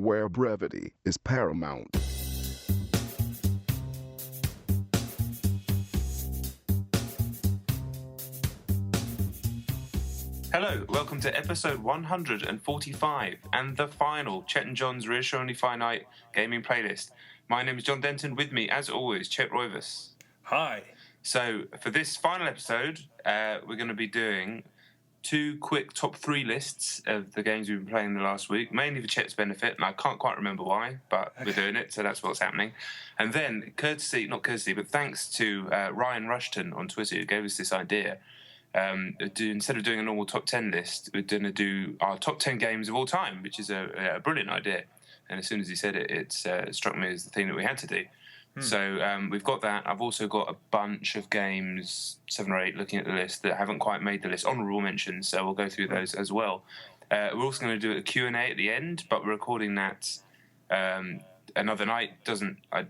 where brevity is paramount. Hello, welcome to episode 145 and the final Chet and Jon's Reassuringly Finite gaming playlist. My name is John Denton. With me, as always, Chet Roivas. Hi. So, for this final episode, we're going to be doing two quick top three lists of the games we've been playing the last week, mainly for Chet's benefit, and I can't quite remember why, but we're doing it, so that's what's happening. And then, thanks to Ryan Rushton on Twitter, who gave us this idea. Instead of doing a normal top 10 list, we're going to do our top 10 games of all time, which is a brilliant idea. And as soon as he said it, it struck me as the thing that we had to do. So we've got that. I've also got a bunch of games, 7 or 8, looking at the list that haven't quite made the list. Honourable mentions, so we'll go through those as well. We're also going to do a Q&A at the end, but we're recording that another night.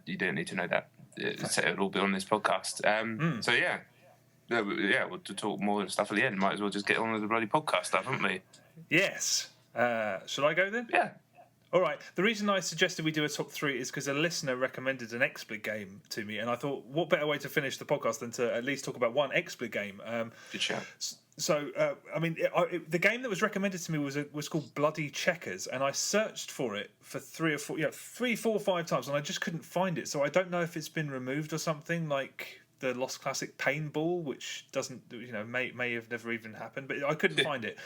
You don't need to know that. It'll all be on this podcast. So yeah. We'll talk more stuff at the end. Might as well just get on with the bloody podcast stuff, haven't we? Yes. Shall I go then? Yeah. All right. The reason I suggested we do a top 3 is because a listener recommended an XSplit game to me, and I thought, what better way to finish the podcast than to at least talk about one XSplit game? Good shout. So, the game that was recommended to me was called Bloody Checkers, and I searched for it for 3, 4, 5 times, and I just couldn't find it. So I don't know if it's been removed or something, like the Lost Classic Paintball, which doesn't, may have never even happened, but I couldn't find it.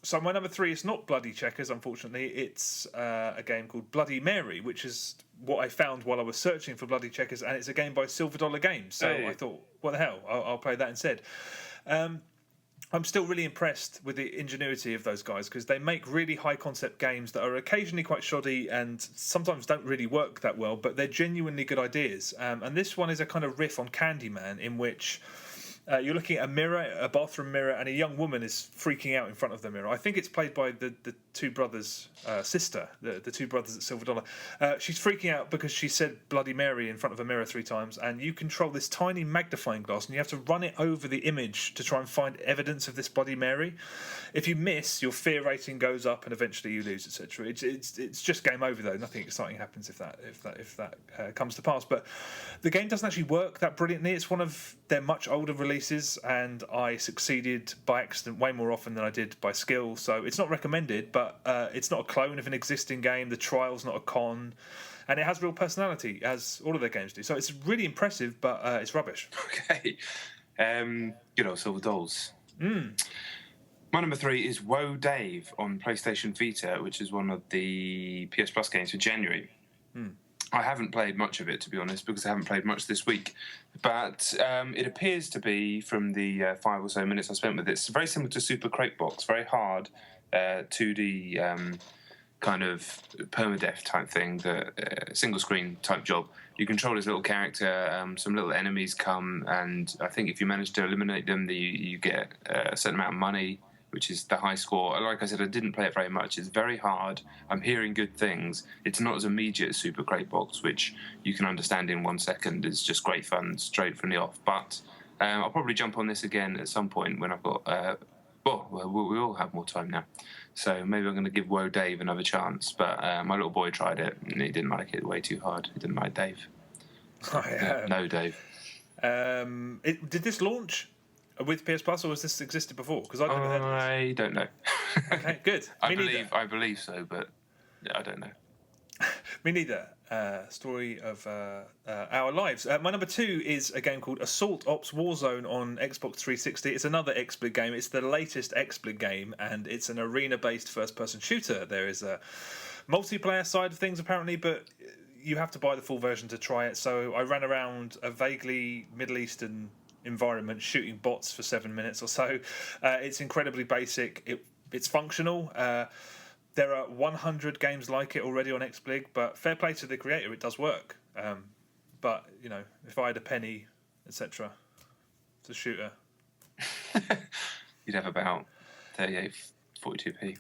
So my number 3 is not Bloody Checkers, unfortunately. It's a game called Bloody Mary, which is what I found while I was searching for Bloody Checkers, and it's a game by Silver Dollar Games. So I thought, what the hell? I'll play that instead. I'm still really impressed with the ingenuity of those guys, because they make really high concept games that are occasionally quite shoddy and sometimes don't really work that well, but they're genuinely good ideas. And this one is a kind of riff on Candyman, in which you're looking at a mirror, a bathroom mirror, and a young woman is freaking out in front of the mirror. I think it's played by the two brothers' sister, the two brothers at Silver Dollar. She's freaking out because she said Bloody Mary in front of a mirror 3 times, and you control this tiny magnifying glass, and you have to run it over the image to try and find evidence of this Bloody Mary. If you miss, your fear rating goes up, and eventually you lose, etc. It's just game over, though. Nothing exciting happens if that comes to pass. But the game doesn't actually work that brilliantly. It's one of their much older releases, and I succeeded by accident way more often than I did by skill. So it's not recommended, but it's not a clone of an existing game. The trial's not a con, and it has real personality, as all of their games do. So it's really impressive, but it's rubbish. Okay. Good old Silver Dolls. My number 3 is Woe Dave on PlayStation Vita, which is one of the PS Plus games for January. I haven't played much of it, to be honest, because I haven't played much this week. But it appears to be, from the 5 or so minutes I spent with it, it's very similar to Super Crate Box, very hard 2D kind of permadeath type thing, the single screen type job. You control this little character, some little enemies come, and I think if you manage to eliminate them, you get a certain amount of money, which is the high score. Like I said, I didn't play it very much. It's very hard. I'm hearing good things. It's not as immediate as Super Crate Box, which you can understand in 1 second. It's just great fun, straight from the off. But I'll probably jump on this again at some point when I've got... we all have more time now. So maybe I'm going to give Woe Dave another chance. But my little boy tried it, and he didn't like it way too hard. He didn't like Dave. No, Dave. Did this launch with PS Plus, or was this existed before? Because I've never heard of this. I don't know. Okay, good. I believe so, but I don't know. Me neither. Story of our lives. My number 2 is a game called Assault Ops Warzone on Xbox 360. It's another XSplit game. It's the latest XSplit game, and it's an arena-based first-person shooter. There is a multiplayer side of things, apparently, but you have to buy the full version to try it. So I ran around a vaguely Middle Eastern environment shooting bots for 7 minutes or so. It's incredibly basic. It's functional. There are 100 games like it already on XSplit, but fair play to the creator, it does work. But, if I had a penny, etc., it's a shooter. You'd have about 38, 42p.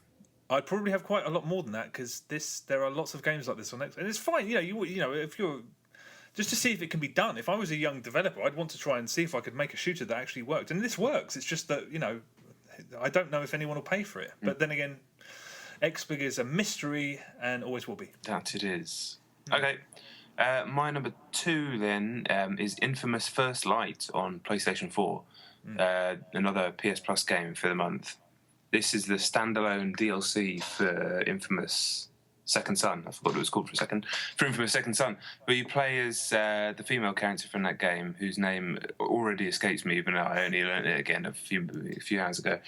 I'd probably have quite a lot more than that, because there are lots of games like this on Xbox, and it's fine. If you're just to see if it can be done. If I was a young developer, I'd want to try and see if I could make a shooter that actually worked, and this works. It's just that I don't know if anyone will pay for it. But then again, Xpig is a mystery and always will be. That it is. Okay. My number 2 then is Infamous First Light on PlayStation 4. Another PS Plus game for the month. This is the standalone DLC for Infamous Second Son. I forgot what it was called for a second. For Infamous Second Son, where you play as the female character from that game, whose name already escapes me, even though I only learned it again a few hours ago.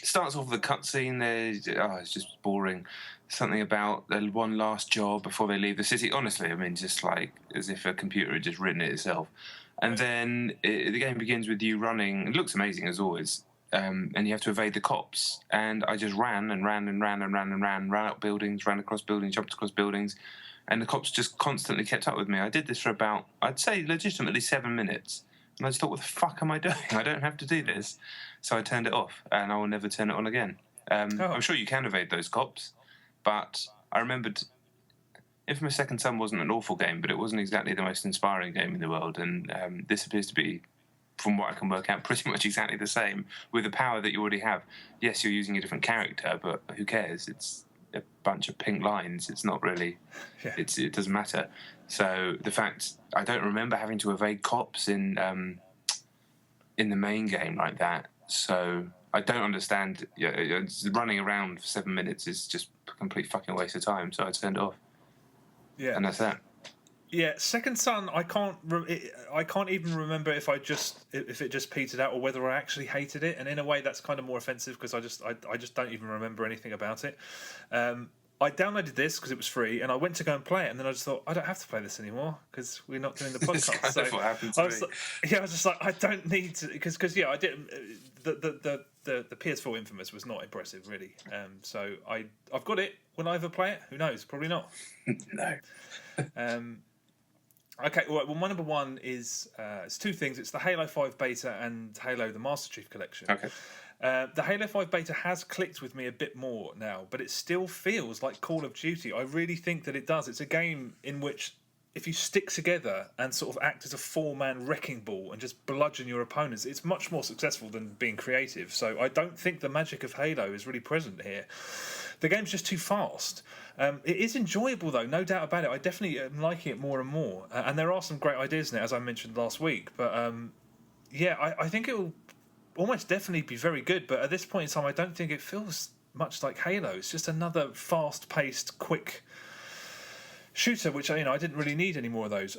Starts off with a cutscene. It's just boring. Something about the one last job before they leave the city. Honestly, I mean, just like as if a computer had just written it itself. And then the game begins with you running. It looks amazing as always. And you have to evade the cops. And I just ran up buildings, ran across buildings, jumped across buildings, and the cops just constantly kept up with me. I did this for about, I'd say, legitimately 7 minutes. And I just thought, what the fuck am I doing? I don't have to do this. So I turned it off, and I will never turn it on again. I'm sure you can evade those cops, but I remembered Infamous Second Son wasn't an awful game, but it wasn't exactly the most inspiring game in the world, and this appears to be, from what I can work out, pretty much exactly the same, with the power that you already have. Yes, you're using a different character, but who cares? It's a bunch of pink lines. It's not really... Yeah. It doesn't matter. So the fact... I don't remember having to evade cops in the main game like that, so I don't understand... running around for 7 minutes is just a complete fucking waste of time, so I turned it off. Yeah. And that's that. Yeah, Second Son, I can't even remember if it just petered out or whether I actually hated it. And in a way, that's kind of more offensive because I just don't even remember anything about it. I downloaded this because it was free, and I went to go and play it, and then I just thought I don't have to play this anymore because we're not doing the podcast. That's what happened to me. I was just like, I don't need to because I didn't. The PS4 Infamous was not impressive really. So I've got it. Will I ever play it? Who knows? Probably not. No. Okay, well, my number 1 is it's 2 things. It's the Halo 5 beta and Halo the Master Chief Collection. Okay. The Halo 5 beta has clicked with me a bit more now, but it still feels like Call of Duty. I really think that it does. It's a game in which if you stick together and sort of act as a 4-man wrecking ball and just bludgeon your opponents, it's much more successful than being creative. So I don't think the magic of Halo is really present here. The game's just too fast. It is enjoyable, though, no doubt about it. I definitely am liking it more and more. And there are some great ideas in it, as I mentioned last week. But, I think it will almost definitely be very good. But at this point in time, I don't think it feels much like Halo. It's just another fast-paced, quick shooter, which I didn't really need any more of those.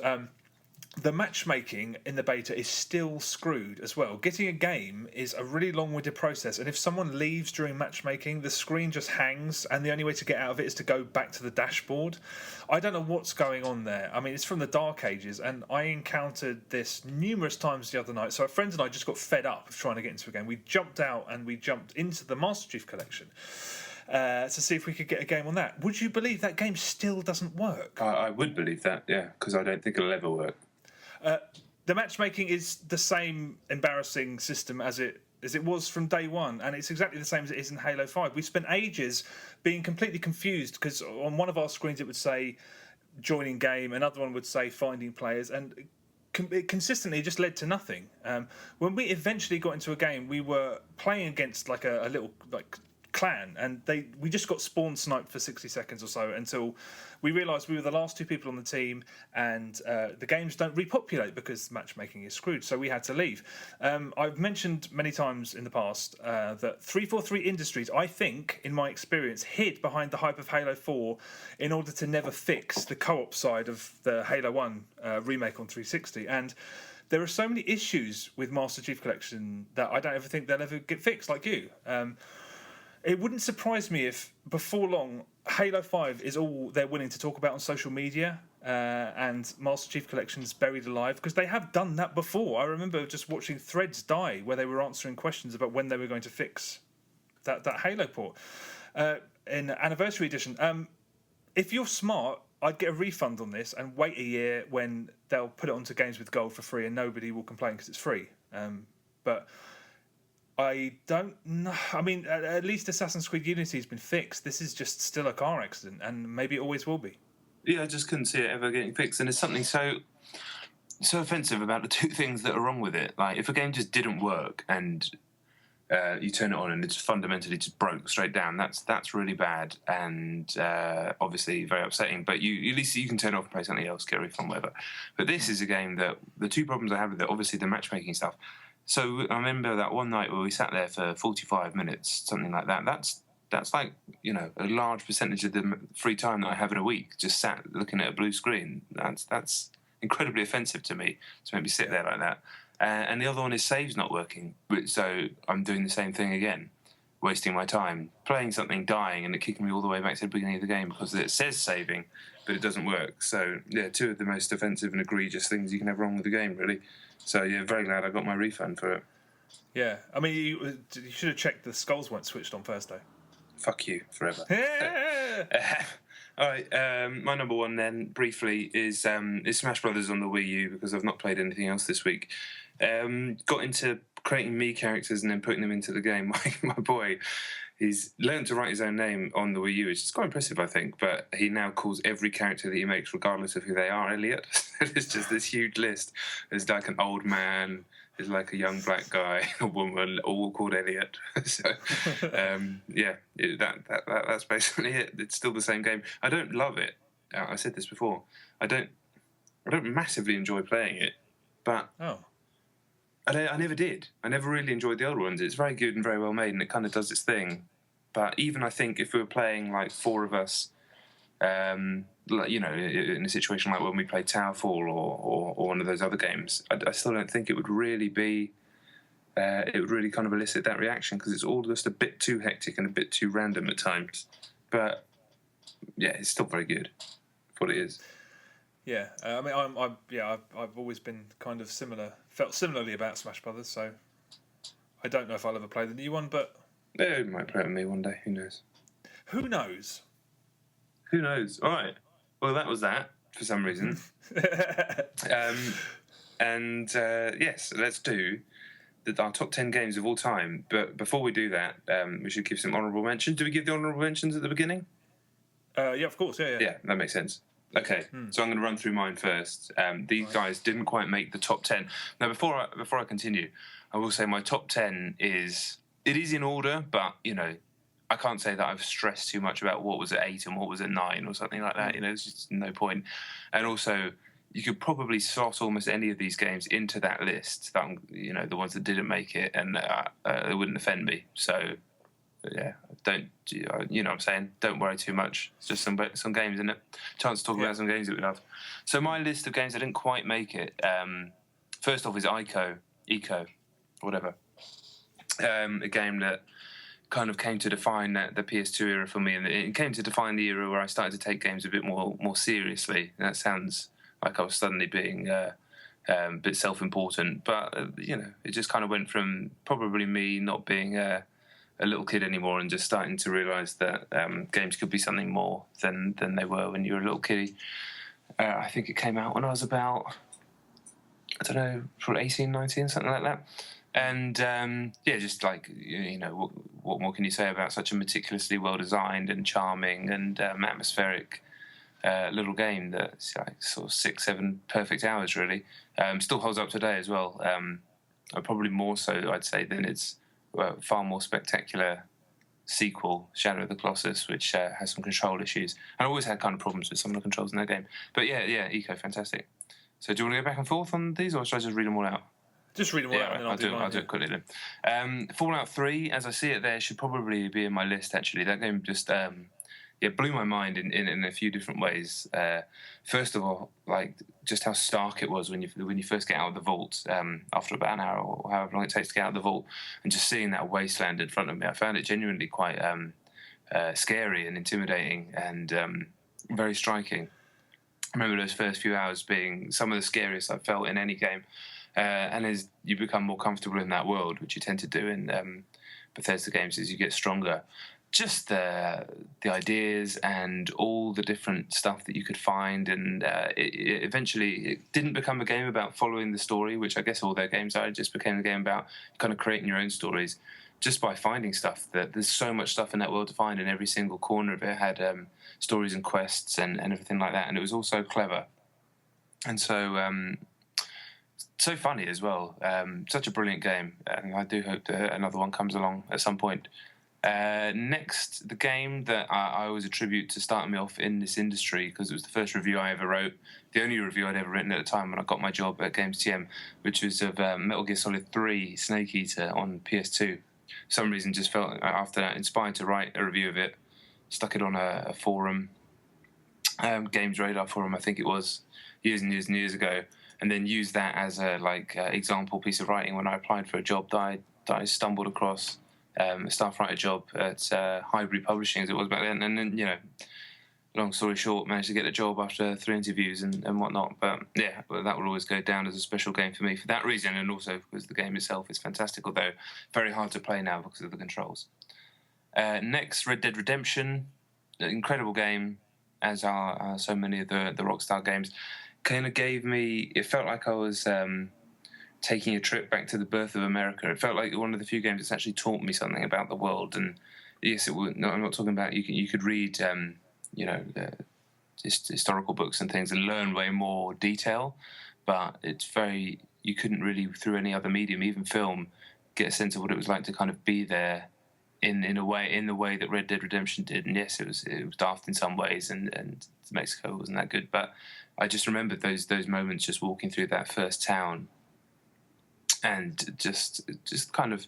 The matchmaking in the beta is still screwed as well. Getting a game is a really long-winded process, and if someone leaves during matchmaking, the screen just hangs, and the only way to get out of it is to go back to the dashboard. I don't know what's going on there. I mean, it's from the Dark Ages, and I encountered this numerous times the other night. So a friend and I just got fed up of trying to get into a game. We jumped out and we jumped into the Master Chief Collection to see if we could get a game on that. Would you believe that game still doesn't work? I would believe that, yeah, because I don't think it'll ever work. The matchmaking is the same embarrassing system as it was from day one, and it's exactly the same as it is in Halo 5. We spent ages being completely confused because on one of our screens it would say joining game, another one would say finding players, and it consistently just led to nothing. When we eventually got into a game, we were playing against like a little clan, and we just got spawn sniped for 60 seconds or so until we realised we were the last 2 people on the team, and the games don't repopulate because matchmaking is screwed, so we had to leave. I've mentioned many times in the past that 343 Industries, I think, in my experience, hid behind the hype of Halo 4 in order to never fix the co-op side of the Halo 1 remake on 360, and there are so many issues with Master Chief Collection that I don't ever think they'll ever get fixed, like you. It wouldn't surprise me if, before long, Halo 5 is all they're willing to talk about on social media, and Master Chief Collection's buried alive, because they have done that before. I remember just watching threads die where they were answering questions about when they were going to fix that Halo port. In Anniversary Edition, if you're smart, I'd get a refund on this and wait a year when they'll put it onto Games with Gold for free and nobody will complain because it's free. But I don't know. I mean, at least Assassin's Creed Unity's been fixed. This is just still a car accident, and maybe it always will be. Yeah, I just couldn't see it ever getting fixed. And there's something so offensive about the 2 things that are wrong with it. Like, if a game just didn't work and you turn it on and it's fundamentally just broke straight down. That's really bad and obviously very upsetting. But at least you can turn it off and play something else, get a refund, whatever. But this is a game that the two problems I have with it, obviously the matchmaking stuff. So I remember that one night where we sat there for 45 minutes, something like that. That's like, a large percentage of the free time that I have in a week, just sat looking at a blue screen. That's incredibly offensive to me to make me sit there like that. And the other one is saves not working. So I'm doing the same thing again, wasting my time, playing something, dying, and it kicking me all the way back to the beginning of the game because it says saving, but it doesn't work. So, yeah, two of the most offensive and egregious things you can have wrong with the game, really. So, yeah, very glad I got my refund for it. Yeah. I mean, you should have checked the skulls weren't switched on first, though. Fuck you, forever. All right, my number one then, briefly, is Smash Brothers on the Wii U because I've not played anything else this week. Got into creating Mii characters and then putting them into the game. My boy, he's learned to write his own name on the Wii U, which is quite impressive, I think, but he now calls every character that he makes, regardless of who they are, Elliot. It's just this huge list. There's like an old man, there's like a young black guy, a woman, all called Elliot. So, that's basically it. It's still the same game. I don't love it. I said this before. I don't massively enjoy playing it, but I never did. I never really enjoyed the old ones. It's very good and very well made, and it kind of does its thing. But even I think if we were playing like four of us, in a situation like when we played Towerfall or one of those other games, I still don't think it would really be. It would really kind of elicit that reaction because it's all just a bit too hectic and a bit too random at times. But yeah, it's still very good for what it is. Yeah, I mean, I've always been kind of felt similarly about Smash Brothers. So I don't know if I'll ever play the new one, but they might play it with me one day. Who knows? Who knows? Who knows? All right. Well, that was that for some reason. Yes, let's do our top 10 games of all time. But before we do that, we should give some honourable mentions. Do we give the honourable mentions at the beginning? Yeah, of course. Yeah. Yeah, that makes sense. Okay, so I'm going to run through mine first. These guys didn't quite make the top 10. Now, before I continue, I will say my top 10 is in order, but I can't say that I've stressed too much about what was at 8 and what was at 9 or something like that. There's just no point. And also, you could probably slot almost any of these games into that list. That the ones that didn't make it, and it wouldn't offend me. So. Yeah, don't what I'm saying? Don't worry too much. It's just some games, isn't it? Chance to talk about some games that we love. So my list of games that didn't quite make it. First off is Eco, whatever. A game that kind of came to define the PS2 era for me, and it came to define the era where I started to take games a bit more seriously. And that sounds like I was suddenly being a bit self-important, but it just kind of went from probably me not being a little kid anymore and just starting to realise that games could be something more than they were when you were a little kiddie. I think it came out when I was about, I don't know, probably 18, 19, something like that. And, just like, what more can you say about such a meticulously well-designed and charming and atmospheric little game that's like sort of 6-7 perfect hours, really. Still holds up today as well. Probably more so, I'd say, than its far more spectacular sequel, Shadow of the Colossus, which has some control issues. And I always had kind of problems with some of the controls in that game. But yeah, Eco, fantastic. So do you want to go back and forth on these, or should I just read them all out? Just read them all out, and then I'll do it quickly then. Fallout 3, as I see it there, should probably be in my list, actually. That game just blew my mind in a few different ways. First of all, like just how stark it was when you first get out of the vault after about an hour or however long it takes to get out of the vault, and just seeing that wasteland in front of me. I found it genuinely quite scary and intimidating and very striking. I remember those first few hours being some of the scariest I've felt in any game. And as you become more comfortable in that world, which you tend to do in Bethesda games as you get stronger, just the ideas and all the different stuff that you could find, and eventually it didn't become a game about following the story, which I guess all their games are. It just became a game about kind of creating your own stories just by finding stuff. That there's so much stuff in that world to find, and every single corner of it had stories and quests and everything like that, and it was also clever. And so so funny as well. Such a brilliant game, and I do hope that another one comes along at some point. Next, the game that I always attribute to starting me off in this industry, because it was the first review I ever wrote, the only review I'd ever written at the time when I got my job at Games TM, which was of Metal Gear Solid 3 Snake Eater on PS2. For some reason, just felt after that inspired to write a review of it. Stuck it on a forum, Games Radar forum, I think it was, years and years and years ago, and then used that as a example piece of writing when I applied for a job that I stumbled across. A staff writer job at Highbury Publishing, as it was back then, and then long story short, managed to get a job after 3 interviews and whatnot. But yeah, that will always go down as a special game for me for that reason, and also because the game itself is fantastic, although very hard to play now because of the controls. Next, Red Dead Redemption, an incredible game, as are so many of the Rockstar games. Kind of gave me, it felt like I was taking a trip back to the birth of America. It felt like one of the few games that's actually taught me something about the world. And yes, it would. No, I'm not talking about you could read, historical books and things and learn way more detail, but you couldn't really through any other medium, even film, get a sense of what it was like to kind of be there in the way that Red Dead Redemption did. And yes, it was daft in some ways, and Mexico wasn't that good, but I just remembered those moments just walking through that first town. And just kind of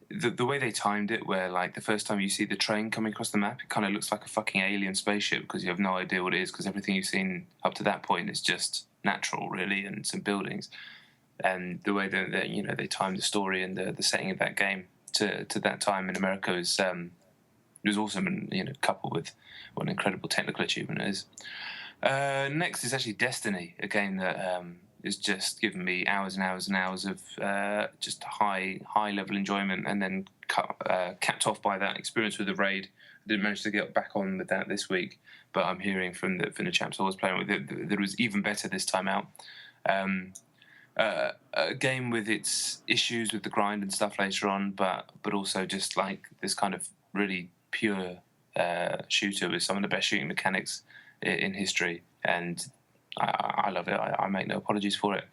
the way they timed it, where like the first time you see the train coming across the map, it kind of looks like a fucking alien spaceship because you have no idea what it is, because everything you've seen up to that point is just natural, really, and some buildings. And the way that they timed the story and the setting of that game to that time in America was awesome, and coupled with what an incredible technical achievement it is. Next is actually Destiny, a game that is just giving me hours and hours and hours of just high level enjoyment, and then capped off by that experience with the raid. I didn't manage to get back on with that this week, but I'm hearing from the chaps I was playing with that it was even better this time out. A game with its issues with the grind and stuff later on, but also just like this kind of really pure shooter with some of the best shooting mechanics in history, and I love it. I make no apologies for it.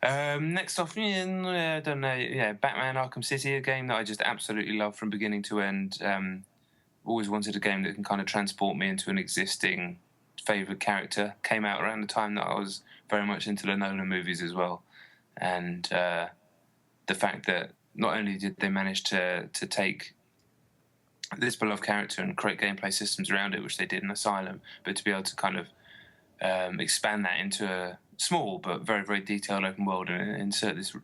Next off, I don't know. Yeah, Batman Arkham City, a game that I just absolutely love from beginning to end. Always wanted a game that can kind of transport me into an existing favourite character. Came out around the time that I was very much into the Nolan movies as well. And the fact that not only did they manage to take this beloved character and create gameplay systems around it, which they did in Asylum, but to be able to kind of expand that into a small but very, very detailed open world and insert this,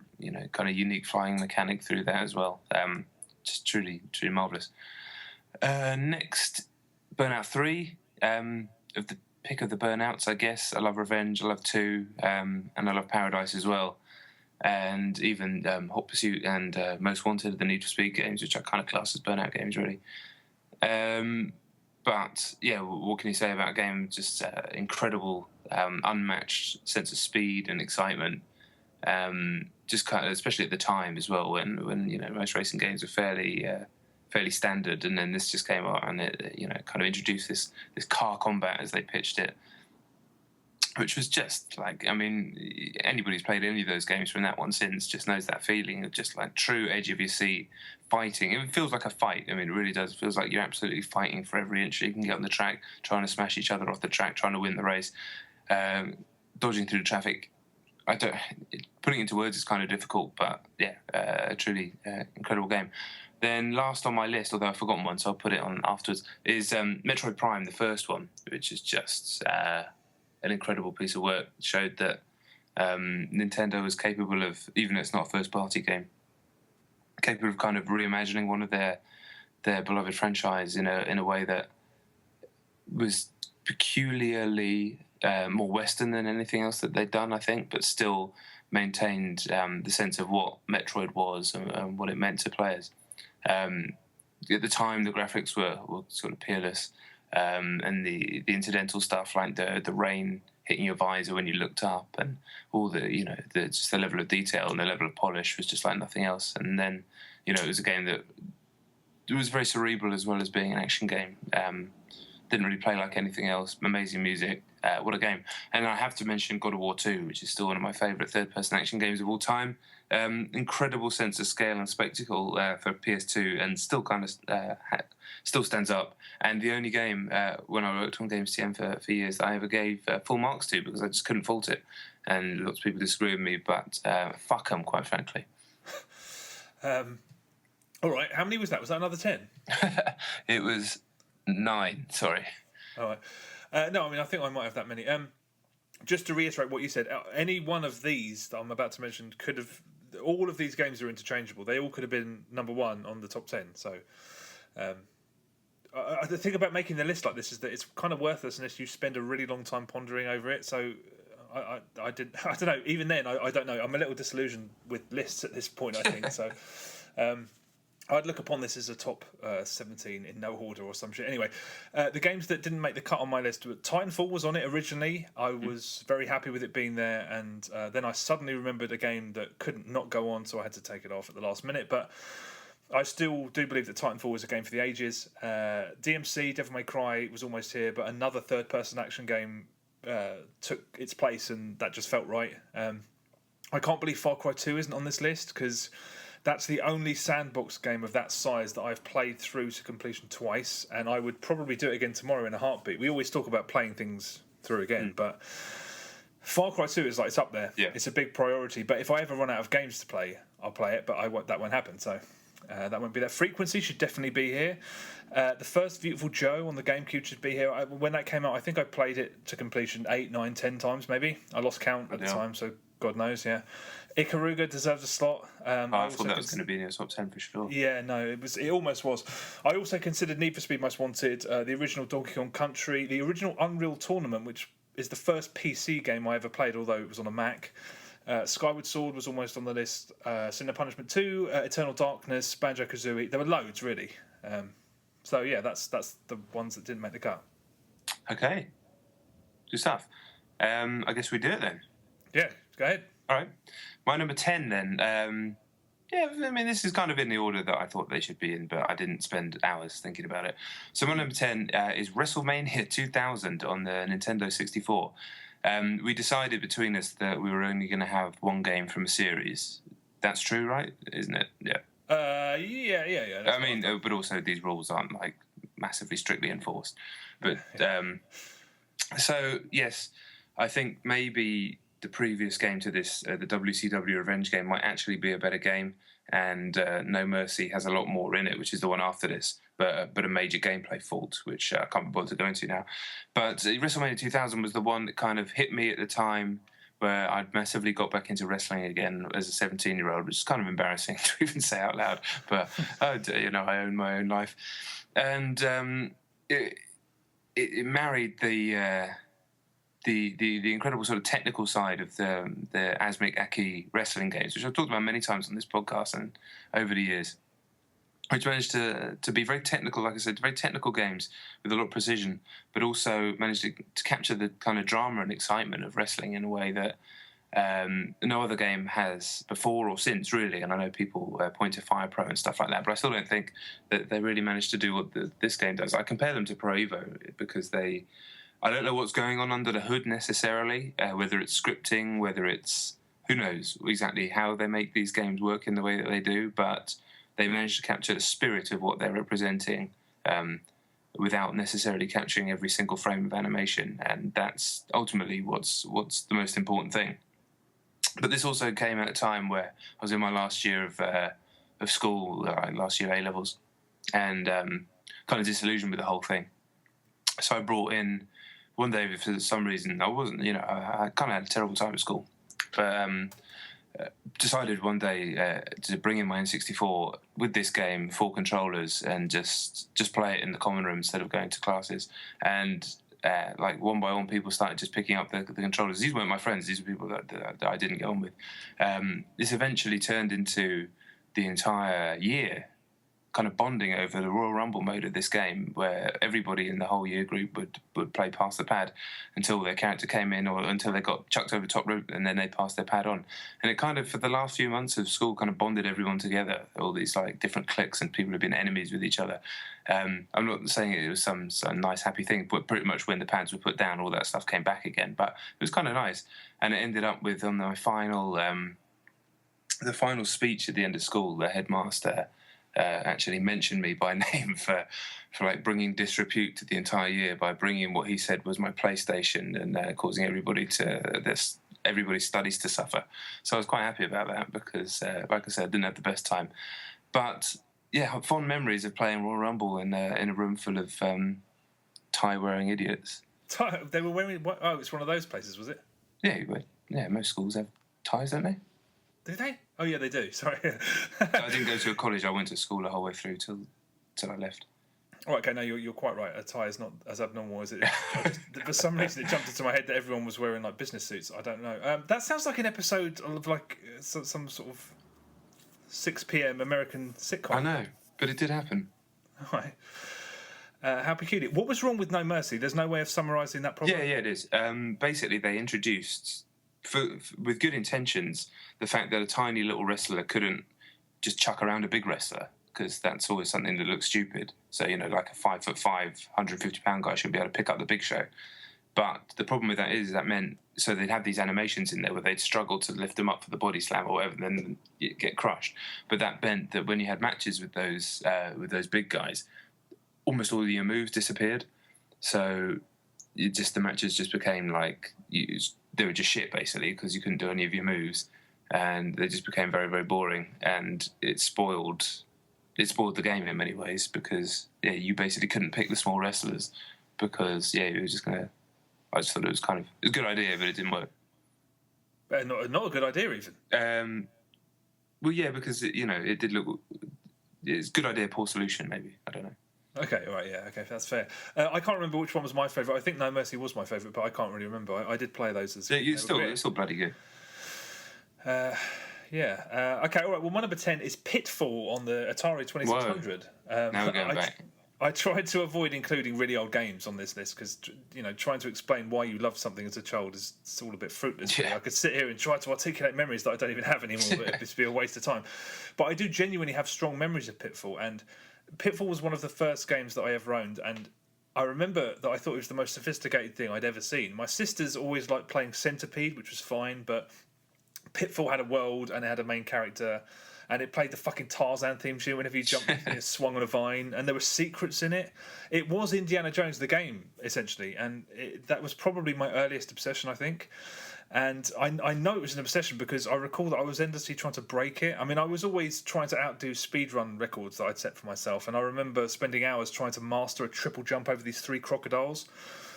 kind of unique flying mechanic through that as well. Just truly, truly marvellous. Next, Burnout 3, of the pick of the Burnouts, I guess. I love Revenge, I love 2, and I love Paradise as well. And even Hot Pursuit and Most Wanted, the Need for Speed games, which I kind of class as Burnout games, really. But yeah, what can you say about a game? Just incredible, unmatched sense of speed and excitement. Just kind of, especially at the time as well, when most racing games are fairly standard, and then this just came out and it kind of introduced this car combat as they pitched it, which was just like, I mean, anybody who's played any of those games from that one since just knows that feeling of just like true edge of your seat fighting. It feels like a fight. I mean, it really does. It feels like you're absolutely fighting for every inch you can get on the track, trying to smash each other off the track, trying to win the race, dodging through the traffic. Putting it into words is kind of difficult, but yeah, a truly incredible game. Then last on my list, although I've forgotten one, so I'll put it on afterwards, is Metroid Prime, the first one, which is just an incredible piece of work. It showed that Nintendo was capable of, even though it's not a first-party game, capable of kind of reimagining one of their beloved franchise in a way that was peculiarly more Western than anything else that they'd done, I think, but still maintained the sense of what Metroid was and what it meant to players. At the time, the graphics were sort of peerless, and the incidental stuff like the rain hitting your visor when you looked up, and all just the level of detail and the level of polish was just like nothing else. And then it was a game that it was very cerebral as well as being an action game. Didn't really play like anything else. Amazing music, what a game. And I have to mention God of War 2, which is still one of my favourite third-person action games of all time. Incredible sense of scale and spectacle for PS2, and still kind of still stands up. And the only game when I worked on Games TM for years that I ever gave full marks to, because I just couldn't fault it. And lots of people disagree with me, but fuck them, quite frankly. All right, how many was that? Was that another 10? It was 9. Sorry. All right. No, I mean, I think I might have that many. Just to reiterate what you said, any one of these that I'm about to mention could have. All of these games are interchangeable. They all could have been number 1 on the top 10. So, the thing about making the list like this is that it's kind of worthless unless you spend a really long time pondering over it. So, I don't know. Even then, I don't know. I'm a little disillusioned with lists at this point, I think. So, I'd look upon this as a top 17 in no order or some shit. Anyway, the games that didn't make the cut on my list, Titanfall was on it originally. I was very happy with it being there, and then I suddenly remembered a game that couldn't not go on, so I had to take it off at the last minute. But I still do believe that Titanfall was a game for the ages. DMC, Devil May Cry was almost here, but another third-person action game took its place, and that just felt right. I can't believe Far Cry 2 isn't on this list, because that's the only sandbox game of that size that I've played through to completion twice, and I would probably do it again tomorrow in a heartbeat. We always talk about playing things through again, but Far Cry 2 is like, it's up there. Yeah. It's a big priority, but if I ever run out of games to play, I'll play it, but that won't happen, so that won't be there. Frequency should definitely be here. The first Beautiful Joe on the GameCube should be here. When that came out, I think I played it to completion 8, 9, 10 times maybe. I lost count at the time, so God knows, yeah. Ikaruga deserves a slot. I thought that was going to be in the top 10 for sure. Yeah, no, it almost was. I also considered Need for Speed Most Wanted, the original Donkey Kong Country, the original Unreal Tournament, which is the first PC game I ever played, although it was on a Mac. Skyward Sword was almost on the list. Sin and Punishment 2, Eternal Darkness, Banjo-Kazooie. There were loads, really. So, yeah, that's the ones that didn't make the cut. Okay. Good stuff. I guess we do it then. Yeah, go ahead. All right. My number 10 then. Yeah, I mean, this is kind of in the order that I thought they should be in, but I didn't spend hours thinking about it. So my number 10 is WrestleMania 2000 on the Nintendo 64. We decided between us that we were only going to have one game from a series. That's true, right? Isn't it? Yeah. Yeah. I mean, but also these rules aren't like massively strictly enforced. But so yes, I think maybe the previous game to this, the WCW Revenge game, might actually be a better game, and No Mercy has a lot more in it, which is the one after this, but a major gameplay fault, which I can't be bothered to go into now. But WrestleMania 2000 was the one that kind of hit me at the time, where I'd massively got back into wrestling again as a 17-year-old, which is kind of embarrassing to even say out loud, but I own my own life. And it married the incredible sort of technical side of the Asmik Aki wrestling games, which I've talked about many times on this podcast and over the years, which managed to be very technical, like I said, very technical games with a lot of precision, but also managed to capture the kind of drama and excitement of wrestling in a way that no other game has before or since, really. And I know people point to Fire Pro and stuff like that, but I still don't think that they really managed to do what this game does. I compare them to Pro Evo because I don't know what's going on under the hood necessarily, whether it's scripting, whether it's, who knows exactly how they make these games work in the way that they do, but they managed to capture the spirit of what they're representing without necessarily capturing every single frame of animation, and that's ultimately what's the most important thing. But this also came at a time where I was in my last year of school, last year A-levels, and kind of disillusioned with the whole thing. So I brought in, one day, for some reason, I wasn't, I kind of had a terrible time at school, but decided one day to bring in my N64 with this game, 4 controllers, and just play it in the common room instead of going to classes. And like one by one, people started just picking up the controllers. These weren't my friends; these were people that I didn't get on with. This eventually turned into the entire year kind of bonding over the Royal Rumble mode of this game, where everybody in the whole year group would play pass the pad until their character came in, or until they got chucked over top rope, and then they passed their pad on. And it kind of, for the last few months of school, kind of bonded everyone together. All these like different cliques, and people have been enemies with each other. I'm not saying it was some nice happy thing, but pretty much when the pads were put down, all that stuff came back again. But it was kind of nice, and it ended up with on my final. The final speech at the end of school, the headmaster actually mentioned me by name for like bringing disrepute to the entire year by bringing what he said was my PlayStation and causing everybody's studies to suffer. So I was quite happy about that because, like I said, I didn't have the best time. But yeah, fond memories of playing Royal Rumble in a room full of tie-wearing idiots. They were wearing what? Oh, it's one of those places, was it? Yeah, most schools have ties, don't they? Do they? Oh yeah, they do. Sorry. I didn't go to a college. I went to school the whole way through till I left. All right, okay, no, you're quite right. A tie is not as abnormal as it. For some reason, it jumped into my head that everyone was wearing like business suits. I don't know. That sounds like an episode of like some sort of 6 p.m. American sitcom. I know, but it did happen. All right. How peculiar. What was wrong with No Mercy? There's no way of summarising that problem. Yeah, it is. Basically, they introduced, with good intentions, the fact that a tiny little wrestler couldn't just chuck around a big wrestler, because that's always something that looks stupid. So, like a 5'5", 150-pound guy should be able to pick up the Big Show. But the problem with that is that meant, so they'd have these animations in there where they'd struggle to lift them up for the body slam or whatever, and then you'd get crushed. But that meant that when you had matches with those big guys, almost all of your moves disappeared. So the matches just became like they were just shit basically, because you couldn't do any of your moves, and they just became very, very boring, and it spoiled the game in many ways, because you basically couldn't pick the small wrestlers because it was just gonna. I just thought it was a good idea, but it didn't work. Not a good idea even. Well, yeah, because it did look. It's a good idea, poor solution, maybe. I don't know. Okay, all right, yeah, okay, that's fair. I can't remember which one was my favourite. I think No Mercy was my favourite, but I can't really remember. I did play those as. Yeah, it's still bloody good. Yeah. Okay, all right. Well, my number 10 is Pitfall on the Atari 2600. Now we're going back. I tried to avoid including really old games on this list because, trying to explain why you love something as a child is all a bit fruitless. Yeah. I could sit here and try to articulate memories that I don't even have anymore, but it'd just be a waste of time. But I do genuinely have strong memories of Pitfall, and Pitfall was one of the first games that I ever owned, and I remember that I thought it was the most sophisticated thing I'd ever seen. My sisters always liked playing Centipede, which was fine, but Pitfall had a world and it had a main character, and it played the fucking Tarzan theme tune whenever you jumped and it swung on a vine, and there were secrets in it. It was Indiana Jones the game, essentially, and that was probably my earliest obsession, I think. And I know it was an obsession because I recall that I was endlessly trying to break it. I mean, I was always trying to outdo speedrun records that I'd set for myself, and I remember spending hours trying to master a triple jump over these 3 crocodiles.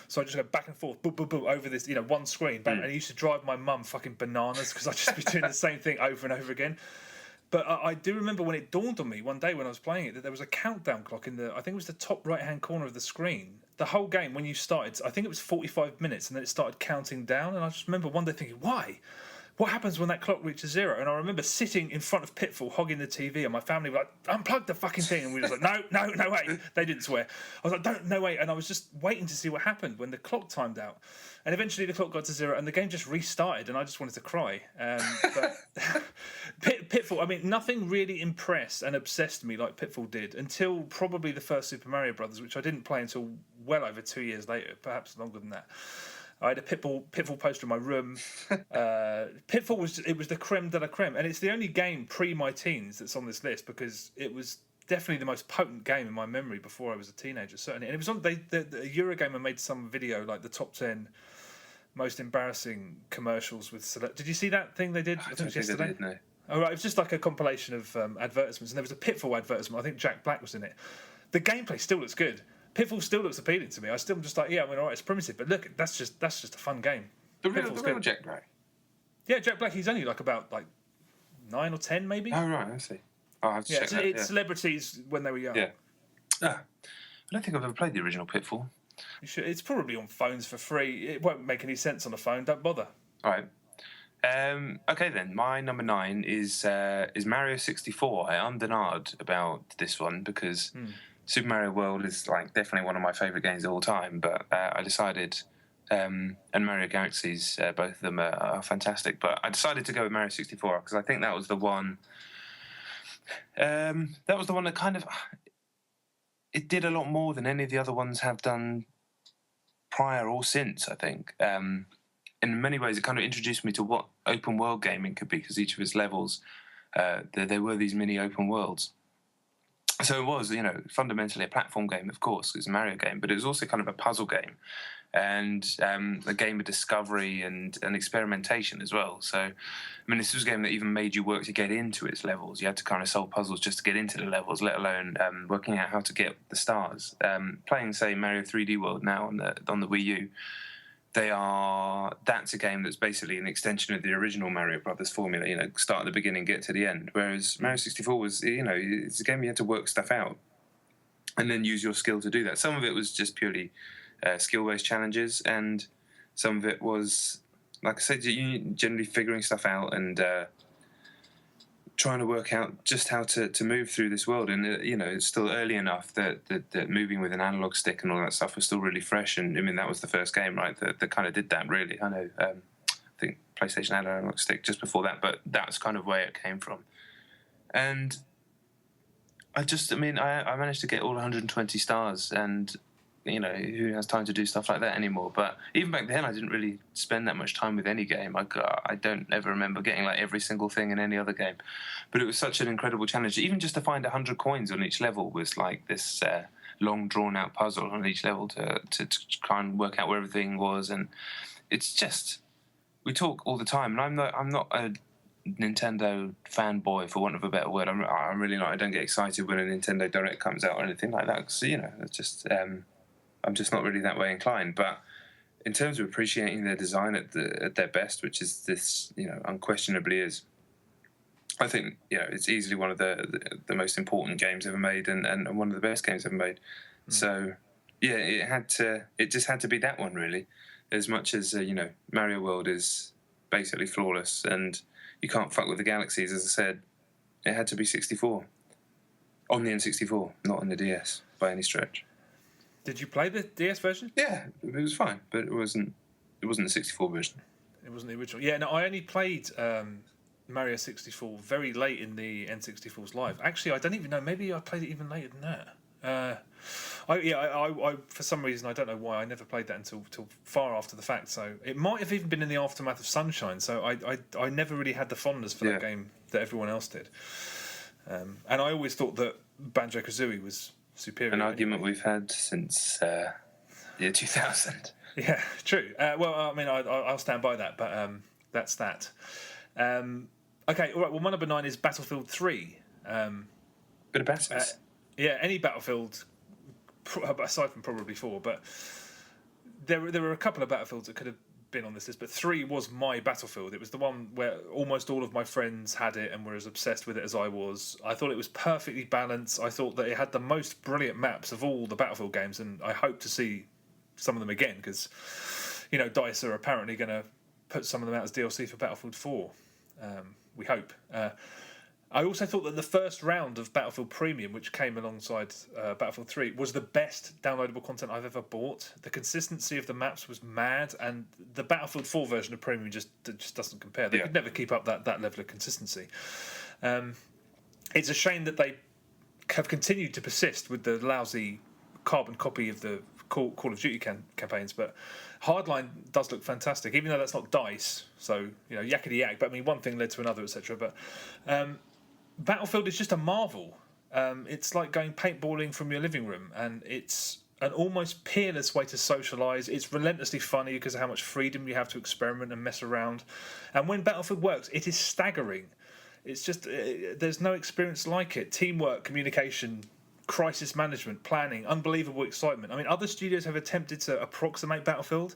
So I just go back and forth, boop, boop, boop, over this, one screen. And it used to drive my mum fucking bananas because I'd just be doing the same thing over and over again. But I do remember when it dawned on me one day when I was playing it that there was a countdown clock I think it was the top right-hand corner of the screen. The whole game, when you started, I think it was 45 minutes, and then it started counting down. And I just remember one day thinking, why? What happens when that clock reaches 0? And I remember sitting in front of Pitfall, hogging the TV, and my family were like, unplug the fucking thing. And we were just like, no, wait. They didn't swear. I was like, no, wait. And I was just waiting to see what happened when the clock timed out. And eventually the clock got to 0, and the game just restarted, and I just wanted to cry. But Pitfall, I mean, nothing really impressed and obsessed me like Pitfall did until probably the first Super Mario Brothers, which I didn't play until well over 2 years later, perhaps longer than that. I had a Pitfall poster in my room. Pitfall was the creme de la creme, and it's the only game pre my teens that's on this list because it was definitely the most potent game in my memory before I was a teenager, certainly. And it was on the Eurogamer made some video like the top 10 most embarrassing commercials with Did you see that thing they did? I think it was yesterday. I did, no. Oh, right, it was just like a compilation of advertisements, and there was a Pitfall advertisement. I think Jack Black was in it. The gameplay still looks good. Pitfall still looks appealing to me. I still just like, all right, it's primitive, but look, that's just a fun game. The real Jack Black? Yeah, Jack Black, he's only like about 9 or 10 maybe. Oh, right, I see. I'll have to check that. It's celebrities when they were young. Yeah. I don't think I've ever played the original Pitfall. You should. It's probably on phones for free. It won't make any sense on a phone. Don't bother. All right. Okay then, my number 9 is Mario 64. I undenied about this one because Super Mario World is like definitely one of my favourite games of all time. But I decided, and Mario Galaxies, both of them are fantastic. But I decided to go with Mario 64 because I think that was the one. That was the one that kind of it did a lot more than any of the other ones have done prior or since. I think. In many ways, it kind of introduced me to what open world gaming could be, because each of its levels, there were these mini open worlds. So it was, fundamentally a platform game, of course, it's a Mario game, but it was also kind of a puzzle game and a game of discovery and experimentation as well. So, I mean, this was a game that even made you work to get into its levels. You had to kind of solve puzzles just to get into the levels, let alone working out how to get the stars. Playing, say, Mario 3D World now on the Wii U, that's a game that's basically an extension of the original Mario Brothers formula, start at the beginning, get to the end. Whereas Mario 64 was, it's a game you had to work stuff out and then use your skill to do that. Some of it was just purely skill-based challenges, and some of it was, like I said, generally figuring stuff out and trying to work out just how to move through this world. And it's still early enough that moving with an analog stick and all that stuff was still really fresh. And I mean, that was the first game, right, that kind of did that, really. I know I think PlayStation had an analog stick just before that, but that's kind of where it came from. And I managed to get all 120 stars, and who has time to do stuff like that anymore? But even back then, I didn't really spend that much time with any game. I don't ever remember getting like every single thing in any other game. But it was such an incredible challenge. Even just to find 100 coins on each level was like this long, drawn-out puzzle on each level to try and work out where everything was. And it's just, we talk all the time, and I'm not a Nintendo fanboy, for want of a better word. I'm really not. I don't get excited when a Nintendo Direct comes out or anything like that. So it's just. I'm just not really that way inclined. But in terms of appreciating their design at their best, which is this, unquestionably is, I think, it's easily one of the most important games ever made, and one of the best games ever made. So, yeah, it just had to be that one, really. As much as Mario World is basically flawless, and you can't fuck with the galaxies, as I said, it had to be 64 on the N64, not on the DS by any stretch. Did you play the DS version? Yeah, it was fine, but it wasn't the 64 version. It wasn't the original. Yeah, no, I only played Mario 64 very late in the N64's life. Actually, I don't even know. Maybe I played it even later than that. I for some reason, I don't know why, I never played that until far after the fact. So it might have even been in the aftermath of Sunshine. So I never really had the fondness for that game that everyone else did. And I always thought that Banjo-Kazooie was superior. An argument we've had since year 2000. Yeah, true. Well, I mean, I'll stand by that, but that's that. Okay, all right. Well, my number 9 is Battlefield 3. Bit of Battles. Yeah, any Battlefield, aside from probably 4, but there were a couple of Battlefields that could have been on this list, but 3 was my Battlefield. It was the one where almost all of my friends had it and were as obsessed with it as I was. I thought it was perfectly balanced. I thought that it had the most brilliant maps of all the Battlefield games, and I hope to see some of them again, because DICE are apparently going to put some of them out as DLC for Battlefield 4. We hope. I also thought that the first round of Battlefield Premium, which came alongside Battlefield 3, was the best downloadable content I've ever bought. The consistency of the maps was mad, and the Battlefield 4 version of Premium just doesn't compare. They could never keep up that level of consistency. It's a shame that they have continued to persist with the lousy carbon copy of the Call of Duty campaigns, but Hardline does look fantastic, even though that's not DICE. So yakety yak. But I mean, one thing led to another, etc. But Battlefield is just a marvel. It's like going paintballing from your living room, and it's an almost peerless way to socialise. It's relentlessly funny because of how much freedom you have to experiment and mess around. And when Battlefield works, it is staggering. It's just there's no experience like it. Teamwork, communication, crisis management, planning, unbelievable excitement. I mean, other studios have attempted to approximate Battlefield,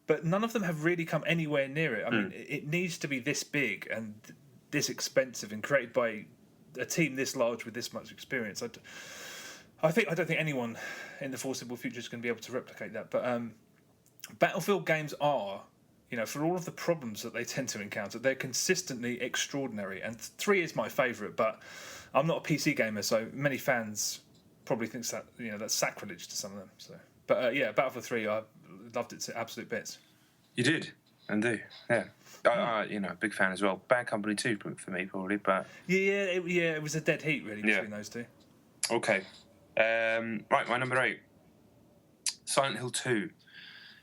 but none of them have really come anywhere near it. I mean, it needs to be this big and this expensive and created by a team this large with this much experience. I don't think anyone in the foreseeable future is going to be able to replicate that. But Battlefield games are, for all of the problems that they tend to encounter, they're consistently extraordinary. And 3 is my favourite, but I'm not a PC gamer, so many fans probably thinks that that's sacrilege to some of them. So, but Battlefield 3, I loved it to absolute bits. You did, and do, yeah. Big fan as well. Bad Company 2 for me probably, but it was a dead heat really between those two. Okay, right, my number 8, Silent Hill 2.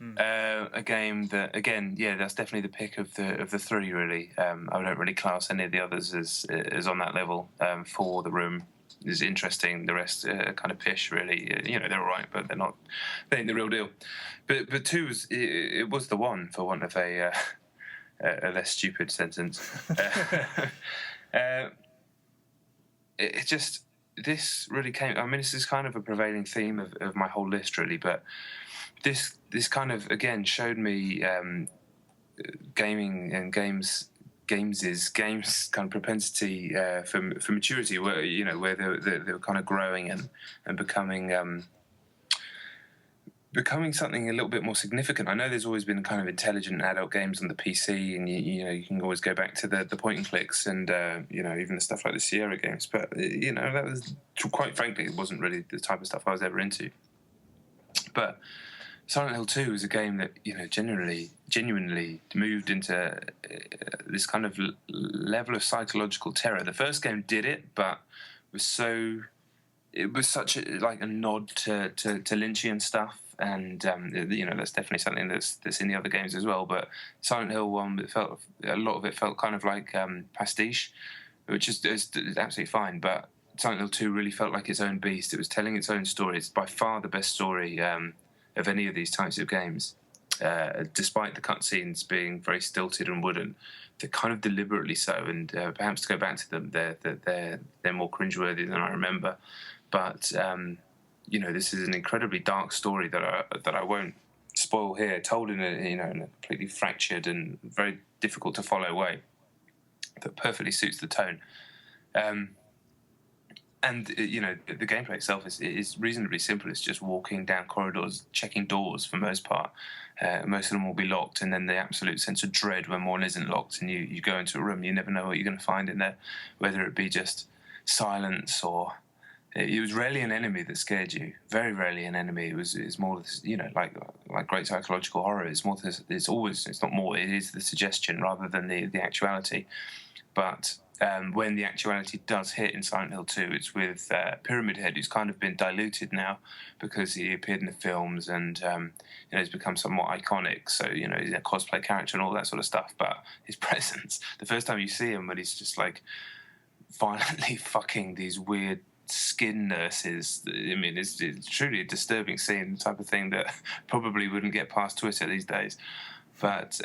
A game that, again, that's definitely the pick of the 3 really. I don't really class any of the others as on that level. 4, The Room is interesting. The rest kind of pish really. They're all right, but they ain't the real deal. But 2 was the one, for want of a less stupid sentence. This really came. I mean, this is kind of a prevailing theme of my whole list really, but this kind of again showed me gaming and games kind of propensity for maturity, where they were kind of growing and becoming something a little bit more significant. I know there's always been kind of intelligent adult games on the PC, and you can always go back to the point and clicks and even the stuff like the Sierra games, but that was, quite frankly, it wasn't really the type of stuff I was ever into. But Silent Hill 2 was a game that genuinely moved into this kind of level of psychological terror. The first game did it, but it was such a nod to Lynchian stuff, and that's definitely something that's in the other games as well. But Silent Hill 1, a lot of it felt kind of like pastiche, which is absolutely fine. But Silent Hill 2 really felt like its own beast. It was telling its own story. It's by far the best story of any of these types of games, despite the cutscenes being very stilted and wooden. They're kind of deliberately so, and perhaps to go back to them, they're more cringeworthy than I remember. But this is an incredibly dark story that I won't spoil here, told in a completely fractured and very difficult to follow way that perfectly suits the tone. And the gameplay itself is reasonably simple. It's just walking down corridors, checking doors for the most part. Most of them will be locked, and then the absolute sense of dread when one isn't locked, and you go into a room, you never know what you're going to find in there, whether it be just silence or it was rarely an enemy that scared you. Very rarely an enemy. It's more like great psychological horror. It's more. It's not more. It is the suggestion rather than the actuality. But when the actuality does hit in Silent Hill 2, it's with Pyramid Head, who's kind of been diluted now because he appeared in the films and he's become somewhat iconic. So he's a cosplay character and all that sort of stuff. But his presence, the first time you see him, when he's just like violently fucking these weird skin nurses, I mean, it's truly a disturbing scene, the type of thing that probably wouldn't get past Twitter these days. But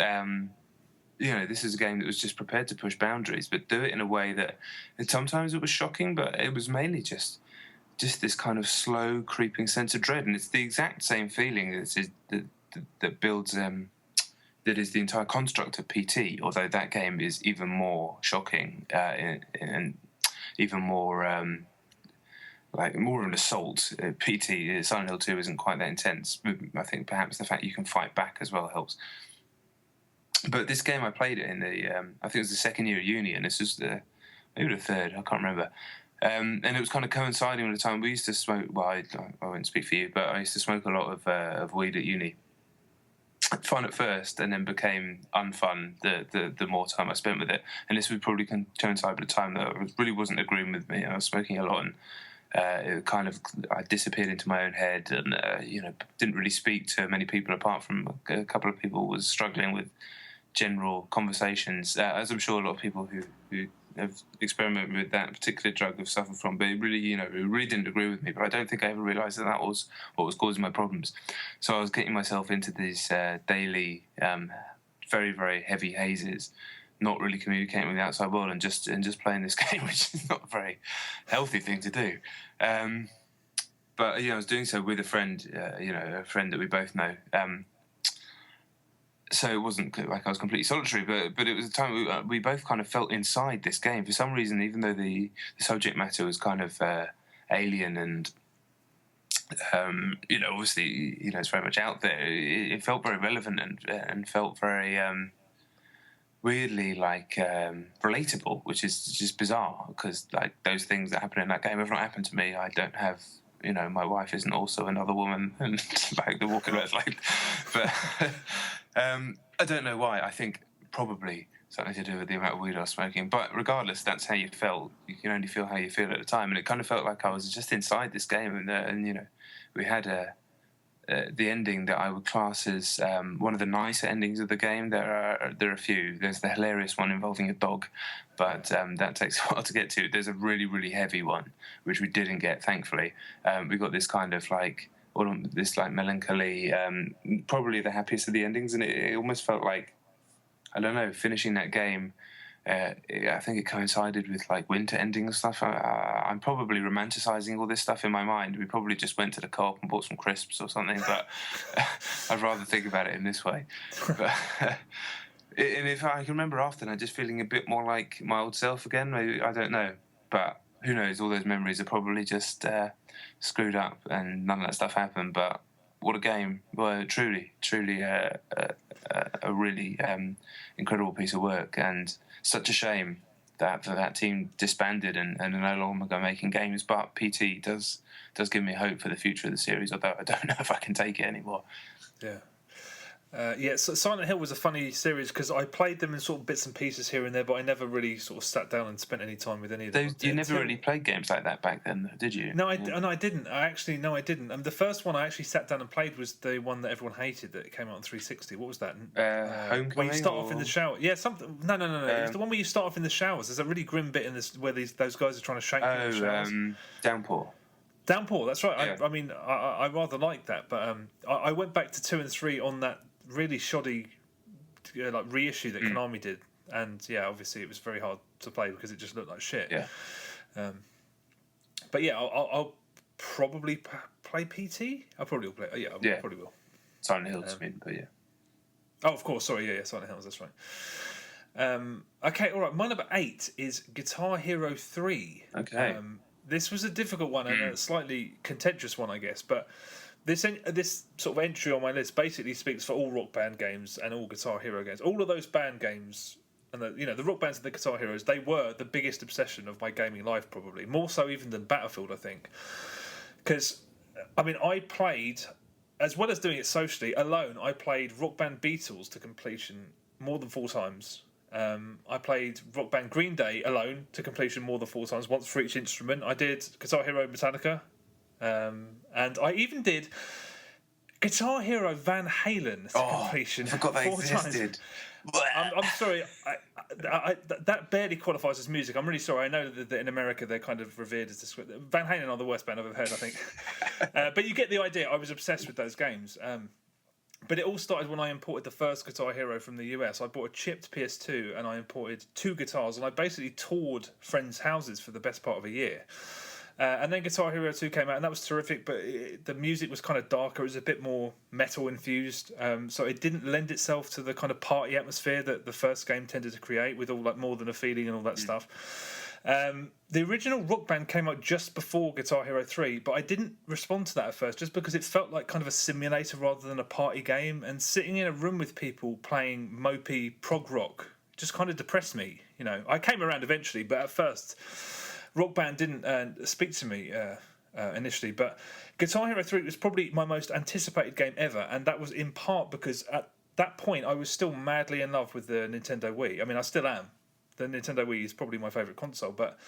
this is a game that was just prepared to push boundaries, but do it in a way that sometimes it was shocking, but it was mainly just this kind of slow creeping sense of dread, and it's the exact same feeling that builds that is the entire construct of PT, although that game is even more shocking and even more more of an assault. PT, Silent Hill 2 isn't quite that intense. I think perhaps the fact you can fight back as well helps. But this game, I played it in I think it was the second year of uni, and this was maybe the third, I can't remember. And it was kind of coinciding with the time we used to smoke. Well, I won't speak for you, but I used to smoke a lot of weed at uni. Fun at first, and then became unfun the more time I spent with it. And this would probably coincide with the time that I really wasn't agreeing with me. I was smoking a lot, and I disappeared into my own head, and didn't really speak to many people apart from a couple of people. Was struggling with general conversations, as I'm sure a lot of people who have experimented with that particular drug have suffered from. But it really didn't agree with me. But I don't think I ever realised that was what was causing my problems. So I was getting myself into these daily, very, very heavy hazes, not really communicating with the outside world, and just playing this game, which is not a very healthy thing to do. But I was doing so with a friend, a friend that we both know. So it wasn't like I was completely solitary, but it was a time we both kind of felt inside this game for some reason, even though the subject matter was kind of alien and Obviously, it's very much out there. It felt very relevant and felt very weirdly relatable, which is just bizarre because like those things that happen in that game have not happened to me. I don't have, my wife isn't also another woman, and like the walking around but I don't know why. I think probably something to do with the amount of weed I was smoking. But regardless, that's how you felt. You can only feel how you feel at the time, and it kind of felt like I was just inside this game, and we had the ending that I would class as one of the nicer endings of the game. There are a few. There's the hilarious one involving a dog, but that takes a while to get to. There's a really, really heavy one, which we didn't get, thankfully. We got this kind of melancholy, probably the happiest of the endings, and it almost felt like, I don't know, finishing that game. I think it coincided with like winter ending and stuff. I'm probably romanticizing all this stuff in my mind. We probably just went to the co-op and bought some crisps or something, but I'd rather think about it in this way. But, and if I can remember after that, just feeling a bit more like my old self again, maybe, I don't know. But who knows, all those memories are probably just screwed up and none of that stuff happened. But what a game. Well, truly a really incredible piece of work, and such a shame that team disbanded and are no longer making games. But PT does give me hope for the future of the series, although I don't know if I can take it anymore. Yeah. So Silent Hill was a funny series because I played them in sort of bits and pieces here and there, but I never really sort of sat down and spent any time with any of them. You never really played games like that back then, did you? No, I didn't. I didn't. The first one I actually sat down and played was the one that everyone hated that came out on 360. What was that? Homecoming? Where you start off in the shower. Yeah, something. No. It was the one where you start off in the showers. There's a really grim bit in this where those guys are trying to shake you in the showers. Downpour. Downpour, that's right. Yeah. I rather like that, but I went back to 2 and 3 on that really shoddy reissue that Konami did, and yeah, obviously it was very hard to play because it just looked like shit. Yeah. But yeah, I'll probably play PT. I probably will play. Yeah, probably will. Silent Hills, but yeah. Oh, of course. Sorry, yeah, Silent Hills. That's right. Okay, all right. My number 8 is Guitar Hero 3. Okay. This was a difficult one and a slightly contentious one, I guess. But this sort of entry on my list basically speaks for all Rock Band games and all Guitar Hero games. All of those band games and the Rock Bands and the Guitar Heroes, they were the biggest obsession of my gaming life, probably more so even than Battlefield, I think. Because I played, as well as doing it socially alone, I played Rock Band Beatles to completion more than 4 times. I played Rock Band Green Day alone to completion more than 4 times, once for each instrument. I did Guitar Hero Metallica, and I even did Guitar Hero Van Halen to completion. I forgot they 4 existed. Times. I'm sorry, that barely qualifies as music. I'm really sorry. I know that in America they're kind of revered as this. Van Halen are the worst band I've ever heard, I think. But you get the idea. I was obsessed with those games. But it all started when I imported the first Guitar Hero from the US. I bought a chipped PS2 and I imported 2 guitars, and I basically toured friends' houses for the best part of a year. And then Guitar Hero 2 came out, and that was terrific, but the music was kind of darker. It was a bit more metal infused, so it didn't lend itself to the kind of party atmosphere that the first game tended to create, with all like More Than a Feeling and all that stuff. The original Rock Band came out just before Guitar Hero 3, but I didn't respond to that at first just because it felt like kind of a simulator rather than a party game, and sitting in a room with people playing mopey prog rock just kind of depressed me. I came around eventually, but at first Rock Band didn't speak to me initially. But Guitar Hero 3 was probably my most anticipated game ever, and that was in part because at that point I was still madly in love with the Nintendo Wii. I still am. The Nintendo Wii is probably my favourite console, but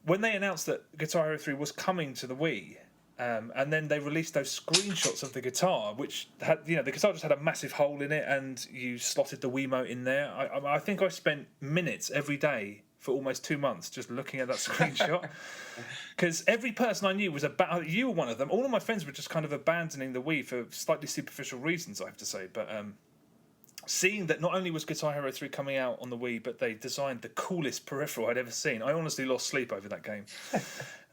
when they announced that Guitar Hero 3 was coming to the Wii, and then they released those screenshots of the guitar, which had, the guitar just had a massive hole in it, and you slotted the Wiimote in there. I think I spent minutes every day for almost 2 months just looking at that screenshot, because every person I knew was you were one of them. All of my friends were just kind of abandoning the Wii for slightly superficial reasons, I have to say, but seeing that not only was Guitar Hero 3 coming out on the Wii, but they designed the coolest peripheral I'd ever seen, I honestly lost sleep over that game.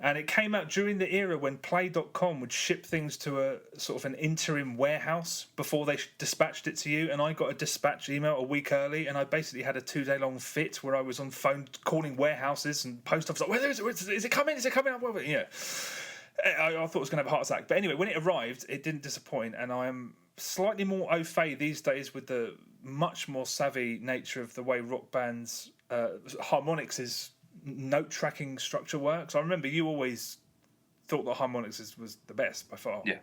And it came out during the era when Play.com would ship things to a sort of an interim warehouse before they dispatched it to you, and I got a dispatch email a week early, and I basically had a 2-day-long fit where I was on phone calling warehouses and post office like, where is it coming? Is it coming up? Yeah. I thought it was going to have a heart attack. But anyway, when it arrived, it didn't disappoint, and I am slightly more au fait these days with the much more savvy nature of the way Rock Band's Harmonix' note tracking structure works. I remember you always thought that Harmonix was the best by far. Yeah.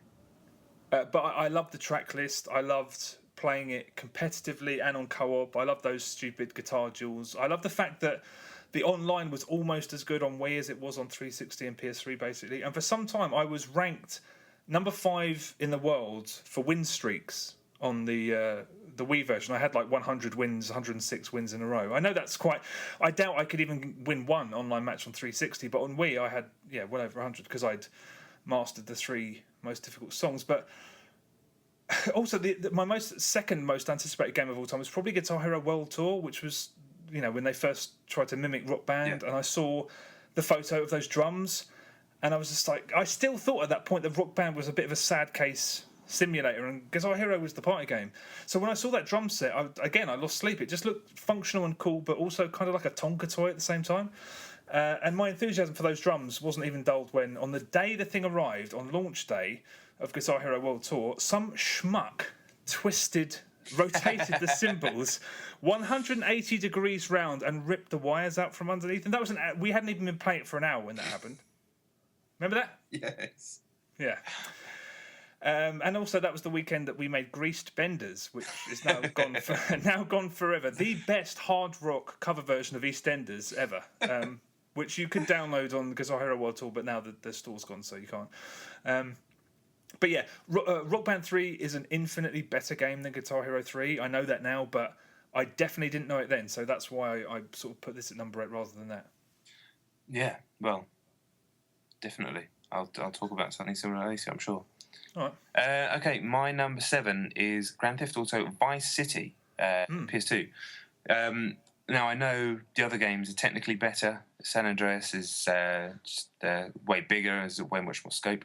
But I loved the track list. I loved playing it competitively and on co-op. I loved those stupid guitar duels. I love the fact that the online was almost as good on Wii as it was on 360 and PS3, basically. And for some time, I was ranked number 5 in the world for win streaks on the Wii version. I had like 100 wins, 106 wins in a row. I know that's quite... I doubt I could even win one online match on 360, but on Wii I had, well over 100 because I'd mastered the 3 most difficult songs. But also, my second most anticipated game of all time was probably Guitar Hero World Tour, which was, when they first tried to mimic Rock Band, and I saw the photo of those drums, and I was just like, I still thought at that point that Rock Band was a bit of a sad case simulator, and Guitar Hero was the party game. So when I saw that drum set, I lost sleep. It just looked functional and cool, but also kind of like a Tonka toy at the same time. And my enthusiasm for those drums wasn't even dulled when, on the day the thing arrived, on launch day of Guitar Hero World Tour, some schmuck rotated the cymbals 180 degrees round and ripped the wires out from underneath. And that was we hadn't even been playing it for an hour when that happened. Remember that? Yes. Yeah. And also, that was the weekend that we made Greased Benders, which is now gone forever. The best hard rock cover version of EastEnders ever, which you could download on Guitar Hero World Tour, but now the store's gone, so you can't. But yeah, Rock Band 3 is an infinitely better game than Guitar Hero 3. I know that now, but I definitely didn't know it then, so that's why I sort of put this at number 8 rather than that. Yeah, well, definitely. I'll talk about something similar later, I'm sure. All right. Okay, my number 7 is Grand Theft Auto Vice City, PS2. Now, I know the other games are technically better. San Andreas is just way bigger, has way much more scope.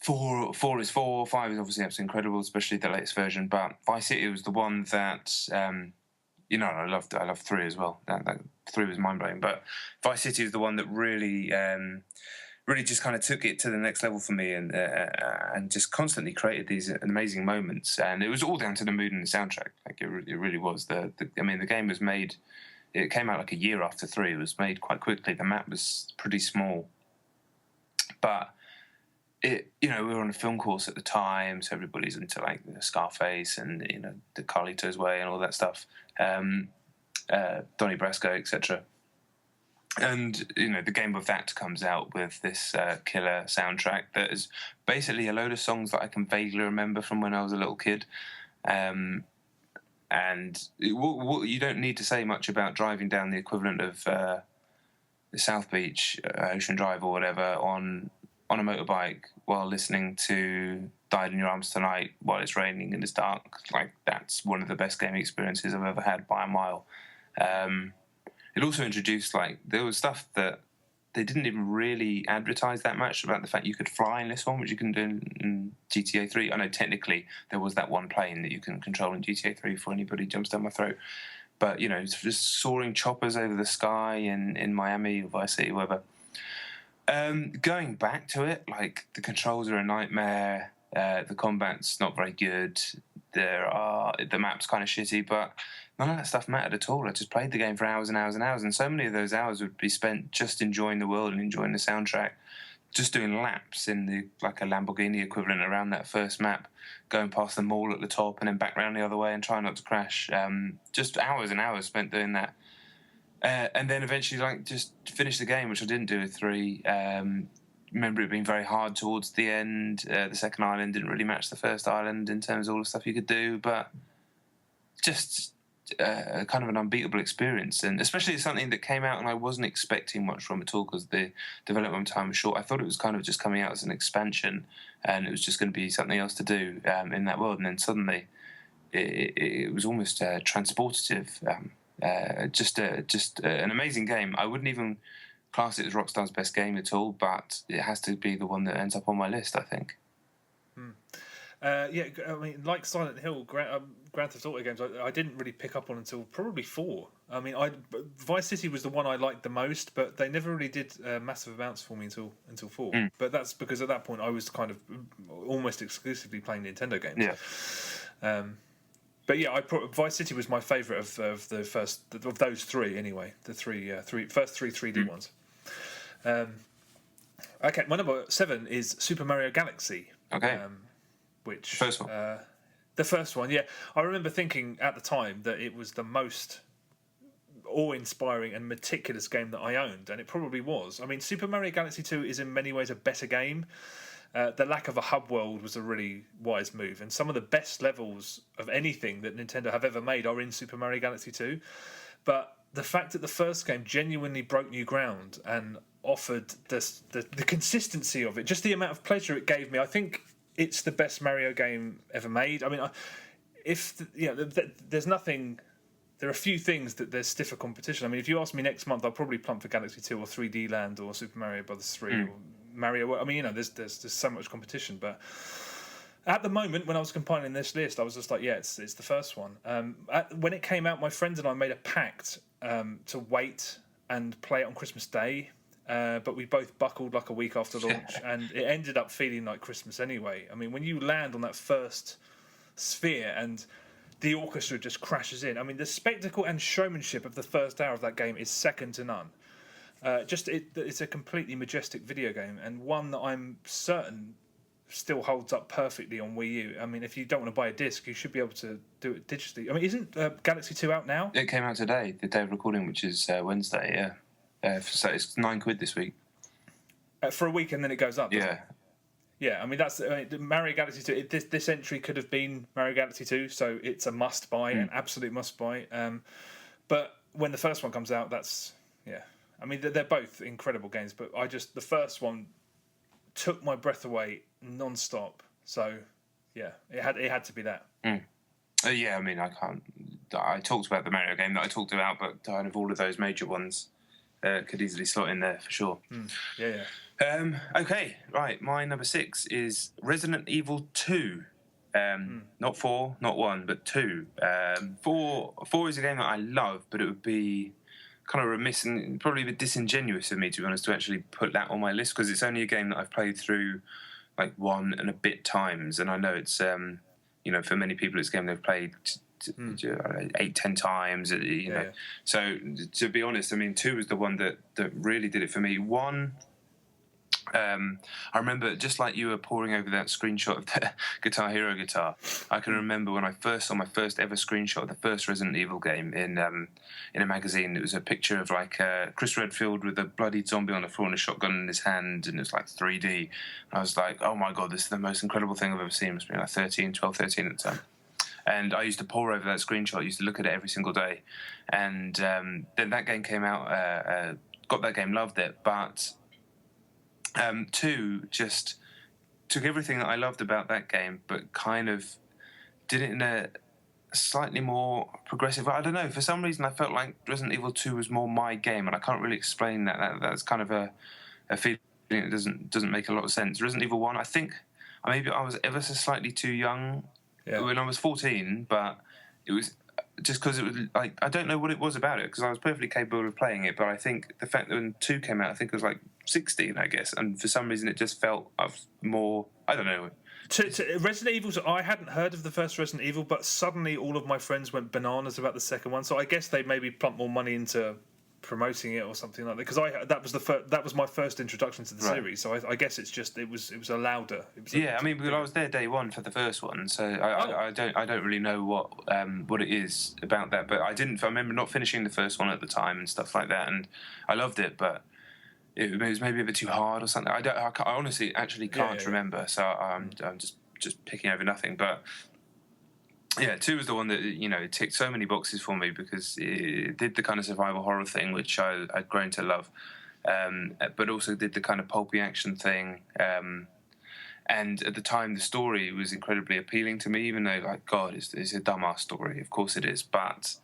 4 is 4, 5 is obviously absolutely incredible, especially the latest version. But Vice City was the one that, I loved 3 as well. That 3 was mind-blowing. But Vice City is the one that really just kind of took it to the next level for me and just constantly created these amazing moments. And it was all down to the mood and the soundtrack. Like, it really was. The game was made... It came out like a year after 3. It was made quite quickly. The map was pretty small. But... we were on a film course at the time, so everybody's into like Scarface and the Carlito's Way and all that stuff, Donnie Brasco, etc. And the game of that comes out with this killer soundtrack that is basically a load of songs that I can vaguely remember from when I was a little kid. And you don't need to say much about driving down the equivalent of the South Beach, Ocean Drive or whatever on a motorbike while listening to Died in Your Arms Tonight while it's raining and it's dark. Like, that's one of the best gaming experiences I've ever had by a mile. It also introduced, there was stuff that they didn't even really advertise that much about the fact you could fly in this one, which you can do in GTA 3. I know technically there was that one plane that you can control in GTA 3 before anybody jumps down my throat. But, it's just soaring choppers over the sky in Miami or Vice City, whatever. Going back to it, the controls are a nightmare. The combat's not very good. The map's kind of shitty, but none of that stuff mattered at all. I just played the game for hours and hours and hours, and so many of those hours would be spent just enjoying the world and enjoying the soundtrack, just doing laps in a Lamborghini equivalent around that first map, going past the mall at the top and then back round the other way and trying not to crash. Just hours and hours spent doing that. And then eventually, just finish the game, which I didn't do with 3. Remember it being very hard towards the end. The second island didn't really match the first island in terms of all the stuff you could do, but just kind of an unbeatable experience. And especially something that came out and I wasn't expecting much from at all because the development time was short. I thought it was kind of just coming out as an expansion and it was just going to be something else to do in that world. And then suddenly it was almost transportative. Just an amazing game. I wouldn't even class it as Rockstar's best game at all, but it has to be the one that ends up on my list, I think. Yeah, I mean, like Silent Hill, Grand Theft Auto games, I didn't really pick up on until probably 4. I mean, Vice City was the one I liked the most, but they never really did massive amounts for me until 4. But that's because at that point I was kind of almost exclusively playing Nintendo games. Yeah. But yeah, Vice City was my favourite of the first of those three anyway. The first three 3D ones. Okay, my number 7 is Super Mario Galaxy. Okay. Which First one. The first one, yeah. I remember thinking at the time that it was the most awe-inspiring and meticulous game that I owned, and it probably was. I mean, Super Mario Galaxy 2 is in many ways a better game. The lack of a hub world was a really wise move, and some of the best levels of anything that Nintendo have ever made are in Super Mario Galaxy 2. But the fact that the first game genuinely broke new ground and offered the consistency of it, just the amount of pleasure it gave me, I think it's the best Mario game ever made. I mean, there's nothing. There are a few things that there's stiffer competition. I mean, if you ask me next month, I'll probably plump for Galaxy 2 or 3D Land or Super Mario Brothers 3 or Mario. I mean, there's so much competition. But at the moment, when I was compiling this list, I was just like, yeah, it's the first one. When it came out, my friends and I made a pact to wait and play it on Christmas Day. But we both buckled like a week after launch, and it ended up feeling like Christmas anyway. I mean, when you land on that first sphere and the orchestra just crashes in, I mean, the spectacle and showmanship of the first hour of that game is second to none. It's a completely majestic video game, and one that I'm certain still holds up perfectly on Wii U. I mean, if you don't want to buy a disc, you should be able to do it digitally. I mean, isn't Galaxy 2 out now? It came out today, the day of recording, which is Wednesday, yeah. So it's £9 this week. For a week, and then it goes up. Yeah. Yeah, I mean, that's Mario Galaxy 2. This entry could have been Mario Galaxy 2, so it's a must-buy, an absolute must-buy. But when the first one comes out, I mean, they're both incredible games, but the first one took my breath away non-stop. So, yeah, it had to be that. Yeah, I mean, I talked about the Mario game that I talked about, but out of all of those major ones, could easily slot in there for sure. Yeah. Okay, right. My number 6 is Resident Evil 2. Not 4, not 1, but 2. 4 is a game that I love, but it would be kind of remiss and probably a bit disingenuous of me, to be honest, to actually put that on my list, because it's only a game that I've played through like 1 and a bit times, and I know it's for many people it's a game they've played 8-10 times, know. So to be honest, I mean, 2 was the one that really did it for me. 1, I remember, just like you were poring over that screenshot of the Guitar Hero guitar, I can remember when I first saw my first ever screenshot of the first Resident Evil game in a magazine. It was a picture of like Chris Redfield with a bloodied zombie on the floor and a shotgun in his hand, and it was like 3D. And I was like, oh my god, this is the most incredible thing I've ever seen. It must be like 12, 13 at the time. And I used to pore over that screenshot. I used to look at it every single day. And then that game came out, got that game, loved it. But 2 just took everything that I loved about that game, but kind of did it in a slightly more progressive. I don't know. For some reason, I felt like Resident Evil 2 was more my game, and I can't really explain that. That's kind of a feeling that doesn't make a lot of sense. Resident Evil 1, I think maybe I was ever so slightly too young when I was 14, but it was just because it was like, I don't know what it was about it, because I was perfectly capable of playing it, but I think the fact that when 2 came out, I think it was like 16, I guess, and for some reason it just felt more, I don't know. To Resident Evil, I hadn't heard of the first Resident Evil, but suddenly all of my friends went bananas about the second one, so I guess they maybe pumped more money into promoting it or something like that, because that was my first introduction to the series, so I guess it was a louder. I mean, because I was there day one for the first one, so I don't really know what it is about that, but I remember not finishing the first one at the time and stuff like that, and I loved it, but it was maybe a bit too hard or something. I honestly actually can't remember, so I'm just picking over nothing, but. Yeah, 2 was the one that, it ticked so many boxes for me, because it did the kind of survival horror thing, which I'd grown to love, but also did the kind of pulpy action thing. And at the time, the story was incredibly appealing to me, even though, like, God, it's a dumbass story. Of course it is. But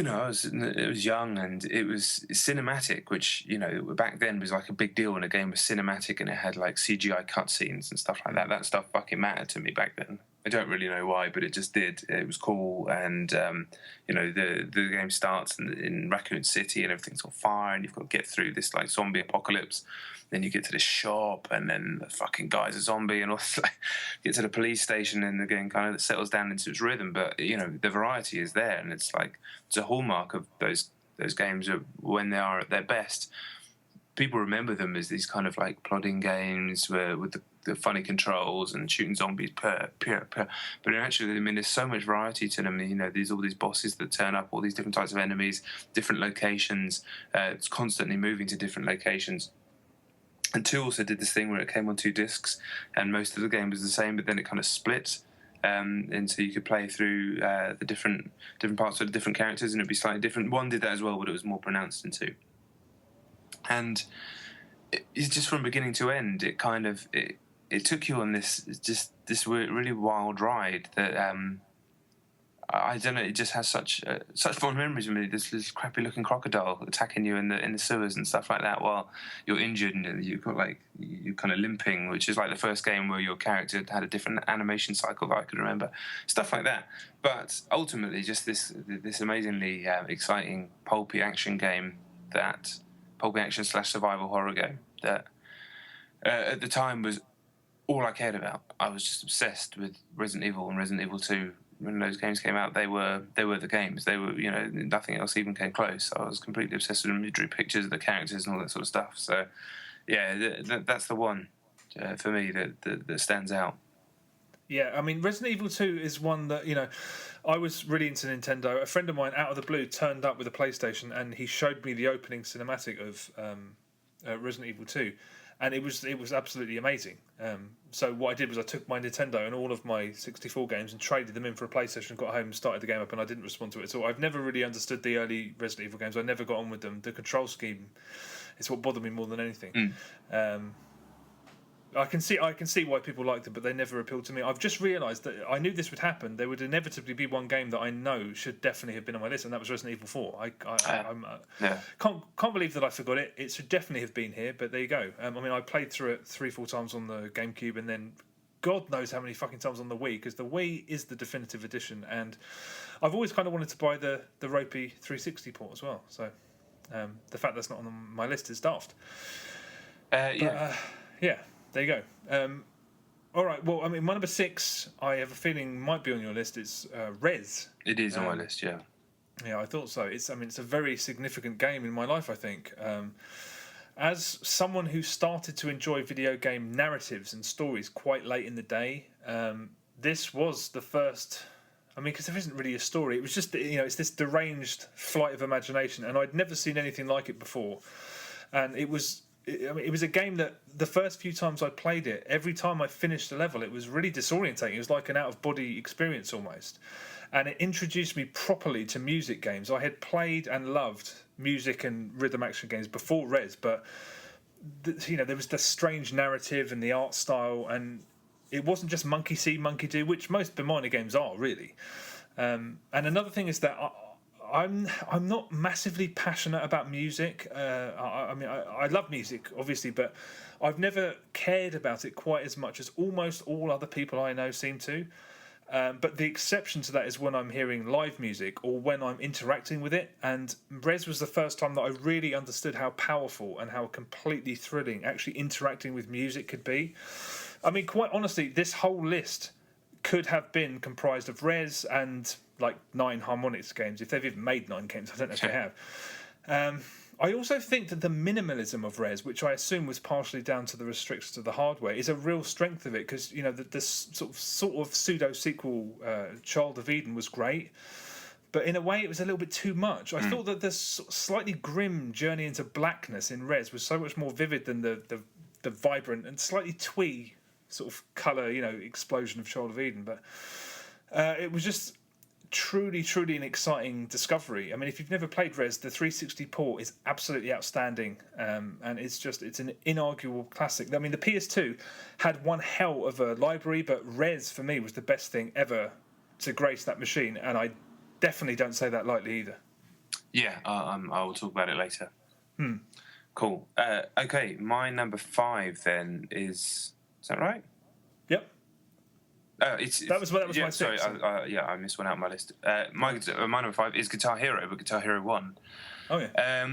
I was young and it was cinematic, which back then was like a big deal when a game was cinematic and it had like CGI cutscenes and stuff like that. That stuff fucking mattered to me back then. I don't really know why, but it just did. It was cool, and the game starts in Raccoon City and everything's on fire, and you've got to get through this like zombie apocalypse. Then you get to this shop, and then the fucking guy's a zombie, and also get to the police station, and the game kind of settles down into its rhythm. But the variety is there, and it's a hallmark of those games when they are at their best. People remember them as these kind of like plodding games with the funny controls and shooting zombies but actually, I mean, there's so much variety to them. There's all these bosses that turn up, all these different types of enemies, different locations. It's constantly moving to different locations. And 2 also did this thing where it came on 2 discs, and most of the game was the same, but then it kind of split. And so you could play through the different parts of the different characters, and it'd be slightly different. 1 did that as well, but it was more pronounced in 2. And it's just from beginning to end, it kind of it took you on this really wild ride that I don't know. It just has such fond memories of me. This crappy looking crocodile attacking you in the sewers and stuff like that while you're injured and you've got you're kind of limping, which is like the first game where your character had a different animation cycle that I could remember, stuff like that. But ultimately, just this amazingly exciting pulpy action game pulpy action / survival horror game that at the time was all I cared about. I was just obsessed with Resident Evil and Resident Evil 2. When those games came out, they were the games. They were, nothing else even came close. I was completely obsessed with them. I drew pictures of the characters and all that sort of stuff. So, yeah, that's the one for me that stands out. Yeah, I mean, Resident Evil 2 is one that, I was really into Nintendo. A friend of mine, out of the blue, turned up with a PlayStation and he showed me the opening cinematic of Resident Evil 2. And it was absolutely amazing. So what I did was I took my Nintendo and all of my 64 games and traded them in for a PlayStation, got home and started the game up, and I didn't respond to it at all. I've never really understood the early Resident Evil games. I never got on with them. The control scheme is what bothered me more than anything. I can see why people liked them, but they never appealed to me. I've just realised that I knew this would happen. There would inevitably be one game that I know should definitely have been on my list, and that was Resident Evil 4. Can't believe that I forgot it. It should definitely have been here, but there you go. I mean, I played through it 3-4 times on the GameCube, and then God knows how many fucking times on the Wii, because the Wii is the definitive edition, and I've always kind of wanted to buy the ropey 360 port as well. So the fact that's not on my list is daft. Yeah. There you go. All right. Well, I mean, my number 6, I have a feeling might be on your list. It's Rez. It is on my list. Yeah. Yeah, I thought so. It's a very significant game in my life, I think. As someone who started to enjoy video game narratives and stories quite late in the day, this was the first. I mean, because there isn't really a story. It was just it's this deranged flight of imagination, and I'd never seen anything like it before. And it was a game that the first few times I played it, every time I finished a level, it was really disorientating. It was like an out-of-body experience almost. And it introduced me properly to music games. I had played and loved music and rhythm action games before Rez, but there was the strange narrative and the art style, and it wasn't just monkey see, monkey do, which most Beminer games are, really. And another thing is that I'm not massively passionate about music. I love music, obviously, but I've never cared about it quite as much as almost all other people I know seem to. But the exception to that is when I'm hearing live music or when I'm interacting with it. And Rez was the first time that I really understood how powerful and how completely thrilling actually interacting with music could be. I mean, quite honestly, this whole list could have been comprised of Rez and like 9 Harmonix games, if they've even made 9 games. I don't know if they have. I also think that the minimalism of Rez, which I assume was partially down to the restrictions of the hardware, is a real strength of it, because this sort of pseudo sequel, Child of Eden, was great, but in a way it was a little bit too much. I thought that this slightly grim journey into blackness in Rez was so much more vivid than the vibrant and slightly twee sort of colour, explosion of Child of Eden. But it was just truly an exciting discovery. I mean, if you've never played Rez, the 360 port is absolutely outstanding, and it's an inarguable classic. I mean, the PS2 had one hell of a library, but Rez for me was the best thing ever to grace that machine, and I definitely don't say that lightly either. Yeah, I will talk about it later. Cool. Okay, my number 5 then is that right? Yep. That was my yeah. Sorry, 6. I missed one out on my list. My number 5 is Guitar Hero, but Guitar Hero 1. Oh yeah.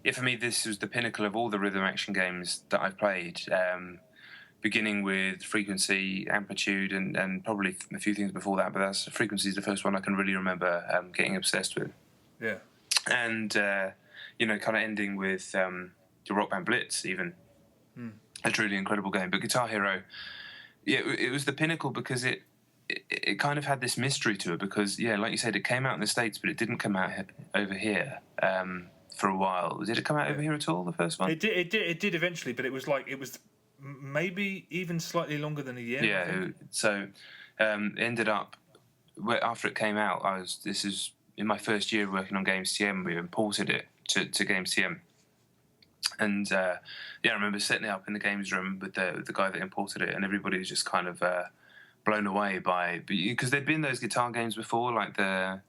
Yeah, for me, this was the pinnacle of all the rhythm action games that I've played. Beginning with Frequency, Amplitude, and probably a few things before that. But Frequency is the first one I can really remember getting obsessed with. Yeah. And kind of ending with the Rock Band Blitz, even a truly incredible game. But Guitar Hero, yeah, it was the pinnacle because it kind of had this mystery to it. Because like you said, it came out in the States, but it didn't come out over here for a while. Did it come out over here at all? The first one? It did eventually, but it was maybe even slightly longer than a year. Yeah. So it ended up after it came out. This is in my first year working on Games TM. We imported it to Games TM. And I remember setting it up in the games room with the guy that imported it, and everybody was just kind of blown away because there'd been those guitar games before, like the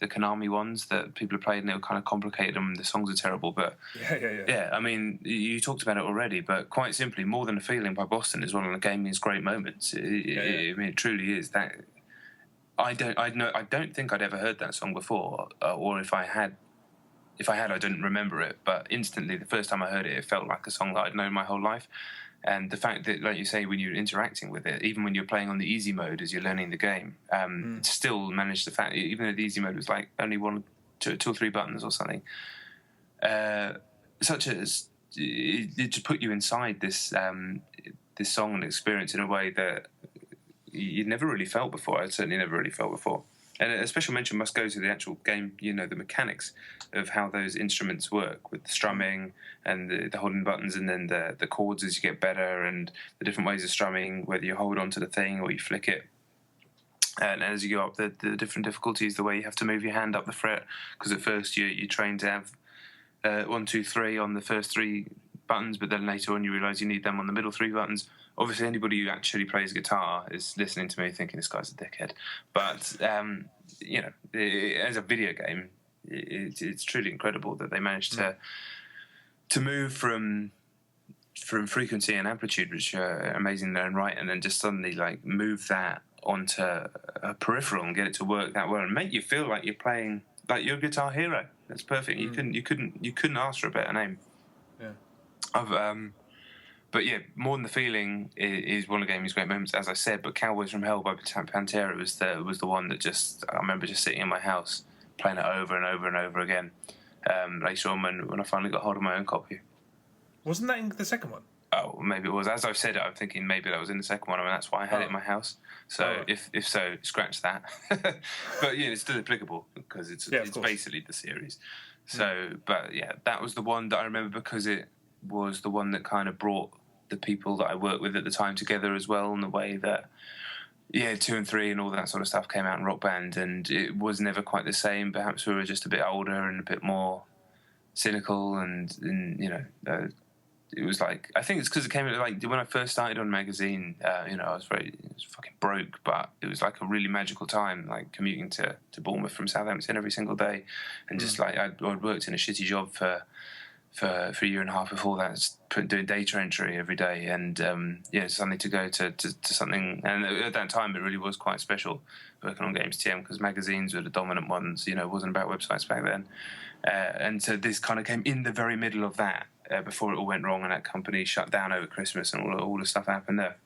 Konami ones that people have played, and they were kind of complicated and the songs are terrible. But yeah. I mean, you talked about it already, but quite simply, More Than a Feeling by Boston is one of the gaming's great moments. I mean, it truly is. That I don't think I'd ever heard that song before, or if I had, I didn't remember it. But instantly, the first time I heard it, it felt like a song that I'd known my whole life. And the fact that, like you say, when you're interacting with it, even when you're playing on the easy mode as you're learning the game, it still managed the fact, even though the easy mode was like only two or three buttons or something, such as it just put you inside this this song and experience in a way that you'd never really felt before. I'd certainly never really felt before. And a special mention must go to the actual game, the mechanics of how those instruments work with the strumming and the holding buttons, and then the chords as you get better, and the different ways of strumming, whether you hold onto the thing or you flick it. And as you go up, the different difficulties, the way you have to move your hand up the fret, because at first you train to have 1, 2, 3 on the first 3 buttons, but then later on you realise you need them on the middle 3 buttons. Obviously, anybody who actually plays guitar is listening to me thinking this guy's a dickhead. But as a video game, it's truly incredible that they managed to move from Frequency and Amplitude, which are amazing in their own right, and then just suddenly move that onto a peripheral and get it to work that well and make you feel like you're playing like you're Guitar Hero. That's perfect. You couldn't ask for a better name. Yeah. But yeah, More Than the Feeling is one of the game's great moments, as I said. But Cowboys from Hell by Pantera was the one that I remember just sitting in my house playing it over and over and over again. Later on, when I finally got hold of my own copy. Wasn't that in the second one? Oh, maybe it was. As I've said it, I'm thinking maybe that was in the second one. I mean, that's why I had it in my house. So if so, scratch that. But it's still applicable because it's basically the series. So, but yeah, that was the one that I remember because it was the one that kind of brought the people that I worked with at the time together as well, in the way that 2 and 3 and all that sort of stuff came out in Rock Band, and it was never quite the same. Perhaps we were just a bit older and a bit more cynical, and it was I think it's because it came when I first started on magazine. I was fucking broke, but it was a really magical time, commuting to Bournemouth from Southampton every single day, and just I'd worked in a shitty job for a year and a half before that, doing data entry every day, and suddenly to go to something, and at that time it really was quite special working on Games TM, because magazines were the dominant ones. It wasn't about websites back then, and so this kind of came in the very middle of that, before it all went wrong and that company shut down over Christmas and all the stuff happened there.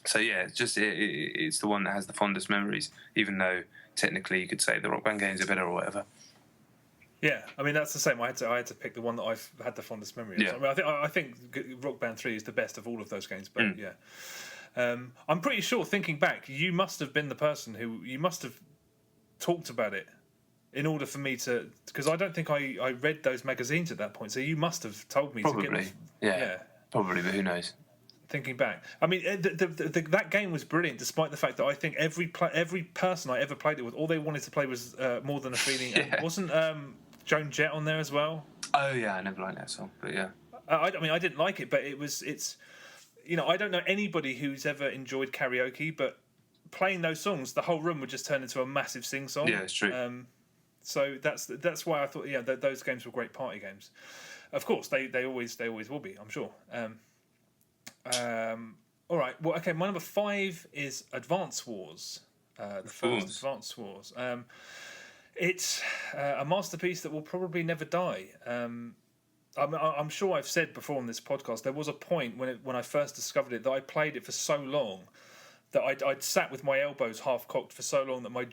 So yeah, it's the one that has the fondest memories, even though technically you could say the Rock Band games are better or whatever. Yeah, I mean that's the same. I had to pick the one that I've had the fondest memory of. Yeah. I mean, I think Rock Band 3 is the best of all of those games. But I'm pretty sure, thinking back, you must have been the person you must have talked about it in order for me to, because I don't think I read those magazines at that point. So you must have told me. Probably. Probably, but who knows? Thinking back, I mean, that game was brilliant, despite the fact that I think every person I ever played it with, all they wanted to play was More Than a Feeling. And wasn't Joan Jett on there as well? Oh yeah, I never liked that song, but yeah. I mean, I didn't like it, but it's I don't know anybody who's ever enjoyed karaoke, but playing those songs, the whole room would just turn into a massive sing song. Yeah, it's true. So that's why I thought those games were great party games. Of course, they always will be. I'm sure. All right. Well, okay. My number 5 is Advance Wars. The first Advance Wars. It's a masterpiece that will probably never die. I'm sure I've said before on this podcast, there was a point when I first discovered it that I played it for so long that I'd sat with my elbows half cocked for so long that my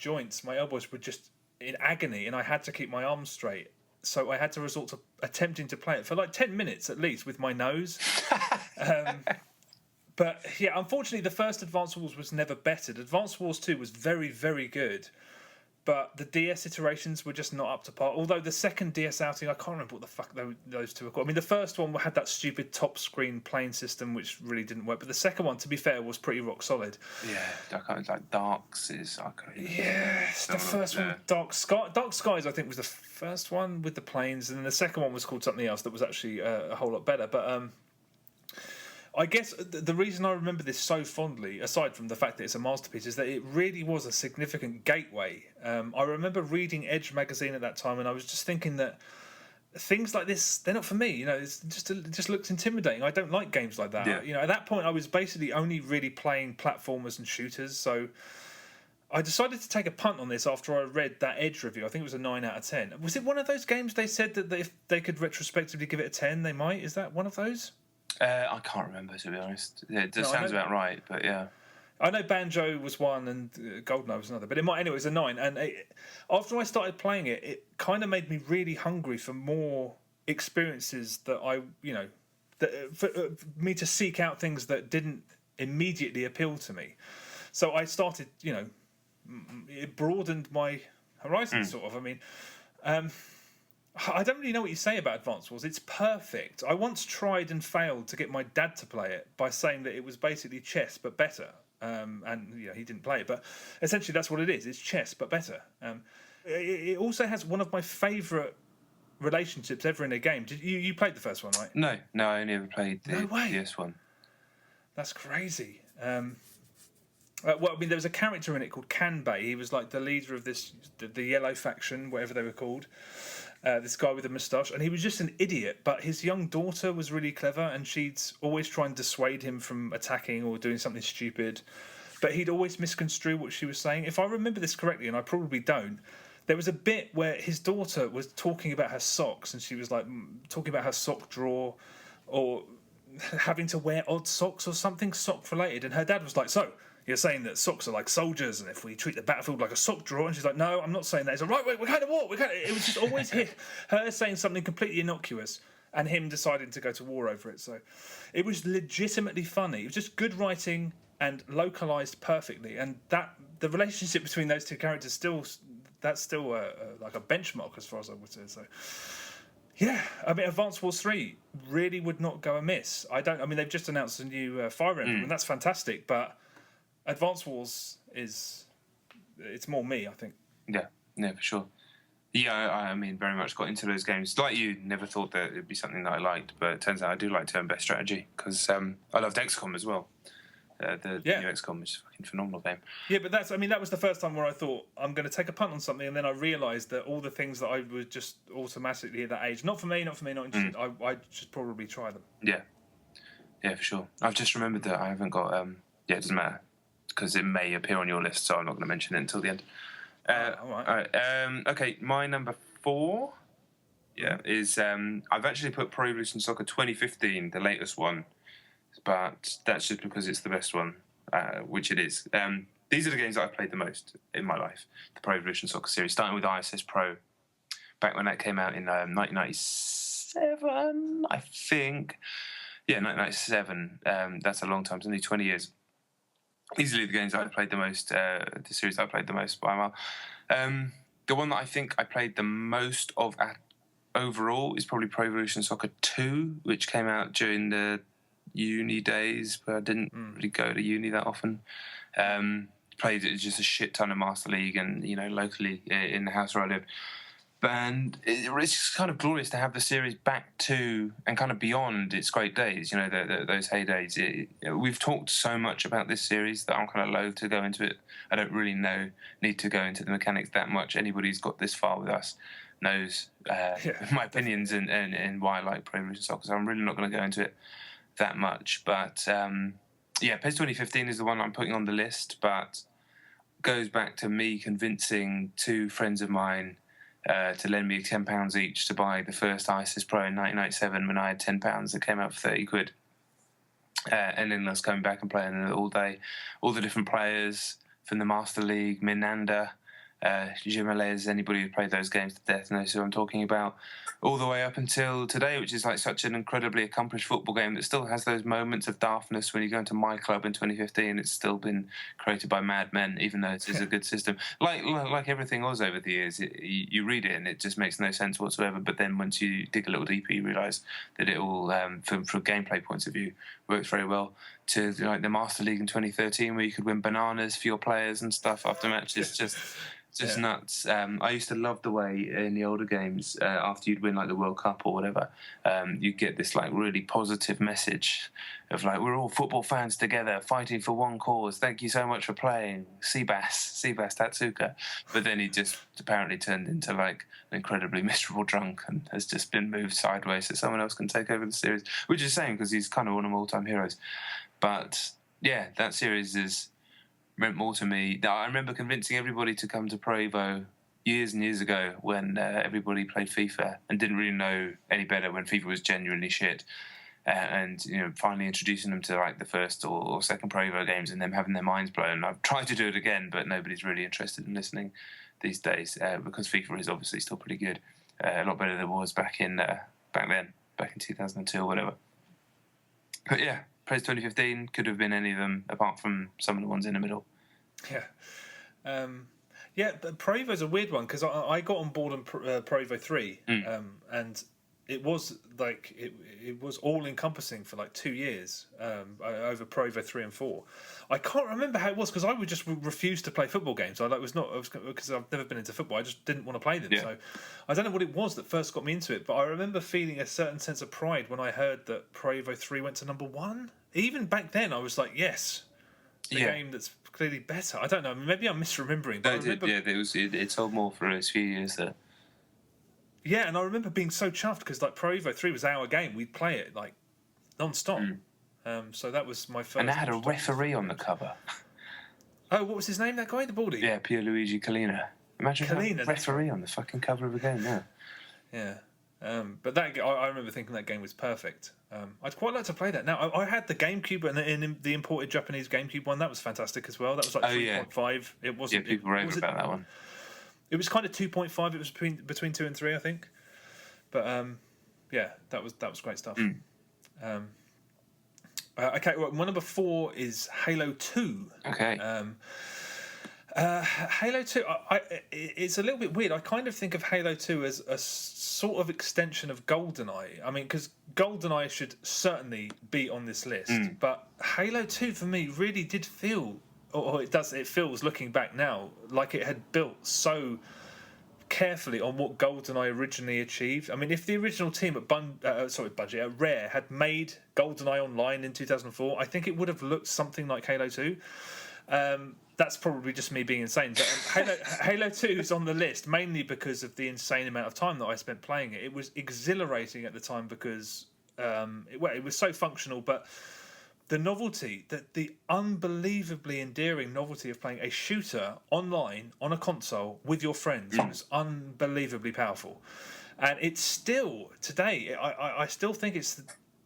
elbows were just in agony, and I had to keep my arms straight. So I had to resort to attempting to play it for like 10 minutes at least with my nose. But yeah, unfortunately, the first Advance Wars was never bettered. Advance Wars 2 was very, very good, but the DS iterations were just not up to par. Although the second DS outing, I can't remember what the fuck those two were called. I mean, the first one had that stupid top screen playing system, which really didn't work. But the second one, to be fair, was pretty rock solid. Yeah, like Darks is. Yes, the first one, Dark Skies, I think was the first one with the planes, and then the second one was called something else that was actually a whole lot better. But I guess the reason I remember this so fondly, aside from the fact that it's a masterpiece, is that it really was a significant gateway. I remember reading Edge magazine at that time, and I was just thinking that things like this, they're not for me. It just looks intimidating. I don't like games like that. Yeah. At that point, I was basically only really playing platformers and shooters, so I decided to take a punt on this after I read that Edge review. I think it was a 9 out of 10. Was it one of those games they said that if they could retrospectively give it a 10, they might? Is that one of those? I can't remember, to be honest. It just sounds about right, but yeah. I know Banjo was one and GoldenEye was another, but anyway, it was a 9. And after I started playing it, it kind of made me really hungry for more experiences for me to seek out things that didn't immediately appeal to me. So I started, it broadened my horizon, sort of. I mean, I don't really know what you say about Advance Wars. It's perfect. I once tried and failed to get my dad to play it by saying that it was basically chess but better. And he didn't play it, but essentially that's what it is. It's chess but better. It also has one of my favourite relationships ever in a game. You played the first one, right? No, I only ever played the PS one. That's crazy. There was a character in it called Kanbei. He was like the leader of the yellow faction, whatever they were called. This guy with a moustache, and he was just an idiot, but his young daughter was really clever, and she'd always try and dissuade him from attacking or doing something stupid, but he'd always misconstrue what she was saying. If I remember this correctly, and I probably don't, there was a bit where his daughter was talking about her socks, and she was like talking about her sock drawer or having to wear odd socks or something sock related, and her dad was like, so you're saying that socks are like soldiers, and if we treat the battlefield like a sock drawer, and she's like, no, I'm not saying that. He's like, right, we're going to war. It was just always her saying something completely innocuous and him deciding to go to war over it. So it was legitimately funny. It was just good writing and localized perfectly, and the relationship between those two characters that's still like a benchmark as far as I would say. So yeah, I mean, Advance Wars 3 really would not go amiss. They've just announced a new Fire Emblem, and that's fantastic, but Advance Wars it's more me, I think. Yeah, for sure. Yeah, I mean, very much got into those games. Like you, never thought that it'd be something that I liked, but it turns out I do like turn-based strategy because I loved XCOM as well. The new XCOM is a fucking phenomenal game. Yeah, but that was the first time where I thought I'm going to take a punt on something, and then I realised that all the things that I would just automatically at that age, not for me, not interested. I should probably try them. Yeah, for sure. I've just remembered that I haven't got. It doesn't matter because it may appear on your list, so I'm not going to mention it until the end. All right. Okay, my number 4. Is I've actually put Pro Evolution Soccer 2015, the latest one, but that's just because it's the best one, which it is. These are the games that I've played the most in my life. The Pro Evolution Soccer series, starting with ISS Pro, back when that came out in 1997, I think. Yeah, 1997. That's a long time. It's only 20 years. Easily the games I've played the most, the series I've played the most by a mile. The one that I think I played the most of overall is probably Pro Evolution Soccer 2, which came out during the uni days, but I didn't really go to uni that often. Played it just a shit ton of Master League and, locally in the house where I lived. And it's just kind of glorious to have the series back to and kind of beyond its great days, those heydays. We've talked so much about this series that I'm kind of loath to go into it. I don't really need to go into the mechanics that much. Anybody who's got this far with us knows my opinions and why I like Pro Evolution Soccer, so I'm really not going to go into it that much. But PES 2015 is the one I'm putting on the list, but goes back to me convincing two friends of mine to lend me £10 each to buy the first ISIS Pro in 1997 when I had £10 that came out for 30 quid. And then us coming back and playing it all day. All the different players from the Master League, Minanda, Jimenez, anybody who played those games to death knows who I'm talking about, all the way up until today, which is like such an incredibly accomplished football game that still has those moments of daftness. When you go into My Club in 2015, it's still been created by madmen, even though it is a good system. Like everything was over the years, you read it and it just makes no sense whatsoever, but then once you dig a little deeper, you realise that it all, from gameplay points of view, works very well. To like the Master League in 2013, where you could win bananas for your players and stuff after matches, just nuts. I used to love the way in the older games, after you'd win like the World Cup or whatever, you'd get this like really positive message of like, we're all football fans together fighting for one cause. Thank you so much for playing, Seabass Tatsuka. But then he just apparently turned into like an incredibly miserable drunk and has just been moved sideways so someone else can take over the series, which is a shame because he's kind of one of my all-time heroes. But yeah, that series meant more to me. I remember convincing everybody to come to Pro Evo years and years ago when everybody played FIFA and didn't really know any better when FIFA was genuinely shit. And finally introducing them to like the first or second Pro Evo games and them having their minds blown. I've tried to do it again, but nobody's really interested in listening these days because FIFA is obviously still pretty good, a lot better than it was back in 2002 or whatever. But yeah, PES 2015 could have been any of them apart from some of the ones in the middle. Yeah. But Pro Evo's a weird one because I got on board on Pro Evo 3 and it was like it was all encompassing for like 2 years over Pro Evo 3 and 4. I can't remember how it was because I would just refuse to play football games. Because I've never been into football. I just didn't want to play them. Yeah. So I don't know what it was that first got me into it, but I remember feeling a certain sense of pride when I heard that Pro Evo 3 went to number 1. Even back then, I was like, yes, the game that's clearly better. I don't know. Maybe I'm misremembering. But It sold more for a few years there. Yeah, and I remember being so chuffed because like Pro Evo 3 was our game. We'd play it like non-stop. So that was my first. And it had a referee on the cover. Oh, what was his name? That guy, the baldy. Yeah, Pierluigi Collina. Imagine having a referee on the fucking cover of a game. Yeah. But that I remember thinking that game was perfect. I'd quite like to play that. Now I had the GameCube and in the imported Japanese GameCube one. That was fantastic as well. That was like 3.5. It wasn't. Yeah, people rave about that one. It was kind of 2.5. It was between 2 and 3, I think. But that was great stuff. Okay, well, my number 4 is Halo 2. Okay. Halo 2, it's a little bit weird. I kind of think of Halo 2 as a sort of extension of GoldenEye. I mean, because GoldenEye should certainly be on this list, but Halo 2 for me really did feel, or it feels looking back now, like it had built so carefully on what GoldenEye originally achieved. I mean, if the original team at Rare had made GoldenEye Online in 2004, I think it would have looked something like Halo 2. That's probably just me being insane. But Halo 2 is on the list mainly because of the insane amount of time that I spent playing it. It was exhilarating at the time because it was so functional, but the novelty, the unbelievably endearing novelty of playing a shooter online on a console with your friends was unbelievably powerful. And it's still, today, I still think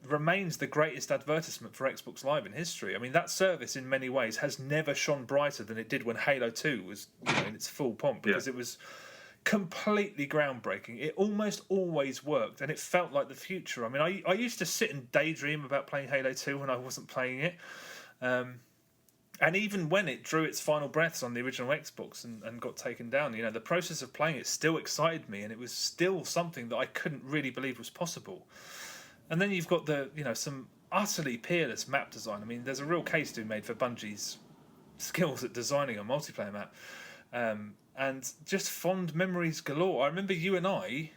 remains the greatest advertisement for Xbox Live in history. I mean, that service in many ways has never shone brighter than it did when Halo 2 was in its full pomp, because it was completely groundbreaking. It almost always worked, and it felt like the future. I mean, I used to sit and daydream about playing Halo 2 when I wasn't playing it. And even when it drew its final breaths on the original Xbox and got taken down, the process of playing it still excited me, and it was still something that I couldn't really believe was possible. And then you've got some utterly peerless map design. I mean, there's a real case to be made for Bungie's skills at designing a multiplayer map. and just fond memories galore. I remember you and I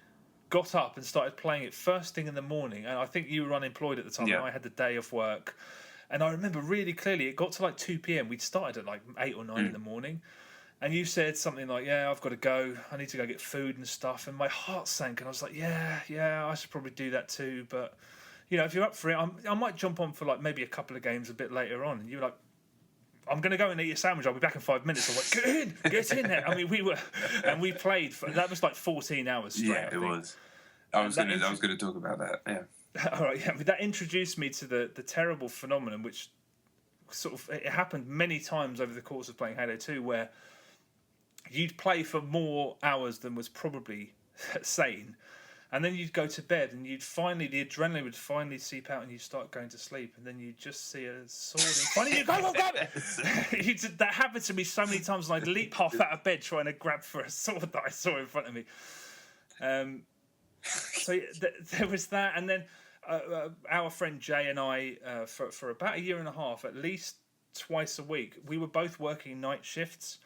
got up and started playing it first thing in the morning, and I think you were unemployed at the time, and I had the day of work. And I remember really clearly, it got to like 2 p.m. We'd started at like 8 or 9 in the morning. And you said something like, yeah, I've got to go. I need to go get food and stuff. And my heart sank. And I was like, yeah, I should probably do that too. But, if you're up for it, I might jump on for like maybe a couple of games a bit later on. And you were like, I'm going to go and eat a sandwich. I'll be back in 5 minutes. I'm like, get in there. I mean, we played. That was like 14 hours straight. Yeah, it was. I was going to talk about that. Yeah. All right, yeah. That introduced me to the terrible phenomenon, which sort of it happened many times over the course of playing Halo 2, where you'd play for more hours than was probably sane, and then you'd go to bed, and the adrenaline would finally seep out, and you'd start going to sleep, and then you'd just see a sword in front of you. Go! That happened to me so many times, and I'd leap half out of bed trying to grab for a sword that I saw in front of me. So there was that, and then our friend Jay and I, for about a year and a half, at least twice a week, we were both working night shifts,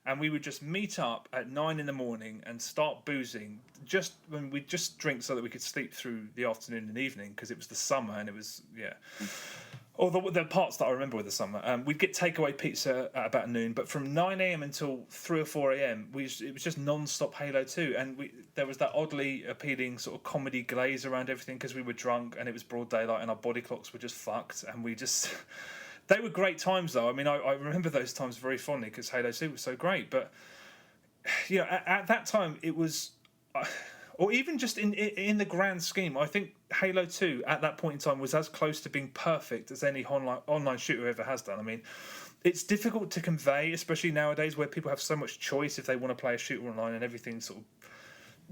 and we would just meet up at 9 in the morning and start boozing. Just when we'd just drink so that we could sleep through the afternoon and evening, because it was the summer and it was Or the parts that I remember were the summer. We'd get takeaway pizza at about noon, but from 9 a.m. until 3 or 4 a.m, it was just non-stop Halo 2. And there was that oddly appealing sort of comedy glaze around everything because we were drunk and it was broad daylight and our body clocks were just fucked. And we just... They were great times, though. I mean, I remember those times very fondly because Halo 2 was so great. But, at that time, it was... or even just in the grand scheme, I think Halo 2 at that point in time was as close to being perfect as any online shooter ever has done. I mean, it's difficult to convey, especially nowadays where people have so much choice if they want to play a shooter online and everything sort of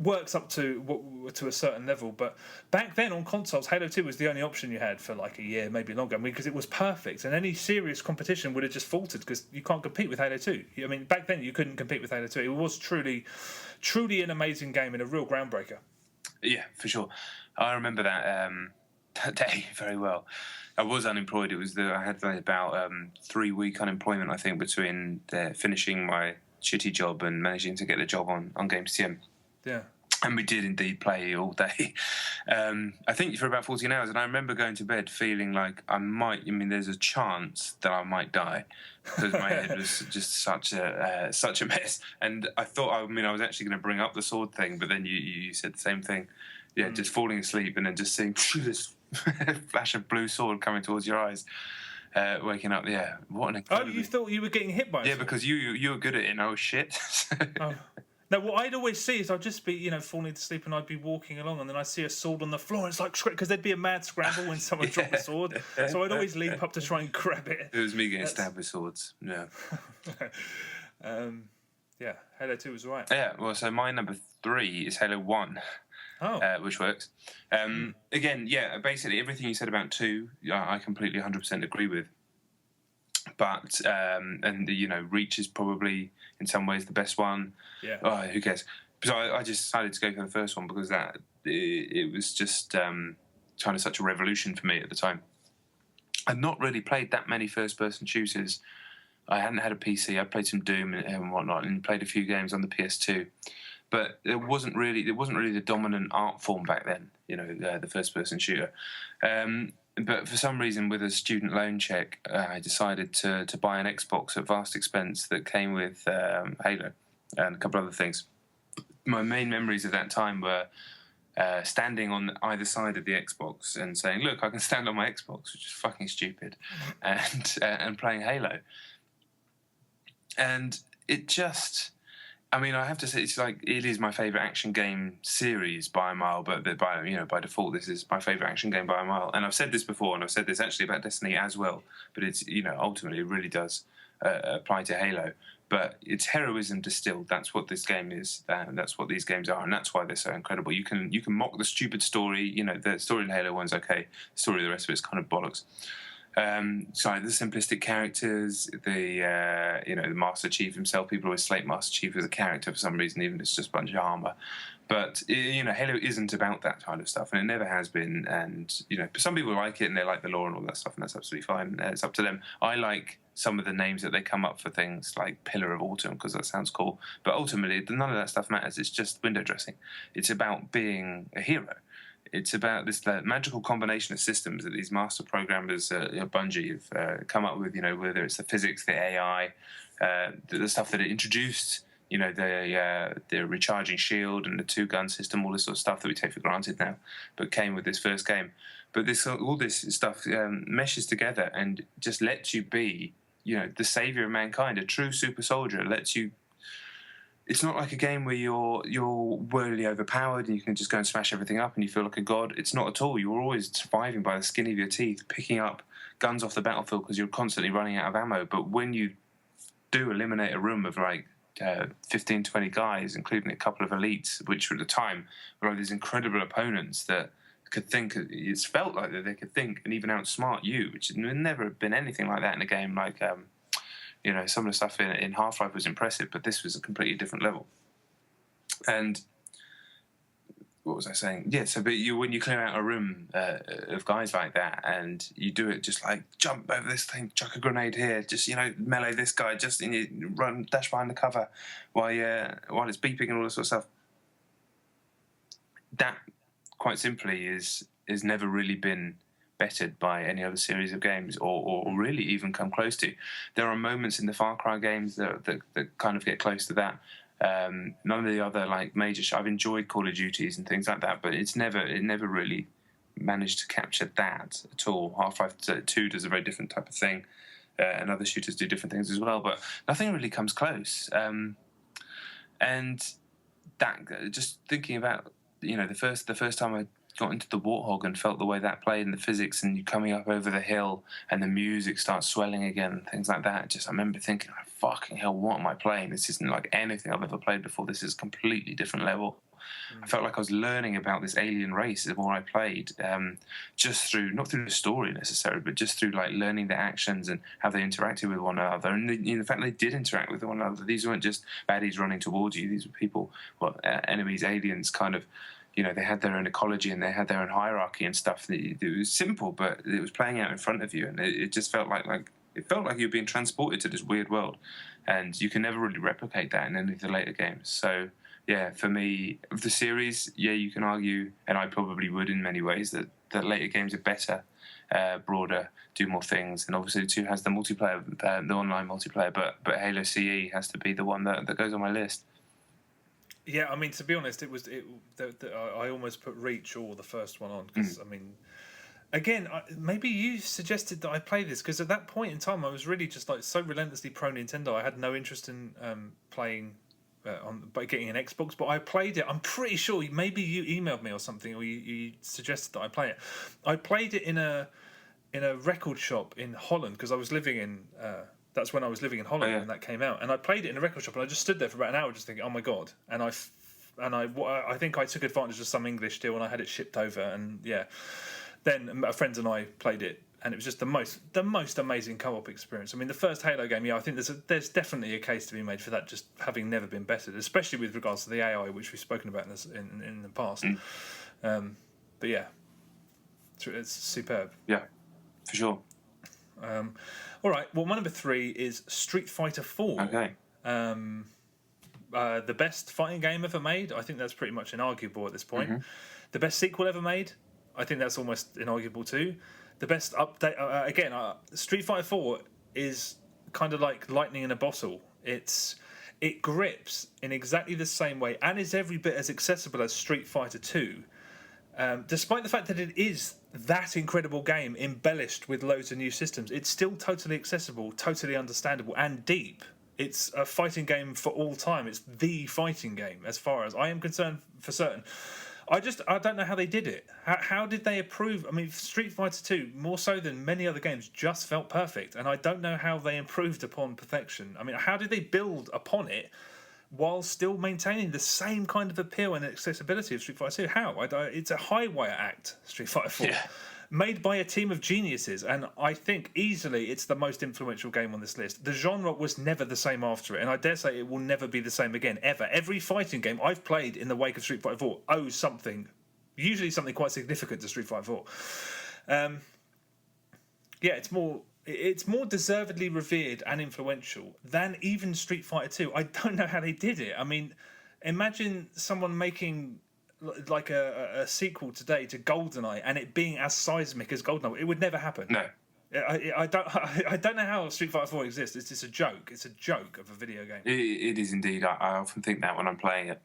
works up to a certain level. But back then on consoles, Halo 2 was the only option you had for like a year, maybe longer. I mean, because it was perfect, and any serious competition would have just faltered because you can't compete with Halo 2. I mean, back then you couldn't compete with Halo 2. It was truly an amazing game and a real groundbreaker. Yeah, for sure. I remember that day very well. I was unemployed. I had about 3-week unemployment, I think, between finishing my shitty job and managing to get a job on Games TM. Yeah. And we did indeed play all day. I think for about 14 hours. And I remember going to bed feeling like there's a chance that I might die because my head was just such a mess. And I thought, I was actually going to bring up the sword thing, but then you said the same thing. Yeah, just falling asleep and then just seeing this flash of blue sword coming towards your eyes. Waking up, what an incredible... Oh, you thought you were getting hit by it? Yeah, because you were good at it, and I was shit. Oh. No, what I'd always see is I'd just be, falling to sleep and I'd be walking along and then I'd see a sword on the floor and it's like, because there'd be a mad scramble when someone dropped a sword. So I'd always leap up to try and grab it. It was me getting stabbed with swords, yeah. Halo 2 was right. Yeah, well, so my number 3 is Halo 1. Which works. Again, basically everything you said about 2, I completely 100% agree with. But Reach is probably in some ways the best one. Yeah. Oh, who cares? So I just decided to go for the first one because it was just kind of such a revolution for me at the time. I'd not really played that many first-person shooters. I hadn't had a PC. I played some Doom and whatnot, and played a few games on the PS2. But it wasn't really the dominant art form back then. The first-person shooter. But for some reason, with a student loan check, I decided to buy an Xbox at vast expense that came with Halo and a couple other things. My main memories of that time were standing on either side of the Xbox and saying, "Look, I can stand on my Xbox," which is fucking stupid, and playing Halo. And it just... I have to say, it is my favourite action game series by a mile, but by default, this is my favourite action game by a mile. And I've said this before, and I've said this actually about Destiny as well, but it's, ultimately it really does apply to Halo. But it's heroism distilled. That's what this game is. That's what these games are, and that's why they're so incredible. You can mock the stupid story. The story in Halo 1's okay. The story of the rest of it's kind of bollocks. The simplistic characters, the Master Chief himself. People always slate Master Chief as a character for some reason, even if it's just a bunch of armor. But Halo isn't about that kind of stuff, and it never has been. And some people like it and they like the lore and all that stuff, and that's absolutely fine. It's up to them. I like some of the names that they come up for things like Pillar of Autumn, because that sounds cool. But ultimately, none of that stuff matters. It's just window dressing. It's about being a hero. It's about this magical combination of systems that these master programmers, Bungie, have come up with. Whether it's the physics, the AI, the stuff that it introduced. The recharging shield and the 2-gun system, all this sort of stuff that we take for granted now, but came with this first game. But all this stuff meshes together and just lets you be, the savior of mankind, a true super soldier. It lets you. It's not like a game where you're worldly overpowered and you can just go and smash everything up and you feel like a god. It's not at all. You're always surviving by the skin of your teeth, picking up guns off the battlefield because you're constantly running out of ammo. But when you do eliminate a room of 15, 20 guys, including a couple of elites, which at the time were these incredible opponents that could think, it's felt like that they could think and even outsmart you, which had never been anything like that in a game like... some of the stuff in Half-Life was impressive, but this was a completely different level. And what was I saying? Yeah, so when you clear out a room of guys like that, and you do it just like jump over this thing, chuck a grenade here, just melee this guy, just run, dash behind the cover while it's beeping and all this sort of stuff. That, quite simply, is never really been bettered by any other series of games, or really even come close to. There are moments in the Far Cry games that kind of get close to that. None of the other major. I've enjoyed Call of Duties and things like that, but it never really managed to capture that at all. Half-Life 2 does a very different type of thing, and other shooters do different things as well, but nothing really comes close. And that, just thinking about the first time I got into the Warthog and felt the way that played and the physics, and you coming up over the hill and the music starts swelling again and things like that. I remember thinking, fucking hell, what am I playing? This isn't like anything I've ever played before. This is a completely different level. I felt like I was learning about this alien race the more I played, just through, not through the story necessarily, but just through learning their actions and how they interacted with one another. And the fact they did interact with one another. These weren't just baddies running towards you. These were people, enemies, aliens, kind of. They had their own ecology and they had their own hierarchy and stuff. It was simple, but it was playing out in front of you, and it just felt like you were being transported to this weird world, and you can never really replicate that in any of the later games. So, yeah, for me, of the series, you can argue, and I probably would in many ways, that later games are better, broader, do more things, and obviously the 2 has the multiplayer, the online multiplayer, but Halo CE has to be the one that goes on my list. Yeah, I mean, to be honest, I almost put Reach or the first one on because, again, maybe you suggested that I play this because at that point in time I was really just so relentlessly pro Nintendo. I had no interest in playing by getting an Xbox, but I played it. I'm pretty sure maybe you emailed me or something, or you suggested that I play it. I played it in a record shop in Holland because I was living in. That's when I was living in Holland when that came out, and I played it in a record shop, and I just stood there for about an hour just thinking, "Oh my god!" And I think I took advantage of some English deal, and I had it shipped over, and then friends and I played it, and it was just the most amazing co-op experience. I mean, the first Halo game, I think there's definitely a case to be made for that, just having never been bettered, especially with regards to the AI, which we've spoken about in the past. But yeah, it's superb. Yeah, for sure. All right. Well, my number 3 is Street Fighter 4. Okay. The best fighting game ever made. I think that's pretty much inarguable at this point. The best sequel ever made. I think that's almost inarguable too. The best update. Again, Street Fighter 4 is kind of like lightning in a bottle. It grips in exactly the same way and is every bit as accessible as Street Fighter 2. Despite the fact that it is that incredible game embellished with loads of new systems, it's still totally accessible, totally understandable, and deep. It's a fighting game for all time. It's the fighting game, as far as I am concerned, for certain. I don't know how they did it. How did they improve? I mean, Street Fighter 2, more so than many other games, just felt perfect, and I don't know how they improved upon perfection. I mean, how did they build upon it while still maintaining the same kind of appeal and accessibility of Street Fighter 2? How? It's a high-wire act, Street Fighter 4. Yeah. Made by a team of geniuses, and I think easily it's the most influential game on this list. The genre was never the same after it, and I dare say it will never be the same again, ever. Every fighting game I've played in the wake of Street Fighter 4 owes something, usually something quite significant to Street Fighter 4. It's it's more deservedly revered and influential than even Street Fighter 2. I don't know how they did it. I mean, imagine someone making like a sequel today to GoldenEye and it being as seismic as GoldenEye. It would never happen. No. I don't know how Street Fighter 4 exists. It's just a joke. It's a joke of a video game. It is indeed. I often think that when I'm playing it.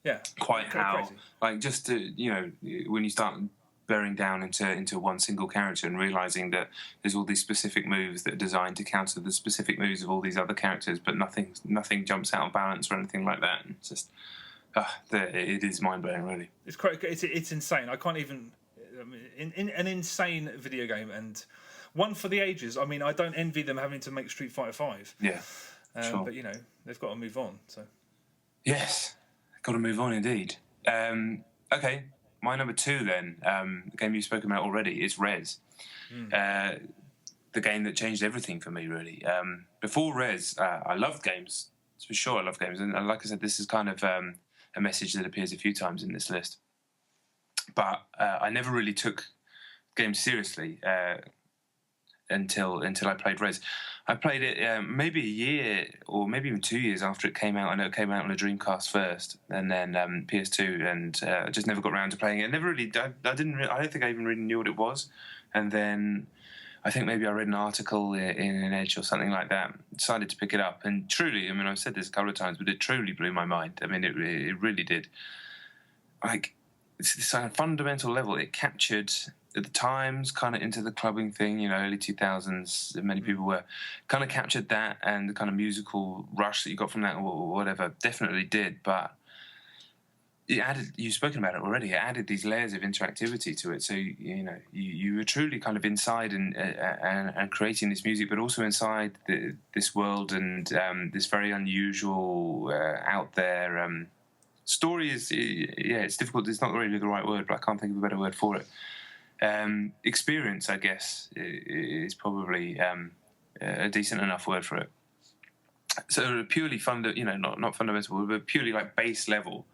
Yeah. Quite how, crazy. like, just to, when you start bearing down into one single character and realizing that there's all these specific moves that are designed to counter the specific moves of all these other characters, but nothing jumps out of balance or anything like that. And it's just, it is mind blowing, really. It's quite. It's insane. I can't even. In an insane video game and one for the ages. I mean, I don't envy them having to make Street Fighter 5. Yeah, sure. But they've got to move on. So. Yes, got to move on indeed. Okay. My number 2 then, the game you've spoken about already, is Res. The game that changed everything for me, really. Before Res, I loved games. For sure, I love games. And like I said, this is kind of a message that appears a few times in this list. But I never really took games seriously until I played Res. I played it maybe a year or maybe even 2 years after it came out. I know it came out on a Dreamcast first, and then PS2, and I just never got around to playing it. Never really. I don't think I even really knew what it was. And then I think maybe I read an article in an Edge or something like that. Decided to pick it up, and truly, I mean, I've said this a couple of times, but it truly blew my mind. I mean, it really did. Like, it's on a fundamental level. It captured, at the times, kind of into the clubbing thing, early 2000s, many people were kind of captured that, and the kind of musical rush that you got from that or whatever definitely did. But it added, you've spoken about it already, it added these layers of interactivity to it. So, you were truly kind of inside and creating this music, but also inside this world and this very unusual, out there story is, it's difficult. It's not really the right word, but I can't think of a better word for it. Experience, I guess, is probably a decent enough word for it. So purely not fundamental, but purely like base level.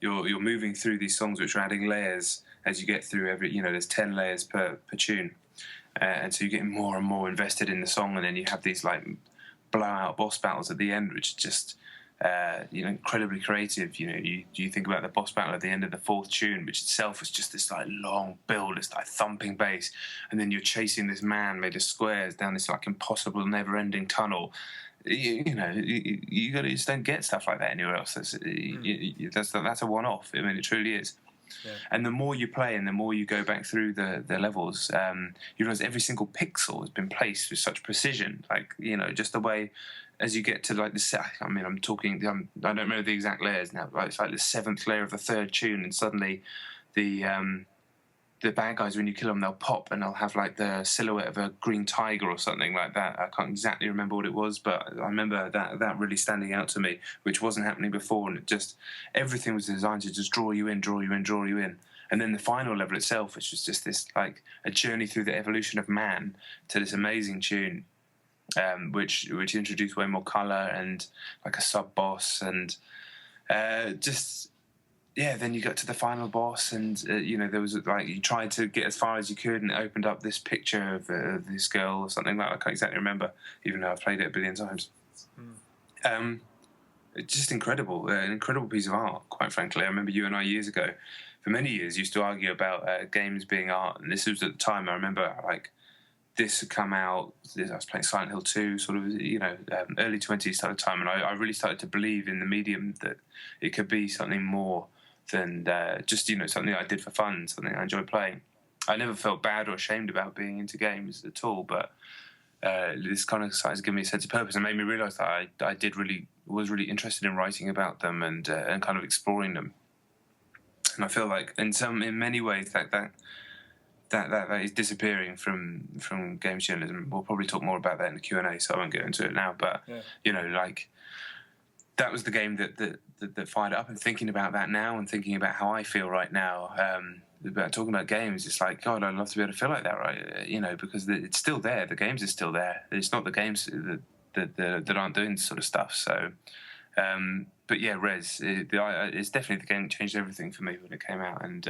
You're moving through these songs, which are adding layers as you get through every. There's 10 layers per tune, and so you're getting more and more invested in the song, and then you have these like blowout boss battles at the end, which just. Incredibly creative. You think about the boss battle at the end of the 4th tune, which itself was just this like long build, this like thumping bass, and then you're chasing this man made of squares down this like impossible, never-ending tunnel. You just don't get stuff like that anywhere else. That's a one-off. I mean, it truly is. Yeah. And the more you play and the more you go back through the levels, you realise every single pixel has been placed with such precision. Like, just the way as you get to like the I mean, I don't remember the exact layers now, but it's like the 7th layer of the 3rd tune, and suddenly the bad guys, when you kill them, they'll pop and they'll have like the silhouette of a green tiger or something like that. I can't exactly remember what it was, but I remember that really standing out to me, which wasn't happening before, and everything was designed to just draw you in. And then the final level itself, which was just this like a journey through the evolution of man to this amazing tune. Which introduced way more colour and like a sub boss, and then you got to the final boss, and there was like you tried to get as far as you could, and it opened up this picture of this girl or something like that. I can't exactly remember, even though I've played it a billion times. It's just incredible, an incredible piece of art. Quite frankly, I remember you and I years ago, for many years, used to argue about games being art, and this was at the time. I remember like. This had come out, I was playing Silent Hill 2, sort of, early 20s sort of time, and I really started to believe in the medium that it could be something more than just, something I did for fun, something I enjoyed playing. I never felt bad or ashamed about being into games at all, but this kind of started to give me a sense of purpose and made me realise that I was really interested in writing about them and kind of exploring them. And I feel like in many ways that is disappearing from games journalism. We'll probably talk more about that in the Q&A, so I won't get into it now. But that was the game that fired it up. And thinking about that now, and thinking about how I feel right now, about talking about games, it's like, God, I'd love to be able to feel like that, right? Because it's still there. The games are still there. It's not the games that aren't doing this sort of stuff. So. But yeah, Res, it's definitely the game that changed everything for me when it came out, and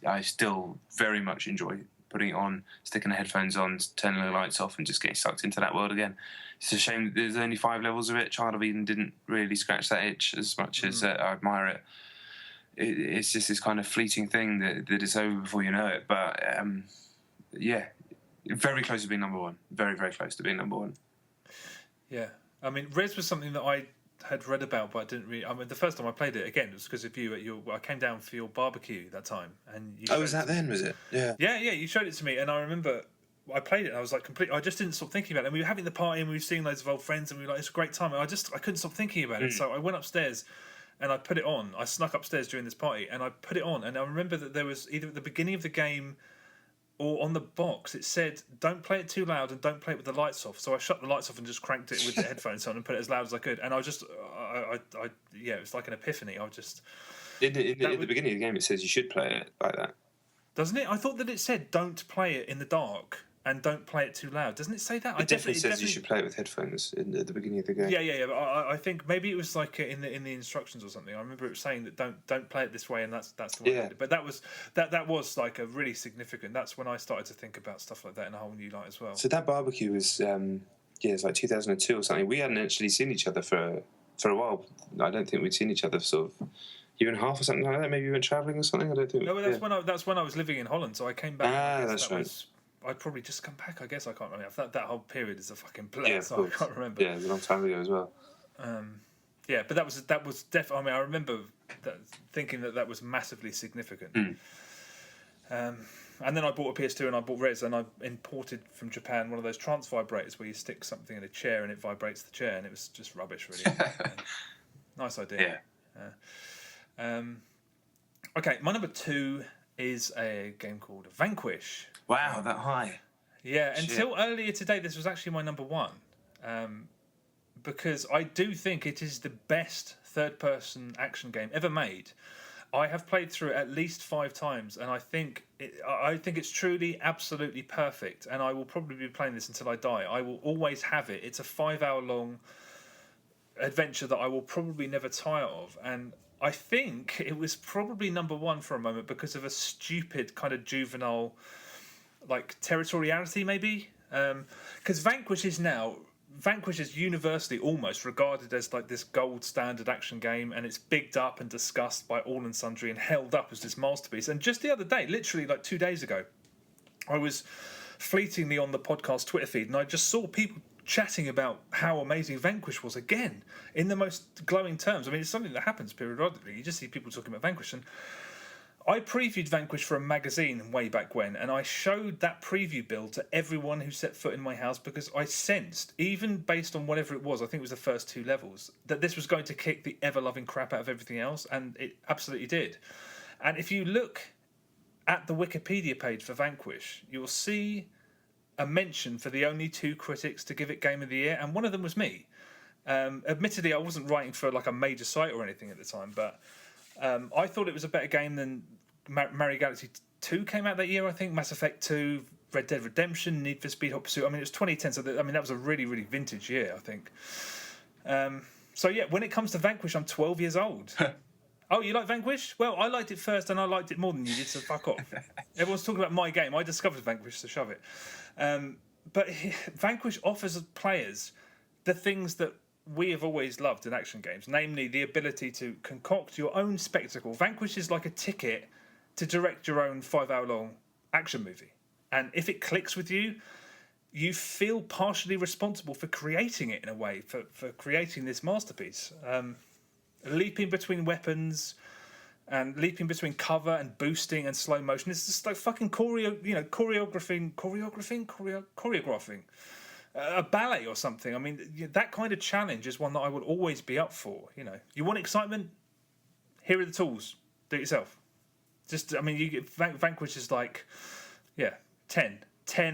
I still very much enjoy putting it on, sticking the headphones on, turning the lights off, and just getting sucked into that world again. It's a shame that there's only 5 levels of it. Child of Eden didn't really scratch that itch as much as I admire it. It's just this kind of fleeting thing that it's over before you know it. But yeah, very close to being number one. Very, very close to being number one. Yeah, I mean, Res was something that I had read about, but I didn't really. I mean, the first time I played it again, it was because of you at your. I came down for your barbecue that time, and you. Was that then? Was it? Yeah. Yeah. You showed it to me, and I remember I played it. And I was like, I just didn't stop thinking about it. And we were having the party, and we were seeing loads of old friends, and we were like, it's a great time. And I couldn't stop thinking about it. So I went upstairs, and I put it on. I snuck upstairs during this party, and I put it on. And I remember that there was either at the beginning of the game or on the box, it said, don't play it too loud and don't play it with the lights off. So I shut the lights off and just cranked it with the headphones on and put it as loud as I could. And I just, it was like an epiphany. I just... In the beginning of the game, it says you should play it like that. Doesn't it? I thought that it said, don't play it in the dark and don't play it too loud. Doesn't it say that? It definitely says you should play it with headphones at the beginning of the game. Yeah. But I think maybe it was like in the instructions or something. I remember it was saying that don't play it this way, and that's the way. Yeah. But that was like a really significant. That's when I started to think about stuff like that in a whole new light as well. So that barbecue was it's like 2002 or something. We hadn't actually seen each other for a while. I don't think we'd seen each other for sort of year and a half or something like that. Maybe we went travelling or something. I don't think. No, that's when I was living in Holland. So I came back. That's right. I'd probably just come back. I guess I can't remember. That whole period is a fucking blur, so I can't remember. Yeah, it was a long time ago as well. But that was definitely. I mean, I remember thinking that was massively significant. And then I bought a PS2 and I bought Res, and I imported from Japan one of those trance vibrators where you stick something in a chair and it vibrates the chair, and it was just rubbish, really. Nice idea. Yeah. Okay, my number 2 is a game called Vanquish. Wow, that high. Yeah, until earlier today, this was actually my number 1. Because I do think it is the best third-person action game ever made. I have played through it at least 5 times, and I think it's truly, absolutely perfect. And I will probably be playing this until I die. I will always have it. It's a 5-hour-long adventure that I will probably never tire of. And I think it was probably number 1 for a moment because of a stupid kind of juvenile, like, territoriality, maybe. Because Vanquish is universally almost regarded as like this gold standard action game, and it's bigged up and discussed by all and sundry and held up as this masterpiece. And just the other day, literally like 2 days ago, I was fleetingly on the podcast Twitter feed, and I just saw people chatting about how amazing Vanquish was again in the most glowing terms. I mean, it's something that happens periodically. You just see people talking about Vanquish, and I previewed Vanquish for a magazine way back when, and I showed that preview build to everyone who set foot in my house because I sensed, even based on whatever it was, I think it was the first 2 levels, that this was going to kick the ever-loving crap out of everything else, and it absolutely did. And if you look at the Wikipedia page for Vanquish, you'll see a mention for the only 2 critics to give it Game of the Year, and one of them was me. Admittedly, I wasn't writing for like a major site or anything at the time, but I thought it was a better game than Mario Galaxy 2 came out that year, I think. Mass Effect 2, Red Dead Redemption, Need for Speed Hot Pursuit. I mean, it was 2010, so that was a really, really vintage year, I think. So yeah, when it comes to Vanquish, I'm 12 years old. Oh, you like Vanquish? Well, I liked it first, and I liked it more than you did, so fuck off. Everyone's talking about my game. I discovered Vanquish, so shove it. But Vanquish offers players the things that we have always loved in action games, namely the ability to concoct your own spectacle. Vanquish is like a ticket to direct your own 5-hour-long action movie. And if it clicks with you, you feel partially responsible for creating it in a way, for creating this masterpiece. Leaping between weapons and leaping between cover and boosting and slow motion. It's just like fucking choreographing. A ballet or something. I mean, that kind of challenge is one that I would always be up for. You want excitement? Here are the tools. Do it yourself. Just, I mean, you get Vanquish is like, 10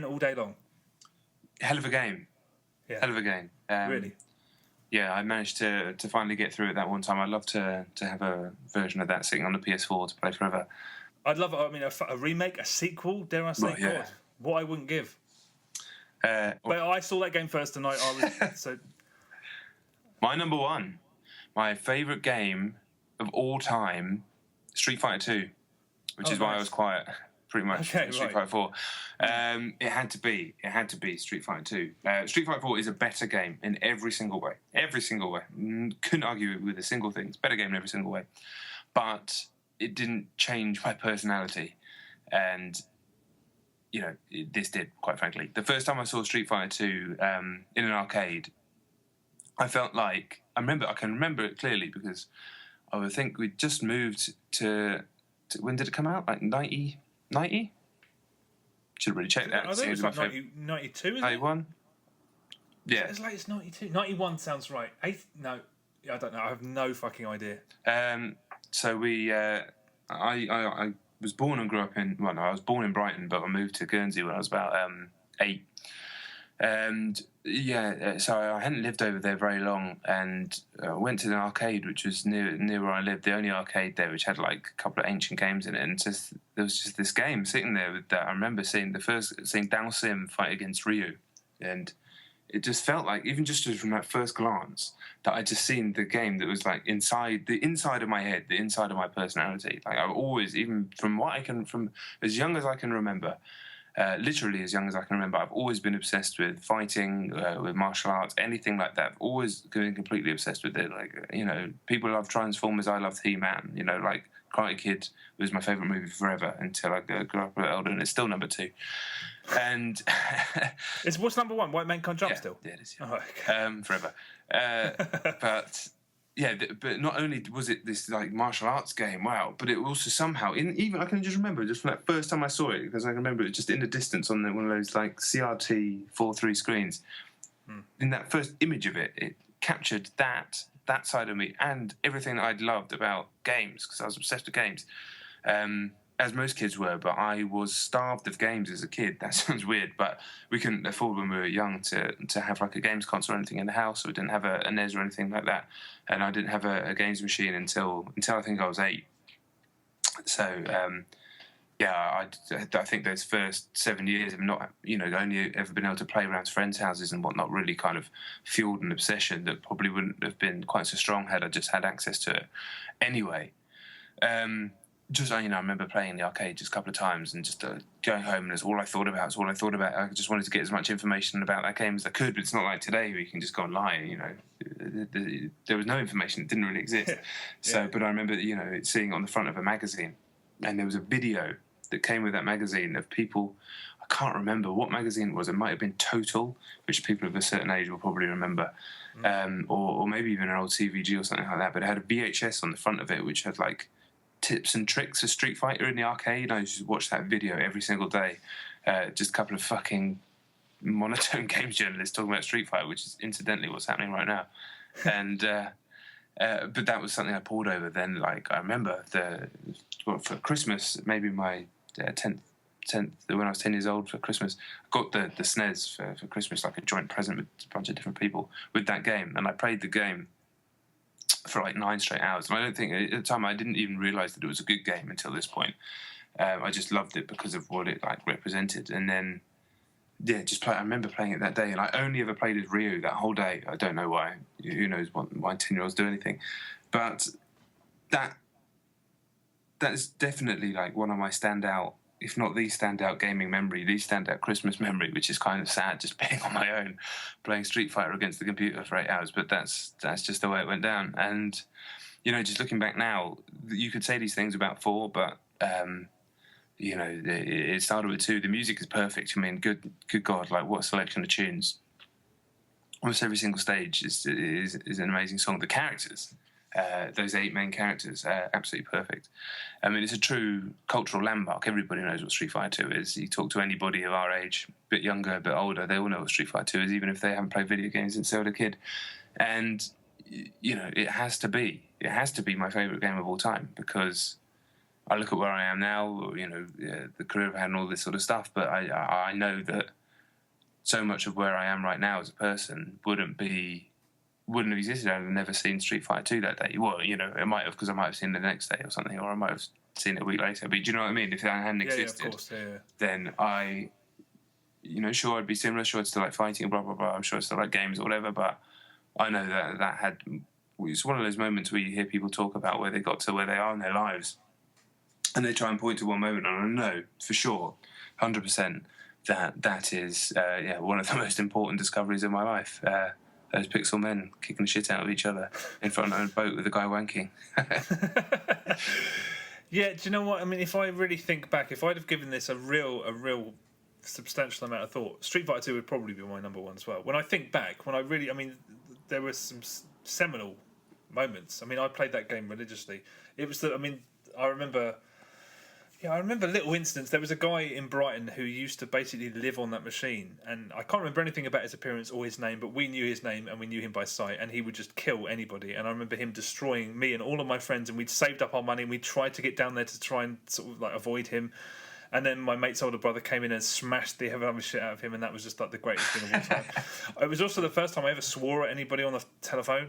all day long. Hell of a game. Yeah. Hell of a game. Really. Yeah, I managed to finally get through it that one time. I'd love to have a version of that sitting on the PS4 to play forever. I'd love it. I mean, a remake, a sequel. Dare I say? Well, yeah. God, what I wouldn't give. But I saw that game first, and I was so. My number 1, my favourite game of all time, Street Fighter 2, which is why I was quiet. pretty much Okay, Street right. Fighter 4. It had to be Street Fighter 2. Street Fighter 4 is a better game in every single way. Every single way. Couldn't argue with a single thing. It's a better game in every single way. But it didn't change my personality. And, you know, this did, quite frankly. The first time I saw Street Fighter 2 in an arcade, I felt like... I can remember it clearly because I would think we'd just moved to when did it come out? Like 90? Should have really checked that. I think it was like 92, isn't it? 91? Yeah. As late as 92. 91 sounds right. No, I don't know. I have no fucking idea. So we... I was born and grew up in... Well, no, I was born in Brighton, but I moved to Guernsey when I was about 8. And so I hadn't lived over there very long, and went to an arcade which was near where I lived, the only arcade there which had like a couple of ancient games in it, and there was just this game sitting there that I remember seeing Dalsim fight against Ryu, and it just felt like, even just from that first glance, that I'd just seen the game that was like the inside of my head, the inside of my personality. Like I've always, even from as young as I can remember, literally as young as I can remember, I've always been obsessed with fighting, with martial arts, anything like that. I've always been completely obsessed with it. Like, you know, people love Transformers, I love He-Man. You know, like Karate Kid was my favourite movie forever until I grew up a bit older, and it's still number 2. And what's number 1? White Man Can't Jump still? Yeah, it is. Yeah. Oh, okay. Forever. But... Yeah, but not only was it this like martial arts game, wow, but it also somehow, even I can just remember just from that first time I saw it, because I can remember it just in the distance on one of those like CRT 4:3 screens. In that first image of it, it captured that side of me and everything that I'd loved about games, because I was obsessed with games, as most kids were. But I was starved of games as a kid. That sounds weird, but we couldn't afford when we were young to have like a games console or anything in the house. So we didn't have a NES or anything like that, and I didn't have a games machine until I think I was 8. So I think those first 7 years of not, you know, only ever been able to play around friends' houses and whatnot really kind of fueled an obsession that probably wouldn't have been quite so strong had I just had access to it. Anyway, just, you know, I remember playing in the arcade just a couple of times and just going home, and it's all I thought about. I just wanted to get as much information about that game as I could, but it's not like today where you can just go online, you know. There was no information. It didn't really exist. But I remember, you know, seeing it on the front of a magazine, and there was a video that came with that magazine of people. I can't remember what magazine it was. It might have been Total, which people of a certain age will probably remember, or maybe even an old CVG or something like that. But it had a VHS on the front of it, which had like tips and tricks for Street Fighter in the arcade. I used to watch that video every single day. Just a couple of fucking monotone games journalists talking about Street Fighter, which is incidentally what's happening right now. And but that was something I pored over then. Like I remember for Christmas, maybe my 10th when I was 10 years old for Christmas, I got the SNES for Christmas, like a joint present with a bunch of different people with that game, and I played the game for like 9 straight hours. And I don't think at the time I didn't even realise that it was a good game until this point. I just loved it because of what it like represented. And then I remember playing it that day, and I only ever played as Ryu that whole day. I don't know why. Who knows why 10-year-olds do anything. But that is definitely like one of my standout, if not the standout gaming memory, the standout Christmas memory, which is kind of sad, just being on my own, playing Street Fighter against the computer for 8 hours. But that's just the way it went down. And, you know, just looking back now, you could say these things about 4, but, you know, it started with 2. The music is perfect. I mean, good God, like what a selection of tunes. Almost every single stage is an amazing song. The characters, those 8 main characters, absolutely perfect. I mean, it's a true cultural landmark. Everybody knows what Street Fighter 2 is. You talk to anybody of our age, a bit younger, a bit older, they all know what Street Fighter 2 is, even if they haven't played video games since they were a kid. And, you know, it has to be my favourite game of all time, because I look at where I am now, you know, the career I've had and all this sort of stuff, but I know that so much of where I am right now as a person wouldn't have existed. I'd have never seen Street Fighter 2 that day. Well, you know, it might have, because I might have seen it the next day or something, or I might have seen it a week later. But do you know what I mean? If that hadn't existed, of course, then I, you know, sure, I'd be similar. Sure, I'd still like fighting and blah, blah, blah. I'm sure I'd still like games or whatever. But I know that had... It's one of those moments where you hear people talk about where they got to where they are in their lives. and they try and point to one moment, and I know for sure, 100%, that is one of the most important discoveries of my life. Those pixel men kicking the shit out of each other in front of a boat with a guy wanking. Yeah, do you know what? I mean, if I really think back, if I'd have given this a real substantial amount of thought, Street Fighter 2 would probably be my number one as well. When I think back, there were some seminal moments. I mean, I played that game religiously. It was I remember little incidents. There was a guy in Brighton who used to basically live on that machine, and I can't remember anything about his appearance or his name, but we knew his name and we knew him by sight, and he would just kill anybody. And I remember him destroying me and all of my friends, and we'd saved up our money and we tried to get down there to try and sort of like avoid him. And then my mate's older brother came in and smashed the hell shit out of him, and that was just like the greatest thing of all time. It was also the first time I ever swore at anybody on the telephone.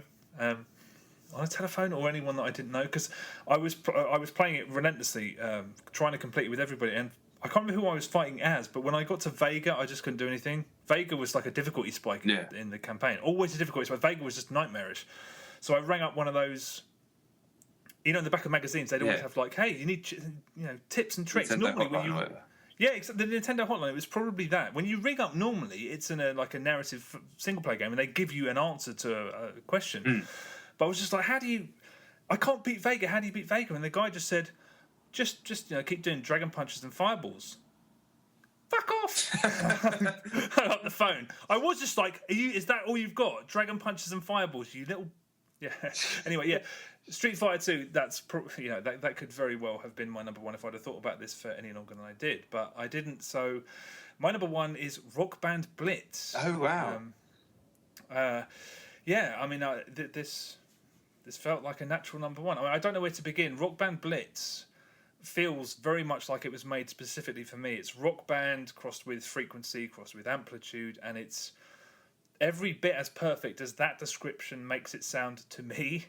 On a telephone or anyone that I didn't know, because I was playing it relentlessly, trying to complete it with everybody, and I can't remember who I was fighting as, but when I got to Vega, I just couldn't do anything. Vega was like a difficulty spike in the campaign, always a difficulty spike. Vega was just nightmarish, so I rang up one of those. In the back of magazines, they'd always have like, "Hey, you need tips and tricks." Normally, when you except the Nintendo hotline, it was probably that. When you ring up normally, it's in a narrative single player game, and they give you an answer to a question. But I was just like, I can't beat Vega. How do you beat Vega? And the guy just said, just keep doing dragon punches and fireballs. Fuck off! Hung up the phone. I was just like, is that all you've got? Dragon punches and fireballs, you little... Yeah. Anyway, yeah. Street Fighter 2, that's that could very well have been my number one if I'd have thought about this for any longer than I did. But I didn't, so my number one is Rock Band Blitz. Oh, wow. Yeah, I mean, this felt like a natural number one. I mean, I don't know where to begin. Rock Band Blitz feels very much like it was made specifically for me. It's rock band crossed with frequency, crossed with amplitude, and it's every bit as perfect as that description makes it sound to me.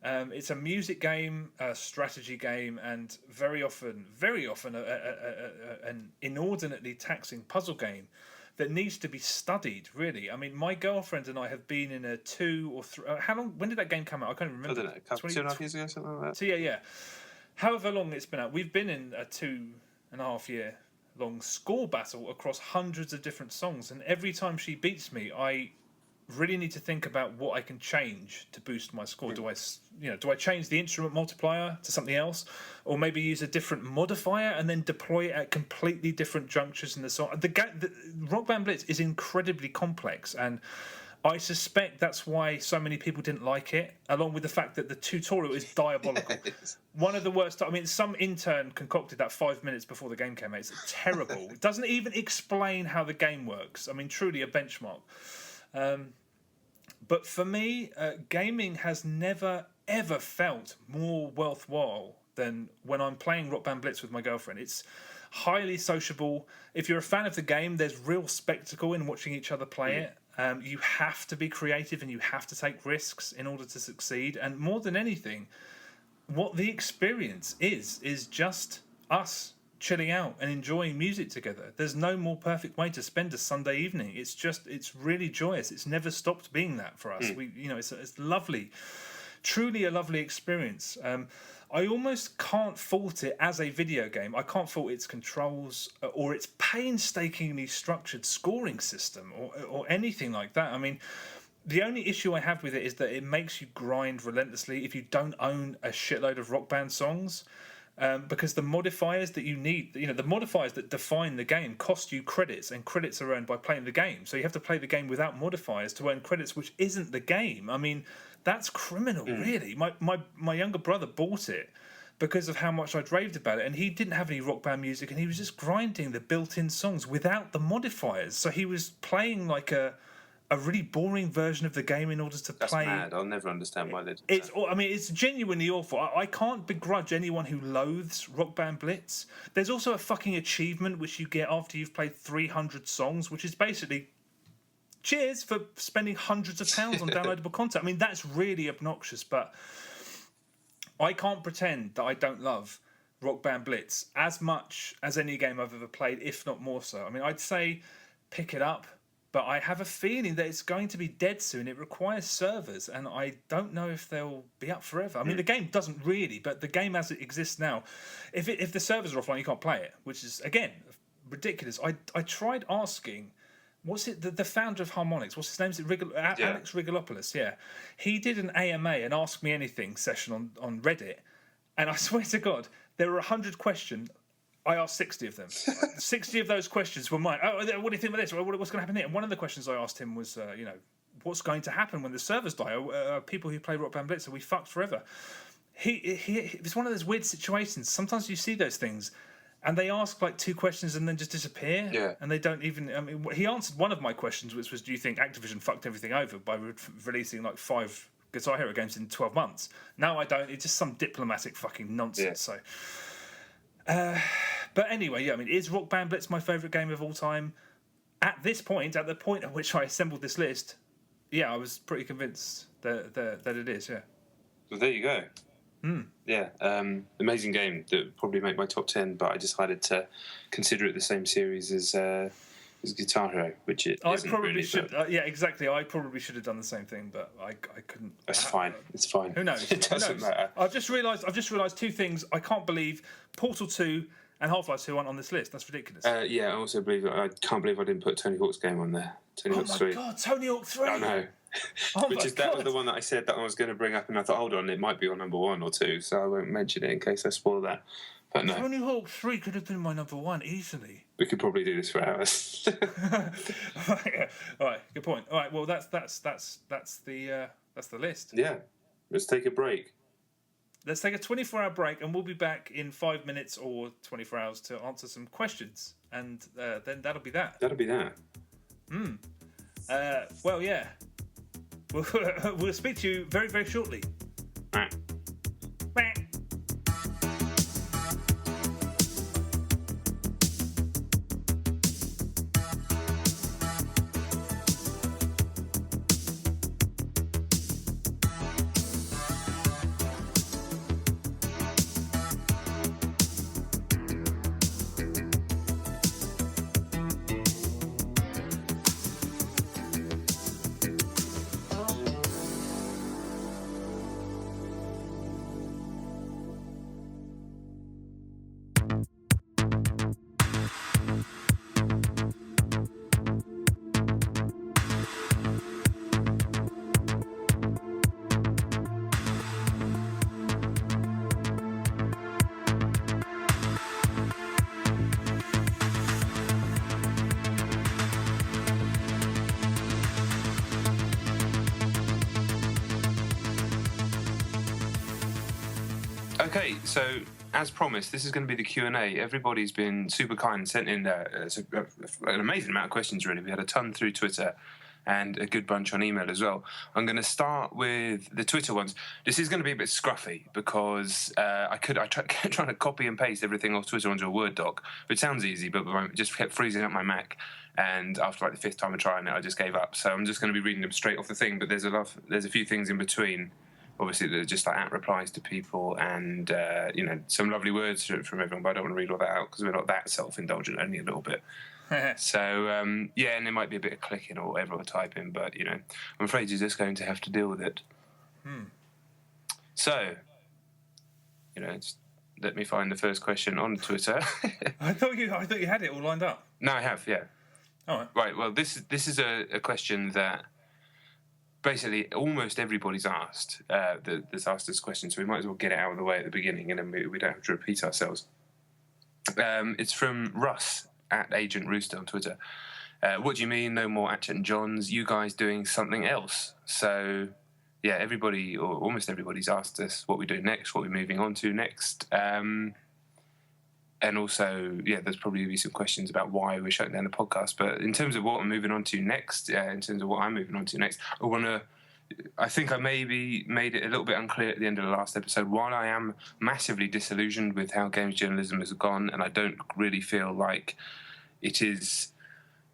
It's a music game, a strategy game, and very often an inordinately taxing puzzle game that needs to be studied, really. I mean, my girlfriend and I have been in a 2 or 3... how long... When did that game come out? I can't remember. I don't know, 2.5 years ago, something like that. So, yeah. However long it's been out. We've been in a 2.5 year long score battle across hundreds of different songs, and every time she beats me, I really need to think about what I can change to boost my score. Do I change the instrument multiplier to something else, or maybe use a different modifier and then deploy it at completely different junctures in the song? The Rock Band Blitz is incredibly complex, and I suspect that's why so many people didn't like it, along with the fact that the tutorial is diabolical. One of the worst. I mean, some intern concocted that 5 minutes before the game came out. It's terrible. It doesn't even explain how the game works. I mean, truly a benchmark. But for me, gaming has never, ever felt more worthwhile than when I'm playing Rock Band Blitz with my girlfriend. It's highly sociable. If you're a fan of the game, there's real spectacle in watching each other play it. You have to be creative and you have to take risks in order to succeed. And more than anything, what the experience is just us chilling out and enjoying music together. There's no more perfect way to spend a Sunday evening. It's really joyous. It's never stopped being that for us. It's lovely, truly a lovely experience. I almost can't fault it as a video game. I can't fault its controls or its painstakingly structured scoring system or anything like that. I mean, the only issue I have with it is that it makes you grind relentlessly if you don't own a shitload of Rock Band songs. Because the modifiers that you need, the modifiers that define the game cost you credits, and credits are earned by playing the game. So you have to play the game without modifiers to earn credits, which isn't the game. I mean, that's criminal, really. My younger brother bought it because of how much I'd raved about it, and he didn't have any Rock Band music, and he was just grinding the built-in songs without the modifiers. So he was playing like a really boring version of the game in order to play. That's mad. I'll never understand why they do that. I mean, it's genuinely awful. I can't begrudge anyone who loathes Rock Band Blitz. There's also a fucking achievement which you get after you've played 300 songs, which is basically cheers for spending hundreds of pounds on downloadable content. I mean, that's really obnoxious, but I can't pretend that I don't love Rock Band Blitz as much as any game I've ever played, if not more so. I mean, I'd say pick it up. but I have a feeling that it's going to be dead soon. It requires servers, and I don't know if they'll be up forever. I mean, the game doesn't really, but the game as it exists now, if the servers are offline, you can't play it, which is, again, ridiculous. I tried asking, what's it, the founder of Harmonix, what's his name? Is it Alex Rigolopoulos? Yeah. He did an AMA, an Ask Me Anything session on Reddit, and I swear to God, there were 100 questions. I asked 60 of them. 60 of those questions were mine. Oh, what do you think about this? What's going to happen here? And one of the questions I asked him was, what's going to happen when the servers die? People who play Rock Band Blitz, are we fucked forever? It's one of those weird situations. Sometimes you see those things, and they ask like 2 questions and then just disappear. Yeah. And they don't even. I mean, he answered one of my questions, which was, "Do you think Activision fucked everything over by releasing like 5 Guitar Hero games in 12 months?" No, I don't. It's just some diplomatic fucking nonsense. Yeah. So. But anyway, yeah, I mean, is Rock Band Blitz my favourite game of all time? At this point, at the point at which I assembled this list, yeah, I was pretty convinced that it is, yeah. Well, there you go. Yeah, amazing game that would probably make my top 10, but I decided to consider it the same series as Guitar Hero, which it isn't probably really, should. Yeah, exactly. I probably should have done the same thing, but I couldn't. That's fine. It's fine. Who knows? It doesn't matter. I've just realised 2 things. I can't believe Portal 2 and Half-Life 2 aren't on this list. That's ridiculous. Yeah, I also believe I can't believe I didn't put Tony Hawk's game on there. Tony Hawk's 3. Oh my God, Tony Hawk 3. I know. That was the one that I said that I was going to bring up, and I thought, hold on, it might be on number 1 or 2, so I won't mention it in case I spoil that. But no, Tony Hawk 3 could have been my number 1 easily. we could probably do this for hours. Yeah. All right, good point. All right, well that's the list. Yeah, let's take a break. Let's take a 24-hour break, and we'll be back in 5 minutes or 24 hours to answer some questions, and then that'll be that. That'll be that. Well, yeah. We'll speak to you very, very shortly. All right. Okay, so as promised, this is going to be the Q&A. Everybody's been super kind and sent in an amazing amount of questions, really. We had a ton through Twitter and a good bunch on email as well. I'm going to start with the Twitter ones. This is going to be a bit scruffy because I tried trying to copy and paste everything off Twitter onto a Word doc, which sounds easy, but I just kept freezing up my Mac. And after like the 5th time of trying it, I just gave up. So I'm just going to be reading them straight off the thing, but there's a few things in between. Obviously, they're just like replies to people and, some lovely words from everyone, but I don't want to read all that out because we're not that self-indulgent, only a little bit. So, and there might be a bit of clicking or whatever or typing, but, I'm afraid you're just going to have to deal with it. So, let me find the first question on Twitter. I thought you had it all lined up. No, I have, yeah. All right. Right, well, this is a question that basically almost everybody's asked that's asked this question, so we might as well get it out of the way at the beginning, and then we don't have to repeat ourselves. It's from Russ at Agent Rooster on Twitter. What do you mean, no more Chet and Jons? You guys doing something else? So, yeah, everybody, or almost everybody's asked us what we do next, what we're moving on to next. And also, yeah, there's probably be some questions about why we're shutting down the podcast. But in terms of what I'm moving on to next, I think I maybe made it a little bit unclear at the end of the last episode. While I am massively disillusioned with how games journalism has gone, and I don't really feel like it is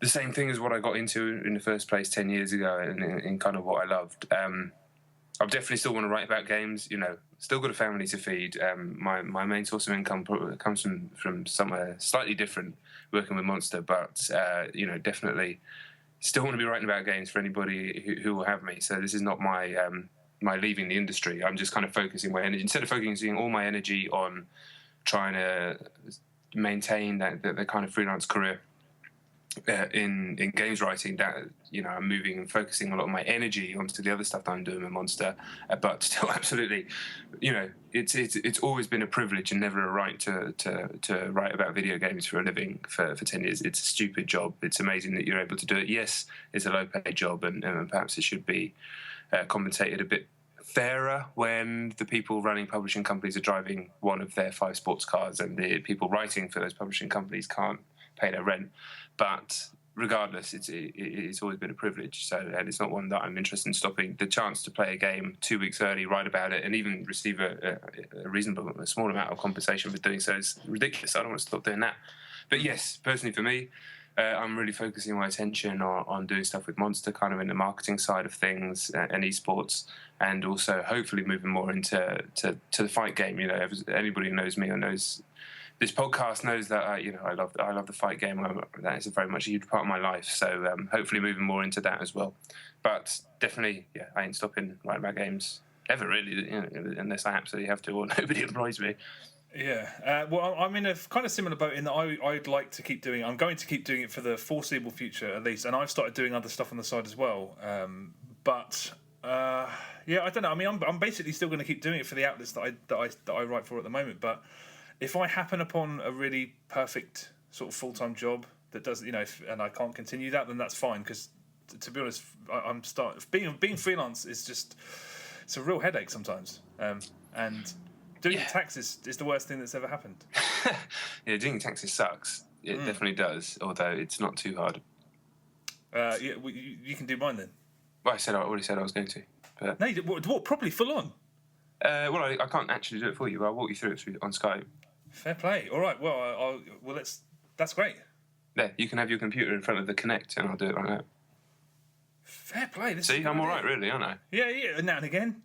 the same thing as what I got into in the first place 10 years ago and in kind of what I loved. I definitely still want to write about games, still got a family to feed. My main source of income comes from somewhere slightly different, working with Monster, but, definitely still want to be writing about games for anybody who will have me. So this is not my my leaving the industry. I'm just kind of focusing my energy, instead of focusing all my energy on trying to maintain that kind of freelance career in games writing, that I'm moving and focusing a lot of my energy onto the other stuff that I'm doing with Monster. But still, absolutely, it's always been a privilege and never a right to write about video games for a living for 10 years. It's a stupid job. It's amazing that you're able to do it. Yes, it's a low paid job, and perhaps it should be compensated a bit fairer when the people running publishing companies are driving one of their 5 sports cars and the people writing for those publishing companies can't pay their rent. But regardless, it's always been a privilege. So, and it's not one that I'm interested in stopping. The chance to play a game 2 weeks early, write about it, and even receive a small amount of compensation for doing so is ridiculous. I don't want to stop doing that. But yes, personally for me, I'm really focusing my attention on doing stuff with Monster, kind of in the marketing side of things and esports, and also hopefully moving more into the fight game. Anybody who knows me or knows this podcast knows that I love the fight game. That is very much a huge part of my life. So hopefully moving more into that as well. But definitely, I ain't stopping writing about games ever really, unless I absolutely have to or nobody employs me. Yeah, well, I'm in a kind of similar boat in that I'd like to keep doing it. I'm going to keep doing it for the foreseeable future at least, and I've started doing other stuff on the side as well. But I don't know. I mean, I'm basically still going to keep doing it for the outlets that I write for at the moment. But if I happen upon a really perfect sort of full-time job that does, and I can't continue that, then that's fine. Because to be honest, being freelance is it's a real headache sometimes, and doing taxes is the worst thing that's ever happened. Yeah, doing taxes sucks. It definitely does, although it's not too hard. You can do mine then. Well, I already said I was going to. But... No, you did, what properly full on? Well, I can't actually do it for you. I'll walk you through it on Skype. Fair play. All right. Well, that's great. There, you can have your computer in front of the Kinect, and I'll do it like that. Fair play. See, I'm all right, really, aren't I? Yeah. Now and again.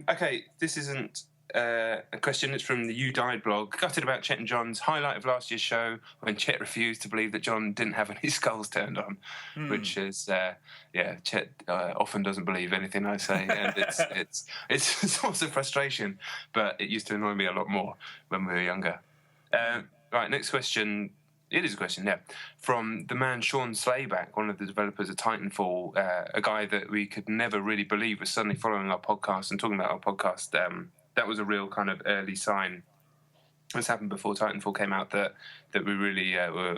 Okay, this isn't a question. It's from the You Died blog. Gutted about Chet and Jon's highlight of last year's show when Chet refused to believe that Jon didn't have any skulls turned on, which is Chet often doesn't believe anything I say, and it's a source of frustration, but it used to annoy me a lot more when we were younger. Right, next question. It is a question, yeah. From the man Sean Slayback, one of the developers of Titanfall, a guy that we could never really believe was suddenly following our podcast and talking about our podcast. That was a real kind of early sign. This happened before Titanfall came out, that we really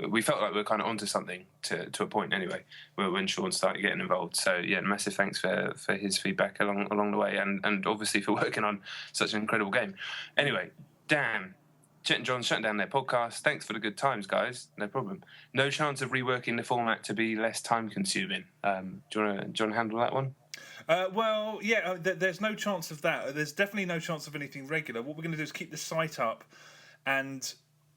we felt like we were kind of onto something to a point anyway, when Sean started getting involved. So yeah, massive thanks for his feedback along the way, and obviously for working on such an incredible game. Anyway, Dan. Chet and Jon shutting down their podcast. Thanks for the good times, guys. No problem. No chance of reworking the format to be less time-consuming. Do you want to handle that one? There's no chance of that. There's definitely no chance of anything regular. What we're going to do is keep the site up, and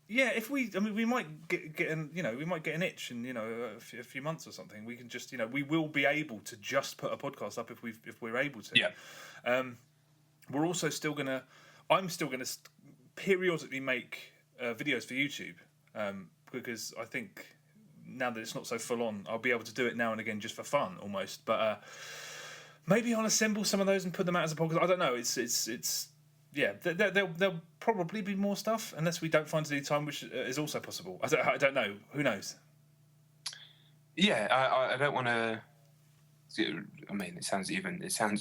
we might get an itch in a few months or something. We can just we will be able to just put a podcast up if we're able to. Yeah. We're also still gonna. I'm still gonna periodically make videos for YouTube because I think now that it's not so full on, I'll be able to do it now and again just for fun almost. But maybe I'll assemble some of those and put them out as a podcast. I don't know. There'll probably be more stuff unless we don't find any time, which is also possible. I don't know. Who knows? Yeah, I don't want to. I mean, it sounds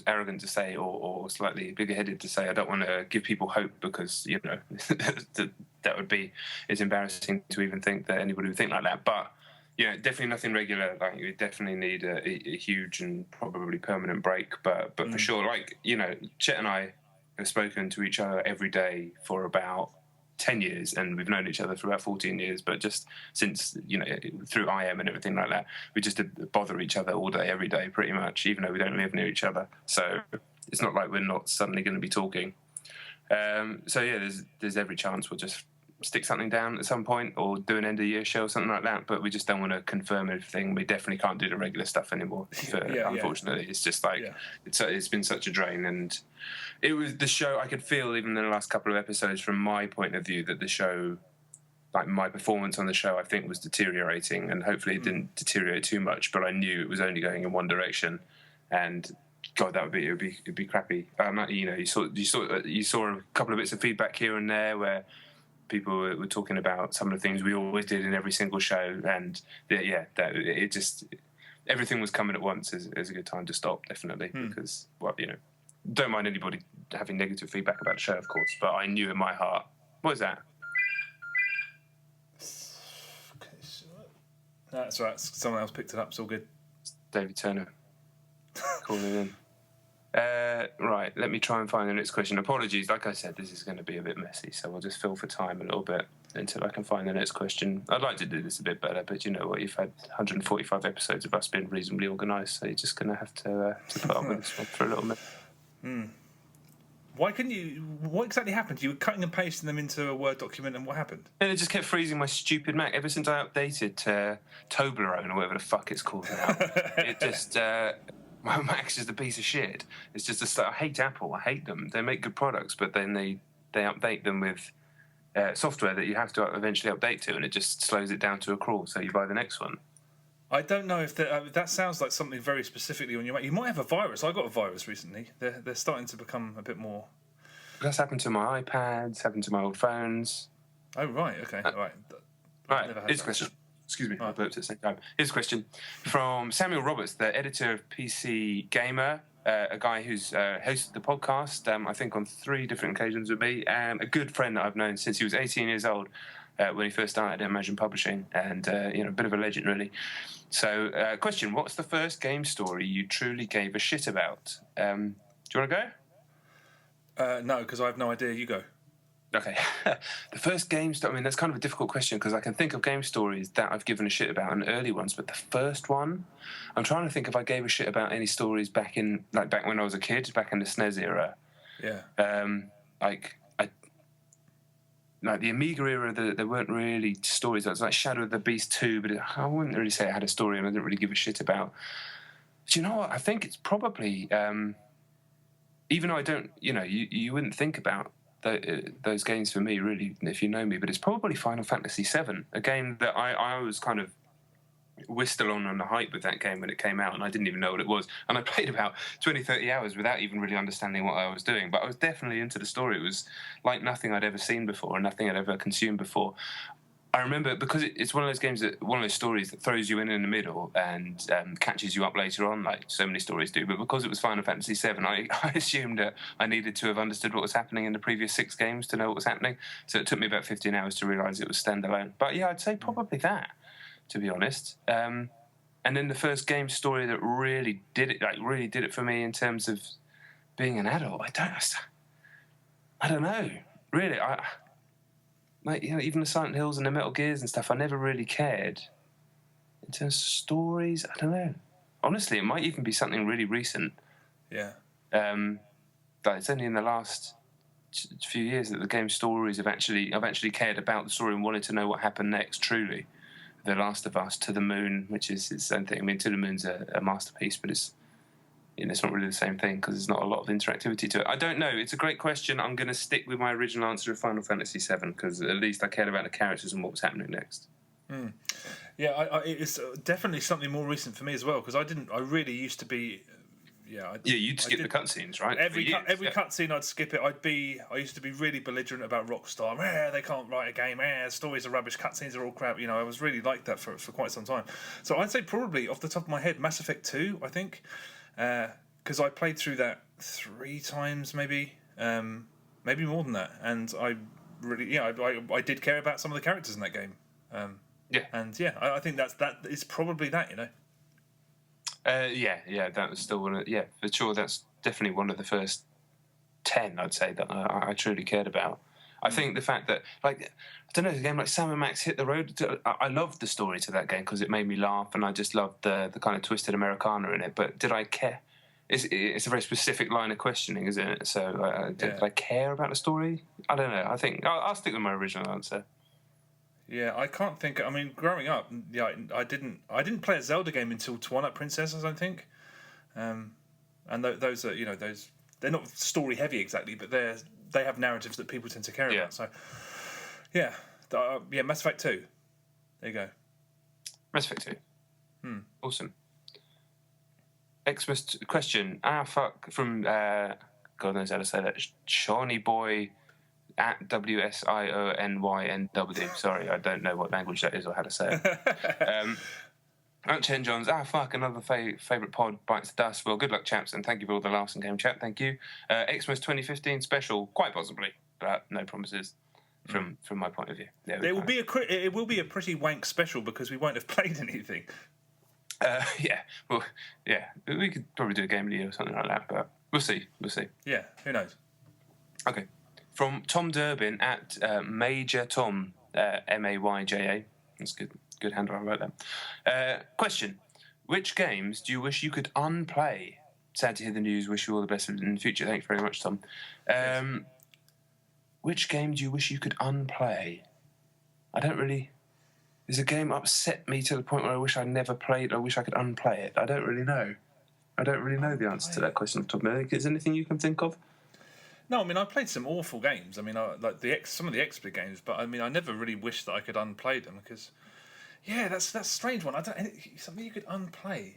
arrogant to say, or slightly bigger-headed to say. I don't want to give people hope because that would be. It's embarrassing to even think that anybody would think like that. But definitely nothing regular. Like we definitely need a huge and probably permanent break. But for sure, Chet and I have spoken to each other every day for about 10 years, and we've known each other for about 14 years, but just since through IM and everything like that, we just bother each other all day every day pretty much, even though we don't live near each other. So it's not like we're not suddenly going to be talking. There's every chance we'll just stick something down at some point or do an end of year show or something like that, but we just don't want to confirm everything. We definitely can't do the regular stuff anymore, unfortunately. It's just it's been such a drain, and it was the show. I could feel even in the last couple of episodes from my point of view that the show like my performance on the show, I think, was deteriorating, and hopefully it didn't deteriorate too much. But I knew it was only going in one direction, and God, it'd be crappy. You saw a couple of bits of feedback here and there where people were talking about some of the things we always did in every single show, and everything was coming at once. Is a good time to stop, definitely, because don't mind anybody having negative feedback about the show, of course, but I knew in my heart. What is that? That's right. Someone else picked it up. It's all good. David Turner calling in. Right, let me try and find the next question. Apologies, like I said, this is going to be a bit messy, so we'll just fill for time a little bit until I can find the next question. I'd like to do this a bit better, but you know what? You've had 145 episodes of us being reasonably organised, so you're just going to have to put up with this one for a little bit. Why couldn't you? What exactly happened? You were cutting and pasting them into a Word document, and what happened? And it just kept freezing my stupid Mac. Ever since I updated to Toblerone or whatever the fuck it's called now, it just my Mac's just a piece of shit. It's just I hate Apple. I hate them. They make good products, but then they update them with software that you have to eventually update to, and it just slows it down to a crawl. So you buy the next one. I don't know if that sounds like something very specifically on your Mac. You might have a virus. I got a virus recently. They're starting to become a bit more. That's happened to my iPads. Happened to my old phones. Oh right, okay, right. Right. Here's a question. Excuse me, I burped at the same time. Here's a question from Samuel Roberts, the editor of PC Gamer, a guy who's hosted the podcast, I think on 3 different occasions with me, a good friend that I've known since he was 18 years old when he first started at Imagine Publishing, and a bit of a legend, really. So, question, what's the first game story you truly gave a shit about? Do you want to go? No, because I have no idea. You go. Okay. The first game story, I mean, that's kind of a difficult question because I can think of game stories that I've given a shit about and early ones, but the first one, I'm trying to think if I gave a shit about any stories back when I was a kid, back in the SNES era. Yeah. Like the Amiga era, there weren't really stories. It was like Shadow of the Beast 2, but I wouldn't really say it had a story and I didn't really give a shit about. But you know what? I think it's probably, even though I don't, you wouldn't think about those games for me, really, if you know me, but it's probably Final Fantasy VII, a game that I was kind of whistle on the hype with that game when it came out, and I didn't even know what it was. And I played about 20, 30 hours without even really understanding what I was doing, but I was definitely into the story. It was like nothing I'd ever seen before and nothing I'd ever consumed before. I remember, because it's one of those games, one of those stories that throws you in the middle and catches you up later on, like so many stories do. But because it was Final Fantasy VII, I assumed that I needed to have understood what was happening in the previous 6 games to know what was happening. So it took me about 15 hours to realise it was standalone. But yeah, I'd say probably that, to be honest. And then the first game story that really did it for me in terms of being an adult, I don't know, really. Even the Silent Hills and the Metal Gears and stuff, I never really cared. In terms of stories, I don't know. Honestly, it might even be something really recent. Yeah. But it's only in the last few years that the game stories I've actually cared about the story and wanted to know what happened next, truly. The Last of Us, To the Moon, which is its own thing. I mean, To the Moon's a masterpiece, but it's not really the same thing because there's not a lot of interactivity to it. I don't know. It's a great question. I'm going to stick with my original answer of Final Fantasy VII because at least I cared about the characters and what was happening next. Yeah, it's definitely something more recent for me as well because I really used to be. You'd skip the cutscenes, right? Every cutscene I'd skip it. I used to be really belligerent about Rockstar. They can't write a game. Stories are rubbish. Cutscenes are all crap. I was really like that for quite some time. So I'd say probably off the top of my head, Mass Effect 2. I think. Because I played through that 3 times, maybe more than that, and I really, I did care about some of the characters in that game. I think that is probably that, that was still one of, for sure. That's definitely one of the first 10, I'd say, that I truly cared about. I think the fact that, a game like Sam & Max Hit the Road, I loved the story to that game because it made me laugh and I just loved the kind of twisted Americana in it. But did I care? It's a very specific line of questioning, isn't it? So did I care about the story? I don't know. I think I'll stick with my original answer. Yeah, I can't think. I mean, growing up, I didn't play a Zelda game until Twilight Princess, I don't think. And those are, they're not story heavy exactly, but they have narratives that people tend to care about. So, yeah. Yeah, Mass Effect 2. There you go. Mass Effect 2. Awesome. Xmas question. Fuck. From, God knows how to say that. Shawnee Boy at WSIONYNW. Sorry, I don't know what language that is or how to say it. Chet and Jon's, fuck, another favourite pod bites the dust. Well, good luck, chaps, and thank you for all the laughs and game chat. Thank you. Xmas 2015 special, quite possibly, but no promises from my point of view. It will be a pretty wank special because we won't have played anything. Yeah, well, yeah, we could probably do a game of the year or something like that, but we'll see. Yeah, who knows? Okay. From Tom Durbin at Major Tom, Mayja. That's good. Good handle, I wrote that. Question. Which games do you wish you could unplay? Sad to hear the news. Wish you all the best in the future. Thanks very much, Tom. Yes. Which game do you wish you could unplay? I don't really... Does a game upset me to the point where I wish I'd never played or I wish I could unplay it? I don't really know. I don't really know the answer to that question off the top of my head. Is there anything you can think of? No, I mean, I played some awful games. I mean, like some of the XP games, but I mean, I never really wished that I could unplay them because... Yeah, that's a strange one. Something you could unplay.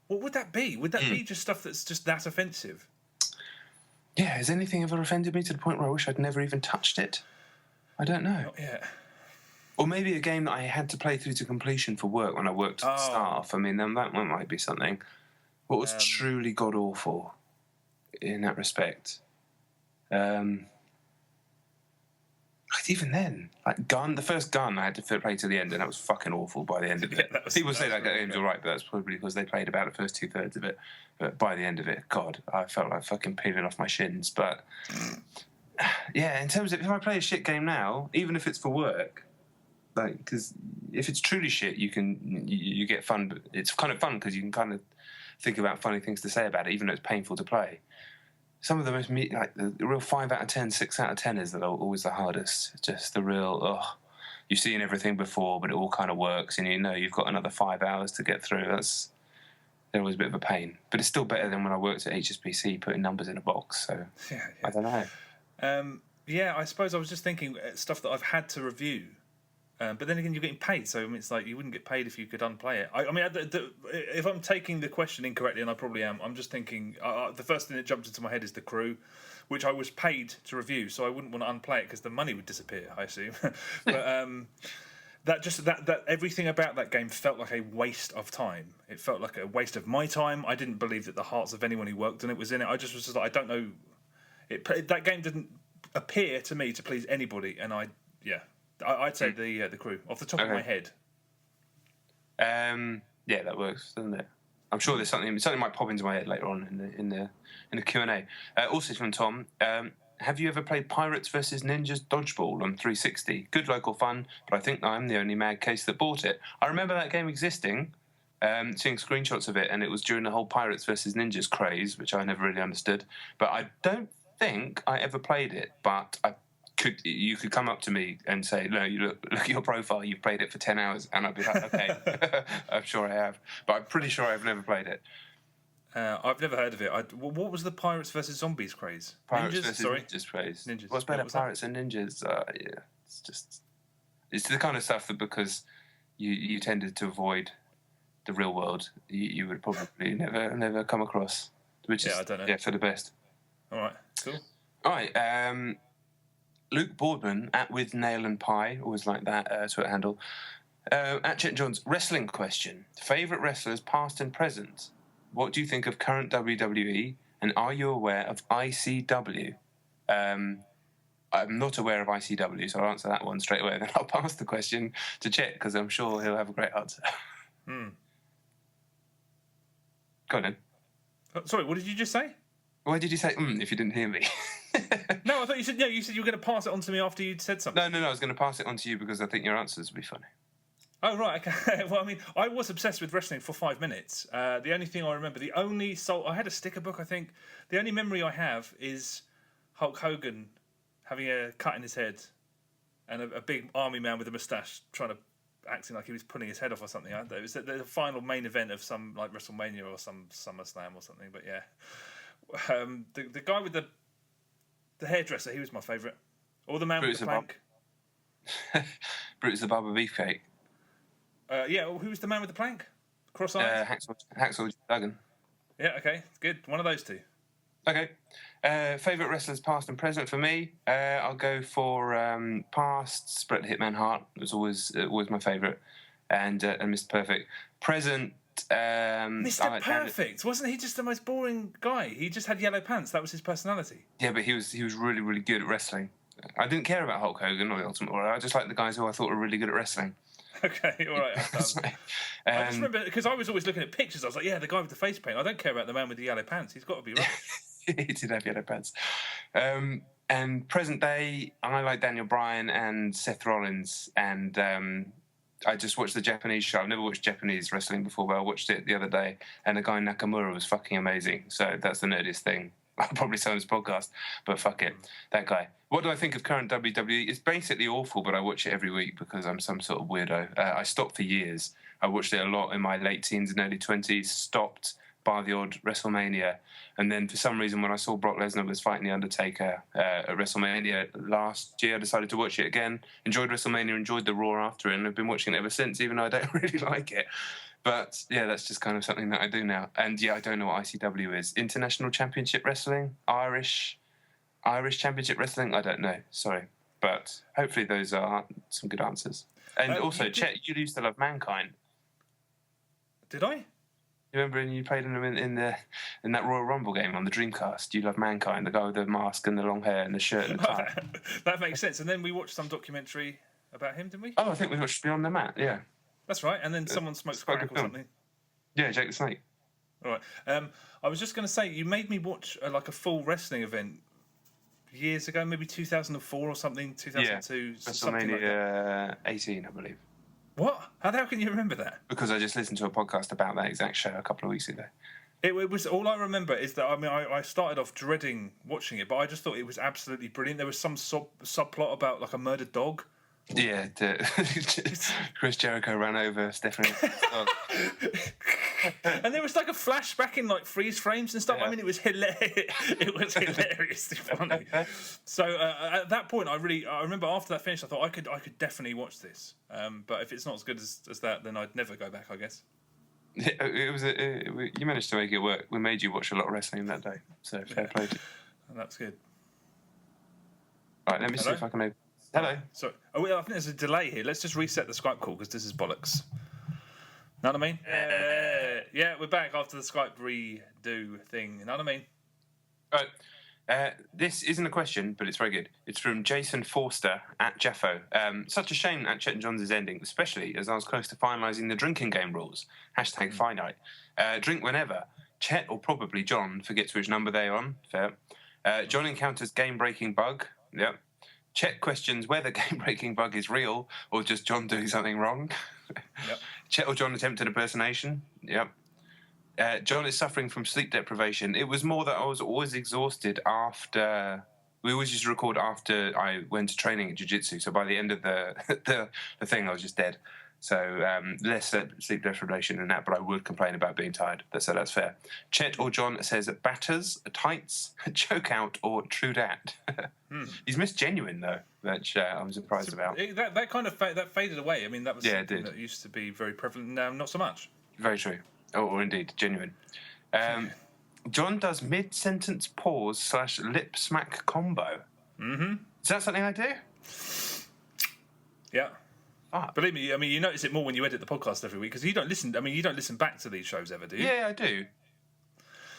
What would that be? Would that be just stuff that's just that offensive? Yeah, has anything ever offended me to the point where I wish I'd never even touched it? I don't know. Not yet. Or maybe a game that I had to play through to completion for work when I worked at the staff. I mean, then that might be something. What was truly god-awful in that respect? Even then, like the first Gun, I had to play to the end, and that was fucking awful by the end of it. People say that game's all right, but that's probably because they played about the first 2/3 of it. But by the end of it, God, I felt like fucking peeling off my shins. But yeah, in terms of if I play a shit game now, even if it's for work, like because if it's truly shit, you get fun. But it's kind of fun because you can kind of think about funny things to say about it, even though it's painful to play. Some of the most, like the real 5 out of 10, 6 out of 10 is that are always the hardest. Just the real, you've seen everything before, but it all kind of works, and you know you've got another 5 hours to get through. They're always a bit of a pain, but it's still better than when I worked at HSBC putting numbers in a box. So yeah. I don't know. Yeah, I suppose I was just thinking stuff that I've had to review. But then again, you're getting paid, so I mean, it's like you wouldn't get paid if you could unplay it. I mean, if I'm taking the question incorrectly, and I probably am, I'm just thinking the first thing that jumped into my head is The Crew, which I was paid to review, so I wouldn't want to unplay it because the money would disappear, I assume. But that everything about that game felt like a waste of time. It felt like a waste of my time. I didn't believe that the hearts of anyone who worked on it was in it. I just was just like, I don't know. That game didn't appear to me to please anybody, and I'd say the Crew off the top of my head. Yeah, that works, doesn't it? I'm sure there's something might pop into my head later on in the Q&A. Also from Tom, have you ever played Pirates vs Ninjas Dodgeball on 360? Good local fun, but I think I'm the only mad case that bought it. I remember that game existing, seeing screenshots of it, and it was during the whole Pirates vs Ninjas craze, which I never really understood. But I don't think I ever played it, but you could come up to me and say, no, you look at your profile, you've played it for 10 hours, and I'd be like, okay, I'm sure I have. But I'm pretty sure I've never played it. I've never heard of it. What was the Pirates versus Zombies craze? Pirates versus Ninjas craze. Ninjas. What's better, Pirates and Ninjas? Yeah, it's the kind of stuff that because you tended to avoid the real world, you would probably never come across. Which is, I don't know. Yeah, for the best. All right, cool. All right, Luke Boardman at With Nail and Pie, always like that Twitter handle. At Chet and Jon's wrestling question: favourite wrestlers, past and present. What do you think of current WWE, and are you aware of ICW? I'm not aware of ICW, so I'll answer that one straight away. Then I'll pass the question to Chet because I'm sure he'll have a great answer. Go on then. Sorry, what did you just say? Why did you say if you didn't hear me? No, I thought you said you said you were going to pass it on to me after you'd said something. No, I was going to pass it on to you because I think your answers would be funny. Oh, right, okay. Well, I mean, I was obsessed with wrestling for 5 minutes. The only thing I remember, I had a sticker book, I think. The only memory I have is Hulk Hogan having a cut in his head and a big army man with a moustache acting like he was pulling his head off or something. It was the final main event of some like WrestleMania or some SummerSlam or something, but yeah. The guy with the hairdresser, he was my favourite. Or the man with the plank. Brutus the Barber Beefcake. Yeah, well, who was the man with the plank? Cross-eyed? Hacksaw Duggan. Yeah, okay, good. One of those two. Okay. Favourite wrestlers past and present for me? I'll go for past, Bret the Hitman Hart. It was always my favourite. And Mr. Perfect. Present... Mr. Perfect? Wasn't he just the most boring guy? He just had yellow pants. That was his personality. Yeah, but he was really, really good at wrestling. I didn't care about Hulk Hogan or the Ultimate Warrior. I just liked the guys who I thought were really good at wrestling. Okay, all right. I just remember, because I was always looking at pictures, I was like, yeah, the guy with the face paint. I don't care about the man with the yellow pants. He's got to be right. He did have yellow pants. And present day, I like Daniel Bryan and Seth Rollins. And I just watched the Japanese show. I've never watched Japanese wrestling before, but I watched it the other day. And the guy Nakamura was fucking amazing. So that's the nerdiest thing I'll probably say on this podcast. But fuck it, that guy. What do I think of current WWE? It's basically awful, but I watch it every week because I'm some sort of weirdo. I stopped for years. I watched it a lot in my late teens and early 20s, stopped by the odd WrestleMania. And then for some reason, when I saw Brock Lesnar was fighting The Undertaker at WrestleMania last year, I decided to watch it again. Enjoyed WrestleMania, enjoyed the Raw after it, and I've been watching it ever since, even though I don't really like it. But yeah, that's just kind of something that I do now. And yeah, I don't know what ICW is. International Championship Wrestling? Irish Championship Wrestling? I don't know. Sorry. But hopefully those are some good answers. And also, Chet, you used to love Mankind. Did I? You remember when you played him in that Royal Rumble game on the Dreamcast? You love Mankind, the guy with the mask and the long hair and the shirt and the tie. That makes sense. And then we watched some documentary about him, didn't we? Oh, I think we watched Beyond the Mat, yeah. That's right. And then someone smoked crack or something. Yeah, Jake the Snake. All right. I was just going to say, you made me watch like a full wrestling event years ago, maybe 2004 or something, 2002. Yeah, something like WrestleMania 18, I believe. What? How can you remember that? Because I just listened to a podcast about that exact show a couple of weeks ago. It was all I remember is that I started off dreading watching it, but I just thought it was absolutely brilliant. There was some subplot about like a murdered dog. Yeah, Chris Jericho ran over Stephanie. And there was like a flashback in like freeze frames and stuff. Yeah. I mean, it was hilarious. It was hilariously funny. So at that point, I remember after that finished, I thought I could definitely watch this. But if it's not as good as that, then I'd never go back, I guess. It was you managed to make it work. We made you watch a lot of wrestling that day, so fair play to you. That's good. All right, let me see if I can open. Hello. Sorry. I think there's a delay here. Let's just reset the Skype call because this is bollocks. Know what I mean? Yeah, we're back after the Skype redo thing. You know what I mean? All right. This isn't a question, but it's very good. It's from Jason Forster at Jeffo. Such a shame that Chet and Jon's is ending, especially as I was close to finalising the drinking game rules. #finite. Drink whenever. Chet or probably Jon forgets which number they're on. Fair. Jon encounters game-breaking bug. Yep. Chet questions whether game-breaking bug is real or just Jon doing something wrong. Yep. Chet or Jon attempt an impersonation. Yep. Jon is suffering from sleep deprivation. It was more that I was always exhausted after... We always used to record after I went to training at jiu-jitsu, so by the end of the thing, I was just dead. So less sleep deprivation than that, but I would complain about being tired. So that's fair. Chet or Jon says batters, tights, choke out, or true dat. He's missed genuine though, which I'm surprised about. That kind of that faded away. I mean, that was something that used to be very prevalent. Now, not so much. Very true. Or indeed, genuine. Jon does mid-sentence pause / lip smack combo. Mm-hmm. Is that something I do? Yeah. Believe me, I mean, you notice it more when you edit the podcast every week because you don't listen. I mean, you don't listen back to these shows ever, do you? Yeah, I do,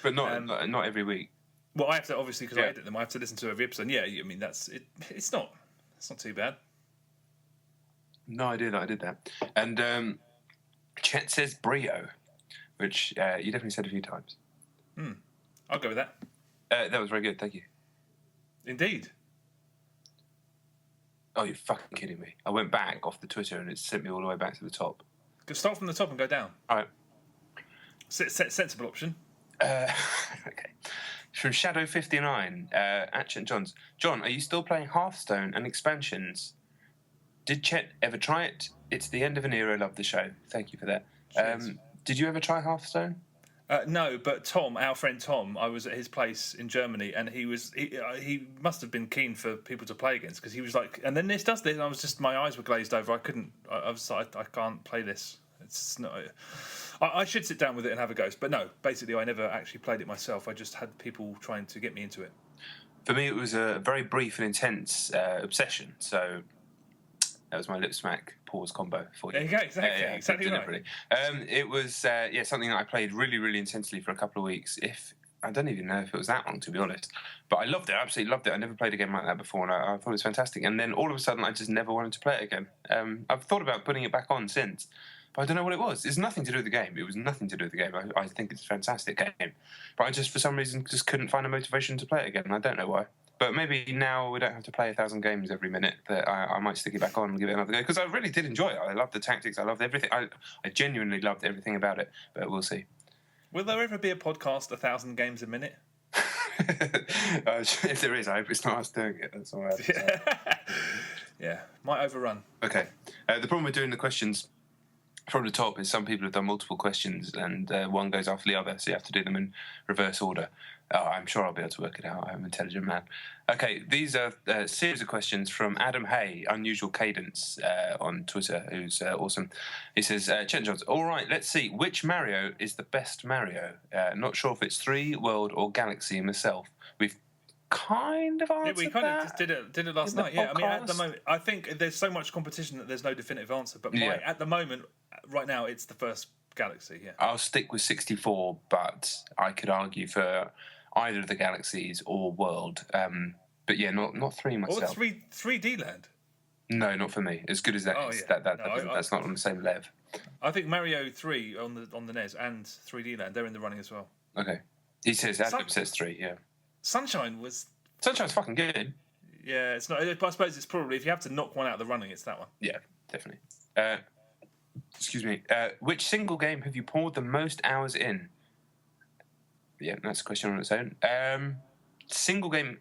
but not every week. Well, I have to obviously because I edit them. I have to listen to every episode. Yeah, I mean that's it. It's not too bad. No idea that I did that. And Chet says brio, which you definitely said a few times. I'll go with that. That was very good. Thank you. Indeed. Oh, you're fucking kidding me. I went back off the Twitter and it sent me all the way back to the top. Start from the top and go down. All right. Sensible option. Okay. From Shadow59, at Chet and Jon's. Jon, are you still playing Hearthstone and expansions? Did Chet ever try it? It's the end of an era. Love the show. Thank you for that. Did you ever try Hearthstone? No, but Tom, our friend Tom, I was at his place in Germany, and he must have been keen for people to play against, because he was like, and then this does this, and I was just, my eyes were glazed over. I couldn't. I was like, I can't play this. It's not. I should sit down with it and have a go, but no. Basically, I never actually played it myself. I just had people trying to get me into it. For me, it was a very brief and intense obsession. So that was my lip smack pause combo for you. There you go, exactly right. It was something that I played really, really intensely for a couple of weeks. I don't even know if it was that long, to be honest. But I loved it, absolutely loved it. I never played a game like that before, and I thought it was fantastic. And then all of a sudden, I just never wanted to play it again. I've thought about putting it back on since, but I don't know what it was. It's nothing to do with the game. It was nothing to do with the game. I think it's a fantastic game. But I just, for some reason, just couldn't find a motivation to play it again. I don't know why. But maybe now we don't have to play 1,000 games every minute, that I might stick it back on and give it another go. Because I really did enjoy it. I loved the tactics. I loved everything. I genuinely loved everything about it. But we'll see. Will there ever be a podcast 1,000 games a minute? If there is, I hope it's not us doing it. That's all I have to say. Yeah, might overrun. Okay. The problem with doing the questions from the top is some people have done multiple questions and one goes after the other, so you have to do them in reverse order. I'm sure I'll be able to work it out. I'm an intelligent man. Okay, these are a series of questions from Adam Hay, Unusual Cadence, on Twitter, who's awesome. He says, Chet and Jon, all right, let's see. Which Mario is the best Mario? Not sure if it's 3, World, or Galaxy myself. We've kind of answered we kind of just did it last night. Yeah, I mean, at the moment, I think there's so much competition that there's no definitive answer. But at the moment, right now, it's the first Galaxy. Yeah, I'll stick with 64, but I could argue for either of the Galaxies or World. But yeah, not 3 myself. Or 3D Land. No, not for me. As good as that is, that's not on the same level. I think Mario 3 on the NES and 3D Land, they're in the running as well. Okay, he says Adam says 3. Yeah. Sunshine's fucking good. Yeah, it's not. But I suppose it's probably, if you have to knock one out of the running, it's that one. Yeah, definitely. Excuse me. Which single game have you poured the most hours in? Yeah, that's a question on its own. Single game,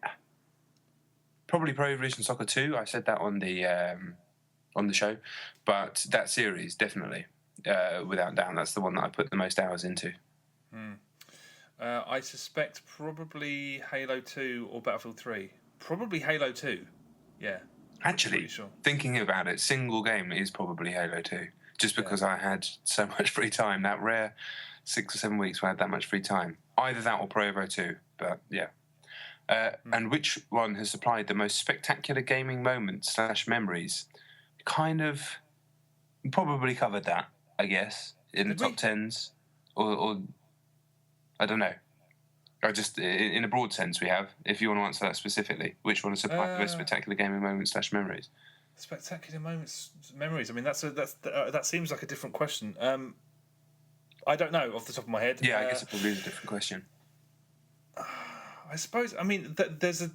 probably Pro Evolution Soccer 2. I said that on the show, but that series definitely, without doubt, that's the one that I put the most hours into. I suspect probably Halo 2 or Battlefield 3. Probably Halo 2. Yeah. Actually, thinking about it, single game is probably Halo 2. Just because I had so much free time, that rare 6 or 7 weeks where I had that much free time. Either that or Pro Evo 2, but yeah. And which one has supplied the most spectacular gaming moments / memories? Kind of probably covered that, I guess, in the top 10s. Or I don't know. I just, in a broad sense, we have. If you want to answer that specifically, which one has supplied the most spectacular gaming moments / memories? Spectacular moments, memories. I mean, that seems like a different question. I don't know off the top of my head. Yeah, I guess it probably is a different question. I suppose. I mean, there's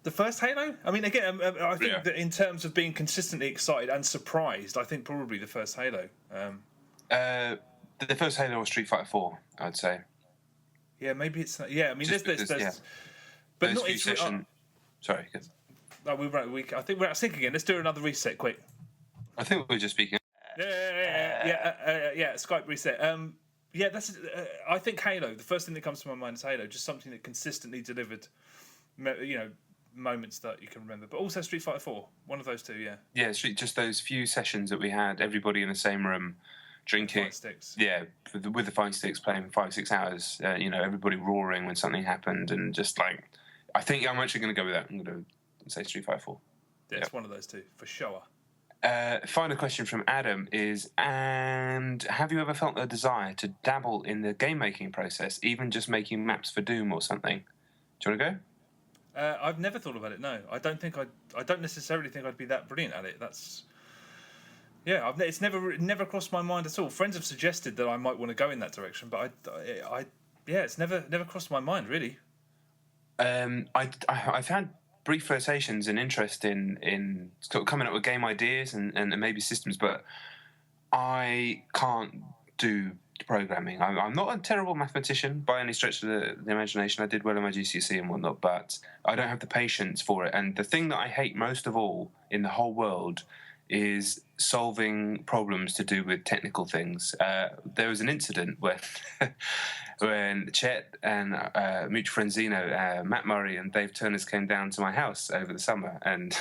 the first Halo. I mean, again, I think that in terms of being consistently excited and surprised, I think probably the first Halo. The first Halo was Street Fighter 4, I'd say. Yeah, maybe it's. Yeah, I mean, there's but not. Sorry. No, I think we're out of sync again. Let's do another reset, quick. I think we were just speaking. Yeah. Skype reset. That's. I think Halo. The first thing that comes to my mind is Halo. Just something that consistently delivered, moments that you can remember. But also Street Fighter 4. One of those two. Yeah. Yeah, just those few sessions that we had. Everybody in the same room, drinking. Fight sticks. Yeah, with the fight sticks, playing 5-6 hours. Everybody roaring when something happened, and just like, I think I'm actually going to go with that. I'm going to say Street Fighter 4. Yeah, it's one of those two for sure. Final question from Adam is, and have you ever felt a desire to dabble in the game making process, even just making maps for Doom or something? Do you want to go? I've never thought about it. No, I don't necessarily think I'd be that brilliant at it. It's never crossed my mind at all. Friends have suggested that I might want to go in that direction, but it's never crossed my mind really. I've had brief flirtations and interest in sort of coming up with game ideas and maybe systems, but I can't do programming. I'm not a terrible mathematician by any stretch of the imagination. I did well in my GCSE and whatnot, but I don't have the patience for it. And the thing that I hate most of all in the whole world is solving problems to do with technical things. There was an incident when Chet and mutual friend Zeno, Matt Murray and Dave Turners came down to my house over the summer, and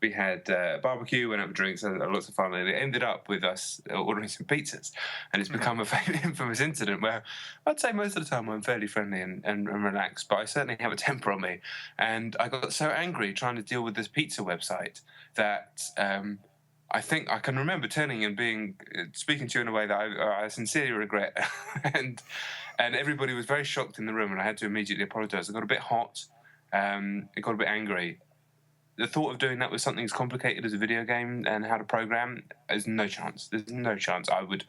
we had a barbecue, went out for drinks, had lots of fun, and it ended up with us ordering some pizzas. And it's become a infamous incident where I'd say most of the time I'm fairly friendly and relaxed, but I certainly have a temper on me. And I got so angry trying to deal with this pizza website that I think I can remember turning and speaking to you in a way that I sincerely regret, and everybody was very shocked in the room, and I had to immediately apologise. I got a bit hot, it got a bit angry. The thought of doing that with something as complicated as a video game and how to program, there's no chance. There's no chance I would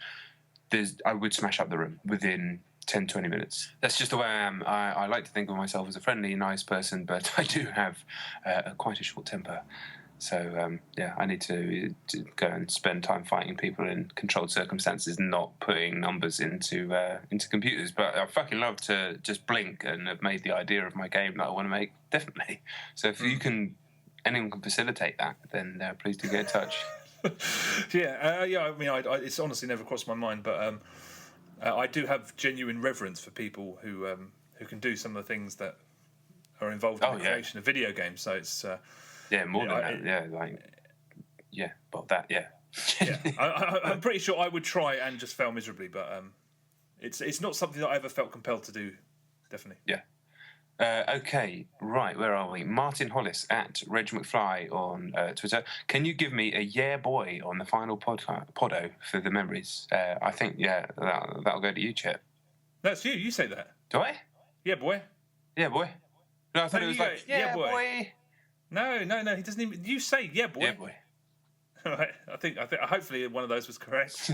smash up the room within 10, 20 minutes. That's just the way I am. I like to think of myself as a friendly, nice person, but I do have quite a short temper. So, I need to go and spend time fighting people in controlled circumstances, not putting numbers into computers. But I fucking love to just blink and have made the idea of my game that I want to make, definitely. So if anyone can facilitate that, then please do get in touch. I mean, it's honestly never crossed my mind, but I do have genuine reverence for people who can do some of the things that are involved in the creation of video games. So it's... more than that. I'm pretty sure I would try and just fail miserably, but it's not something that I ever felt compelled to do. Definitely. Yeah. Okay, right. Where are we? Martin Hollis at Reg McFly on Twitter. Can you give me a yeah boy on the final podo for the memories? I think that'll go to you, Chet. That's you. You say that. Do I? Yeah, boy. Yeah, boy. No, I thought it was like yeah, boy. No, he doesn't even... You say, yeah, boy. Yeah, boy. All right, I think hopefully one of those was correct.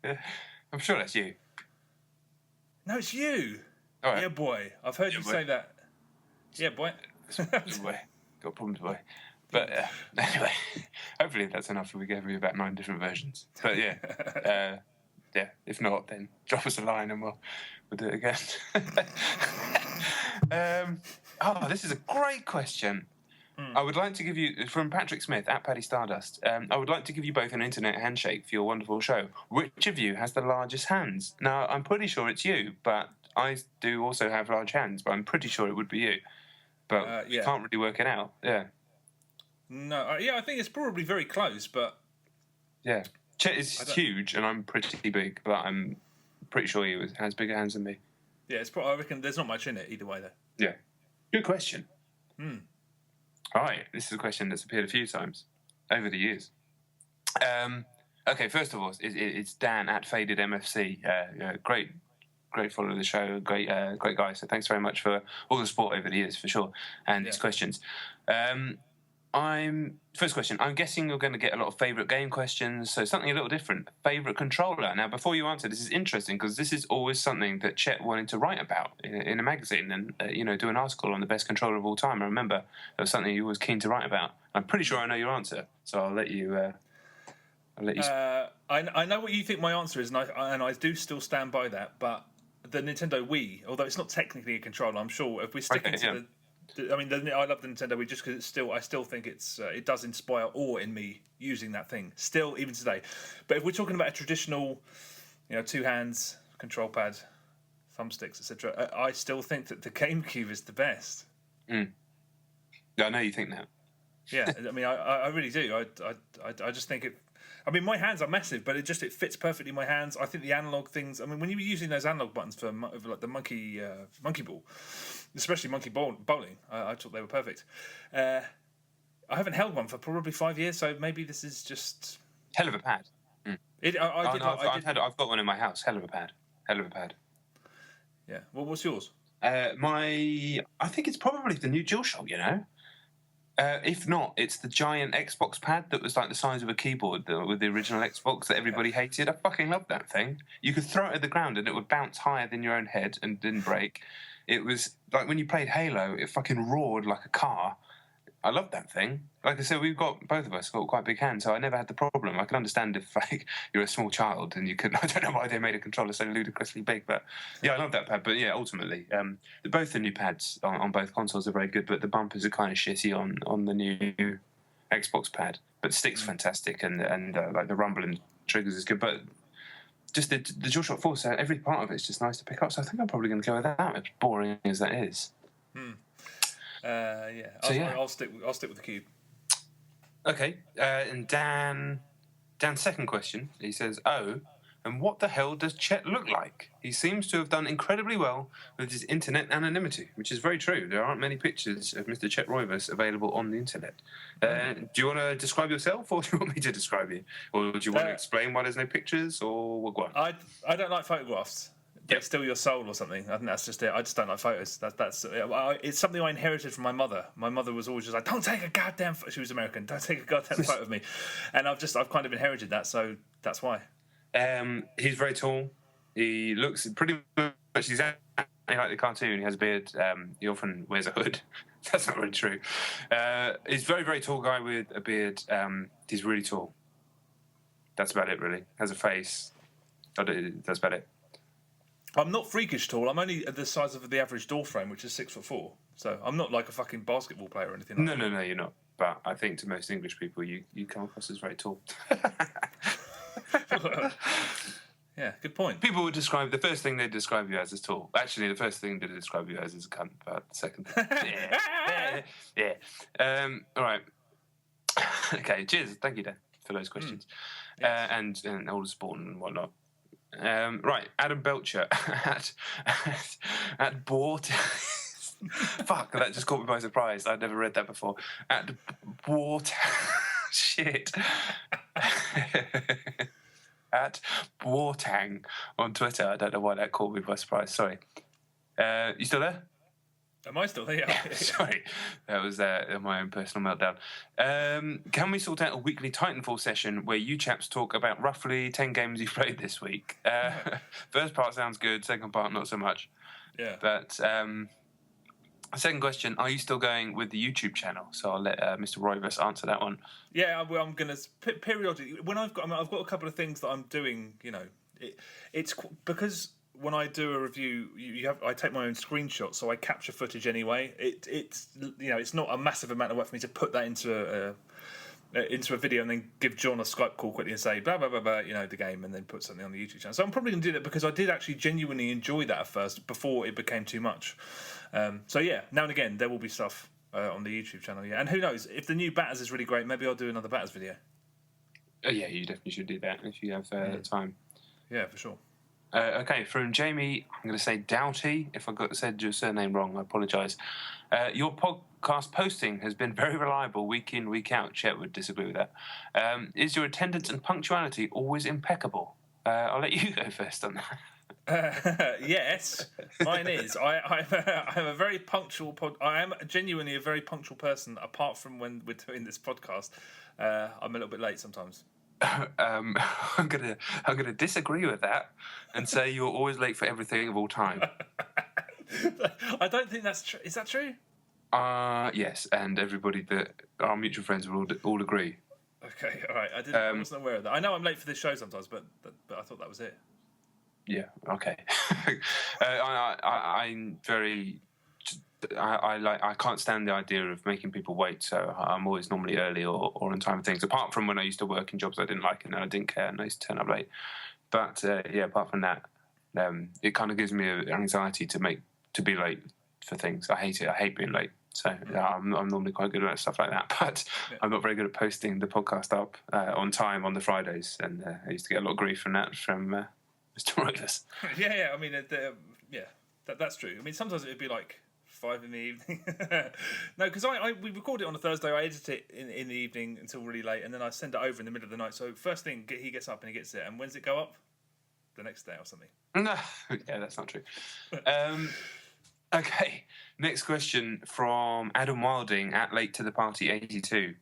I'm sure that's you. No, it's you. All right. Yeah, boy. I've heard you say that. Yeah, boy. Boy. Got problems, boy. But anyway, hopefully that's enough. We gave you about 9 different versions. But if not, then drop us a line and we'll do it again. This is a great question. I would like to give you, from Patrick Smith at Paddy Stardust, I would like to give you both an internet handshake for your wonderful show. Which of you has the largest hands? Now, I'm pretty sure it's you, but I do also have large hands, but I'm pretty sure it would be you. But you can't really work it out. Yeah. No, I think it's probably very close, but... Yeah. Chet is huge, and I'm pretty big, but I'm pretty sure he has bigger hands than me. Yeah, I reckon there's not much in it either way, though. Yeah. Good question. All right, this is a question that's appeared a few times over the years. Okay, first of all, it's Dan at Faded MFC. Great follower of the show, great guy. So thanks very much for all the support over the years, for sure, and his questions. First question. I'm guessing you're going to get a lot of favourite game questions, so something a little different. Favourite controller. Now, before you answer, this is interesting because this is always something that Chet wanted to write about in a magazine and do an article on the best controller of all time. I remember it was something you was keen to write about. I'm pretty sure I know your answer, so I'll let you. I know what you think my answer is, and I do still stand by that. But the Nintendo Wii, although it's not technically a controller, I'm sure if we're sticking to the. I mean, I love the Nintendo Wii just because I still think it does inspire awe in me using that thing still even today. But if we're talking about a traditional, 2 hands control pad, thumbsticks, etc., I still think that the GameCube is the best. Yeah, I know you think that. Yeah, I mean, I really do. I just think it. I mean, my hands are massive, but it fits perfectly in my hands. I think the analog things. I mean, when you were using those analog buttons for like the monkey ball, especially monkey bowling, I thought they were perfect. I haven't held one for probably 5 years, so maybe this is just hell of a pad. I've got one in my house. Hell of a pad. Yeah. Well, what's yours? I think it's probably the new DualShock. If not, it's the giant Xbox pad that was like the size of a keyboard with the original Xbox that everybody hated. I fucking loved that thing. You could throw it at the ground and it would bounce higher than your own head and didn't break. It was like when you played Halo, it fucking roared like a car. I loved that thing. Like I said, both of us got quite big hands, so I never had the problem. I can understand if you're a small child and you couldn't. I don't know why they made a controller so ludicrously big, but yeah, I love that pad. But yeah, ultimately, both the new pads on both consoles are very good, but the bumpers are kind of shitty on the new Xbox pad. But stick's fantastic, and like the rumble and triggers is good. But just the DualShock 4, so every part of it's just nice to pick up. So I think I'm probably going to go with that, as boring as that is. I'll stick with the Cube. Okay, and Dan's second question, he says, and what the hell does Chet look like? He seems to have done incredibly well with his internet anonymity, which is very true. There aren't many pictures of Mr. Chet Roivas available on the internet. Do you want to describe yourself, or do you want me to describe you? Or do you want to explain why there's no pictures, or what? I don't like photographs. They steal your soul or something. I think that's just it. I just don't like photos. It's something I inherited from my mother. My mother was always just like, "Don't take a goddamn." She was American. "Don't take a goddamn photo of me," and I've kind of inherited that. So that's why. He's very tall. He looks pretty much exactly like the cartoon. He has a beard. He often wears a hood. That's not really true. He's a very, very tall guy with a beard. He's really tall. That's about it, really. Has a face. That's about it. I'm not freakish tall. I'm only the size of the average door frame, which is 6'4". So I'm not like a fucking basketball player or anything like that. No, you're not. But I think to most English people, you come across as very tall. Yeah, good point. People would describe, the first thing they'd describe you as is tall. Actually, the first thing they'd describe you as is a cunt, but the second. Yeah. All right. Okay, cheers. Thank you, Dan, for those questions. Yes. And all the sport and whatnot. Right, Adam Belcher at Bort. Fuck, that just caught me by surprise. I'd never read that before. At Bort. Shit. At Wartang on Twitter. I don't know why that caught me by surprise. Sorry. You still there? Am I still there? Yeah. Sorry. That was my own personal meltdown. Can we sort out a weekly Titanfall session where you chaps talk about roughly 10 games you've played this week? First part sounds good. Second part, not so much. Yeah. But second question, are you still going with the YouTube channel? So I'll let Mr. Roivas answer that one. Yeah, I'm going to periodically, when I've got a couple of things that I'm doing, it's because when I do a review, I take my own screenshots, so I capture footage anyway. It's not a massive amount of work for me to put that into a video and then give John a Skype call quickly and say blah blah blah blah, the game, and then put something on the YouTube channel. So I'm probably going to do that because I did actually genuinely enjoy that at first before it became too much. So yeah, now and again there will be stuff on the YouTube channel. Yeah, and who knows, if the new Batters is really great, maybe I'll do another Batters video. Yeah, you definitely should do that if you have time. Yeah, for sure. Okay, from Jamie, I'm going to say Doughty. If I said your surname wrong, I apologise. Your podcast posting has been very reliable week in, week out. Chet would disagree with that. Is your attendance and punctuality always impeccable? I'll let you go first on that. Yes, mine is. I'm a very punctual I am genuinely a very punctual person. Apart from when we're doing this podcast, I'm a little bit late sometimes. I'm gonna disagree with that and say you're always late for everything of all time. I don't think that's true. Is that true? Yes, and everybody that our mutual friends will all agree. Okay, all right. I wasn't aware of that. I know I'm late for this show sometimes, but I thought that was it. Yeah. Okay. I'm very. I can't stand the idea of making people wait, so I'm always normally early or on time for things. Apart from when I used to work in jobs I didn't like and I didn't care and I used to turn up late. But apart from that, it kind of gives me anxiety to be late for things. I hate it. I hate being late. So I'm normally quite good at stuff like that, but I'm not very good at posting the podcast up on time on the Fridays, and I used to get a lot of grief from that from Mr. Roivas. Yeah. I mean, that's true. I mean, sometimes it'd be like 5 in the evening. No, because we record it on a Thursday. I edit it in the evening until really late, and then I send it over in the middle of the night. So first thing, he gets up and he gets it. And when's it go up? The next day or something. No, yeah, that's not true. Okay, next question from Adam Wilding at Late to the Party 82.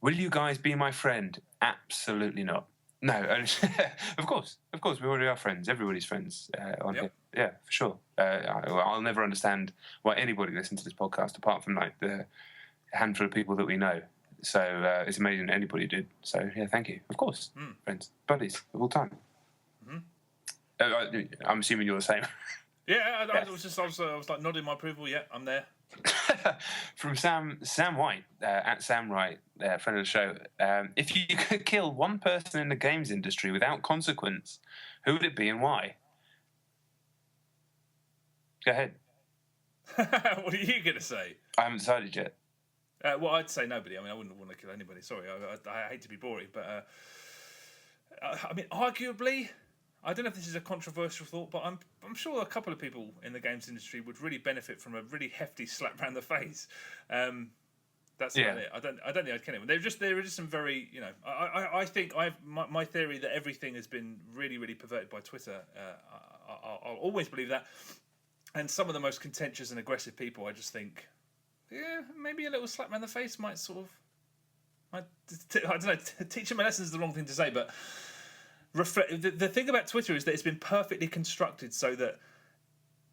Will you guys be my friend? Absolutely not. No, of course, we already are friends. Everybody's friends on here. Yeah, for sure. I'll never understand why anybody listens to this podcast apart from like the handful of people that we know. So it's amazing that anybody did. So yeah, thank you. Of course, friends, buddies of all time. Mm-hmm. I'm assuming you're the same. Yeah, I was like nodding my approval. Yeah, I'm there. From Sam White, at Sam Wright, friend of the show. If you could kill one person in the games industry without consequence, who would it be and why? Go ahead. What are you going to say? I haven't decided yet. Well, I'd say nobody. I mean, I wouldn't want to kill anybody. Sorry, I hate to be boring, but I mean, arguably, I don't know if this is a controversial thought, but I'm sure a couple of people in the games industry would really benefit from a really hefty slap around the face. That's about it. I don't think I'd kill anyone. There are just some very, you know. I think my theory that everything has been really, really perverted by Twitter. I'll always believe that. And some of the most contentious and aggressive people, I just think, yeah, maybe a little slap around the face might sort of, I don't know, teaching my lessons is the wrong thing to say, but the thing about Twitter is that it's been perfectly constructed so that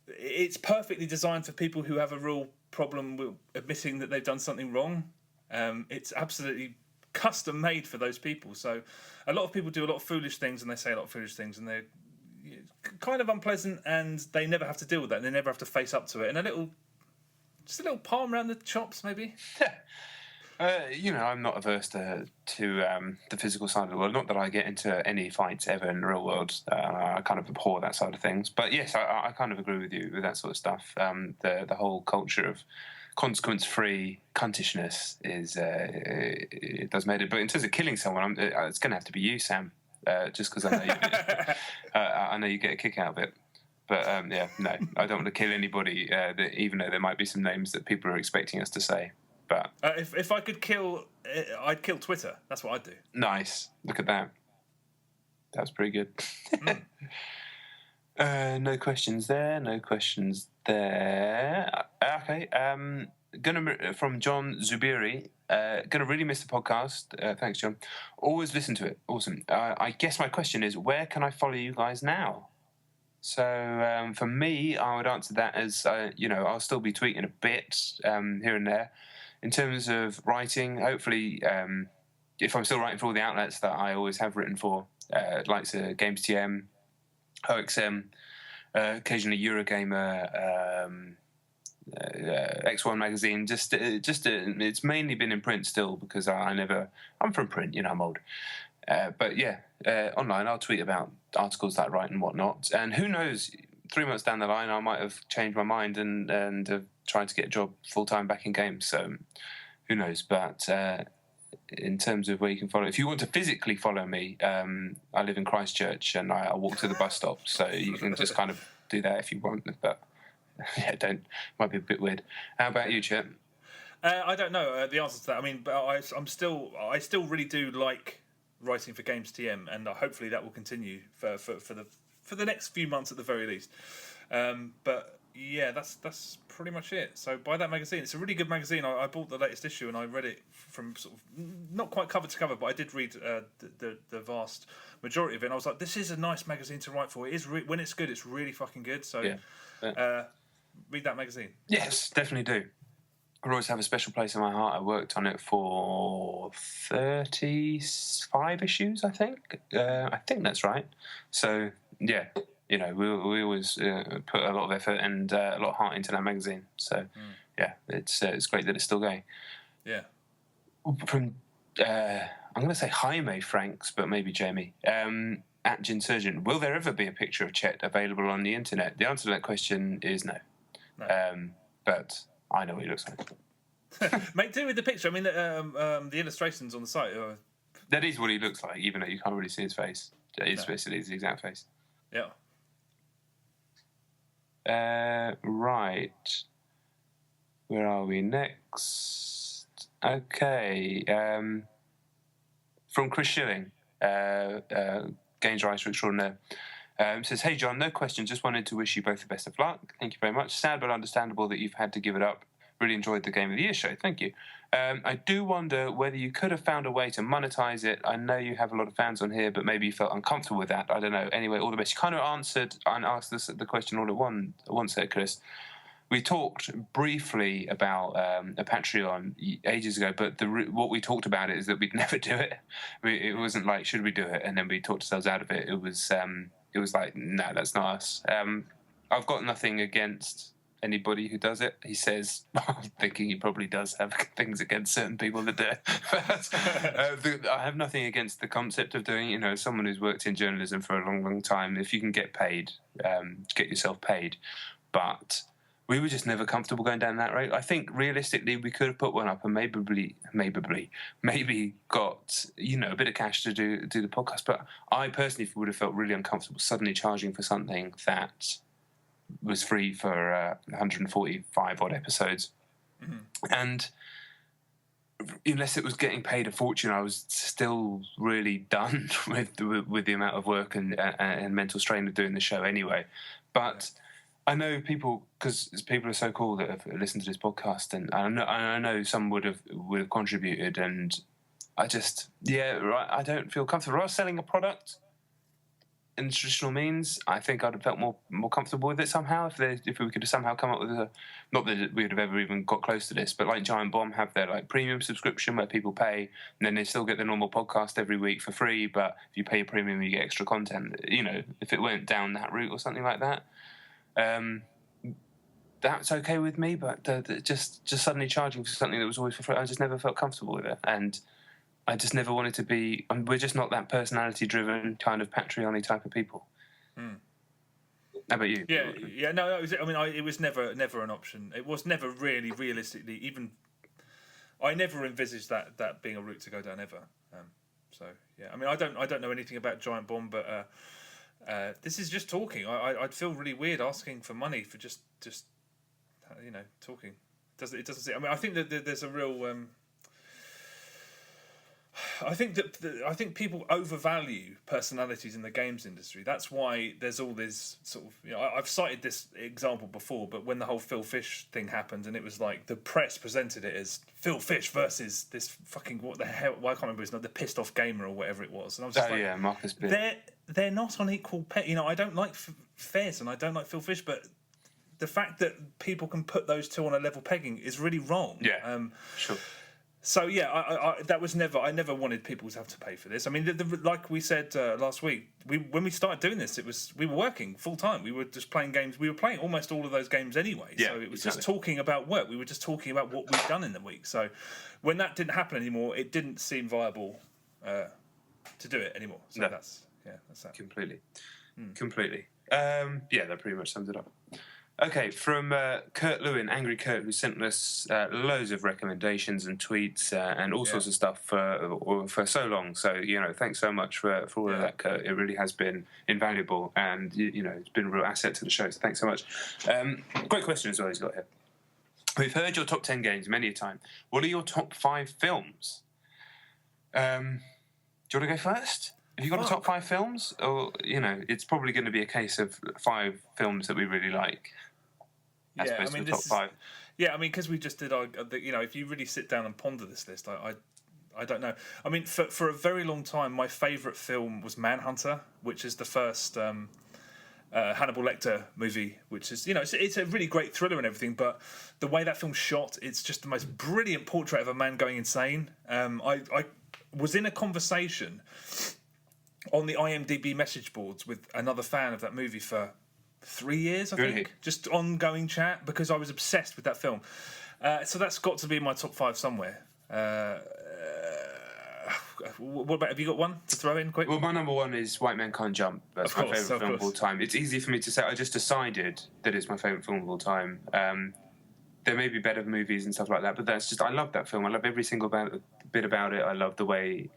it's perfectly designed for people who have a real problem with admitting that they've done something wrong. It's absolutely custom made for those people. So a lot of people do a lot of foolish things and they say a lot of foolish things and they're kind of unpleasant and they never have to deal with that and they never have to face up to it. And just a little palm around the chops, maybe. You know, I'm not averse to the physical side of the world. Not that I get into any fights ever in the real world. I kind of abhor that side of things. But yes, I kind of agree with you with that sort of stuff. The whole culture of consequence-free cuntishness is it does made it. But in terms of killing someone, it's going to have to be you, Sam. Just because I know I know you get a kick out of it. But yeah, no, I don't want to kill anybody. Even though there might be some names that people are expecting us to say. But if I could kill, I'd kill Twitter. That's what I'd do. Nice. Look at that. That was pretty good. No questions there. No questions there. Okay. From John Zubiri. Gonna really miss the podcast. Thanks, John. Always listen to it. Awesome. I guess my question is, where can I follow you guys now? So for me, I would answer that as I'll still be tweeting a bit here and there. In terms of writing, hopefully, if I'm still writing for all the outlets that I always have written for, like Games TM, OXM, occasionally Eurogamer, X1 magazine. It's mainly been in print still because I'm from print, I'm old. But yeah, online I'll tweet about articles that I write and whatnot. And who knows, 3 months down the line I might have changed my mind and have tried to get a job full-time back in games. So who knows? But in terms of where you can follow, if you want to physically follow me, I live in Christchurch and I walk to the bus stop. So you can just kind of do that if you want. But yeah, might be a bit weird. How about you, Chet? I don't know the answer to that. I mean, but I still really do like writing for Games TM, and hopefully that will continue for the next few months at the very least. But yeah, that's pretty much it. So buy that magazine. It's a really good magazine. I bought the latest issue and I read it from sort of not quite cover to cover, but I did read the vast majority of it. And I was like, this is a nice magazine to write for. It is when it's good, it's really fucking good. So read that magazine. Yes, definitely do. I'll always have a special place in my heart. I worked on it for 35 issues, I think. I think that's right. So yeah, we always put a lot of effort and a lot of heart into that magazine. So yeah, it's great that it's still going. Yeah. From I'm going to say Jaime Franks, but maybe Jamie. At Gin Surgeon, will there ever be a picture of Chet available on the internet? The answer to that question is no. But I know what he looks like. Make do with the picture. I mean, the illustrations on the site. That is what he looks like, even though you can't really see his face. It's basically his exact face. Yeah. Right. Where are we next? Okay. From Chris Schilling, games writer extraordinaire. Says, hey John, no question, just wanted to wish you both the best of luck. Thank you very much. Sad but understandable that you've had to give it up. Really enjoyed the Game of the Year show. Thank you. I do wonder whether you could have found a way to monetize it. I know you have a lot of fans on here, but maybe you felt uncomfortable with that. I don't know. Anyway, all the best. You kind of answered and asked the question all at once there, Chris. We talked briefly about a Patreon ages ago, but what we talked about is that we'd never do it. It wasn't like, should we do it? And then we talked ourselves out of it. It was like, no, that's not us. I've got nothing against anybody who does it. He says, thinking he probably does have things against certain people that do it. But, I have nothing against the concept of doing it. You know, someone who's worked in journalism for a long, long time, if you can get paid, get yourself paid. But we were just never comfortable going down that road. I think realistically we could have put one up and maybe got, you know, a bit of cash to do the podcast. But I personally would have felt really uncomfortable suddenly charging for something that was free for 145 odd episodes. Mm-hmm. And unless it was getting paid a fortune, I was still really done with the amount of work and mental strain of doing the show anyway. But I know people, because people are so cool that have listened to this podcast, and I know some would have contributed, and I just, I don't feel comfortable. If I was selling a product in traditional means, I think I'd have felt more comfortable with it somehow. If we could have somehow come up with not that we would have ever even got close to this, but like Giant Bomb have their like premium subscription where people pay, and then they still get the normal podcast every week for free. But if you pay a premium, you get extra content. You know, if it went down that route or something like that. That's okay with me, but just suddenly charging for something that was always for free, I just never felt comfortable with it, and I just never wanted to be. We're just not that personality-driven kind of Patreon-y type of people. Mm. How about you? Yeah. No, it was never an option. It was never really realistically even. I never envisaged that being a route to go down ever. So yeah, I mean, I don't know anything about Giant Bomb, but. This is just talking. I'd feel really weird asking for money for just you know, talking. It doesn't seem. I mean, I think that there's a real. I think people overvalue personalities in the games industry. That's why there's all this sort of. You know, I've cited this example before, but when the whole Phil Fish thing happened, and it was like the press presented it as Phil Fish versus this fucking what the hell? Well, I can't remember his name, the pissed off gamer or whatever it was, and I was just Marcus Beer. They're not on equal pay. You know, I don't like Fez and I don't like Phil Fish, but the fact that people can put those two on a level pegging is really wrong. Yeah, sure. So yeah, that was never. I never wanted people to have to pay for this. I mean, like we said last week, when we started doing this, we were working full time. We were just playing games. We were playing almost all of those games anyway. Yeah, so it was just talking about work. We were just talking about what we'd done in the week. So when that didn't happen anymore, it didn't seem viable to do it anymore. So that's that. Completely. That pretty much sums it up. Okay, from Kurt Lewin, Angry Kurt, who sent us loads of recommendations and tweets and all sorts of stuff for so long. So, you know, thanks so much for all of that, Kurt. It really has been invaluable, and, you know, it's been a real asset to the show. So thanks so much. Great question as well he's got here. We've heard your top 10 games many a time. What are your top 5 films? Do you want to go first? Have you got a top 5 films? Or, you know, it's probably going to be a case of 5 films that we really like. As opposed to the top 5. Yeah, I mean, because we just did our, you know, if you really sit down and ponder this list, I don't know. I mean, for a very long time, my favourite film was Manhunter, which is the first Hannibal Lecter movie, which is, you know, it's a really great thriller and everything, but the way that film's shot, it's just the most brilliant portrait of a man going insane. I was in a conversation on the IMDb message boards with another fan of that movie for 3 years, I think. Just ongoing chat, because I was obsessed with that film. So that's got to be in my top 5 somewhere. What about, have you got one to throw in quick? Well, my number 1 is White Men Can't Jump. That's my favourite film of all time. It's easy for me to say. I just decided that it's my favourite film of all time. There may be better movies and stuff like that, but that's just, I love that film. I love every single bit about it. I love the way...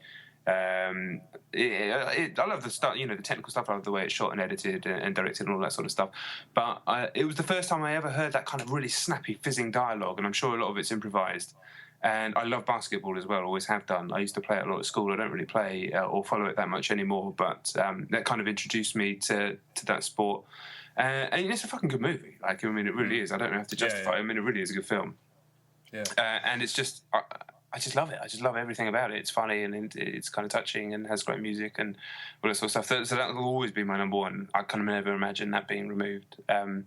I love the stuff, you know, the technical stuff. I love the way it's shot and edited and directed and all that sort of stuff. But it was the first time I ever heard that kind of really snappy, fizzing dialogue, and I'm sure a lot of it's improvised. And I love basketball as well, always have done. I used to play it a lot at school. I don't really play or follow it that much anymore, but that kind of introduced me to that sport. And it's a fucking good movie. Like, I mean, it really is. I don't have to justify it. I mean, it really is a good film. Yeah. And it's just... I just love it. I just love everything about it. It's funny and it's kind of touching and has great music and all that sort of stuff. So that will always be my number 1. I kind of never imagine that being removed. The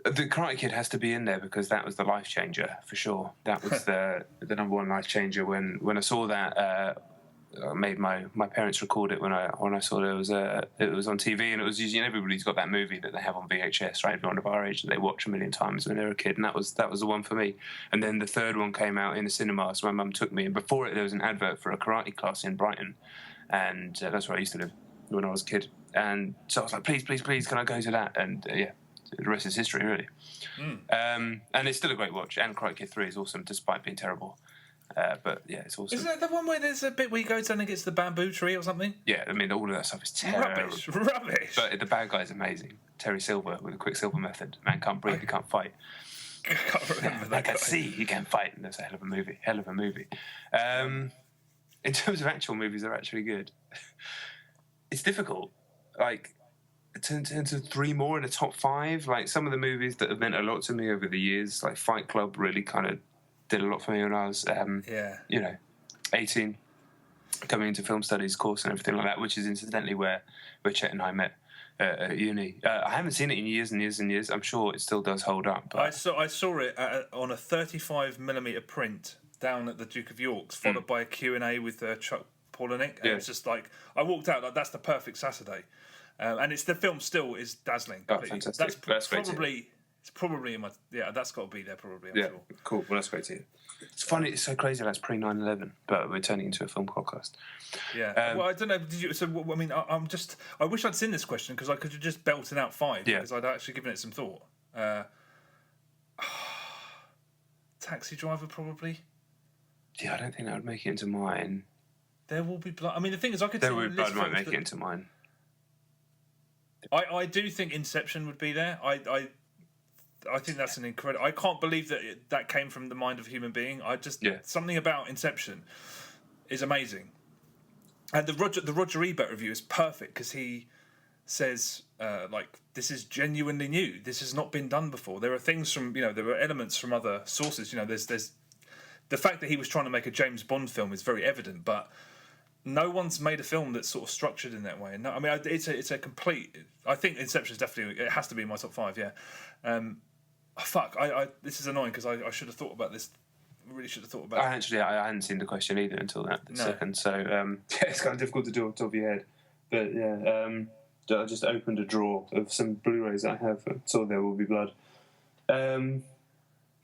Karate Kid has to be in there because that was the life changer for sure. That was the number 1 life changer when I saw that. made my parents record it when I saw it was on TV, and it was usually everybody's got that movie that they have on VHS, right? Everyone of our age that they watch a million times when they're a kid, and that was the one for me. And then the third one came out in the cinema, so my mum took me, and before it there was an advert for a karate class in Brighton, and that's where I used to live when I was a kid. And so I was like, please, can I go to that? And the rest is history, really. And it's still a great watch, and Karate Kid 3 is awesome despite being terrible. But yeah, it's awesome. Isn't that the one where there's a bit where he goes down and gets the bamboo tree or something? Yeah, I mean, all of that stuff is terrible. Rubbish. But the bad guy's amazing. Terry Silver with the Quicksilver method. Man can't breathe, he can't fight. I can't remember that. I can see he can fight, and that's a hell of a movie. In terms of actual movies, they're actually good. It's difficult. Like, to turn to three more in the top five. Like, some of the movies that have meant a lot to me over the years, like Fight Club really kind of did a lot for me when I was, 18, coming into film studies course and everything like that, which is incidentally where Chet and I met at uni. I haven't seen it in years and years and years. I'm sure it still does hold up. But I saw it on a 35mm print down at the Duke of York's, followed by a Q&A with Chuck Palahniuk. And it's just like, I walked out like, that's the perfect Saturday. And the film still is dazzling. Oh, fantastic. That's probably... It's probably in my... Yeah, that's got to be there probably, I'm sure. Cool. Well, that's great to hear. It's funny, it's so crazy that's pre-9/11, but we're turning into a film podcast. Yeah. Well, I don't know, did you... So, I mean, I wish I'd seen this question, because I could have just belted out five, because I'd actually given it some thought. Taxi Driver, probably. Yeah, I don't think that would make it into mine. There Will Be Blood. I mean, the thing is, I could... There Will Be Blood might make it into mine. I do think Inception would be there. I think that's an incredible... I can't believe that came from the mind of a human being. Something about Inception is amazing. And the Roger Ebert review is perfect, because he says, this is genuinely new. This has not been done before. There are things from, there are elements from other sources. There's the fact that he was trying to make a James Bond film is very evident, but no one's made a film that's sort of structured in that way. And I mean, it's a complete... I think Inception is definitely... It has to be in my top five, yeah. This is annoying, because I should have thought about this. Really should have thought about it. I hadn't seen the question either until that second. So, it's kind of difficult to do off the top of your head. But, I just opened a drawer of some Blu-rays I have and saw There Will Be Blood.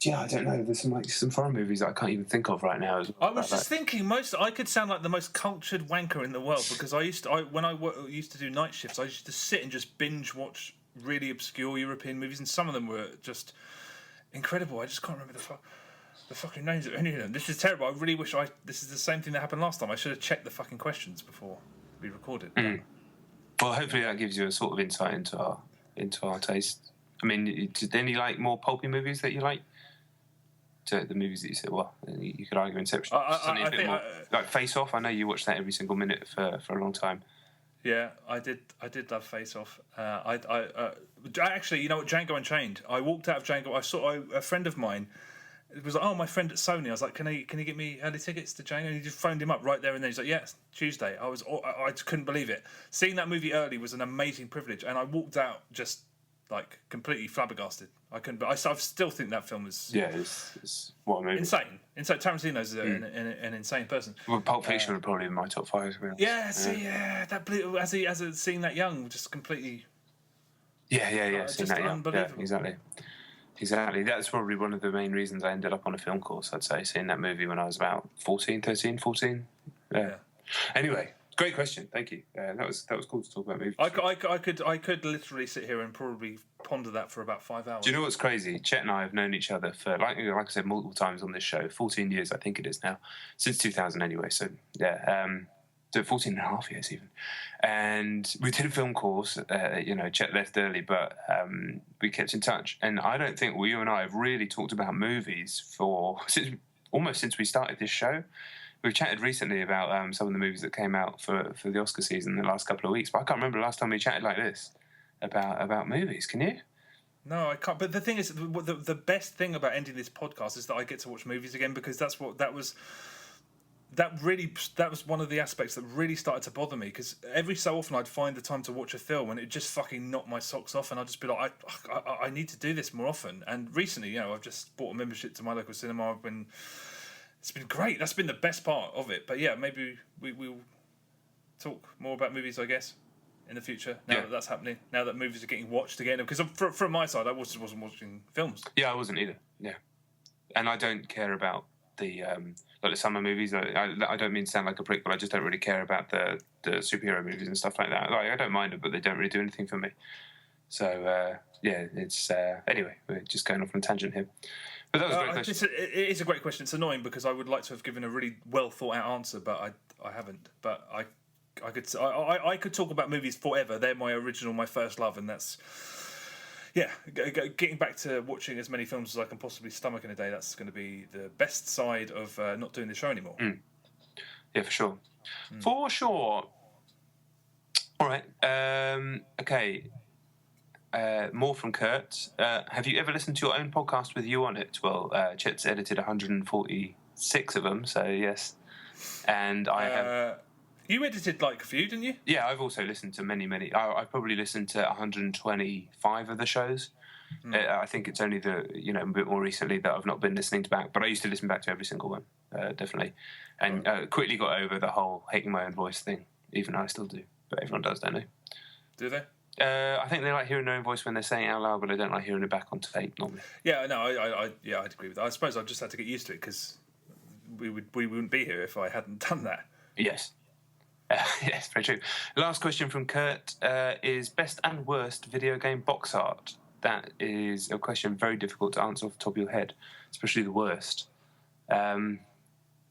I don't know. There's some foreign movies that I can't even think of right now. I was just thinking, I could sound like the most cultured wanker in the world, because when I used to do night shifts, I used to sit and just binge watch really obscure European movies, and some of them were just incredible. I just can't remember the fucking names of any of them. This is terrible. I really wish this is the same thing that happened last time. I should have checked the fucking questions before we recorded. Well, hopefully that gives you a sort of insight into our taste. I mean, any more pulpy movies that you like? To the movies that you said, well, you could argue Inception. I think more, like Face Off. I know you watched that every single minute for a long time. Yeah, I did love Face Off. Actually, you know what, Django Unchained. I walked out of Django. I saw a friend of mine. It was like, my friend at Sony. I was like, can he get me early tickets to Django? And he just phoned him up right there and then. He's like, yes, Tuesday. I just couldn't believe it. Seeing that movie early was an amazing privilege, and I walked out just completely flabbergasted. I couldn't. But I still think that film is. Yeah, it's what a movie. Insane. Tarantino's an insane person. Well, Pulp Fiction would probably be in my top five. Yeah, that blew as a seeing that young, just completely. Yeah. Seeing that young. Unbelievable. Yeah, exactly. That's probably one of the main reasons I ended up on a film course. I'd say seeing that movie when I was about 14. Yeah. Anyway. Great question, thank you. That was cool to talk about movies. I could literally sit here and probably ponder that for about 5 hours. Do you know what's crazy? Chet and I have known each other for like I said multiple times on this show, 14 years I think it is now, since 2000 anyway. So 14 and a half years even. And we did a film course. Chet left early, but we kept in touch. And I don't think you and I have really talked about movies since we started this show. We've chatted recently about some of the movies that came out for the Oscar season in the last couple of weeks, but I can't remember the last time we chatted like this about movies. Can you? No, I can't. But the thing is, the best thing about ending this podcast is that I get to watch movies again, because that was one of the aspects that really started to bother me, because every so often I'd find the time to watch a film and it just fucking knocked my socks off, and I'd just be like, I need to do this more often. And recently, I've just bought a membership to my local cinema. I've been It's been great. That's been the best part of it. But yeah, maybe we'll talk more about movies, I guess, in the future. Now that that's happening. Now that movies are getting watched again. Because from my side, I wasn't watching films. Yeah, I wasn't either. Yeah, and I don't care about the like the summer movies. I don't mean to sound like a prick, but I just don't really care about the superhero movies and stuff like that. Like, I don't mind them, but they don't really do anything for me. So yeah, it's anyway. We're just going off on a tangent here. But that was a great question. It is a great question. It's annoying because I would like to have given a really well thought out answer, but I haven't. But I could talk about movies forever. They're my first love, and that's getting back to watching as many films as I can possibly stomach in a day. That's going to be the best side of not doing the show anymore. Yeah, for sure. For sure. All right. Okay. More from Kurt. Have you ever listened to your own podcast with you on it? Well, Chet's edited 146 of them, so yes. And I have. You edited like a few, didn't you? Yeah, I've also listened to many. I've probably listened to 125 of the shows. I think it's only a bit more recently that I've not been listening to back, but I used to listen back to every single one, definitely. And quickly got over the whole hating my own voice thing, even though I still do. But everyone does, don't they? Do they? I think they like hearing their own voice when they're saying it out loud, but they don't like hearing it back on tape normally. Yeah, no, I'd agree with that. I suppose I've just had to get used to it because we wouldn't be here if I hadn't done that. Yes. Yes, very true. Last question from Kurt is best and worst video game box art. That is a question very difficult to answer off the top of your head, especially the worst. And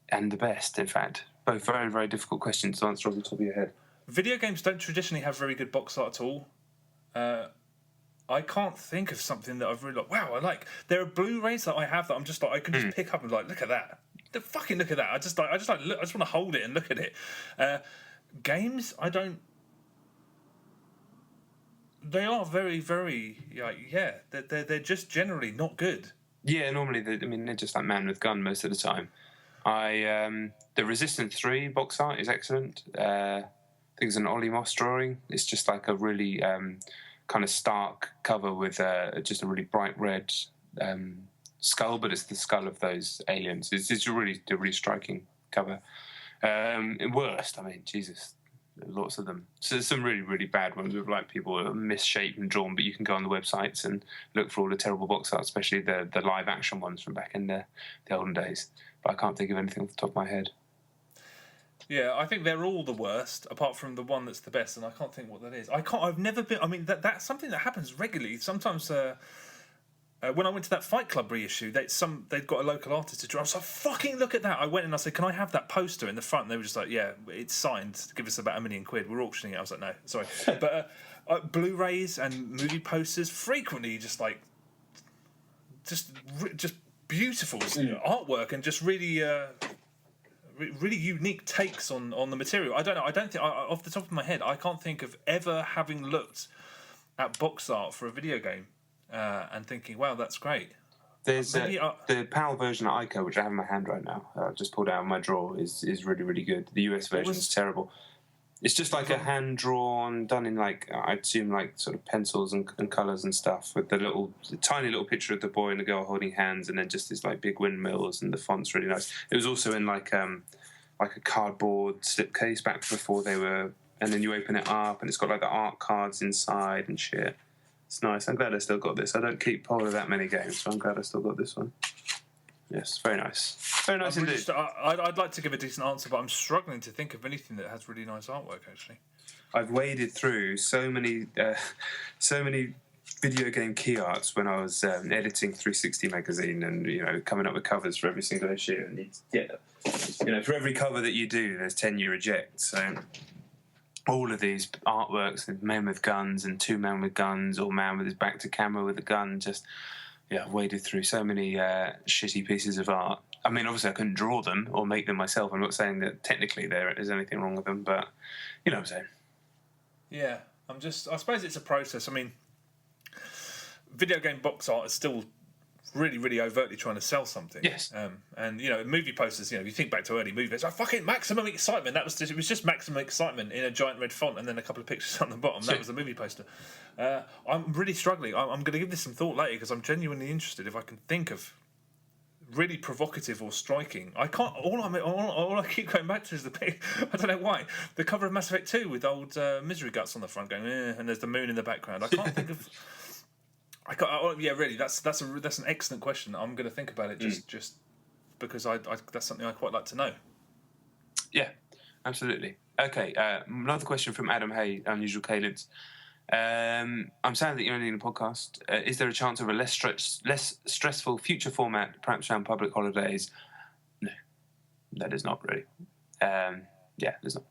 the best, in fact. Both very, very difficult questions to answer off the top of your head. Video games don't traditionally have very good box art at all. I can't think of something that I've really like. Wow, I like. There are Blu-rays that I have that I'm just like I can just pick up and like look at that. Fucking look at that. I just want to hold it and look at it. Games, I don't. They are very, very They're just generally not good. Yeah, normally they're just like Man with Gun most of the time. The Resistance 3 box art is excellent. I think it's an Ollie Moss drawing. It's just like a really kind of stark cover with just a really bright red skull, but it's the skull of those aliens. It's a really striking cover. Worst, Jesus, lots of them. So there's some really, really bad ones with like people are misshaped and drawn, but you can go on the websites and look for all the terrible box art, especially the live action ones from back in the olden days. But I can't think of anything off the top of my head. Yeah, I think they're all the worst, apart from the one that's the best, and I can't think what that is. I've never been. That's something that happens regularly. Sometimes when I went to that Fight Club reissue, they'd got a local artist to draw. I was like, fucking look at that! I went and I said, can I have that poster in the front? And they were just like, yeah, it's signed. Give us about £1 million. We're auctioning it. I was like, no, sorry. But Blu-rays and movie posters frequently just beautiful artwork and just really. Really unique takes on the material. I don't know. I don't think off the top of my head, I can't think of ever having looked at box art for a video game and thinking, "Wow, that's great." There's the PAL version of Ico, which I have in my hand right now. I've just pulled out of my drawer. Is really, really good. The US version is terrible. It's just like a hand drawn, done in like I'd assume like sort of pencils and colours and stuff, with the tiny little picture of the boy and the girl holding hands, and then just these like big windmills, and the font's really nice. It was also in like a cardboard slipcase back before they were, and then you open it up and it's got like the art cards inside and shit. It's nice. I'm glad I still got this. I don't keep hold of that many games, so I'm glad I still got this one. Yes, very nice. Very nice indeed. I'd like to give a decent answer, but I'm struggling to think of anything that has really nice artwork, actually. I've waded through so many video game key arts when I was editing 360 magazine and, coming up with covers for every single issue. And for every cover that you do, there's 10 you reject. So all of these artworks, the men with guns and two men with guns, or man with his back to camera with a gun, just... Yeah, I've waded through so many shitty pieces of art. Obviously I couldn't draw them or make them myself. I'm not saying that technically there is anything wrong with them, but you know what I'm saying. Yeah, I suppose it's a process. Video game box art is still really, really overtly trying to sell something. Yes. And movie posters, you think back to early movies, fucking Maximum Excitement. It was just Maximum Excitement in a giant red font and then a couple of pictures on the bottom. That was the movie poster. I'm really struggling. I'm going to give this some thought later because I'm genuinely interested if I can think of really provocative or striking. I can't. All I keep going back to is the big. I don't know why, the cover of Mass Effect 2 with old Misery Guts on the front going, and there's the moon in the background. I can't think of. I can't. Yeah, really. That's an excellent question. I'm going to think about it just because I that's something I quite like to know. Yeah, absolutely. Okay, another question from Adam Hay, Unusual Cadence. I'm sad that you're only in a podcast. Is there a chance of a less stressful future format, perhaps around public holidays? No, that is not really. Yeah, there's not.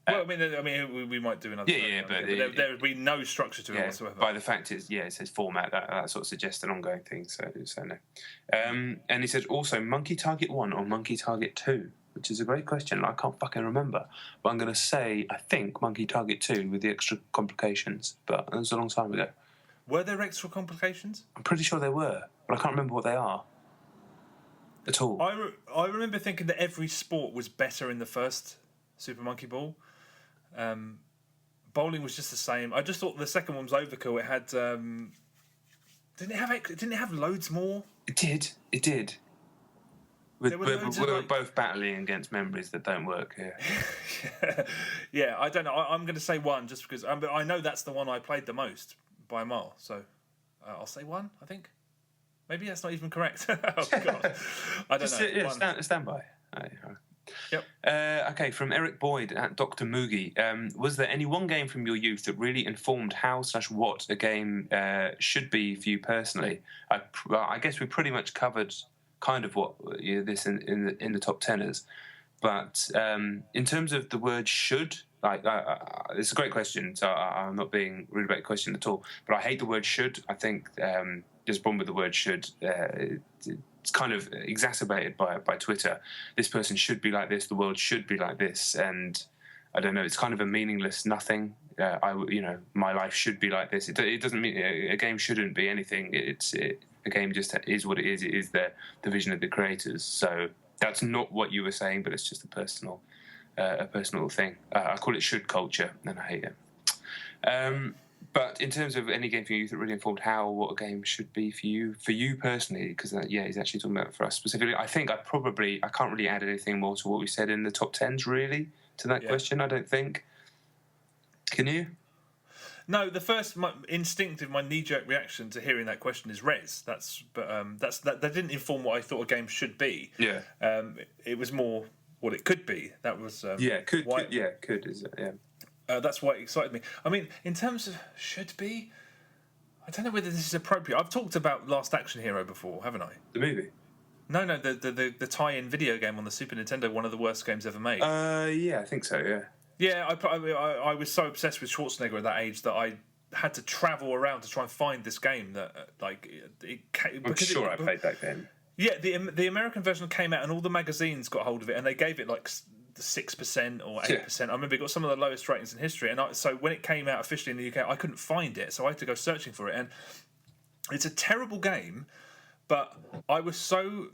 Well, I mean, we might do another. But there would be no structure to it whatsoever. By the fact it says format, that sort of suggests an ongoing thing. So no. And he said also Monkey Target 1 or Monkey Target 2. Which is a great question. I can't fucking remember. But I'm going to say, I think, Monkey Target 2 with the extra complications. But that was a long time ago. Were there extra complications? I'm pretty sure there were. But I can't remember what they are. At all. I remember thinking that every sport was better in the first Super Monkey Ball. Bowling was just the same. I just thought the second one was overkill. It had... Didn't it have loads more? It did. We're both battling against memories that don't work here. Yeah, I don't know. I'm going to say 1 just because I know that's the one I played the most by a mile. So I'll say 1, I think. Maybe that's not even correct. Oh, God. I don't know. Yeah, stand by. Yep. Okay, from Eric Boyd at Dr. Moogie. Was there any one game from your youth that really informed how/what a game should be for you personally? I guess we pretty much covered kind of what this in the top teners, but in terms of the word should, it's a great question. So I'm not being rude about the question at all, but I hate the word should. I think there's a problem with the word should. It's kind of exacerbated by Twitter. This person should be like this. The world should be like this, and I don't know. It's kind of a meaningless nothing. My life should be like this. It doesn't mean a game shouldn't be anything. A game just is what it is. It is the vision of the creators. So that's not what you were saying, but it's just a personal thing. I call it should culture, and I hate it. But in terms of any game for you that really informed what a game should be for you personally, because he's actually talking about it for us specifically. I think I can't really add anything more to what we said in the top 10s really to that question. I don't think. Can you? No, my knee-jerk reaction to hearing that question is Res. That didn't inform what I thought a game should be. Yeah. It was more what it could be. That was could is it? Yeah. That's why it excited me. I mean, in terms of should be, I don't know whether this is appropriate. I've talked about Last Action Hero before, haven't I? The movie. No, the tie-in video game on the Super Nintendo, one of the worst games ever made. Yeah, I think so. Yeah. Yeah, I was so obsessed with Schwarzenegger at that age that I had to travel around to try and find this game that I'm sure I played that game. Yeah, the American version came out and all the magazines got hold of it and they gave it like 6% or 8%. I remember it got some of the lowest ratings in history. And so when it came out officially in the UK, I couldn't find it, so I had to go searching for it. And it's a terrible game, but I so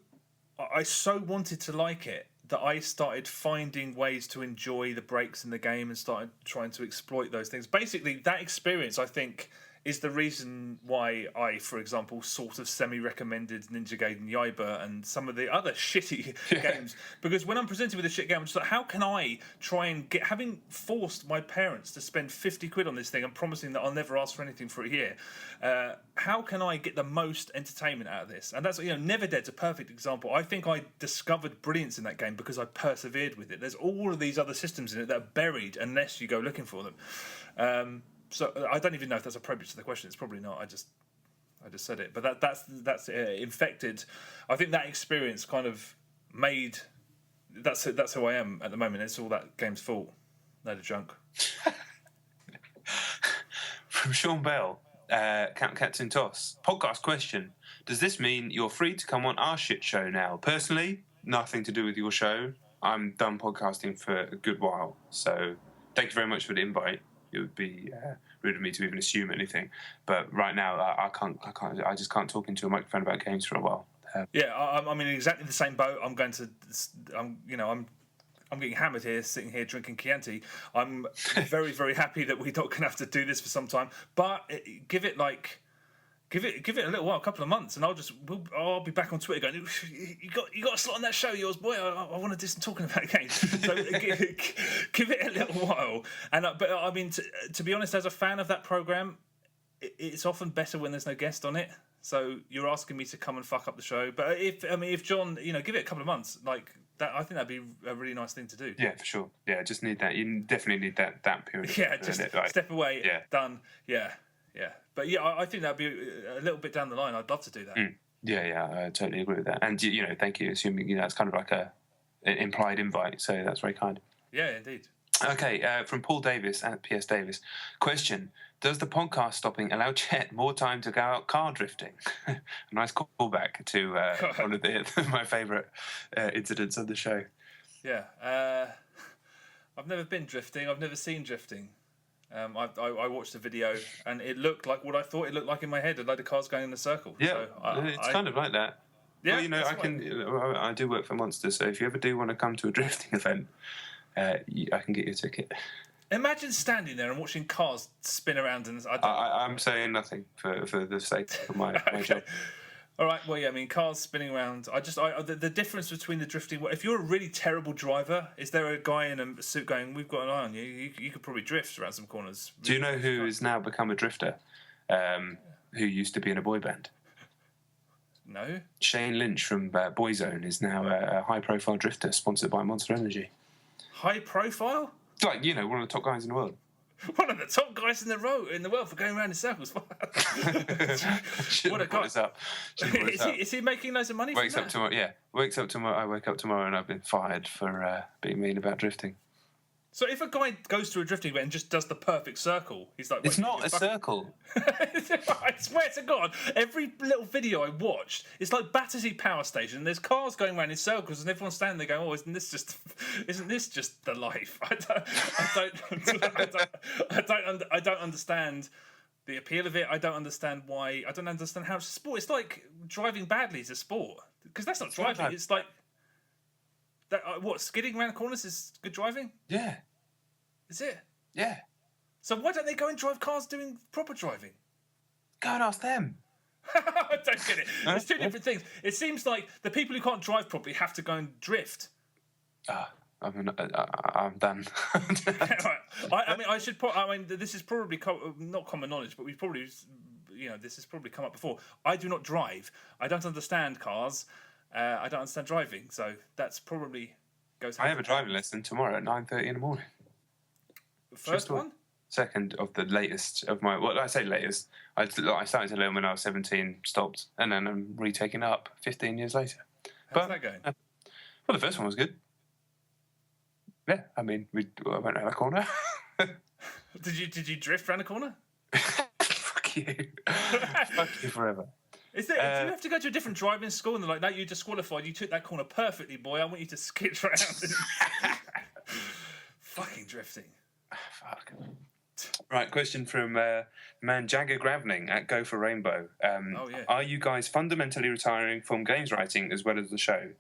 wanted to like it that I started finding ways to enjoy the breaks in the game and started trying to exploit those things. Basically, that experience, I think, is the reason why I, for example, sort of semi-recommended Ninja Gaiden Yaiba and some of the other shitty games. Because when I'm presented with a shit game, I'm just like, how can I try and having forced my parents to spend 50 quid on this thing and promising that I'll never ask for anything for a year, how can I get the most entertainment out of this? And that's, Never Dead's a perfect example. I think I discovered brilliance in that game because I persevered with it. There's all of these other systems in it that are buried unless you go looking for them. So I don't even know if that's appropriate to the question. It's probably not. I just said it. But that's infected. I think that experience kind of made. That's who I am at the moment. It's all that game's fault. Load of junk. From Sean Bell, Captain Toss. Podcast question: does this mean you're free to come on our shit show now? Personally, nothing to do with your show. I'm done podcasting for a good while. So thank you very much for the invite. It would be rude of me to even assume anything, but right now I just can't talk into a microphone about games for a while. I'm in exactly the same boat. I'm getting hammered here, sitting here drinking Chianti. I'm very, very happy that we're not going to have to do this for some time. But give it Give it a little while, a couple of months, and I'll be back on Twitter going, you got a slot on that show, yours boy. I want to do some talking about games. So give it a little while. And but I mean, to be honest, as a fan of that program, it's often better when there's no guest on it. So you're asking me to come and fuck up the show, but if John, give it a couple of months, like that, I think that'd be a really nice thing to do. Yeah, for sure. Yeah, just need that. You definitely need that period. Yeah, just step away. Yeah, done. Yeah. But yeah, I think that'd be a little bit down the line. I'd love to do that. Yeah, I totally agree with that. And thank you. Assuming it's kind of like an implied invite, so that's very kind. Yeah, indeed. Okay, from Paul Davis at PS Davis. Question: does the podcast stopping allow Chet more time to go out car drifting? A nice callback to one of my favourite incidents of the show. Yeah, I've never been drifting. I've never seen drifting. I watched the video and it looked like what I thought it looked like in my head. A load of cars going in a circle. Yeah, so it's kind of like that. Yeah, well, I do work for Monster, so if you ever do want to come to a drifting event, I can get you a ticket. Imagine standing there and watching cars spin around, and I'm saying nothing for the sake of my job. All right. Well, yeah. I mean, cars spinning around. The difference between the drifting. If you're a really terrible driver, is there a guy in a suit going, "We've got an eye on you. You could probably drift around some corners." Do you know who has now become a drifter? Who used to be in a boy band? No. Shane Lynch from Boyzone is now a high-profile drifter, sponsored by Monster Energy. High profile? Like one of the top guys in the world. One of the top guys in the world for going around in circles. What a guy! Is he making loads of money? Wakes up tomorrow. Yeah, wakes up tomorrow. I wake up tomorrow and I've been fired for being mean about drifting. So if a guy goes to a drifting event and just does the perfect circle, he's like, it's not a circle. I swear to God, every little video I watched, it's like Battersea Power Station. There's cars going around in circles, and everyone's standing there going, "Oh, isn't this just the life?" I don't understand the appeal of it. I don't understand why. I don't understand how it's a sport. It's like driving badly is a sport, because that's not driving. It's like that. What, skidding around corners is good driving? Yeah. Is it? Yeah. So why don't they go and drive cars doing proper driving? Go and ask them. I don't get it. It's two different things. It seems like the people who can't drive properly have to go and drift. I'm done. This is probably not common knowledge, but we've probably, this has probably come up before. I do not drive. I don't understand cars. I don't understand driving. So that's probably goes. I have a driving lesson tomorrow at 9:30 in the morning. First one? Second of the latest of my... Well, I say latest. I started to learn when I was 17, stopped, and then I'm retaking it up 15 years later. How's that going? Well, the first one was good. Yeah, I mean, I went around a corner. Did you drift around a corner? Fuck you. Fuck you forever. Do you have to go to a different driving school and they're like, "No, you're disqualified. You took that corner perfectly, boy. I want you to skid around." Fucking drifting. Fuck. Right, question from man Jagger Gravning at Go for Rainbow. Are you guys fundamentally retiring from games writing as well as the show?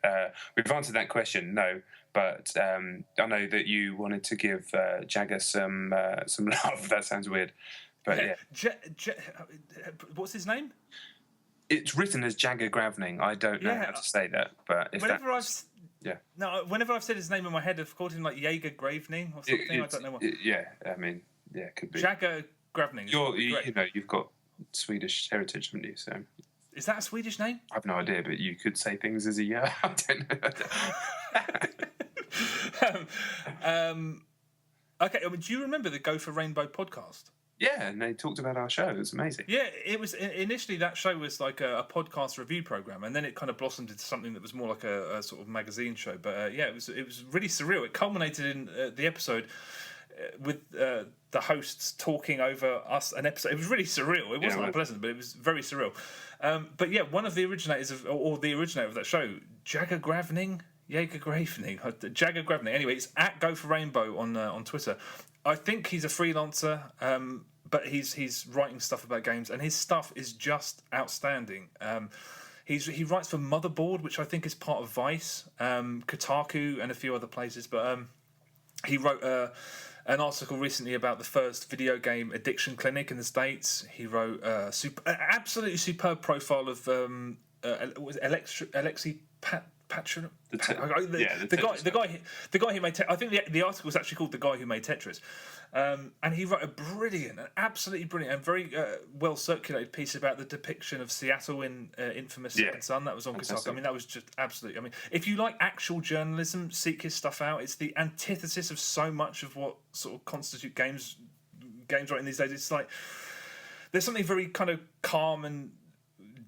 We've answered that question, no. But I know that you wanted to give Jagger some love. That sounds weird. But yeah. What's his name? It's written as Jagger Gravning. I don't know how to say that. But whenever I've said his name in my head, I've called him like Jaeger Gravening or something. I don't know what. It could be. Jagger Gravning. You've got Swedish heritage, haven't you? So. Is that a Swedish name? I've no idea, but you could say things as a I don't know. Okay, do you remember the Go for Rainbow podcast? Yeah, and they talked about our show. It was amazing. Yeah, it was initially that show was like a podcast review program, and then it kind of blossomed into something that was more like a sort of magazine show. But it was really surreal. It culminated in the episode with the hosts talking over us an episode. It was really surreal. It wasn't unpleasant, but it was very surreal. But yeah, one of the originators or the originator of that show, Jagger Gravning. Anyway, it's at Go for Rainbow on Twitter. I think he's a freelancer, but he's writing stuff about games, and his stuff is just outstanding. He writes for Motherboard, which I think is part of Vice, Kotaku, and a few other places. But he wrote an article recently about the first video game addiction clinic in the States. He wrote an absolutely superb profile of Alexei Patron. The guy who made. I think the article was actually called "The Guy Who Made Tetris," and he wrote an absolutely brilliant, and very well circulated piece about the depiction of Seattle in Infamous Second Son. That was on Kotaku. I mean, that was just absolutely. I mean, if you like actual journalism, seek his stuff out. It's the antithesis of so much of what sort of constitute games writing these days. It's like there's something very kind of calm and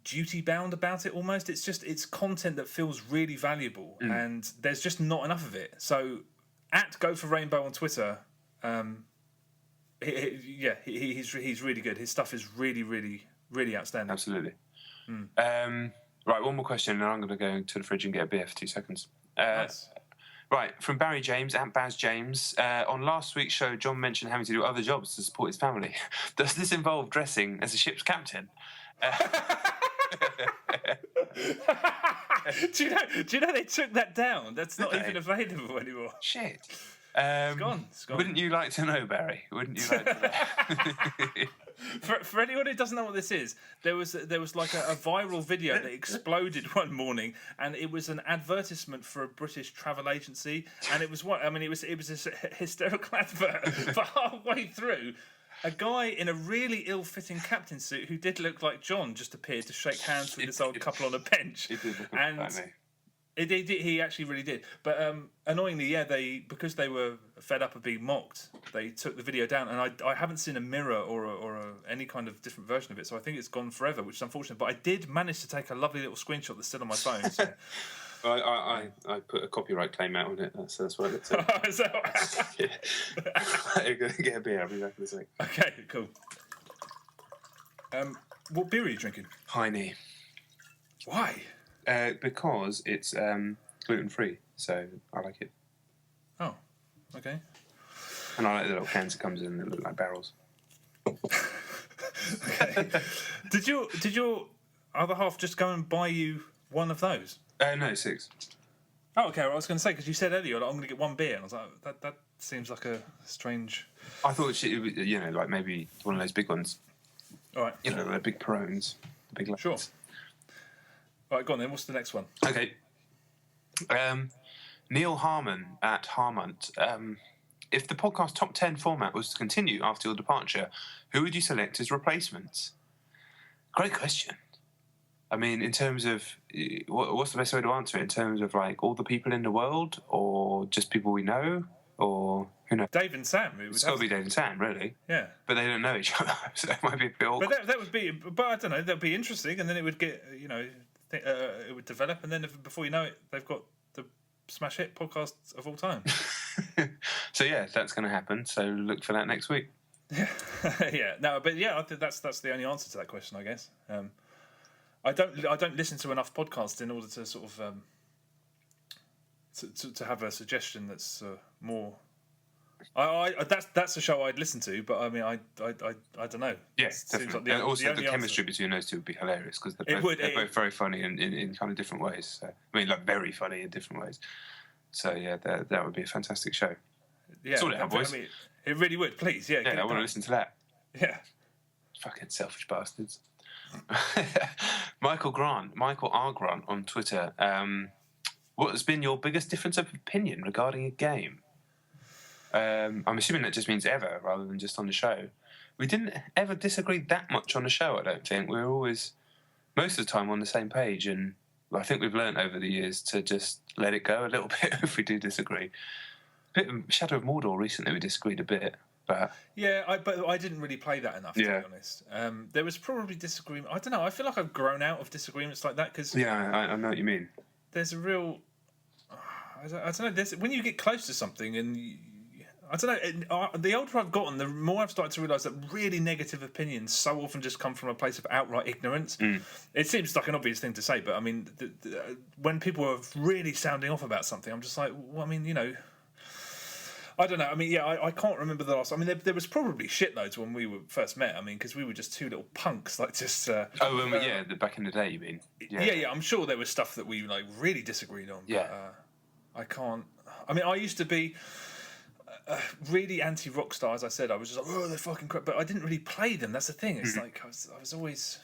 duty bound about it almost. It's content that feels really valuable, and there's just not enough of it. So at Go for Rainbow on Twitter, he's really good. His stuff is really, really, really outstanding. Absolutely. Right, one more question, and I'm going to go to the fridge and get a beer for 2 seconds. Nice. Right, from Barry James, at Baz James. On last week's show, John mentioned having to do other jobs to support his family. Does this involve dressing as a ship's captain? Do you know they took that down? That's not even available anymore. Shit. It's gone. Wouldn't you like to know, Barry? Wouldn't you like to know? For anyone who doesn't know what this is, there was like a viral video that exploded one morning, and it was an advertisement for a British travel agency, and it was it was a hysterical advert. But halfway through, a guy in a really ill-fitting captain suit who did look like John just appeared to shake hands with this old couple on a bench. He did look and like me. He actually really did. But annoyingly, because they were fed up of being mocked, they took the video down, and I haven't seen a mirror or any kind of different version of it, so I think it's gone forever, which is unfortunate. But I did manage to take a lovely little screenshot that's still on my phone. So. I put a copyright claim out on it. That's what I looked at. Is that right? Yeah. I'm going to get a beer. I'll be back in a sec. Okay, cool. What beer are you drinking? Heine. Why? Because it's gluten-free, so I like it. Oh, okay. And I like the little cans it comes in that look like barrels. Okay. Did your other half just go and buy you one of those? No, 6. Oh, okay. Well, I was going to say, because you said earlier, like, I'm going to get one beer, and I was like, that seems like a strange. I thought it was, like maybe one of those big ones. All right. The big Perones, big lads. Sure. All right, go on then. What's the next one? Okay. Neil Harmon at Harmont. If the podcast top 10 format was to continue after your departure, who would you select as replacements? Great question. I mean, in terms of what's the best way to answer it? In terms of like all the people in the world, or just people we know, or who knows? Dave and Sam. It's got to be Dave and Sam, really. Yeah. But they don't know each other, so it might be a bit awkward. But that would be. But I don't know. That would be interesting, and then it would get. It would develop, and then before you know it, they've got the smash hit podcast of all time. So yeah, that's going to happen. So look for that next week. Yeah. Yeah. No, but yeah, I think that's the only answer to that question, I guess. I don't listen to enough podcasts in order to sort of to have a suggestion that's more. That's a show I'd listen to, but I mean, I don't know. Yes, definitely. And also, the chemistry between those two would be hilarious because they're both very funny in kind of different ways. So, I mean, like very funny in different ways. So yeah, that would be a fantastic show. Yeah, sort it out, boys. I mean, it really would. Please, yeah. Yeah, I want to listen to that. Yeah. Fucking selfish bastards. Michael R. Grant on Twitter. What has been your biggest difference of opinion regarding a game? I'm assuming that just means ever rather than just on the show. We didn't ever disagree that much on the show, I don't think. We were always, most of the time, on the same page, and I think we've learnt over the years to just let it go a little bit if we do disagree. A bit of Shadow of Mordor recently, we disagreed a bit. But yeah, but I didn't really play that enough, to be honest. There was probably disagreement. I don't know. I feel like I've grown out of disagreements like that because I know what you mean. There's a real. I don't know. When you get close to something, and I don't know. The older I've gotten, the more I've started to realise that really negative opinions so often just come from a place of outright ignorance. It seems like an obvious thing to say, but I mean, when people are really sounding off about something, I'm just like, well, I mean, I don't know. I mean, yeah, I can't remember the last. I mean, there was probably shitloads when we were first met. I mean, because we were just two little punks, like just. Back in the day, you mean? Yeah. I'm sure there was stuff that we like really disagreed on. Yeah. But, I can't. I mean, I used to be. really anti-rock star, as I said. I was just like, oh, they're fucking crap, but I didn't really play them. That's the thing. It's like I was always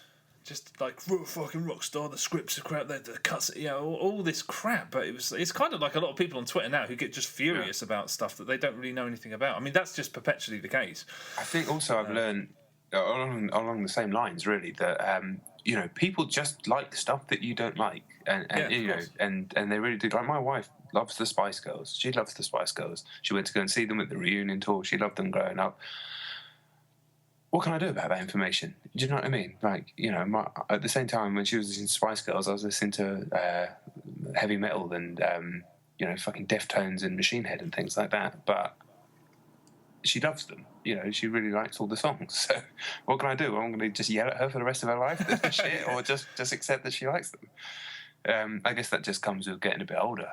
just like fucking rock star. The scripts are crap. The cuts, all this crap. But it's kind of like a lot of people on Twitter now who get just furious about stuff that they don't really know anything about. I mean, that's just perpetually the case. I think also I've learned along the same lines, really, that people just like stuff that you don't like, and they really do. Like my wife loves the Spice Girls. She loves the Spice Girls. She went to go and see them at the reunion tour. She loved them growing up. What can I do about that information? Do you know what I mean? Like, at the same time when she was listening to Spice Girls, I was listening to heavy metal and fucking Deftones and Machine Head and things like that. But she loves them. She really likes all the songs. So what can I do? I'm going to just yell at her for the rest of her life for shit, or just accept that she likes them. I guess that just comes with getting a bit older.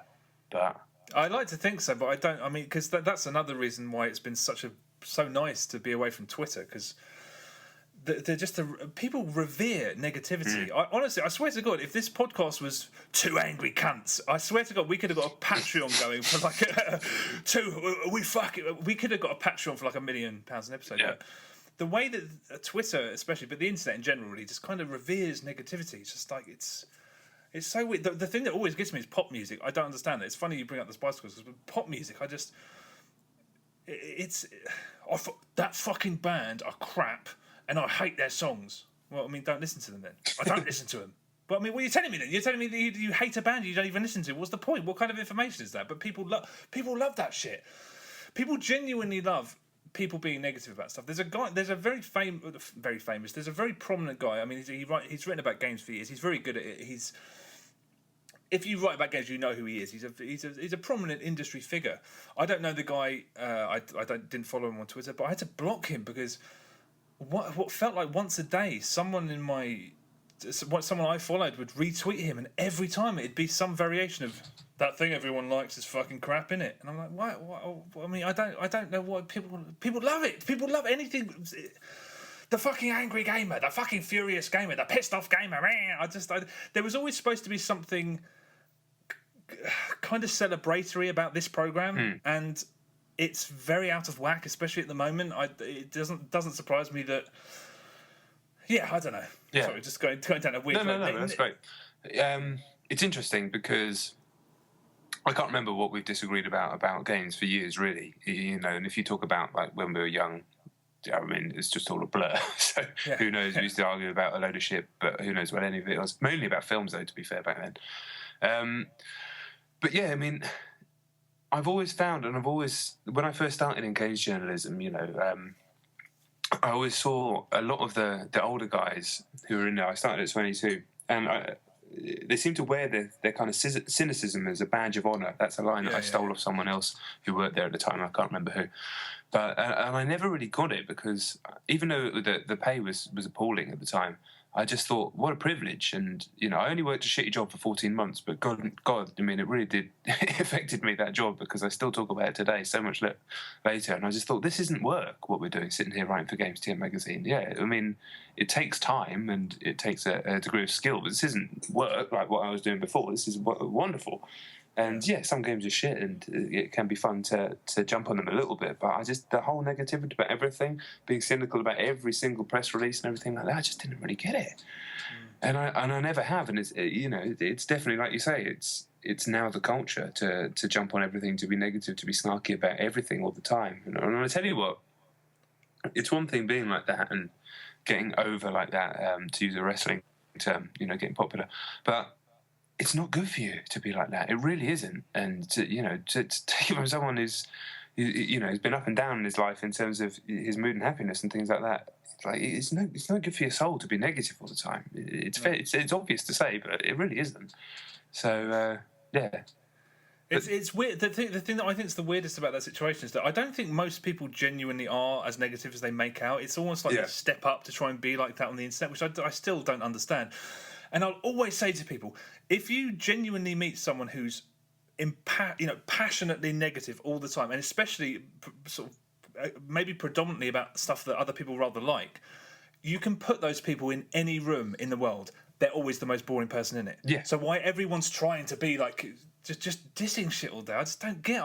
But I like to think so, but I don't. I mean, because that's another reason why it's been so nice to be away from Twitter, because they're just people revere negativity. Honestly, I swear to God, if this podcast was two angry cunts, I swear to God, we could have got a Patreon going for like we could have got a Patreon for like £1 million an episode. Yeah. But the way that Twitter, especially, but the internet in general, really just kind of reveres negativity. It's just like it's so weird. The thing that always gets me is pop music. I don't understand it. It's funny you bring up the Spice Girls, but pop music, that fucking band are crap. And I hate their songs. Well, I mean, don't listen to them then. I don't listen to them. But I mean, what are you telling me then? You're telling me that you hate a band you don't even listen to. What's the point? What kind of information is that? But people love that shit. People genuinely love people being negative about stuff. There's a guy. There's a very famous. There's a very prominent guy. I mean, he's written about games for years. He's very good at it. If you write about games, you know who he is. He's a prominent industry figure. I don't know the guy. I didn't follow him on Twitter, but I had to block him because what felt like once a day, someone I followed would retweet him, and every time it'd be some variation of that thing everyone likes is fucking crap, innit? And I'm like, why? I mean, I don't know why people love it. People love anything. The fucking angry gamer, the fucking furious gamer, the pissed off gamer. There was always supposed to be something kind of celebratory about this program, and it's very out of whack, especially at the moment. It doesn't surprise me that. Yeah, I don't know. Yeah. Sorry, just going down a weird. No, that's great. It's interesting because I can't remember what we've disagreed about games for years, really. And if you talk about like when we were young, I mean, it's just all a blur. So who knows? We used to argue about a load of shit, but who knows what any of it was. Mainly about films, though, to be fair, back then. But yeah, I mean, I've always found, and when I first started in games journalism, I always saw a lot of the older guys who were in there. I started at 22, and they seem to wear their kind of cynicism as a badge of honour. That's a line that I stole off someone else who worked there at the time. I can't remember who. But and I never really got it because even though the pay was appalling at the time, I just thought, what a privilege. And, I only worked a shitty job for 14 months, but God, I mean, it really did, it affected me, that job, because I still talk about it today so much later. And I just thought, this isn't work, what we're doing, sitting here writing for Games TM magazine. Yeah, I mean, it takes time and it takes a degree of skill, but this isn't work like what I was doing before. This is wonderful. And yeah, some games are shit, and it can be fun to jump on them a little bit. But the whole negativity about everything, being cynical about every single press release and everything like that, I just didn't really get it. And I never have. And it's definitely, like you say, it's now the culture to jump on everything, to be negative, to be snarky about everything all the time. And I tell you what, it's one thing being like that and getting over like that, to use a wrestling term, getting popular, but it's not good for you to be like that. It really isn't. And to take it from someone who's been up and down in his life in terms of his mood and happiness and things like that, it's not good for your soul to be negative all the time. It's fair. It's obvious to say, but it really isn't. So yeah. It's weird. The thing that I think is the weirdest about that situation is that I don't think most people genuinely are as negative as they make out. It's almost like they step up to try and be like that on the internet, which I still don't understand. And I'll always say to people, if you genuinely meet someone who's passionately negative all the time, and especially sort of maybe predominantly about stuff that other people rather like, you can put those people in any room in the world. They're always the most boring person in it. Yeah. So why everyone's trying to be like just dissing shit all day? I just don't get.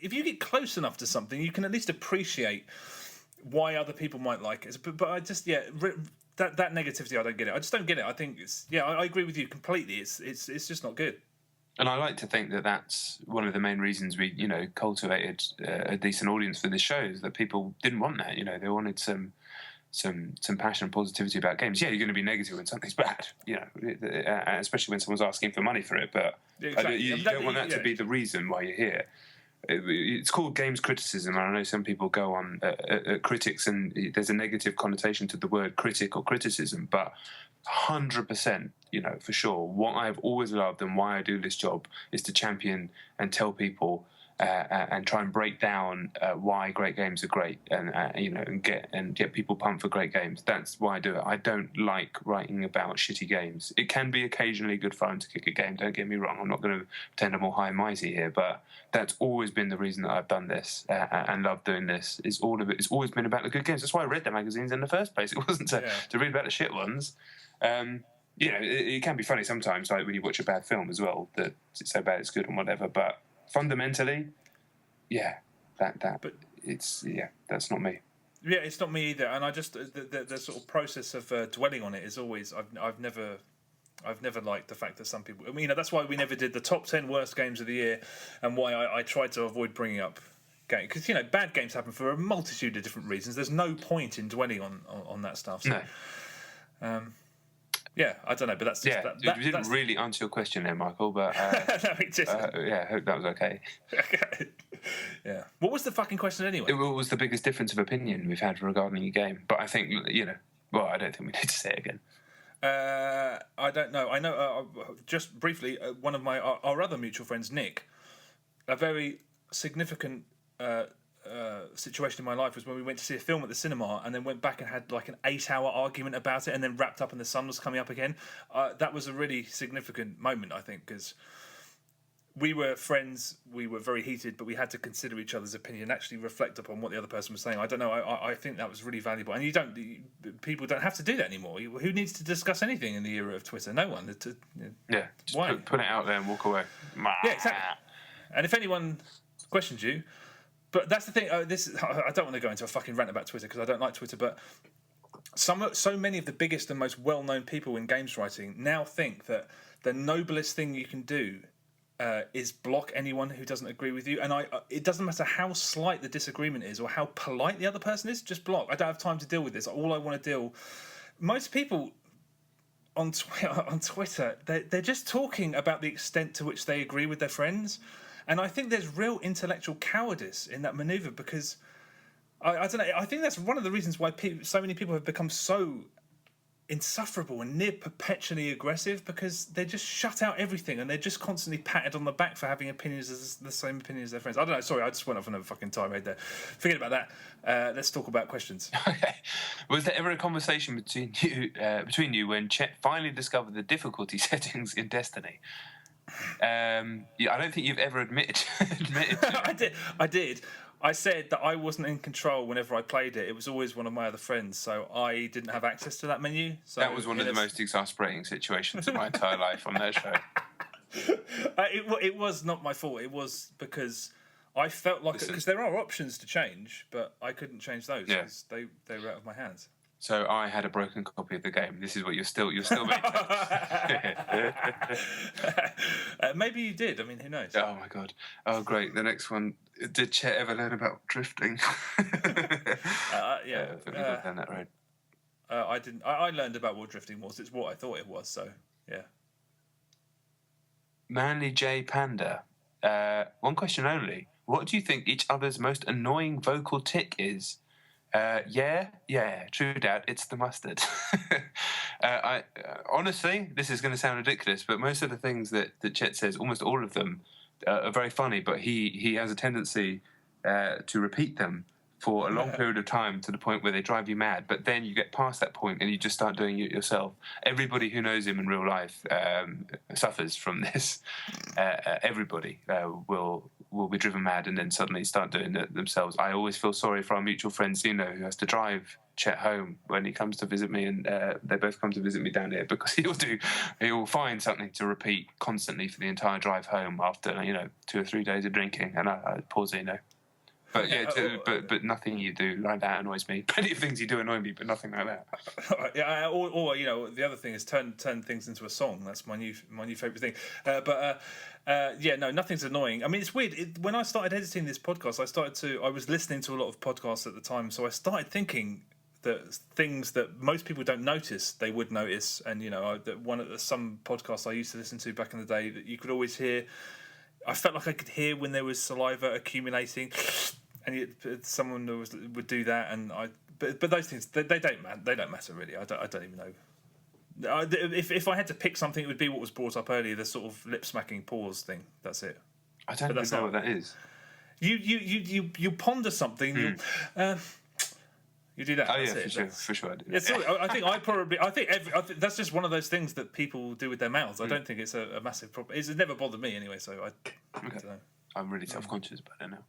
if you get close enough to something, you can at least appreciate why other people might like it. But I just that negativity, I don't get it. I just don't get it. I think I agree with you completely. It's just not good. And I like to think that that's one of the main reasons we, cultivated a decent audience for this show, is that people didn't want that. They wanted some passion and positivity about games. Yeah, you're going to be negative when something's bad, especially when someone's asking for money for it. But exactly. you don't want that to be the reason why you're here. It's called games criticism, and I know some people go on critics, and there's a negative connotation to the word critic or criticism, but 100%, for sure, what I've always loved and why I do this job is to champion and tell people and try and break down why great games are great, and get people pumped for great games. That's why I do it. I don't like writing about shitty games. It can be occasionally good fun to kick a game, don't get me wrong. I'm not going to pretend I'm all high and mighty here, but that's always been the reason that I've done this and love doing this. It's always been about the good games. That's why I read the magazines in the first place. It wasn't to read about the shit ones. It can be funny sometimes, like when you watch a bad film as well, that it's so bad it's good and whatever, but fundamentally, that's not me. Yeah, it's not me either. And I just the sort of process of dwelling on it is always I've never liked the fact that some people. I mean, that's why we never did the top 10 worst games of the year, and why I tried to avoid bringing up games, because bad games happen for a multitude of different reasons. There's no point in dwelling on that stuff. So, no. Yeah, I don't know, but that's just we didn't really answer your question there, Michael, but no, it didn't. I hope that was okay. Okay. Yeah. What was the fucking question anyway? What was the biggest difference of opinion we've had regarding a game? But I think, I don't think we need to say it again. I don't know. I know, just briefly, one of our other mutual friends, Nick, a very significant situation in my life was when we went to see a film at the cinema and then went back and had like an 8-hour argument about it and then wrapped up and the sun was coming up again. That was a really significant moment, I think, because we were friends, we were very heated, but we had to consider each other's opinion and actually reflect upon what the other person was saying. I don't know, I think that was really valuable. And people don't have to do that anymore. Who needs to discuss anything in the era of Twitter? No one. Just why? Put it out there and walk away. Yeah, exactly. And if anyone questions you, but that's the thing. I don't want to go into a fucking rant about Twitter because I don't like Twitter. But so many of the biggest and most well-known people in games writing now think that the noblest thing you can do is block anyone who doesn't agree with you. And it doesn't matter how slight the disagreement is or how polite the other person is. Just block. I don't have time to deal with this. All I want to deal. Most people on Twitter, they're just talking about the extent to which they agree with their friends. And I think there's real intellectual cowardice in that manoeuvre because, I don't know, I think that's one of the reasons why so many people have become so insufferable and near perpetually aggressive, because they just shut out everything and they're just constantly patted on the back for having opinions as the same opinion as their friends. I don't know, sorry, I just went off on a fucking tirade there. Forget about that. Let's talk about questions. Okay. Was there ever a conversation between you when Chet finally discovered the difficulty settings in Destiny? I don't think you've ever admitted to I did. I said that I wasn't in control whenever I played it. It was always one of my other friends, so I didn't have access to that menu. So that was one of the most exasperating situations of my entire life on that show. It was not my fault. It was because I felt like because there are options to change, but I couldn't change those because they were out of my hands. So I had a broken copy of the game. This is what you're still making. Maybe you did. I mean, who knows? Oh my god! Oh great! The next one. Did Chet ever learn about drifting? Yeah, I think we got down that road. I didn't. I learned about what drifting was. It's what I thought it was. So yeah. Manly J Panda. One question only. What do you think each other's most annoying vocal tick is? True dad, it's the mustard. I honestly, this is going to sound ridiculous, but most of the things that Chet says, almost all of them, are very funny, but he has a tendency to repeat them for a long period of time to the point where they drive you mad, but then you get past that point and you just start doing it yourself. Everybody who knows him in real life suffers from this. Everybody will will be driven mad and then suddenly start doing it themselves. I always feel sorry for our mutual friend Zeno, who has to drive Chet home when he comes to visit me, and they both come to visit me down here, because he'll find something to repeat constantly for the entire drive home after 2 or 3 days of drinking, and I poor Zeno. But but nothing you do like that annoys me. Plenty of things you do annoy me, but nothing like that. Yeah, or the other thing is turn things into a song. That's my new favourite thing. Nothing's annoying. I mean, it's weird. When I started editing this podcast, I was listening to a lot of podcasts at the time, so I started thinking that things that most people don't notice, they would notice. And some podcasts I used to listen to back in the day, that you could always hear. I felt like I could hear when there was saliva accumulating, and someone would do that, and But those things they don't matter really. I don't even know. If I had to pick something, it would be what was brought up earlier, the sort of lip smacking pause thing. That's it. I don't even know what that is. You ponder something. You do that. Oh yeah, for sure. I do. It's I think that's just one of those things that people do with their mouths. I don't think it's a massive problem. It's never bothered me anyway, so I don't know. I'm really self-conscious about it now.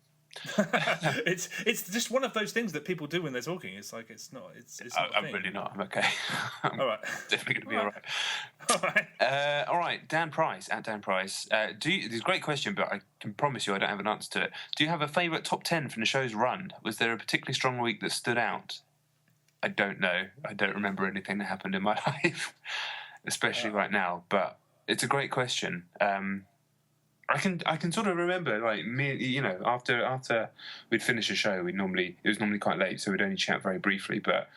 It's just one of those things that people do when they're talking. It's like it's not. It's not I'm really not. I'm okay. I'm all right. Definitely going to be all right. All right. Dan Price at Dan Price. It's a great question, but I can promise you I don't have an answer to it. Do you have a favourite top 10 from the show's run? Was there a particularly strong week that stood out? I don't know. I don't remember anything that happened in my life, especially right now. But it's a great question. I can sort of remember, like, me, after we'd finish a show, it was normally quite late, so we'd only chat very briefly, but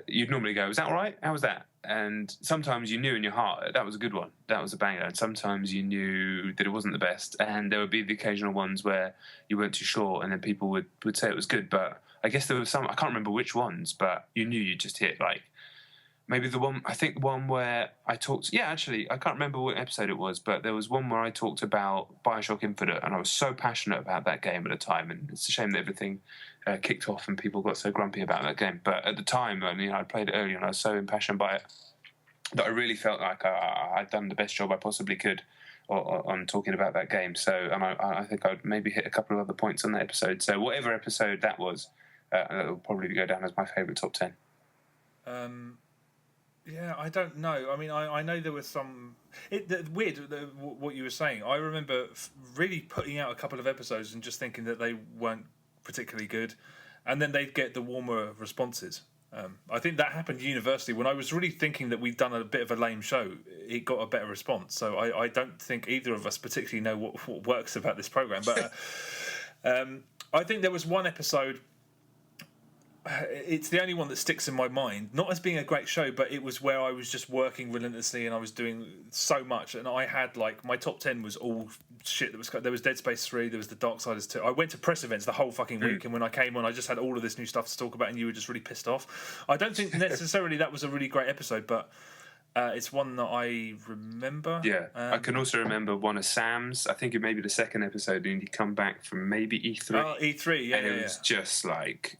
you'd normally go, "Was that all right? How was that?" And sometimes you knew in your heart that was a good one, that was a banger, and sometimes you knew that it wasn't the best, and there would be the occasional ones where you weren't too sure, and then people would say it was good, but I guess there was some, I can't remember which ones, but you knew you'd just hit, like, maybe the one where I talked... Yeah, actually, I can't remember what episode it was, but there was one where I talked about Bioshock Infinite, and I was so passionate about that game at the time, and it's a shame that everything kicked off and people got so grumpy about that game. But at the time, I played it early, and I was so impassioned by it that I really felt like I'd done the best job I possibly could on talking about that game. So, and I think I'd maybe hit a couple of other points on that episode. So whatever episode that was, it'll probably go down as my favourite top 10. Yeah, I don't know. I mean, I know there was some... weird, what you were saying. I remember really putting out a couple of episodes and just thinking that they weren't particularly good. And then they'd get the warmer responses. I think that happened at university. When I was really thinking that we'd done a bit of a lame show, it got a better response. So I don't think either of us particularly know what works about this programme. But I think there was one episode... It's the only one that sticks in my mind, not as being a great show, but it was where I was just working relentlessly and I was doing so much, and I had, like, my top 10 was all shit that there was Dead Space 3, there was the Darksiders 2. I went to press events the whole fucking week, and when I came on I just had all of this new stuff to talk about, and you were just really pissed off. I don't think necessarily that was a really great episode, but it's one that I remember. Yeah, I can also remember one of Sam's. I think it may be the second episode, and he'd come back from maybe E3. Oh, E3, yeah. And it was just like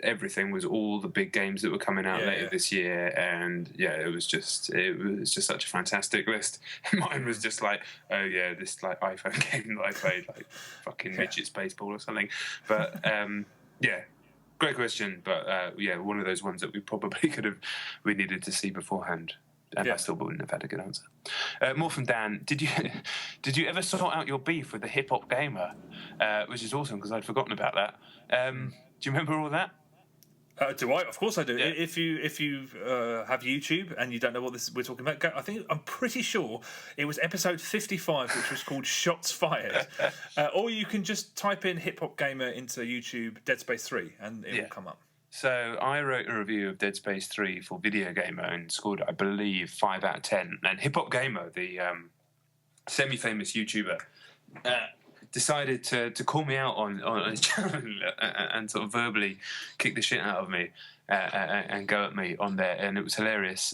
everything was all the big games that were coming out later this year, and it was just such a fantastic list. Mine was just like, oh yeah, this like iPhone game that I played, like fucking midget baseball or something. But great question, but one of those ones that we probably we needed to see beforehand. And I still wouldn't have had a good answer. More from Dan. Did you ever sort out your beef with the hip hop gamer? Which is awesome because I'd forgotten about that. Do you remember all that? Do I? Of course I do. Yeah. If you have YouTube and you don't know what we're talking about, I'm pretty sure it was episode 55, which was called Shots Fired. Or you can just type in hip hop gamer into YouTube Dead Space 3 and it will come up. So I wrote a review of Dead Space 3 for Video Gamer and scored, I believe, 5 out of 10. And Hip Hop Gamer, the semi-famous YouTuber, decided to call me out on his channel and sort of verbally kick the shit out of me and go at me on there. And it was hilarious.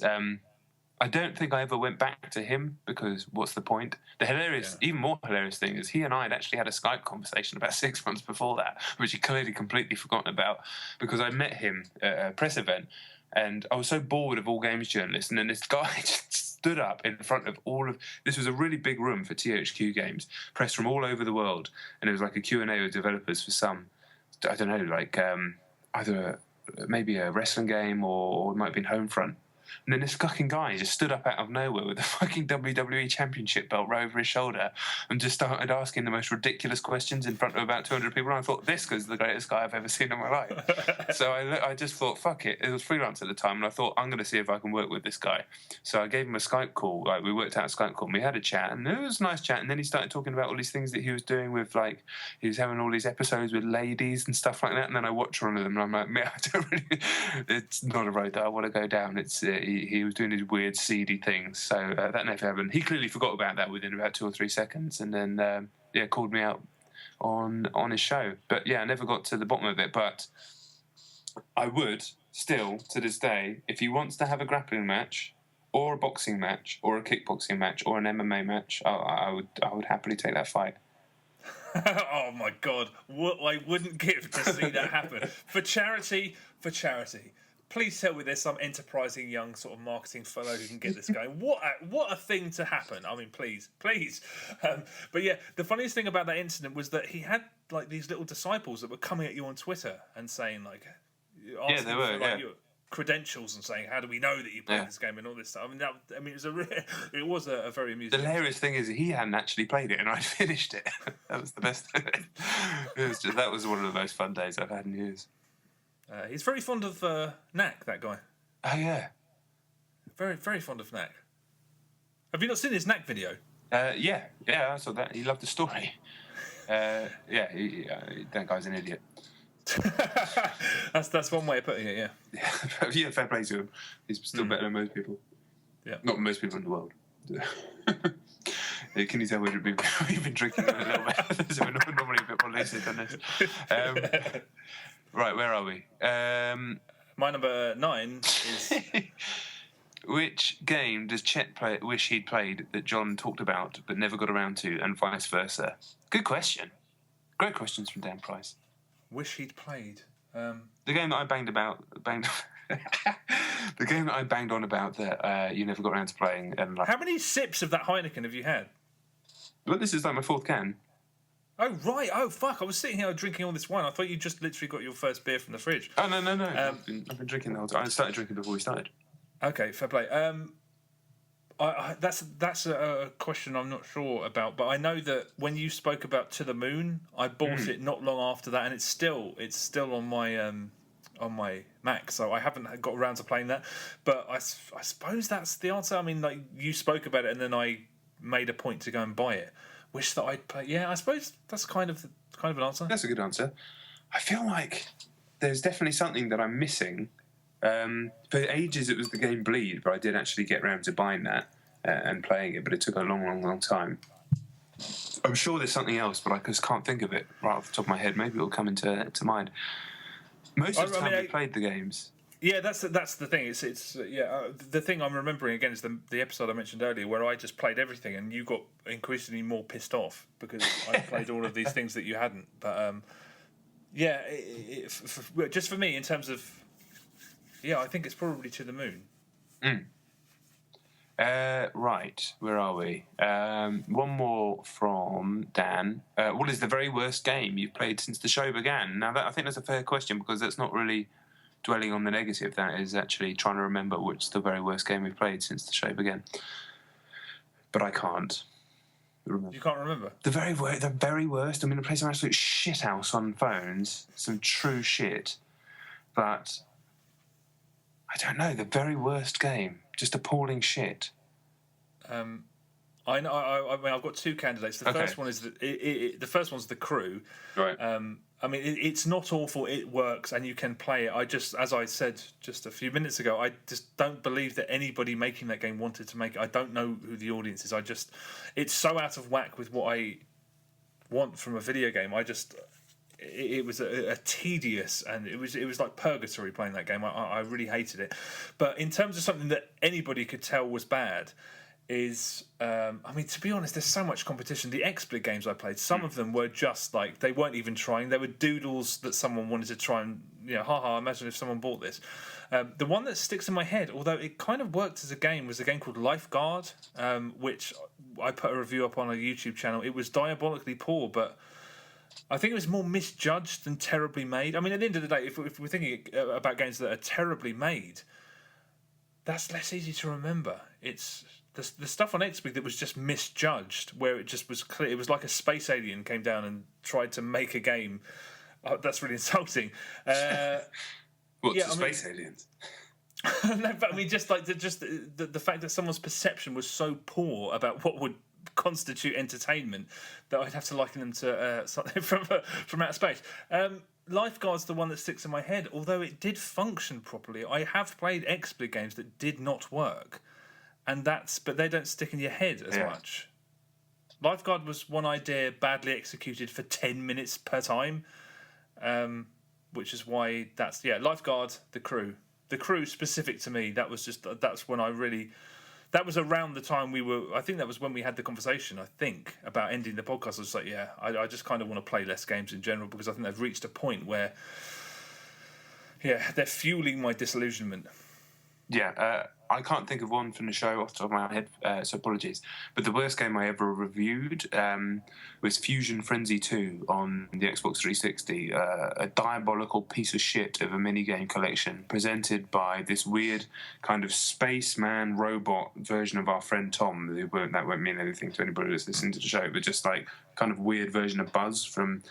I don't think I ever went back to him because what's the point? The even more hilarious thing is he and I had actually had a Skype conversation about 6 months before that, which he clearly completely forgotten about because I met him at a press event and I was so bored of all games journalists, and then this guy just stood up in front of all of... This was a really big room for THQ games, press from all over the world, and it was like a Q&A with developers for some, I don't know, like either maybe a wrestling game or it might have been Homefront. And then this fucking guy just stood up out of nowhere with a fucking WWE Championship belt right over his shoulder and just started asking the most ridiculous questions in front of about 200 people. And I thought, this guy's the greatest guy I've ever seen in my life. So I just thought, fuck it. It was freelance at the time, and I thought, I'm going to see if I can work with this guy. So I gave him a Skype call. Like, we worked out a Skype call, and we had a chat, and it was a nice chat. And then he started talking about all these things that he was doing with, like, he was having all these episodes with ladies and stuff like that. And then I watched one of them, and I'm like, man, I don't really... It's not a road that I want to go down. It's... he was doing his weird, seedy things, so that never happened. He clearly forgot about that within about 2 or 3 seconds, and then called me out on his show. But yeah, I never got to the bottom of it. But I would still, to this day, if he wants to have a grappling match, or a boxing match, or a kickboxing match, or an MMA match, I would happily take that fight. Oh my God, what I wouldn't give to see that happen for charity. Please tell me there's some enterprising young sort of marketing fellow who can get this going. What a thing to happen. I mean, please. But yeah, the funniest thing about that incident was that he had like these little disciples that were coming at you on Twitter and saying like, yeah, they were, for, your credentials and saying, how do we know that you played this game and all this stuff. It was a very amusing. The hilarious thing is he hadn't actually played it and I'd finished it. That was the best thing. That was one of the most fun days I've had in years. He's very fond of Knack, that guy. Oh, yeah. Very, very fond of Knack. Have you not seen his Knack video? Yeah, I saw that. He loved the story. That guy's an idiot. That's one way of putting it, yeah. Yeah, fair play to him. He's still better than most people. Yeah. Not most people in the world. Can you tell we've been drinking a little bit? So we're normally a bit more lucid than this. Right, where are we? My number 9 is... Which game does Chet wish he'd played that Jon talked about but never got around to, and vice versa? Good question. Great questions from Dan Price. Wish he'd played? The game that I banged on about that you never got around to playing. And like... How many sips of that Heineken have you had? Well, this is like my 4th can. Oh, right. Oh, fuck. I was sitting here drinking all this wine. I thought you just literally got your first beer from the fridge. Oh, no. I've been drinking the whole time. I started drinking before we started. Okay, fair play. That's a question I'm not sure about, but I know that when you spoke about To the Moon, I bought it not long after that, and it's still on my Mac, so I haven't got around to playing that. But I suppose that's the answer. I mean, like, you spoke about it, and then I made a point to go and buy it. Wish that I'd play. Yeah, I suppose that's kind of an answer. That's a good answer. I feel like there's definitely something that I'm missing. For ages, it was the game Bleed, but I did actually get around to buying that and playing it, but it took a long time. I'm sure there's something else, but I just can't think of it right off the top of my head. Maybe it'll come into mind. Most of the time, we played the games. Yeah, that's the thing. The thing I'm remembering again is the episode I mentioned earlier where I just played everything and you got increasingly more pissed off because I played all of these things that you hadn't. But just for me in terms of I think it's probably To the Moon. Right, where are we? One more from Dan. What is the very worst game you've played since the show began? Now, I think that's a fair question because that's not really dwelling on the negative. That is actually trying to remember which the very worst game we've played since the show began. But I can't remember. You can't remember? The very worst. I mean, I played some absolute shithouse on phones, some true shit. But I don't know. The very worst game, just appalling shit. I know. I mean, I've got 2 candidates. The first one is the first one's The Crew. Right. I mean, it's not awful. It works, and you can play it. As I said just a few minutes ago, I just don't believe that anybody making that game wanted to make it. I don't know who the audience is. It's so out of whack with what I want from a video game. It was a tedious, and it was like purgatory playing that game. I really hated it. But in terms of something that anybody could tell was bad, is, I mean, to be honest, there's so much competition. The XSplit games I played, some of them were just like, they weren't even trying. They were doodles that someone wanted to try and, imagine if someone bought this. The one that sticks in my head, although it kind of worked as a game, was a game called Lifeguard, which I put a review up on a YouTube channel. It was diabolically poor, but I think it was more misjudged than terribly made. I mean, at the end of the day, if we're thinking about games that are terribly made, that's less easy to remember. It's the stuff on XP that was just misjudged, where it just was clear. It was like a space alien came down and tried to make a game. Oh, that's really insulting. Space aliens? No, but I mean, just like the fact that someone's perception was so poor about what would constitute entertainment that I'd have to liken them to something from outer space. Lifeguard's the one that sticks in my head, although it did function properly. I have played XSplit games that did not work, but they don't stick in your head as much. Lifeguard was one idea badly executed for 10 minutes per time, which is why Lifeguard, the crew specific to me. That's when I really. That was around the time I think that was when we had the conversation, about ending the podcast. I was like, I just kind of want to play less games in general, because I think they've reached a point where, they're fueling my disillusionment. Yeah, I can't think of one from the show off the top of my head, so apologies. But the worst game I ever reviewed was Fusion Frenzy 2 on the Xbox 360, a diabolical piece of shit of a minigame collection presented by this weird kind of spaceman robot version of our friend Tom. That won't mean anything to anybody that's listening to the show, but just like kind of weird version of Buzz from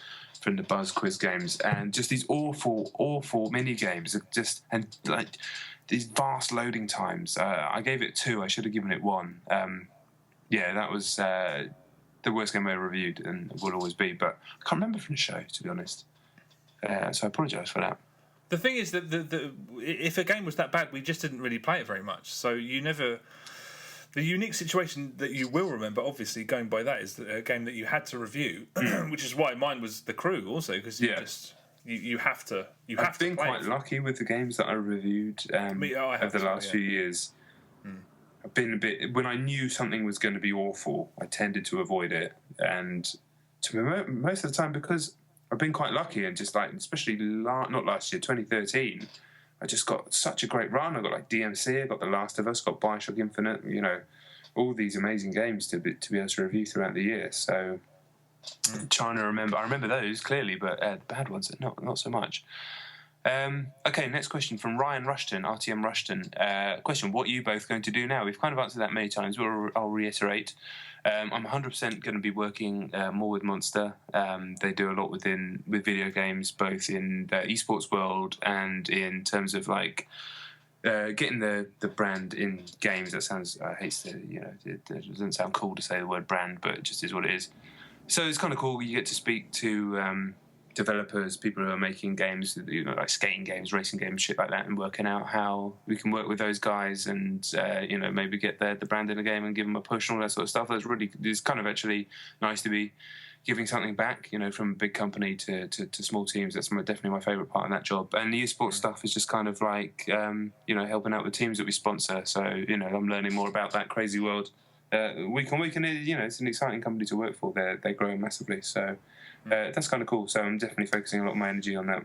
the Buzz quiz games, and just these awful mini games, these vast loading times. I gave it 2. I should have given it 1. That was the worst game I ever reviewed, and will always be. But I can't remember from the show, to be honest. So I apologise for that. The thing is that if a game was that bad, we just didn't really play it very much. So you never. The unique situation that you will remember, obviously, going by that, is a game that you had to review, which is why mine was The Crew also, because you have to. I've been quite lucky with the games that I reviewed over the last few years. I've been a bit. When I knew something was going to be awful, I tended to avoid it, and most of the time, because I've been quite lucky, and just like, especially not last year, 2013. I just got such a great run. I got like DMC, I got The Last of Us, got Bioshock Infinite, all these amazing games to be able to review throughout the year. So trying to remember, I remember those clearly, but the bad ones, not so much. Okay, next question from Ryan Rushton, RTM Rushton. Question: what are you both going to do now? We've kind of answered that many times, but I'll reiterate. I'm 100% going to be working more with Monster. They do a lot with video games, both in the esports world and in terms of like getting the brand in games. That sounds, I hate to, it doesn't sound cool to say the word brand, but it just is what it is. So it's kind of cool. You get to speak to developers, people who are making games, like skating games, racing games, shit like that, and working out how we can work with those guys and maybe get the brand in the game and give them a push and all that sort of stuff. It's kind of actually nice to be giving something back, from a big company to small teams. That's definitely my favourite part of that job. And the esports stuff is just kind of like helping out with teams that we sponsor. So I'm learning more about that crazy world week on week, and it's an exciting company to work for. They're growing massively, so. That's kind of cool. So I'm definitely focusing a lot of my energy on that.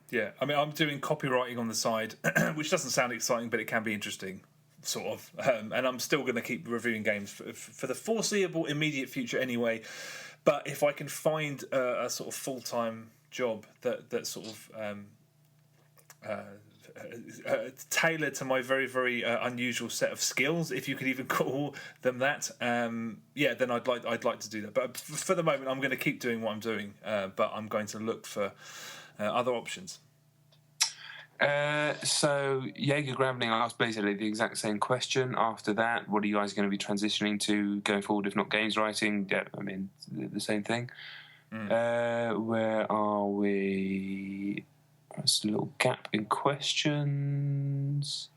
Yeah, I mean, I'm doing copywriting on the side, which doesn't sound exciting, but it can be interesting, sort of. And I'm still going to keep reviewing games for the foreseeable, immediate future anyway. But if I can find a sort of full-time job that sort of tailored to my very, very unusual set of skills, if you could even call them that, then I'd like to do that. But for the moment, I'm going to keep doing what I'm doing, but I'm going to look for other options. So Jaeger Gravning asked basically the exact same question. After that, what are you guys going to be transitioning to going forward, if not games writing? Yeah, I mean, the same thing. Where are we? That's a little gap in questions.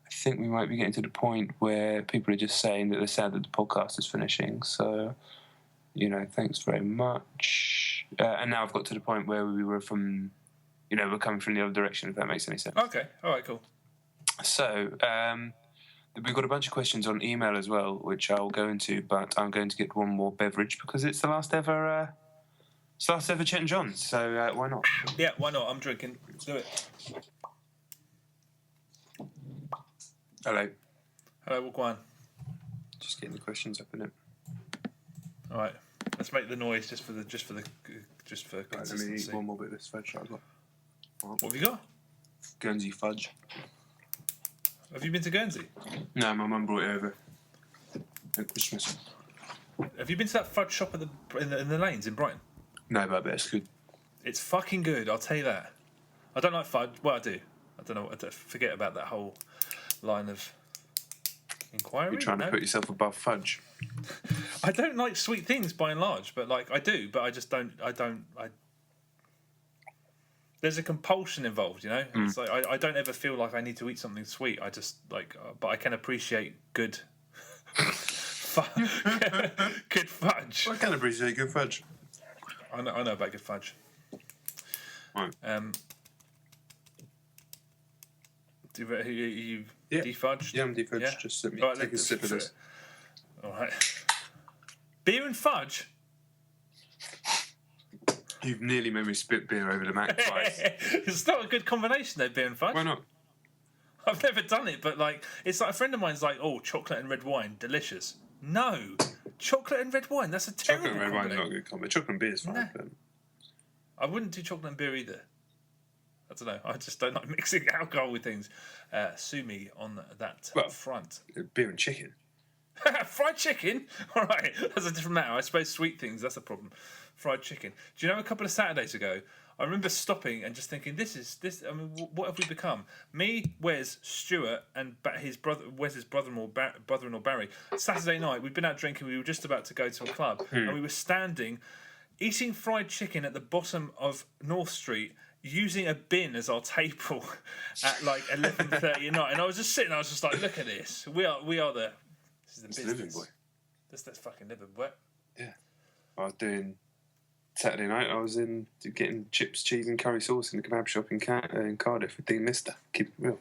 I think we might be getting to the point where people are just saying that they're sad that the podcast is finishing. So, thanks very much. And now I've got to the point where we were from, we're coming from the other direction, if that makes any sense. Okay, all right, cool. So, we've got a bunch of questions on email as well, which I'll go into, but I'm going to get one more beverage because it's the last ever Chet and Jon, so why not? Yeah, why not? I'm drinking. Let's do it. Hello. Hello, walk on. Just getting the questions up in it. All right, let's make the noise just for consistency. Right, let me eat one more bit of this fudge I've got. What have you got? Guernsey fudge. Have you been to Guernsey? No, my mum brought it over at Christmas. Have you been to that fudge shop in the lanes in Brighton? No, but I bet it's good. It's fucking good, I'll tell you that. I don't like fudge. Well, I do. I don't know. I forget about that whole line of inquiry. You're trying to put yourself above fudge. I don't like sweet things by and large, but like I do, but I just don't. There's a compulsion involved, you know. It's like I don't ever feel like I need to eat something sweet. I just like, but I can appreciate good, good fudge. I can appreciate good fudge. I know about good fudge. Right. You defudged? Yeah, I'm defudged. Yeah? Just let me take a sip of this. All right. Beer and fudge? You've nearly made me spit beer over the mat twice. It's not a good combination, though, beer and fudge. Why not? I've never done it, but like, it's like a friend of mine's like, oh, chocolate and red wine, delicious. No, chocolate and red wine, that's a terrible Chocolate and red wine's not a good combo. Chocolate and beer is fine. No. But... I wouldn't do chocolate and beer either. I don't know. I just don't like mixing alcohol with things. Sue me on that front. Beer and chicken. Fried chicken? All right, that's a different matter. I suppose sweet things, that's a problem. Fried chicken. Do you know a couple of Saturdays ago, I remember stopping and just thinking, I mean, what have we become? Me, Wes, Stuart, and Wes's brother-in-law Barry. Saturday night, we'd been out drinking. We were just about to go to a club, and we were standing, eating fried chicken at the bottom of North Street, using a bin as our table at like 11:30 at night. And I was just sitting. I was just like, look at this. We are the. This is the business. Living, boy. That's fucking living. What? Yeah. I was doing Saturday night. I was getting chips, cheese, and curry sauce in the kebab shop in Cardiff with Dean Lister. Keep it real.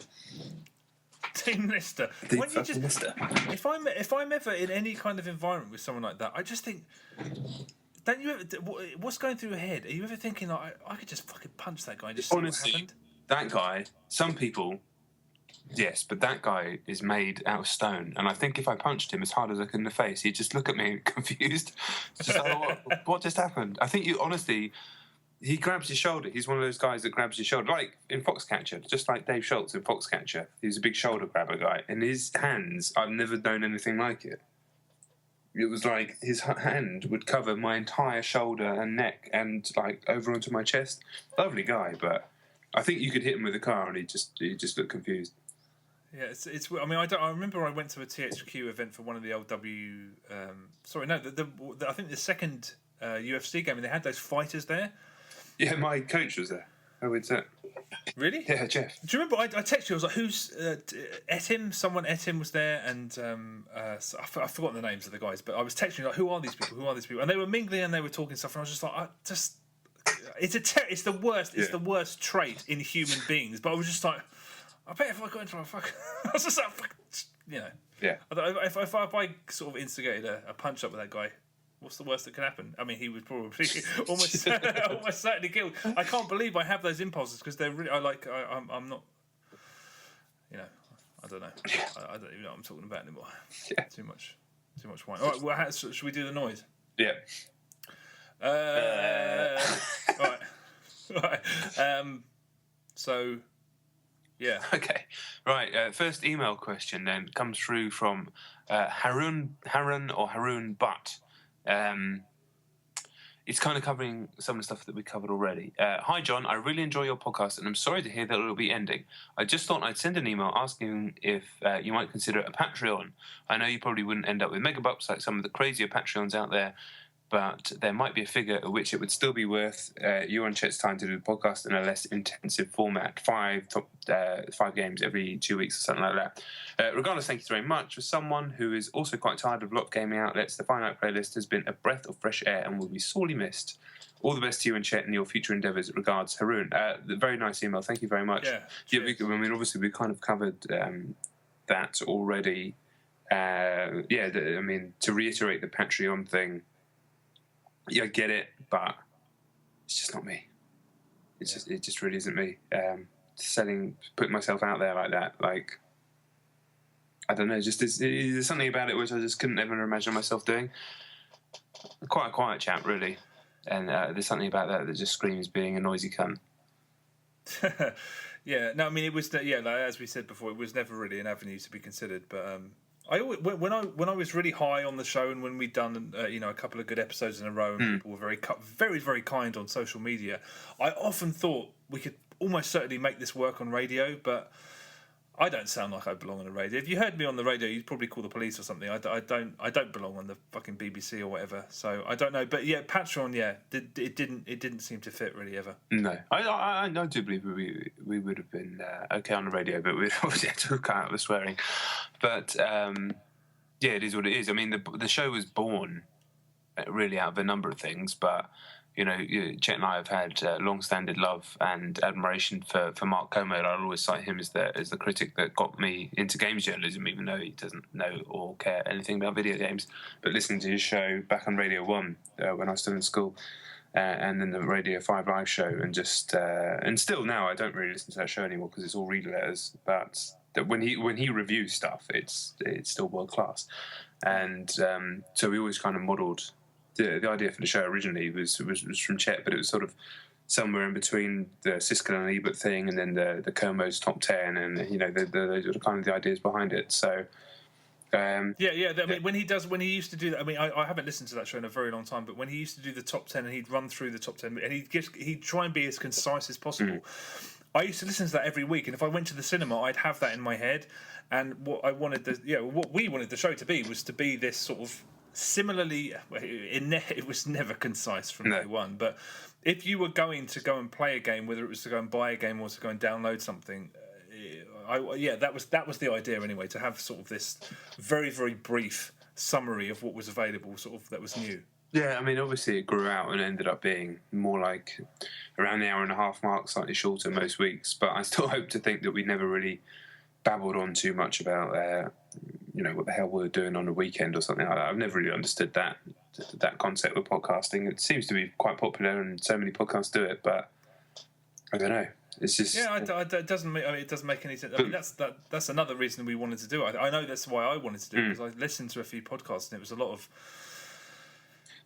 Dean Lister. Lister. If I'm ever in any kind of environment with someone like that, I just think. Don't you ever? What's going through your head? Are you ever thinking like I could just fucking punch that guy and just see Honestly, what happened? That guy. Some people. Yes, but that guy is made out of stone, and I think if I punched him as hard as I could in the face, he'd just look at me confused. Just like, what just happened? I think he grabs your shoulder. He's one of those guys that grabs your shoulder, like in Foxcatcher, just like Dave Schultz in Foxcatcher. He's a big shoulder grabber guy, and his hands, I've never known anything like it. It was like his hand would cover my entire shoulder and neck and like over onto my chest. Lovely guy, but I think you could hit him with a car and he just looked confused. Yeah, it's. I mean, I remember I went to a THQ event for one of the old I think the second UFC game, and they had those fighters there. Yeah, my coach was there. How was that? Really? Yeah, Jeff. Do you remember? I texted you. I was like, "Who's Etim?" Someone Etim was there, and so I've forgotten the names of the guys. But I was texting you like, "Who are these people? Who are these people?" And they were mingling and they were talking stuff, and I was just like, it's the worst. It's the worst trait in human beings. But I was just like. I bet if I got into a I was just like, you know. Yeah. If I sort of instigated a punch up with that guy, what's the worst that can happen? I mean, he would probably almost certainly killed. I can't believe I have those impulses because they're really. I'm not. You know, I don't know. I don't even know what I'm talking about anymore. Yeah. Too much wine. All right. Well, should we do the noise? Yeah. All right. So. Yeah. Okay. Right. First email question then comes through from Harun Butt. It's kind of covering some of the stuff that we covered already. Hi, John. I really enjoy your podcast, and I'm sorry to hear that it will be ending. I just thought I'd send an email asking if you might consider a Patreon. I know you probably wouldn't end up with megabucks like some of the crazier Patreons out there, but there might be a figure at which it would still be worth you and Chet's time to do the podcast in a less intensive format, 5 games every 2 weeks or something like that. Regardless, thank you very much. For someone who is also quite tired of a lot of gaming outlets, the Finite playlist has been a breath of fresh air and will be sorely missed. All the best to you and Chet in your future endeavours. Regards, Harun. Very nice email. Thank you very much. Yeah, I mean, obviously, we kind of covered that already. I mean, to reiterate the Patreon thing, I get it, but it's just not me. It just really isn't me. Putting myself out there like that, like, I don't know, there's something about it which I just couldn't ever imagine myself doing. Quite a quiet chap, really, and there's something about that just screams being a noisy cunt. Yeah, no, I mean, it was like, as we said before, it was never really an avenue to be considered. But I always, when I was really high on the show, and when we'd done a couple of good episodes in a row, and people were very very kind on social media, I often thought we could almost certainly make this work on radio, but I don't sound like I belong on the radio. If you heard me on the radio, you'd probably call the police or something. I don't belong on the fucking BBC or whatever. So I don't know. But yeah, Patreon, it didn't seem to fit really ever. No, I do believe we would have been okay on the radio, but we obviously had to cut out the swearing. But it is what it is. I mean, the show was born really out of a number of things, but Chet and I have had long-standing love and admiration for Mark Comer. I'll always cite him as the critic that got me into games journalism, even though he doesn't know or care anything about video games. But listening to his show back on Radio 1 when I was still in school, and then the Radio 5 live show, and still now I don't really listen to that show anymore because it's all read letters. But when he reviews stuff, it's still world class, and so we always kind of modelled. The idea for the show originally was from Chet, but it was sort of somewhere in between the Siskel and Ebert thing, and then the Como's top 10, and those are kind of the ideas behind it. So I mean, when he used to do that, I mean, I haven't listened to that show in a very long time, but when he used to do the top 10 and he'd run through the top 10 and he'd try and be as concise as possible. I used to listen to that every week, and if I went to the cinema, I'd have that in my head. And what we wanted the show to be was to be this sort of similarly. It was never concise from day one, but if you were going to go and play a game, whether it was to go and buy a game or to go and download something, that was the idea anyway. To have sort of this very very brief summary of what was available, sort of that was new. Yeah, I mean, obviously it grew out and ended up being more like around the hour and a half mark, slightly shorter most weeks. But I still hope to think that we never really babbled on too much about, what the hell we were doing on a weekend or something like that. I've never really understood that concept with podcasting. It seems to be quite popular and so many podcasts do it, but I don't know. It's just it doesn't make. I mean, it doesn't make any sense. I mean, that's another reason we wanted to do it. I know that's why I wanted to do it, because I listened to a few podcasts and it was a lot of.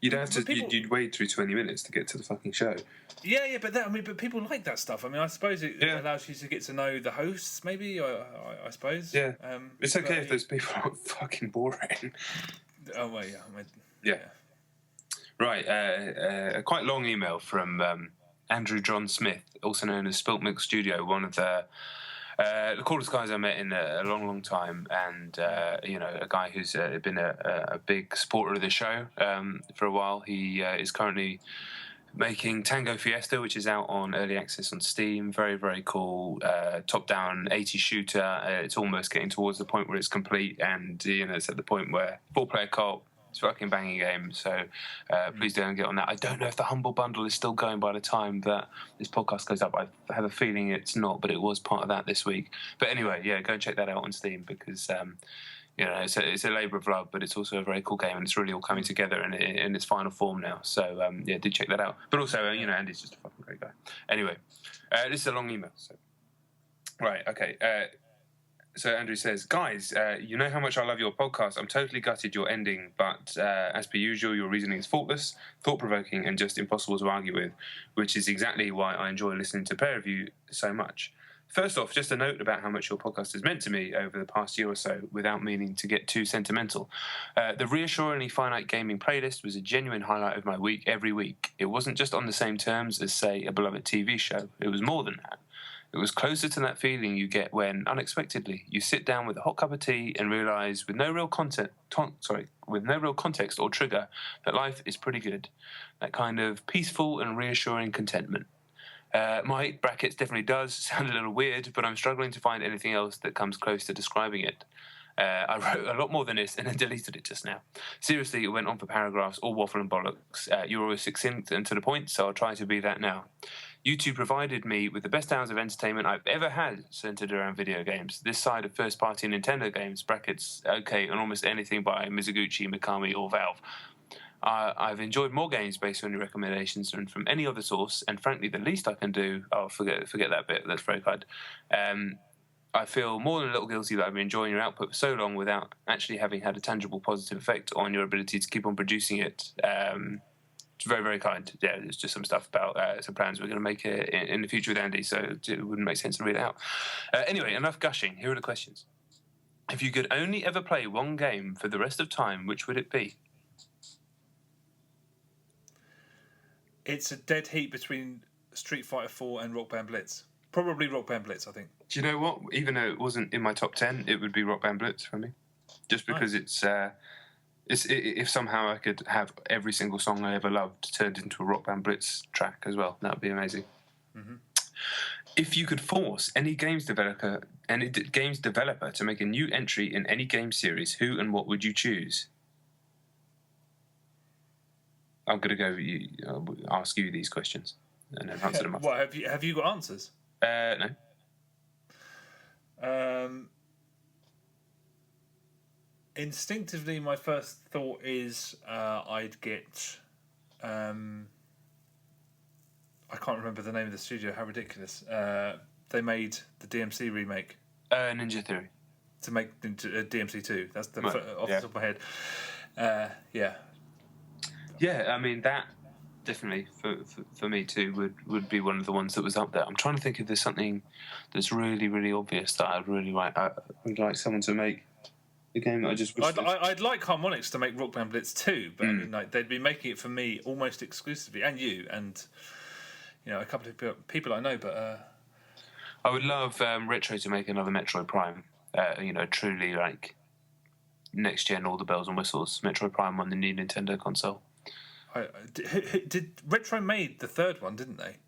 You'd have to. You'd wade through 20 minutes to get to the fucking show. Yeah, but people like that stuff. I mean, I suppose it allows you to get to know the hosts. Maybe I suppose. Yeah. It's okay if those people are fucking boring. Oh well, yeah. Yeah. Right. A quite long email from Andrew John Smith, also known as Spilt Milk Studio, one of the coolest guys I met in a long, long time, and a guy who's been a big supporter of the show for a while. He is currently making Tango Fiesta, which is out on early access on Steam. Very, very cool top-down 80 shooter. It's almost getting towards the point where it's complete, and it's at the point where 4-player co-op. It's a fucking banging game, so please don't get on that. I don't know if the Humble Bundle is still going by the time that this podcast goes up. I have a feeling it's not, but it was part of that this week. But anyway, go and check that out on Steam, because it's a labour of love, but it's also a very cool game, and it's really all coming together in its final form now. So do check that out. But also, Andy's just a fucking great guy. Anyway, this is a long email. So right, okay. So Andrew says, guys, you know how much I love your podcast. I'm totally gutted you're ending, but as per usual, your reasoning is faultless, thought-provoking, and just impossible to argue with, which is exactly why I enjoy listening to Pair of You so much. First off, just a note about how much your podcast has meant to me over the past year or so, without meaning to get too sentimental. The Reassuringly Finite gaming playlist was a genuine highlight of my week every week. It wasn't just on the same terms as, say, a beloved TV show. It was more than that. It was closer to that feeling you get when, unexpectedly, you sit down with a hot cup of tea and realise, with no real context or trigger, that life is pretty good. That kind of peaceful and reassuring contentment. My brackets definitely does sound a little weird, but I'm struggling to find anything else that comes close to describing it. I wrote a lot more than this and then deleted it just now. Seriously, it went on for paragraphs, all waffle and bollocks. You were always succinct and to the point, so I'll try to be that now. You two provided me with the best hours of entertainment I've ever had centered around video games. This side of first-party Nintendo games, brackets, okay, and almost anything by Mizuguchi, Mikami, or Valve. I've enjoyed more games based on your recommendations than from any other source, and frankly, the least I can do... Oh, forget that bit. That's very kind. I feel more than a little guilty that I've been enjoying your output for so long without actually having had a tangible positive effect on your ability to keep on producing it. It's very, very kind. Yeah, there's just some stuff about some plans we're going to make in the future with Andy, so it wouldn't make sense to read it out. Anyway, enough gushing. Here are the questions. If you could only ever play one game for the rest of time, which would it be? It's a dead heat between Street Fighter 4 and Rock Band Blitz. Probably Rock Band Blitz, I think. Do you know what? Even though it wasn't in my top 10, it would be Rock Band Blitz for me. Just because if somehow I could have every single song I ever loved turned into a Rock Band Blitz track as well, that would be amazing. Mm-hmm. If you could force any games developer to make a new entry in any game series, who and what would you choose? I'm going to ask you these questions and then answer them up. What, have you got answers? No. Instinctively, my first thought is I'd get... I can't remember the name of the studio. How ridiculous. They made the DMC remake. Ninja Theory. To make DMC 2. That's off the top of my head. Yeah. Yeah, I mean, that definitely, for me too, would be one of the ones that was up there. I'm trying to think if there's something that's really, really obvious that I'd really like. I would like someone to make a game that I just wish... I'd like Harmonix to make Rock Band Blitz too, but I mean, like, they'd be making it for me almost exclusively, and you, and a couple of people I know, but... I would love Retro to make another Metroid Prime, truly, like, next-gen, all the bells and whistles, Metroid Prime on the new Nintendo console. Did Retro made the third one, didn't they?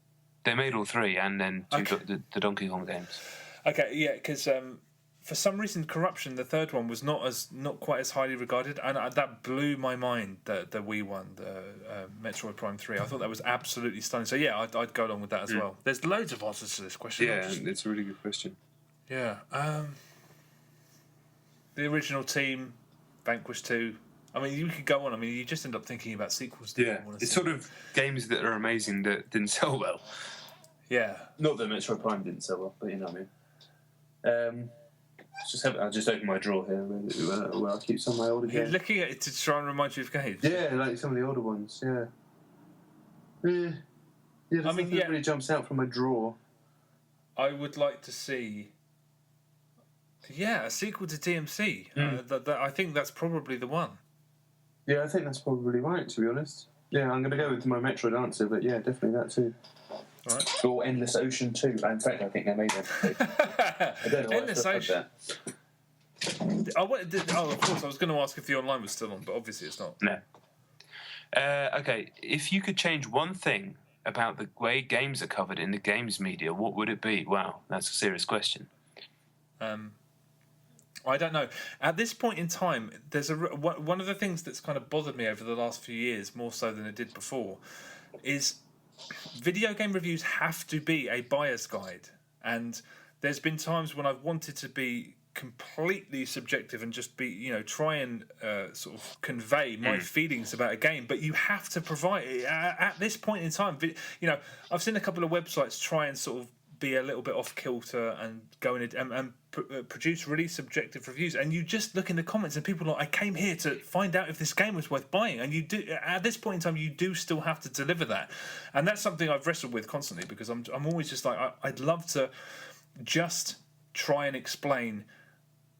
They made all three, and then the Donkey Kong games. Okay, yeah, because for some reason, Corruption, the third one, was not quite as highly regarded, and that blew my mind. The Wii one, the Metroid Prime 3, I thought that was absolutely stunning. So yeah, I'd go along with that as well. There's loads of answers to this question. Yeah, it's a really good question. Yeah, the original team, Vanquish 2. I mean, you could go on. I mean, you just end up thinking about sequels. Yeah, it's sort of games that are amazing that didn't sell well. Yeah. Not that Metroid Prime didn't sell well, but you know what I mean. I'll just open my drawer here where I keep some of my older games. You're looking at it to try and remind you of games? Yeah, like some of the older ones, yeah. Yeah, nothing really jumps out from my drawer. I would like to see... Yeah, a sequel to DMC. I think that's probably the one. Yeah, I think that's probably right, to be honest. Yeah, I'm going to go with my Metroid answer, but yeah, definitely that too. All right. Or Endless Ocean 2. In fact, I think they made it. I don't know Endless Ocean. Of course, I was going to ask if the online was still on, but obviously it's not. No. Okay, if you could change one thing about the way games are covered in the games media, what would it be? Wow, that's a serious question. I don't know. At this point in time, there's one of the things that's kind of bothered me over the last few years, more so than it did before, is video game reviews have to be a buyer's guide. And there's been times when I've wanted to be completely subjective and just be, try and sort of convey my feelings about a game, but you have to provide at this point in time. I've seen a couple of websites try and sort of be a little bit off kilter and go in and produce really subjective reviews, and you just look in the comments and people are like, I came here to find out if this game was worth buying, and you do at this point in time you do still have to deliver that, and that's something I've wrestled with constantly, because I'm always just like, I'd love to just try and explain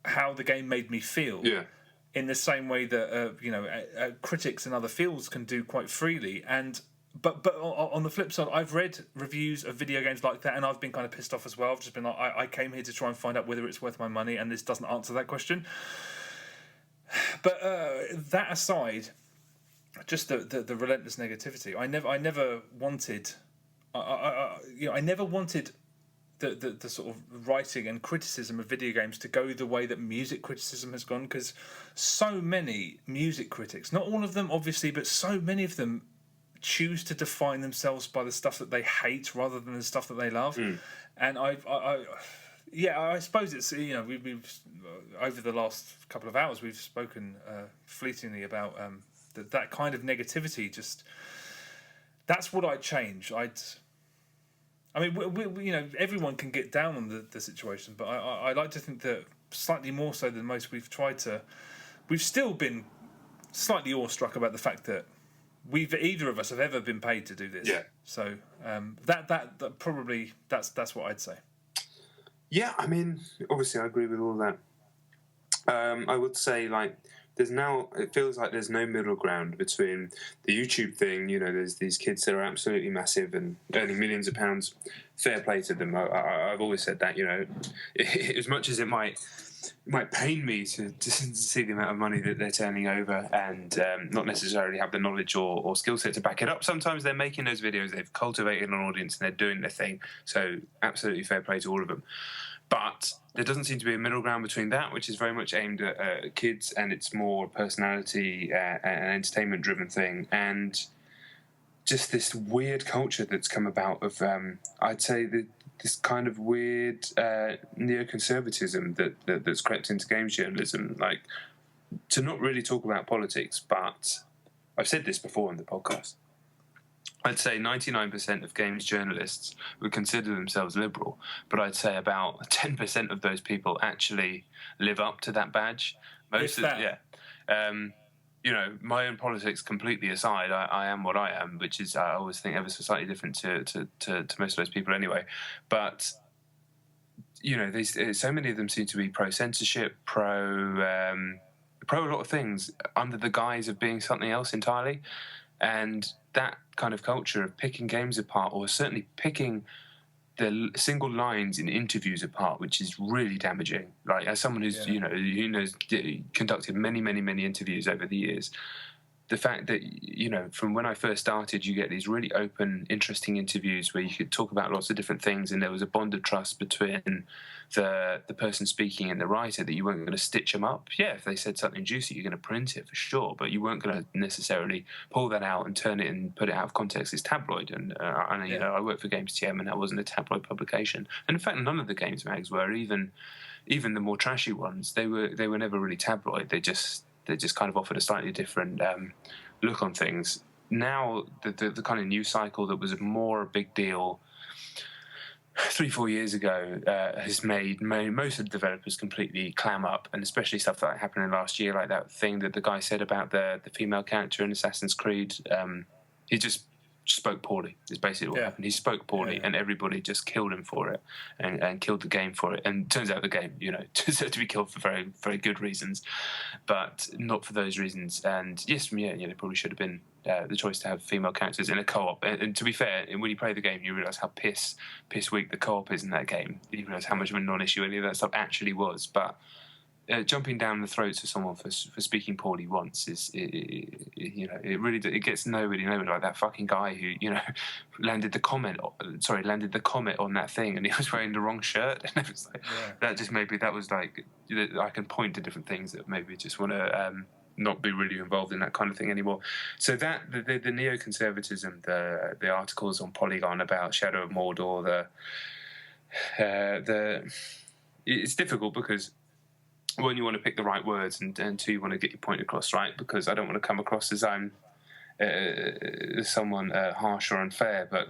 how the game made me feel, in the same way that critics in other fields can do quite freely. But on the flip side, I've read reviews of video games like that, and I've been kind of pissed off as well. I've just been like, I came here to try and find out whether it's worth my money, and this doesn't answer that question. But that aside, just the relentless negativity. I never wanted. I never wanted the sort of writing and criticism of video games to go the way that music criticism has gone, because so many music critics, not all of them obviously, but so many of them, choose to define themselves by the stuff that they hate rather than the stuff that they love. And I suppose it's, we've over the last couple of hours we've spoken fleetingly about that kind of negativity. Just that's what I'd change. I mean, we everyone can get down on the situation, but I like to think that slightly more so than most, we've still been slightly awestruck about the fact that either of us have ever been paid to do this. Yeah. So that probably that's what I'd say. Yeah, I mean, obviously I agree with all that. I would say, like, it feels like there's no middle ground between the YouTube thing. There's these kids that are absolutely massive and earning millions of pounds. Fair play to them. I've always said that, as much as it might pain me to see the amount of money that they're turning over and not necessarily have the knowledge or skill set to back it up. Sometimes they're making those videos, they've cultivated an audience and they're doing their thing. So absolutely fair play to all of them. But there doesn't seem to be a middle ground between that, which is very much aimed at kids, and it's more personality and entertainment-driven thing, and just this weird culture that's come about of, I'd say, this kind of weird neoconservatism that's crept into games journalism, like to not really talk about politics. But I've said this before on the podcast. I'd say 99% of games journalists would consider themselves liberal, but I'd say about 10% of those people actually live up to that badge. My own politics completely aside, I am what I am, which is, I always think, ever so slightly different to most of those people anyway. But so many of them seem to be pro-censorship, pro a lot of things under the guise of being something else entirely. And that kind of culture of picking games apart, or certainly picking the single lines in interviews apart, which is really damaging. Like, as someone who's conducted many interviews over the years, the fact that from when I first started, you get these really open, interesting interviews where you could talk about lots of different things, and there was a bond of trust between the person speaking and the writer, that you weren't going to stitch them up. Yeah, if they said something juicy, you're going to print it for sure, but you weren't going to necessarily pull that out and turn it and put it out of context. It's tabloid, and I worked for Games TM, and that wasn't a tabloid publication. And in fact, none of the games mags were, even the more trashy ones. They were never really tabloid. They just kind of offered a slightly different look on things. Now, the kind of news cycle that was more a big deal 3-4 years ago has made most of the developers completely clam up, and especially stuff that happened in last year, like that thing that the guy said about the female character in Assassin's Creed. He just spoke poorly. It's basically what happened. He spoke poorly, and everybody just killed him for it, and killed the game for it. And it turns out the game, deserved to be killed for very, very good reasons, but not for those reasons. And yes, there probably should have been the choice to have female characters in a co-op. And to be fair, when you play the game, you realise how piss weak the co-op is in that game. You realise how much of a non-issue any of that stuff actually was. But jumping down the throats of someone for speaking poorly once it really gets nobody like that fucking guy who landed the comment on that thing, and he was wearing the wrong shirt, and it was like that was like, I can point to different things that maybe just want to not be really involved in that kind of thing anymore. So that the neoconservatism, the articles on Polygon about Shadow of Mordor, it's difficult because, one, you want to pick the right words, and two, you want to get your point across right, because I don't want to come across as I'm someone harsh or unfair, but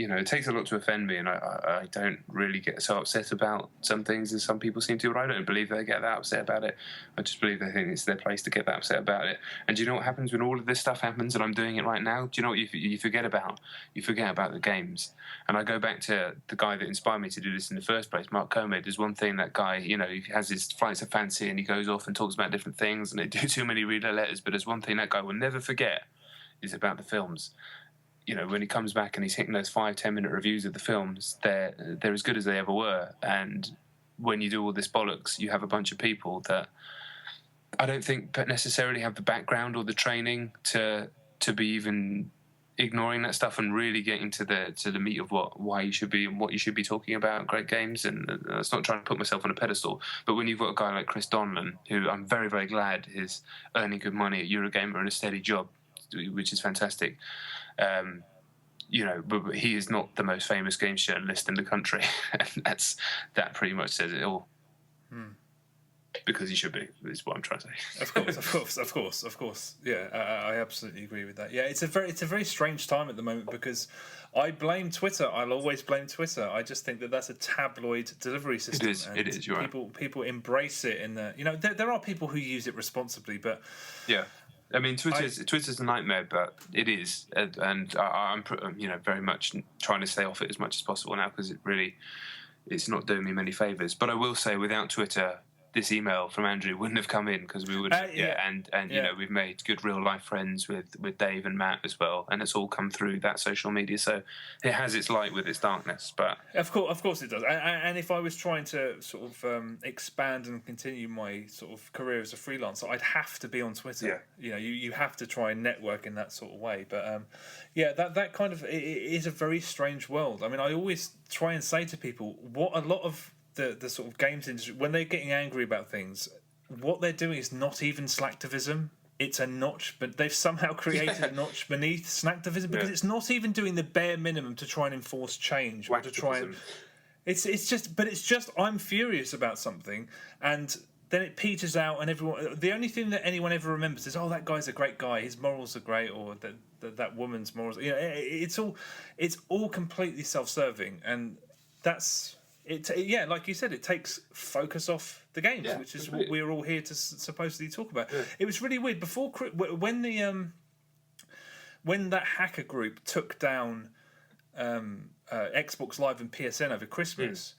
it takes a lot to offend me, and I don't really get so upset about some things as some people seem to, but I don't believe they get that upset about it. I just believe they think it's their place to get that upset about it. And do you know what happens when all of this stuff happens, and I'm doing it right now? Do you know what you forget about? You forget about the games. And I go back to the guy that inspired me to do this in the first place, Mark Comed. There's one thing, that guy, he has his flights of fancy, and he goes off and talks about different things, and they do too many reader letters, but there's one thing that guy will never forget, is about the films. When he comes back and he's hitting those 5-10 minute reviews of the films, they're as good as they ever were. And when you do all this bollocks, you have a bunch of people that I don't think necessarily have the background or the training to be even ignoring that stuff and really getting to the meat of why you should be and what you should be talking about great games. And that's not trying to put myself on a pedestal, but when you've got a guy like Chris Donlan, who I'm very, very glad is earning good money at Eurogamer and a steady job, which is fantastic. But he is not the most famous games journalist in the country, and that pretty much says it all. Because he should be, is what I'm trying to say. Of course. Yeah, I absolutely agree with that. Yeah, it's a very strange time at the moment because I blame Twitter. I'll always blame Twitter. I just think that that's a tabloid delivery system. It is. You're right. People embrace it, and there are people who use it responsibly, but yeah. I mean, Twitter's a nightmare, but it is, and I'm very much trying to stay off it as much as possible now because it's not doing me many favors. But I will say, without Twitter, this email from Andrew wouldn't have come in because we would, we've made good real life friends with Dave and Matt as well, and it's all come through that social media. So it has its light with its darkness, but of course it does. And if I was trying to sort of expand and continue my sort of career as a freelancer, I'd have to be on Twitter. Yeah. You have to try and network in that sort of way. But that kind of it is a very strange world. I mean, I always try and say to people what a lot of the sort of games industry, when they're getting angry about things, what they're doing is not even slacktivism. It's a notch, but they've somehow created a notch beneath slacktivism because it's not even doing the bare minimum to try and enforce change or to try and. It's just I'm furious about something, and then it peters out, and everyone. The only thing that anyone ever remembers is, that guy's a great guy, his morals are great, or that woman's morals. It's all completely self-serving, and that's. Like you said, it takes focus off the games, which is what we're all here to supposedly talk about. Yeah. It was really weird before when that hacker group took down Xbox Live and PSN over Christmas.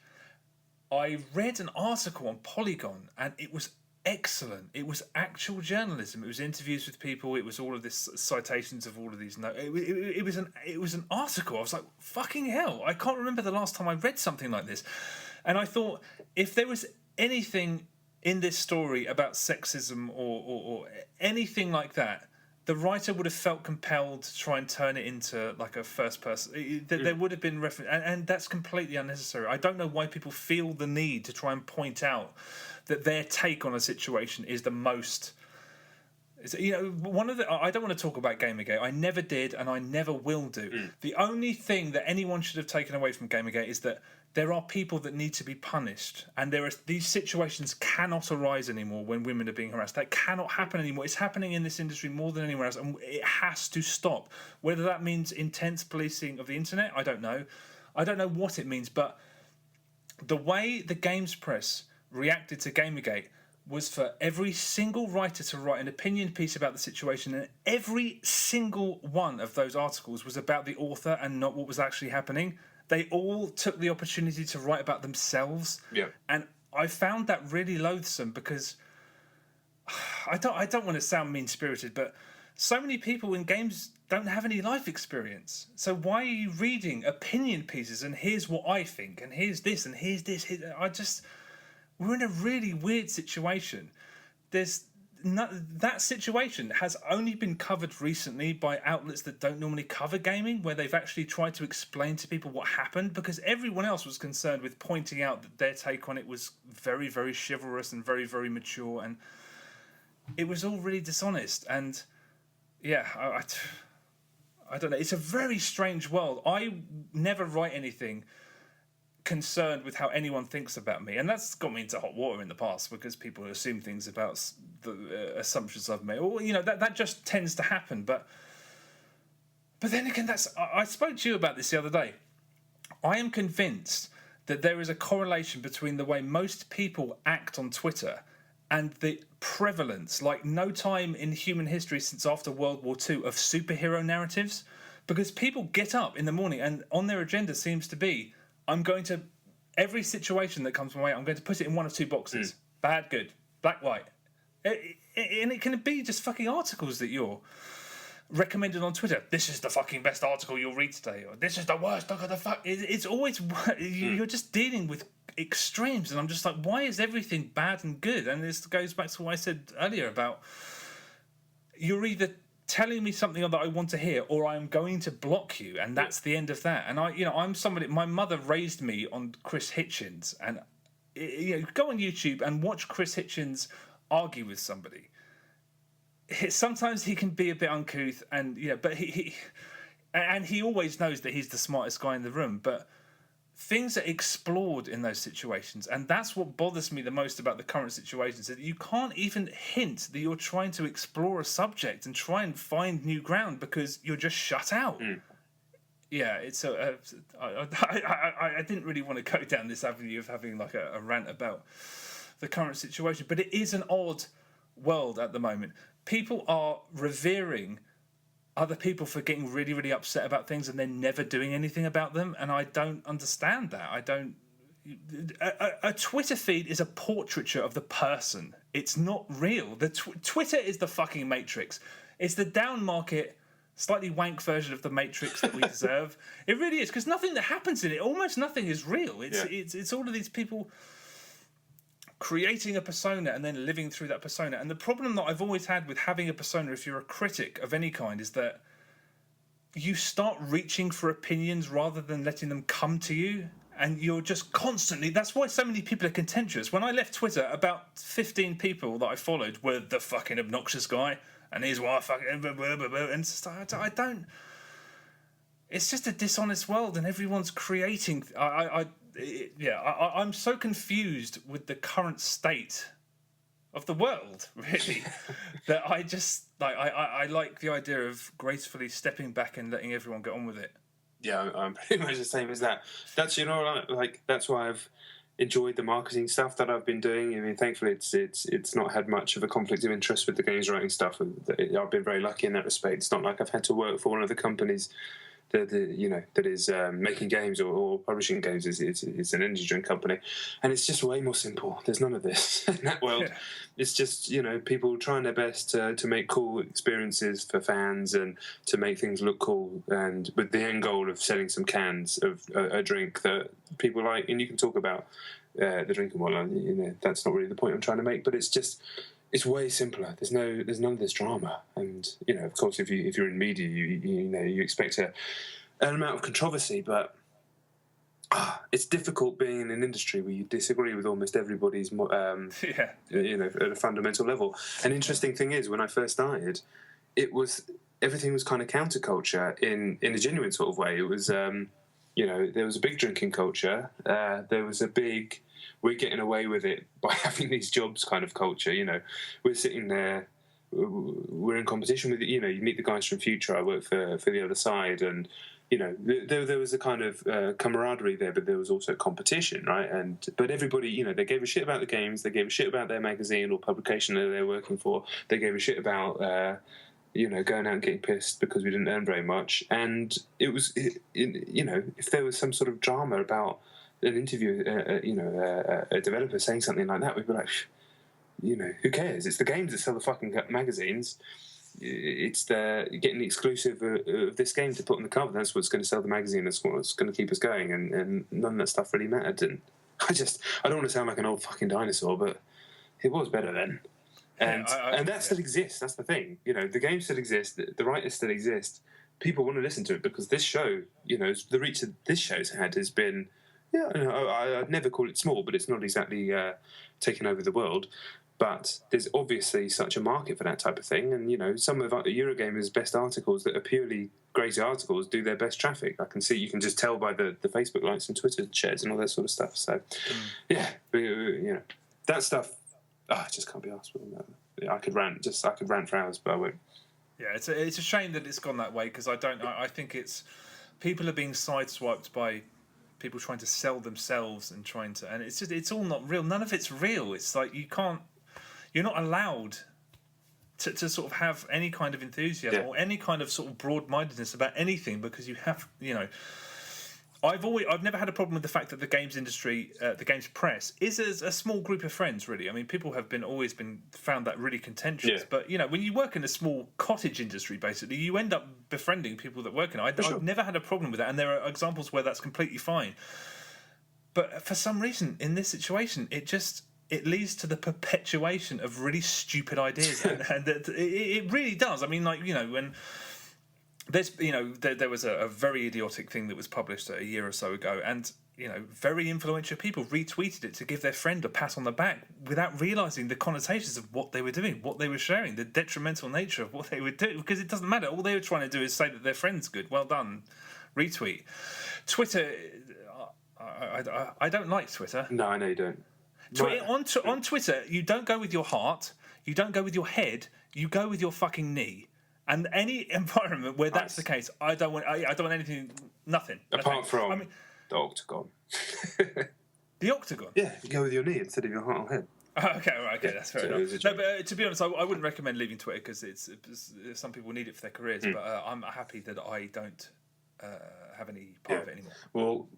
I read an article on Polygon, and it was excellent. It was actual journalism. It was interviews with people. It was all of this citations of all of these notes. It was an article. I was like, fucking hell! I can't remember the last time I read something like this. And I thought, if there was anything in this story about sexism or anything like that, the writer would have felt compelled to try and turn it into like a first person. There would have been reference, and that's completely unnecessary. I don't know why people feel the need to try and point out that their take on a situation is the most. One of the. I don't want to talk about Gamergate. I never did, and I never will do. The only thing that anyone should have taken away from Gamergate is that there are people that need to be punished, and these situations cannot arise anymore when women are being harassed. That cannot happen anymore. It's happening in this industry more than anywhere else, and it has to stop. Whether that means intense policing of the internet, I don't know. I don't know what it means, but the way the games press reacted to Gamergate was for every single writer to write an opinion piece about the situation, and every single one of those articles was about the author and not what was actually happening. They all took the opportunity to write about themselves. Yeah. And I found that really loathsome because I don't want to sound mean-spirited, but so many people in games don't have any life experience. So why are you reading opinion pieces and here's what I think and here's this and here's this? We're in a really weird situation. That situation has only been covered recently by outlets that don't normally cover gaming, where they've actually tried to explain to people what happened, because everyone else was concerned with pointing out that their take on it was very, very chivalrous and very, very mature, and it was all really dishonest. And I don't know. It's a very strange world. I never write anything concerned with how anyone thinks about me, and that's got me into hot water in the past because people assume things about the assumptions I've made, or that just tends to happen. But then again, I spoke to you about this the other day. I am convinced that there is a correlation between the way most people act on Twitter and the prevalence, like no time in human history since after World War II, of superhero narratives, because people get up in the morning and on their agenda seems to be, every situation that comes my way, I'm going to put it in one of two boxes. Bad, good, black, white. And it can be just fucking articles that you're recommended on Twitter. This is the fucking best article you'll read today. Or this is the worst. Look at the fuck. It's always, you're just dealing with extremes. And I'm just like, why is everything bad and good? And this goes back to what I said earlier about you're either telling me something that I want to hear, or I'm going to block you, and that's the end of that. And I'm somebody. My mother raised me on Chris Hitchens, and go on YouTube and watch Chris Hitchens argue with somebody. sometimes he can be a bit uncouth, and but he always knows that he's the smartest guy in the room, but things are explored in those situations, and that's what bothers me the most about the current situations, that you can't even hint that you're trying to explore a subject and try and find new ground because you're just shut out. Yeah, it's I didn't really want to go down this avenue of having like a rant about the current situation, but it is an odd world at the moment. People are revering other people for getting really, really upset about things and then never doing anything about them, and I don't understand that. I don't. A Twitter feed is a portraiture of the person. It's not real. Twitter is the fucking Matrix. It's the down market, slightly wank version of the Matrix that we deserve. It really is, because nothing that happens in it, almost nothing is real. It's all of these people creating a persona and then living through that persona. And the problem that I've always had with having a persona, if you're a critic of any kind, is that you start reaching for opinions rather than letting them come to you. And you're just constantly... That's why so many people are contentious. When I left Twitter, about 15 people that I followed were the fucking obnoxious guy, and he's why I fucking... And it's just, I don't... It's just a dishonest world, and everyone's creating... I'm so confused with the current state of the world, really, that I just I like the idea of gracefully stepping back and letting everyone get on with it. Yeah, I'm pretty much the same as that. That's that's why I've enjoyed the marketing stuff that I've been doing. I mean, thankfully, it's not had much of a conflict of interest with the games writing stuff. I've been very lucky in that respect. It's not like I've had to work for one of the companies that is making games or publishing games. It's an energy drink company, and it's just way more simple. There's none of this in that world. Yeah. It's just people trying their best to make cool experiences for fans and to make things look cool, and with the end goal of selling some cans of a drink that people like. And you can talk about the drink and whatnot. That's not really the point I'm trying to make, but it's way simpler. There's none of this drama, and of course, if you're in media, you expect an amount of controversy, but it's difficult being in an industry where you disagree with almost everybody's, at a fundamental level. An interesting thing is, when I first started, everything was kind of counterculture in a genuine sort of way. It was, there was a big drinking culture. There was a big... We're getting away with it by having these jobs kind of culture. We're sitting there, we're in competition with, you meet the guys from Future. I work for the other side, and there was a kind of camaraderie there, but there was also competition, right? But everybody, they gave a shit about the games, they gave a shit about their magazine or publication that they're working for, they gave a shit about going out and getting pissed because we didn't earn very much. And it was, if there was some sort of drama about an interview, a developer saying something like that, we'd be like, who cares? It's the games that sell the fucking magazines. It's getting the exclusive of this game to put on the cover. That's what's going to sell the magazine. That's what's going to keep us going. And none of that stuff really mattered. And I don't want to sound like an old fucking dinosaur, but it was better then. And that still exists. That's the thing. The games still exist. The writers still exist. People want to listen to it because this show, the reach that this show's had has been... Yeah, I'd never call it small, but it's not exactly taking over the world. But there's obviously such a market for that type of thing. And, some of Eurogamer's best articles that are purely great articles do their best traffic. You can just tell by the Facebook likes and Twitter shares and all that sort of stuff. So, that stuff, I just can't be asked with that. I could rant for hours, but I won't. Yeah, it's a shame that it's gone that way, because I think people are being sideswiped by people trying to sell themselves and it's all not real. None of it's real. It's like you're not allowed to sort of have any kind of enthusiasm or any kind of sort of broad-mindedness about anything, because you have, I've never had a problem with the fact that the games industry, the games press, is a small group of friends, really. I mean, people have always found that really contentious. Yeah. But when you work in a small cottage industry, basically, you end up befriending people that work in it. I've never had a problem with that, and there are examples where that's completely fine. But for some reason, in this situation, it leads to the perpetuation of really stupid ideas, and it really does. I mean, when. There was a very idiotic thing that was published a year or so ago, and very influential people retweeted it to give their friend a pat on the back without realising the connotations of what they were doing, what they were sharing, the detrimental nature of what they were doing, because it doesn't matter. All they were trying to do is say that their friend's good. Well done. Retweet. Twitter, I don't like Twitter. No, I know you don't. On Twitter, you don't go with your heart, you don't go with your head, you go with your fucking knee. And any environment where that's the case, I don't want anything, nothing. Apart from the octagon. The octagon? Yeah, you go with your knee instead of your heart or head. Okay, that's fair enough. No, but to be honest, I wouldn't recommend leaving Twitter because some people need it for their careers, but I'm happy that I don't have any part of it anymore. Well,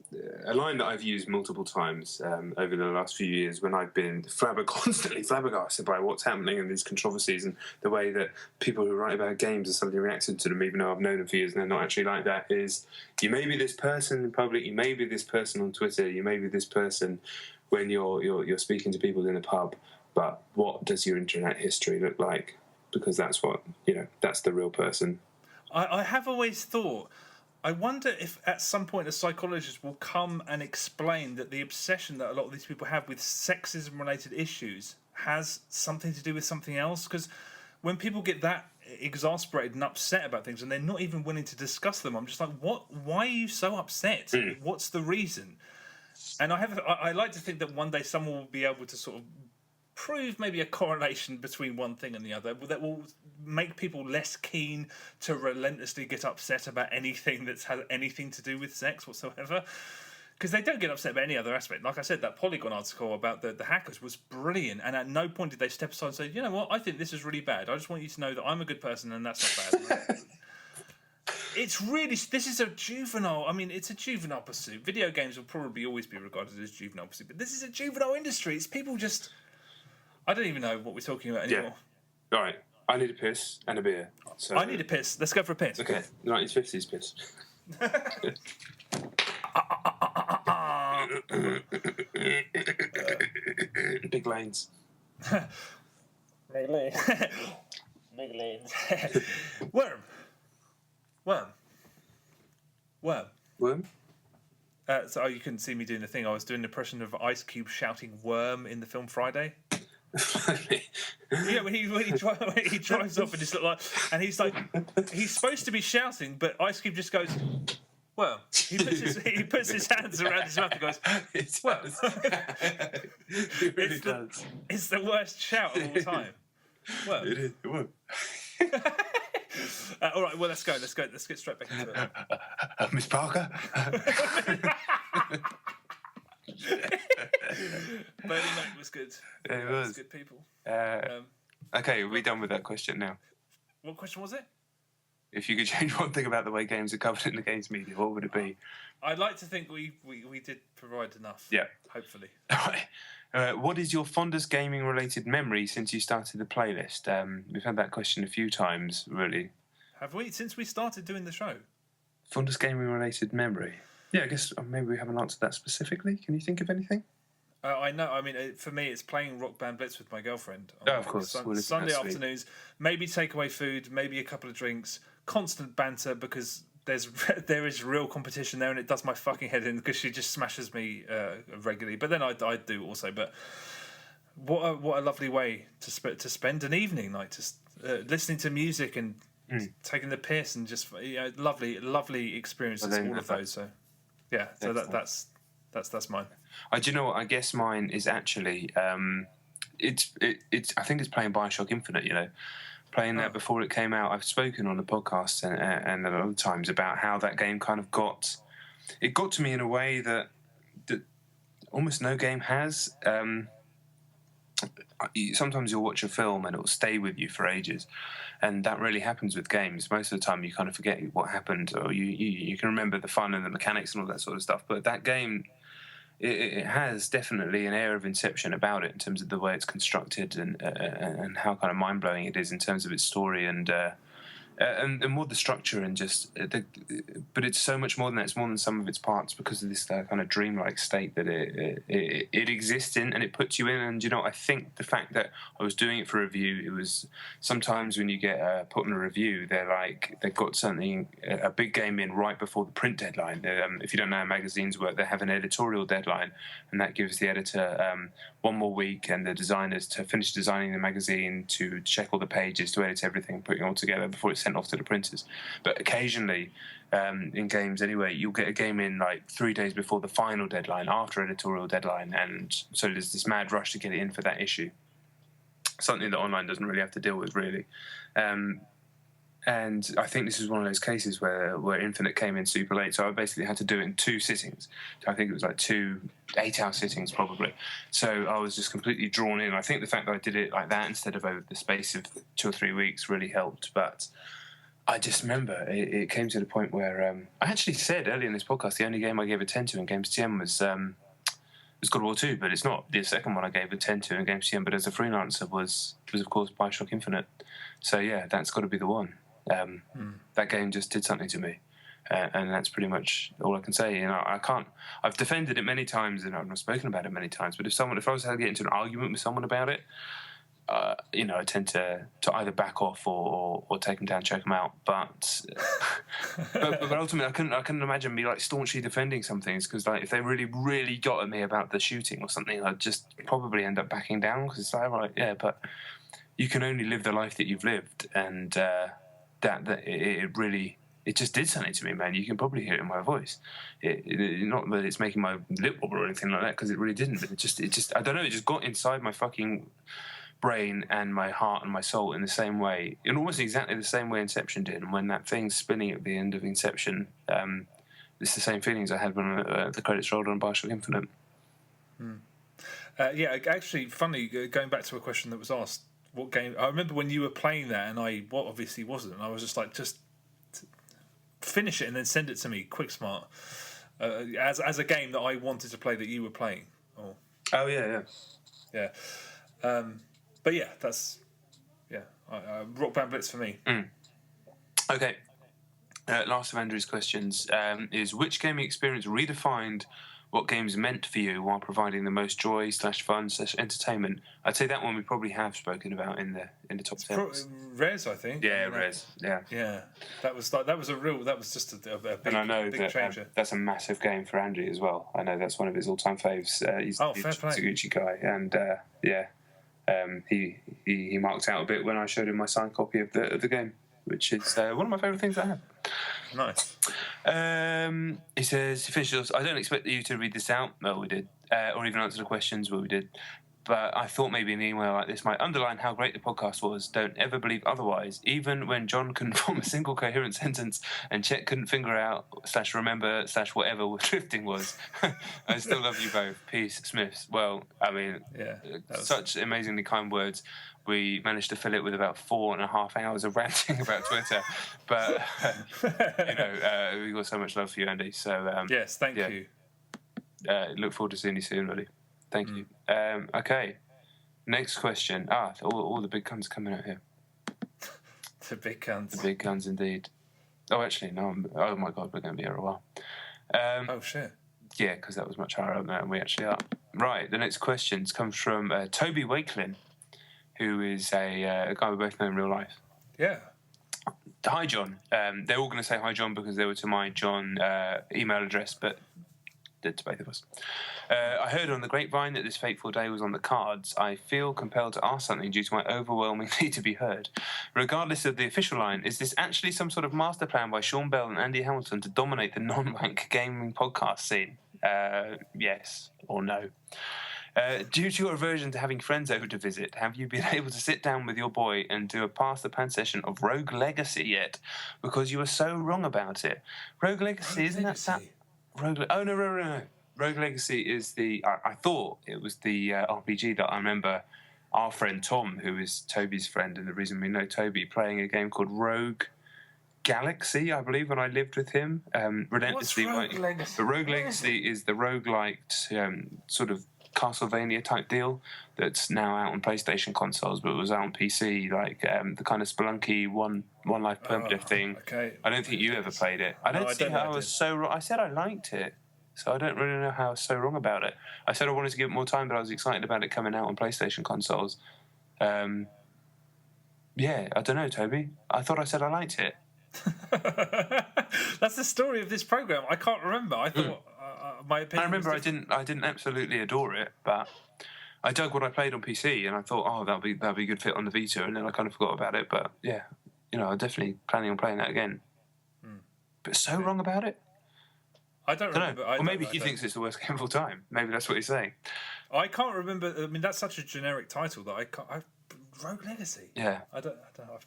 a line that I've used multiple times over the last few years when I've been constantly flabbergasted by what's happening in these controversies and the way that people who write about games are suddenly reacting to them, even though I've known them for years and they're not actually like that, is you may be this person in public, you may be this person on Twitter, you may be this person when you're speaking to people in a pub, but what does your internet history look like? Because that's what, that's the real person. I have always thought, I wonder if at some point a psychologist will come and explain that the obsession that a lot of these people have with sexism-related issues has something to do with something else. Because when people get that exasperated and upset about things and they're not even willing to discuss them, I'm just like, what? Why are you so upset? What's the reason? And I like to think that one day someone will be able to sort of prove maybe a correlation between one thing and the other that will make people less keen to relentlessly get upset about anything that's had anything to do with sex whatsoever, because they don't get upset about any other aspect. Like I said, that Polygon article about the hackers was brilliant, and at no point did they step aside and say, you know what, I think this is really bad, I just want you to know that I'm a good person and that's not bad. This is a juvenile, it's a juvenile pursuit. Video games will probably always be regarded as juvenile pursuit, but this is a juvenile industry. It's people just, I don't even know what we're talking about anymore. Yeah. All right. I need a piss and a beer. So... I need a piss. Let's go for a piss. Okay. 1950s piss. Big lanes. Big lanes. Big lanes. Worm. So you couldn't see me doing the thing. I was doing an impression of Ice Cube shouting "worm" in the film Friday. Yeah, when he drives off and just look like, and he's supposed to be shouting, but Ice Cube just goes, "Well." He puts his hands around his mouth and goes, "Well." He really does. It's the worst shout of all time. Well, it is. It won't. All right, well, let's go. Let's get straight back into it. Miss Parker. Bernie Mac was good. Yeah, it was. Good people. Okay, are we done with that question now? What question was it? If you could change one thing about the way games are covered in the games media, what would it be? I'd like to think we did provide enough. Yeah. Hopefully. All right. What is your fondest gaming-related memory since you started the playlist? We've had that question a few times, really. Have we? Since we started doing the show? Fondest gaming-related memory? Yeah, I guess maybe we haven't answered that specifically. Can you think of anything? I know. For me, it's playing Rock Band Blitz with my girlfriend. Oh, of course. Sunday afternoons, maybe takeaway food, maybe a couple of drinks, constant banter because there is real competition there, and it does my fucking head in because she just smashes me regularly. But then I do also. But what a lovely way to spend an evening, like just listening to music and taking the piss and just lovely experiences. All of those. So yeah, so that's mine. Do you know what? I guess mine is actually it's I think it's playing BioShock Infinite. Playing that before it came out. I've spoken on the podcast and a lot of times about how that game kind of got to me in a way that almost no game has. Sometimes you'll watch a film and it will stay with you for ages, and that really happens with games. Most of the time you kind of forget what happened, or you can remember the fun and the mechanics and all that sort of stuff, but that game, it has definitely an air of Inception about it in terms of the way it's constructed and how kind of mind-blowing it is in terms of its story and and more the structure and just but it's so much more than that. It's more than some of its parts because of this kind of dreamlike state that it exists in, and it puts you in. And I think the fact that I was doing it for review, it was sometimes when you get put on a review, they've got something, a big game in right before the print deadline. If you don't know how magazines work, they have an editorial deadline, and that gives the editor one more week and the designers to finish designing the magazine, to check all the pages, to edit everything, putting it all together before it's sent off to the printers. But occasionally, in games anyway, you'll get a game in 3 days before the final deadline, after editorial deadline, and so there's this mad rush to get it in for that issue. Something that online doesn't really have to deal with, really. And I think this is one of those cases where Infinite came in super late, so I basically had to do it in 2 sittings. I think it was 2 8-hour sittings probably. So I was just completely drawn in. I think the fact that I did it like that instead of over the space of 2 or 3 weeks really helped. But I just remember it came to the point where I actually said earlier in this podcast the only game I gave a 10 to in Games TM was God of War 2, but it's not. The second one I gave a 10 to in Games TM, but as a freelancer was of course Bioshock Infinite. So yeah, that's got to be the one. That game just did something to me, and that's pretty much all I can say. I've defended it many times and I've spoken about it many times, but if I was to get into an argument with someone about it, I tend to either back off or take them down, choke them out. But but ultimately, I couldn't imagine me staunchly defending some things, because if they really really got at me about the shooting or something, I'd just probably end up backing down, because it's but you can only live the life that you've lived, and that it just did something to me, man. You can probably hear it in my voice. Not that it's making my lip wobble or anything like that, because it really didn't. But it just I don't know. It just got inside my fucking brain and my heart and my soul in the same way, in almost exactly the same way Inception did. And when that thing's spinning at the end of Inception, it's the same feelings I had when the credits rolled on Bioshock Infinite. Yeah, actually, funny, going back to a question that was asked, what game? I remember when you were playing that, and I obviously wasn't, and I was just finish it and then send it to me, quick smart, as a game that I wanted to play that you were playing. Oh yeah. But yeah, that's Rock Band Blitz for me. Okay. Last of Andrew's questions is, which gaming experience redefined what games meant for you while providing the most joy / fun / entertainment? I'd say that one we probably have spoken about in the top 10. Res, I think. Yeah, Res. Yeah. Yeah, that was just a big, and I know big changer. That's a massive game for Andy as well. I know that's one of his all-time faves. He's a Gucci guy, and he marked out a bit when I showed him my signed copy of the game, which is one of my favourite things I have. Nice. He says, officials, I don't expect you to read this out. Well, we did. Or even answer the questions. Well, we did. But I thought maybe an email like this might underline how great the podcast was. Don't ever believe otherwise. Even when John couldn't form a single coherent sentence and Chet couldn't figure out / remember / whatever drifting was, I still love you both. Peace, Smiths. Well, I mean, such amazingly kind words. We managed to fill it with about 4.5 hours of ranting about Twitter, but we got so much love for you, Andy. So yes, thank you. Look forward to seeing you soon, buddy. Thank you. Okay, next question. All the big guns coming out here. The big guns. The big guns, indeed. Oh, actually, no. Oh my God, we're going to be here a while. Oh shit. Yeah, because that was much higher up there than we actually are. Right. The next question comes from Toby Wakelin, who is a guy we both know in real life. Yeah. Hi, John. They're all going to say hi, John, because they were to my John email address, but they're to both of us. I heard on the grapevine that this fateful day was on the cards. I feel compelled to ask something due to my overwhelming need to be heard. Regardless of the official line, is this actually some sort of master plan by Sean Bell and Andy Hamilton to dominate the non-wank gaming podcast scene? Yes or no? Due to your aversion to having friends over to visit, have you been able to sit down with your boy and do a pass the pan session of Rogue Legacy yet? Because you were so wrong about it. Rogue Legacy, isn't that Rogue? Oh no. Rogue Legacy is I thought it was the RPG that I remember our friend Tom, who is Toby's friend and the reason we know Toby, playing a game called Rogue Galaxy, I believe, when I lived with him. Relentlessly. What's Rogue Legacy? But Rogue Legacy is the roguelike sort of Castlevania type deal that's now out on PlayStation consoles, but it was out on PC, like the kind of Spelunky One Life Permadeath thing. Okay. I don't think you ever played it. I don't see how I was so wrong. I said I liked it, so I don't really know how I was so wrong about it. I said I wanted to give it more time, but I was excited about it coming out on PlayStation consoles. Yeah, I don't know, Toby. I thought I said I liked it. That's the story of this program. I can't remember. I thought my opinion. I remember I didn't absolutely adore it, but I dug what I played on PC, and I thought, oh, that'll be a good fit on the Vita, and then I kind of forgot about it. But yeah, I'm definitely planning on playing that again. But so wrong about it. I don't remember. Or maybe he thinks it's the worst game of all time. Maybe that's what he's saying. I can't remember. I mean, that's such a generic title that I can't. Rogue Legacy. Yeah. I don't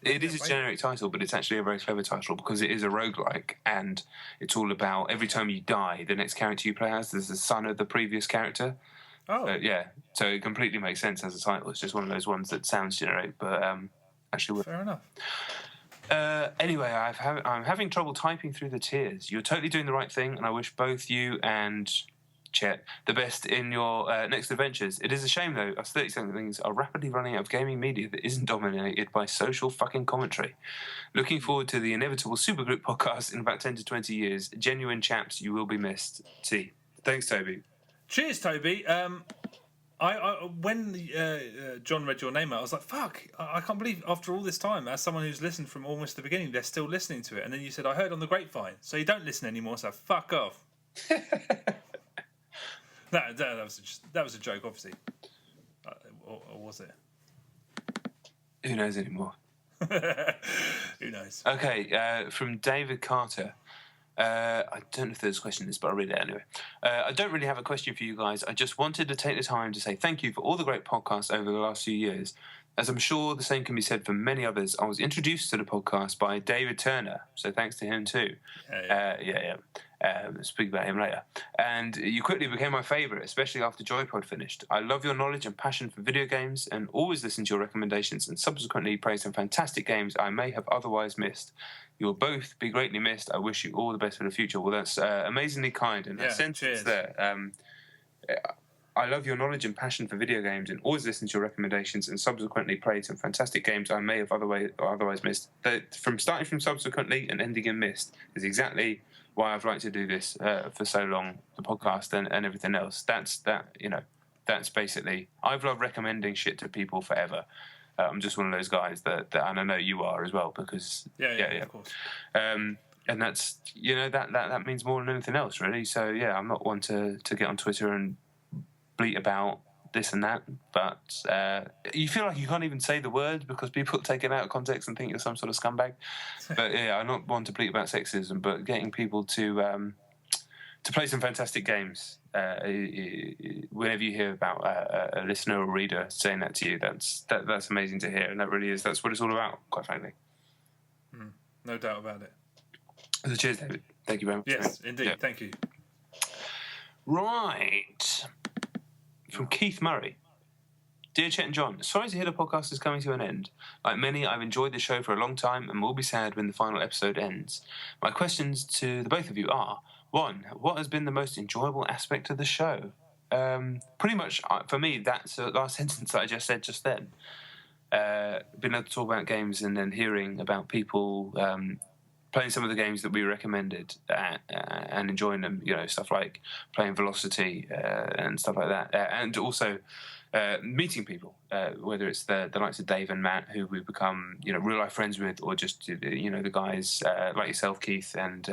it is a generic title, but it's actually a very clever title because it is a roguelike, and it's all about every time you die, the next character you play as is the son of the previous character. Oh. So it completely makes sense as a title. It's just one of those ones that sounds generic, but actually... Fair enough. Anyway, I'm having trouble typing through the tiers. You're totally doing the right thing, and I wish both you and Chet the best in your next adventures. It is a shame, though, us 30-somethings are rapidly running out of gaming media that isn't dominated by social fucking commentary. Looking forward to the inevitable Supergroup podcast in about 10 to 20 years. Genuine chaps, you will be missed. See. Thanks, Toby. Cheers, Toby. When John read your name out, I was like, fuck, I can't believe after all this time, as someone who's listened from almost the beginning, they're still listening to it. And then you said, I heard on the grapevine. So you don't listen anymore, so fuck off. That was a joke, obviously. Or was it? Who knows anymore? Who knows? Okay, from David Carter. I don't know if there's a question in this, but I'll read it anyway. I don't really have a question for you guys. I just wanted to take the time to say thank you for all the great podcasts over the last few years. As I'm sure the same can be said for many others, I was introduced to the podcast by David Turner, so thanks to him too. Speak about him later. And you quickly became my favourite, especially after Joypod finished. I love your knowledge and passion for video games and always listen to your recommendations and subsequently praise some fantastic games I may have otherwise missed. You will both be greatly missed. I wish you all the best for the future. Well, that's amazingly kind. And that sentence there, I love your knowledge and passion for video games and always listen to your recommendations and subsequently praise some fantastic games I may have otherwise missed. From starting from subsequently and ending in missed is exactly why I've liked to do this for so long, the podcast and everything else. That's basically, I've loved recommending shit to people forever. I'm just one of those guys that and I know you are as well, because of course. And that's that means more than anything else, really. So yeah, I'm not one to get on Twitter and bleat about this and that, but you feel like you can't even say the word because people take it out of context and think you're some sort of scumbag. But yeah, I'm not one to bleat about sexism, but getting people to play some fantastic games. Whenever you hear about a listener or reader saying that to you, that's amazing to hear, and that's what it's all about, quite frankly. No doubt about it. So cheers, David. Thank you very much. Yes, indeed. Yeah. Thank you. Right. From Keith Murray. Dear Chet and Jon, sorry to hear the podcast is coming to an end. Like many, I've enjoyed the show for a long time and will be sad when the final episode ends. My questions to the both of you are: 1, what has been the most enjoyable aspect of the show? Pretty much, for me, that's the last sentence that I just said just then. Being able to talk about games and then hearing about people playing some of the games that we recommended and enjoying them, stuff like playing Velocity and stuff like that. And also meeting people, whether it's the likes of Dave and Matt, who we've become, real-life friends with, or just, the guys like yourself, Keith, and,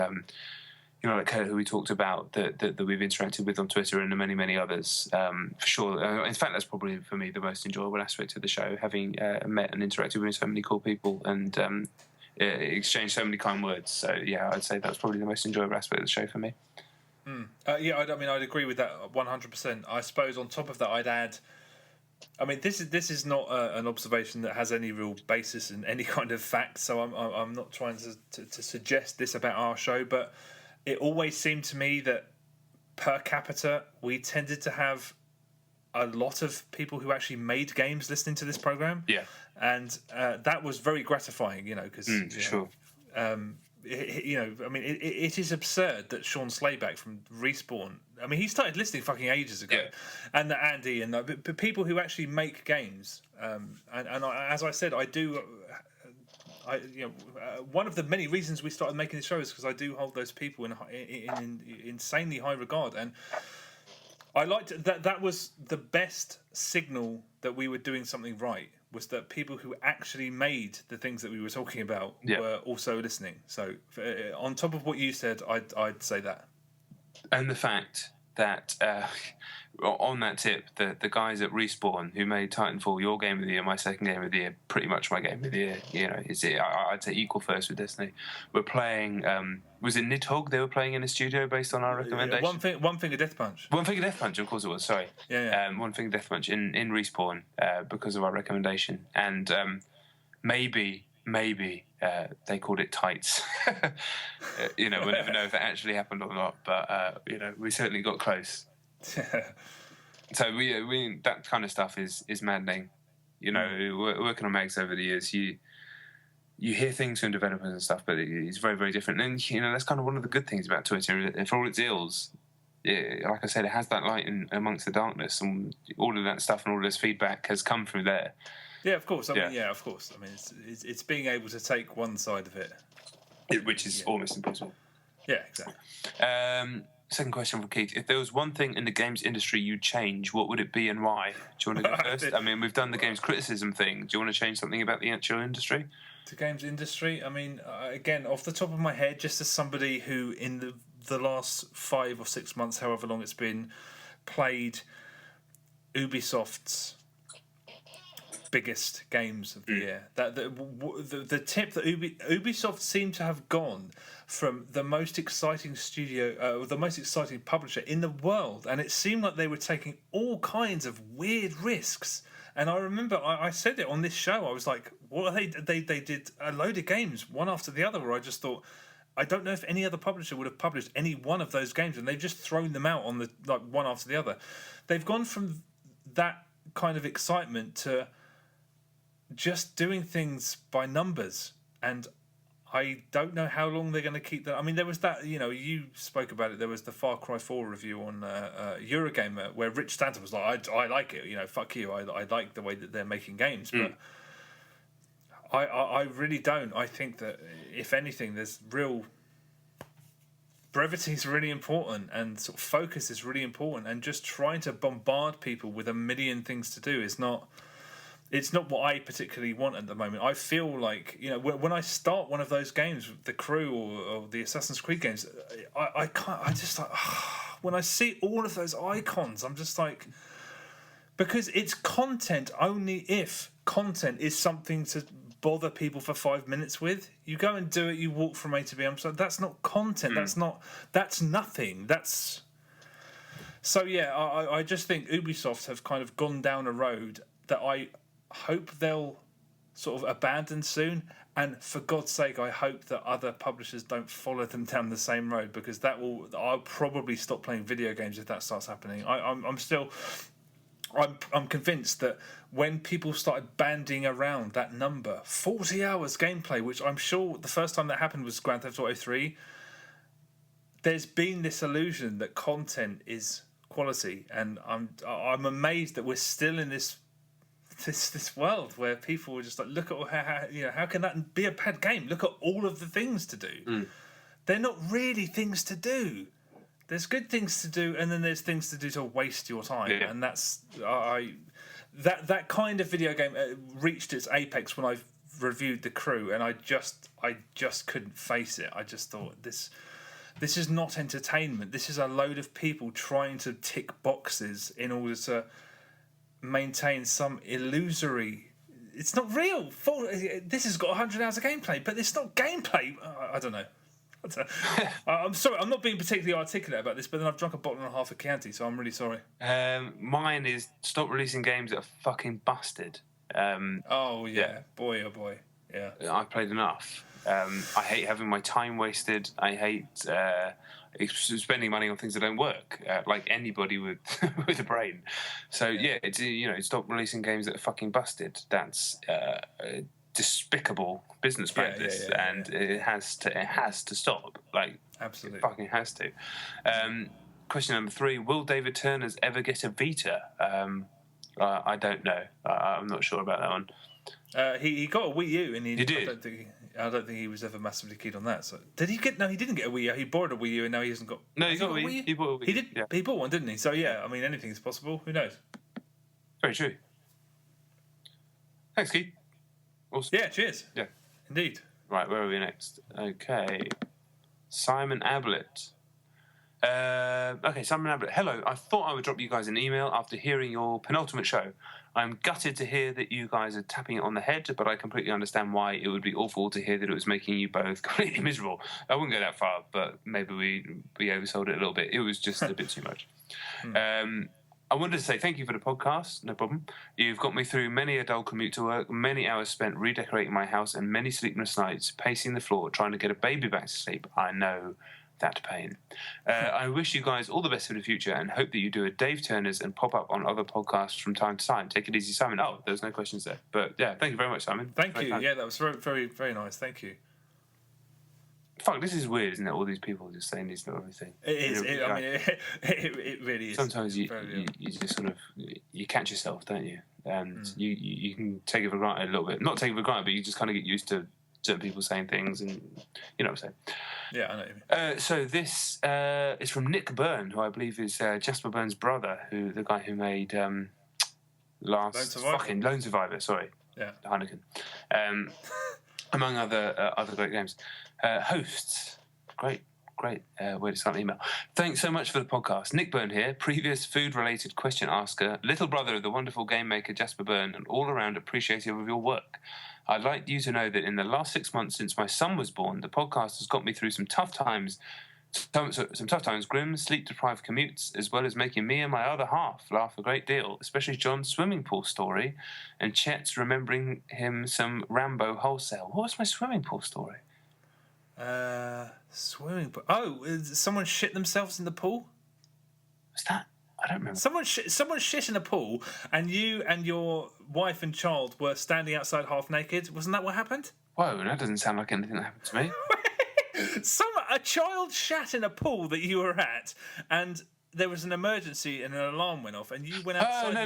like Kurt, who we talked about, that we've interacted with on Twitter, and many, many others, for sure. In fact, that's probably, for me, the most enjoyable aspect of the show, having met and interacted with so many cool people and exchanged so many kind words. So, yeah, I'd say that's probably the most enjoyable aspect of the show for me. I'd agree with that 100%. I suppose on top of that, I'd add, this is not an observation that has any real basis in any kind of fact, so I'm not trying to suggest this about our show, but it always seemed to me that per capita we tended to have a lot of people who actually made games listening to this program. Yeah. And that was very gratifying, because sure. I mean, it is absurd that Sean Slayback from Respawn. I mean, he started listening fucking ages ago, and that Andy and but people who actually make games. As I said, I do. One of the many reasons we started making this show is because I do hold those people in insanely high regard, and I liked that. That was the best signal that we were doing something right. Was that people who actually made the things that we were talking about were also listening. So, on top of what you said, I'd say that. And the fact that, on that tip, the guys at Respawn who made Titanfall your game of the year, my second game of the year, pretty much my game of the year, I'd say equal first with Destiny. We're playing, was it Nidhogg they were playing in a studio based on our recommendation? One Finger Death Punch. One Finger Death Punch, of course it was, sorry. Yeah. One Finger Death Punch in Respawn because of our recommendation. And maybe they called it tights. We'll never know if that actually happened or not, but we certainly got close. So we that kind of stuff is maddening. Working on Mags over the years, you hear things from developers and stuff, but it's very, very different. And that's kind of one of the good things about Twitter. For all its ills, like I said, it has that light amongst the darkness, and all of that stuff and all of this feedback has come through there. Yeah, of course. Of course. I mean, it's being able to take one side of it, which is almost impossible. Yeah, exactly. Second question from Keith. If there was one thing in the games industry you'd change, what would it be and why? Do you want to go first? I mean, we've done the games criticism thing. Do you want to change something about the actual industry? The games industry? I mean, again, off the top of my head, just as somebody who in the last 5 or 6 months, however long it's been, played Ubisoft's biggest games of the year. That the tip that Ubisoft seemed to have gone from the most exciting studio, the most exciting publisher in the world, and it seemed like they were taking all kinds of weird risks. And I remember I said it on this show. I was like, "What are they did a load of games one after the other." Where I just thought, I don't know if any other publisher would have published any one of those games, and they've just thrown them out on the one after the other. They've gone from that kind of excitement to just doing things by numbers, and I don't know how long they're going to keep that. I mean, there was that, you spoke about it. There was the Far Cry 4 review on Eurogamer where Rich Stanton was like, I like it, fuck you, I like the way that they're making games, but I really don't. I think that, if anything, there's real... brevity is really important, and sort of focus is really important, and just trying to bombard people with a million things to do is not... It's not what I particularly want at the moment. I feel like, when I start one of those games, the Crew or the Assassin's Creed games, I can't. I just like when I see all of those icons, I'm just like, because it's content only if content is something to bother people for 5 minutes with. You go and do it. You walk from A to B. I'm just like, that's not content. That's nothing. So yeah. I just think Ubisoft have kind of gone down a road that I hope they'll sort of abandon soon, and for God's sake, I hope that other publishers don't follow them down the same road, because I'll probably stop playing video games if that starts happening. I'm convinced that when people started banding around that number, 40 hours gameplay, which I'm sure the first time that happened was Grand Theft Auto 3, there's been this illusion that content is quality, and I'm amazed that we're still in this world where people were just like, look at how can that be a bad game? Look at all of the things to do. They're not really things to do. There's good things to do, and then there's things to do to waste your time. And that's that kind of video game reached its apex when I reviewed The Crew, and I just couldn't face it. I just thought, this is not entertainment. This is a load of people trying to tick boxes in order to maintain some illusory... It's not real. This has got 100 hours of gameplay, but it's not gameplay. I don't know. I'm sorry, I'm not being particularly articulate about this, but then I've drunk a bottle and a half of Chianti, so I'm really sorry. Mine is stop releasing games that are fucking busted. Boy, oh boy. Yeah. I've played enough. I hate having my time wasted. I hate spending money on things that don't work, like anybody with with a brain. So it's stop releasing games that are fucking busted. That's despicable business practice, and it has to stop. Like, absolutely, it fucking has to. Question number 3: will David Turners ever get a Vita? I don't know. I'm not sure about that one. He got a Wii U, and he did. I don't think he was ever massively keen on that. So did he get? No, he didn't get a Wii U. He borrowed a Wii U, and now he hasn't got. No, he got a Wii U. He bought a Wii U. He did. Yeah. He bought one, didn't he? So yeah, I mean, anything's possible. Who knows? Very true. Thanks, Keith. Awesome. Yeah. Cheers. Yeah. Indeed. Right. Where are we next? Okay. Simon Ablett. Okay, Simon Ablett. Hello. I thought I would drop you guys an email after hearing your penultimate show. I'm gutted to hear that you guys are tapping it on the head, but I completely understand why it would be awful to hear that it was making you both completely miserable. I wouldn't go that far, but maybe we oversold it a little bit. It was just a bit too much. I wanted to say thank you for the podcast. No problem. You've got me through many a dull commute to work, many hours spent redecorating my house, and many sleepless nights pacing the floor trying to get a baby back to sleep. I know that pain. I wish you guys all the best for the future and hope that you do a Dave Turners and pop up on other podcasts from time to time. Take it easy, Simon. Oh, there's no questions there. But yeah, thank you very much, Simon. Thank you. Yeah, that was very, very, very nice. Thank you. Fuck, this is weird, isn't it? All these people just saying these little everything. It is. It really is. Sometimes you just sort of you catch yourself, don't you? And you can take it for granted a little bit. Not take it for granted, but you just kind of get used to certain people saying things, and you know what I'm saying. Yeah, I know what you mean. So this is from Nick Byrne, who I believe is Jasper Byrne's brother, the guy who made Lone Survivor. Sorry, yeah, Heineken, among other great games. Hosts, great way to start an email. Thanks so much for the podcast. Nick Byrne here, previous food-related question asker, little brother of the wonderful game maker Jasper Byrne, and all-around appreciative of your work. I'd like you to know that in the last 6 months since my son was born, the podcast has got me through some tough times, grim, sleep-deprived commutes, as well as making me and my other half laugh a great deal, especially John's swimming pool story and Chet's remembering him some Rambo wholesale. What was my swimming pool story? Swimming pool. Oh, someone shit themselves in the pool? Was that? I don't remember. Someone shit in a pool, and you and your wife and child were standing outside half naked. Wasn't that what happened? Whoa, that doesn't sound like anything that happened to me. A child shat in a pool that you were at, and there was an emergency and an alarm went off, and you went outside. Oh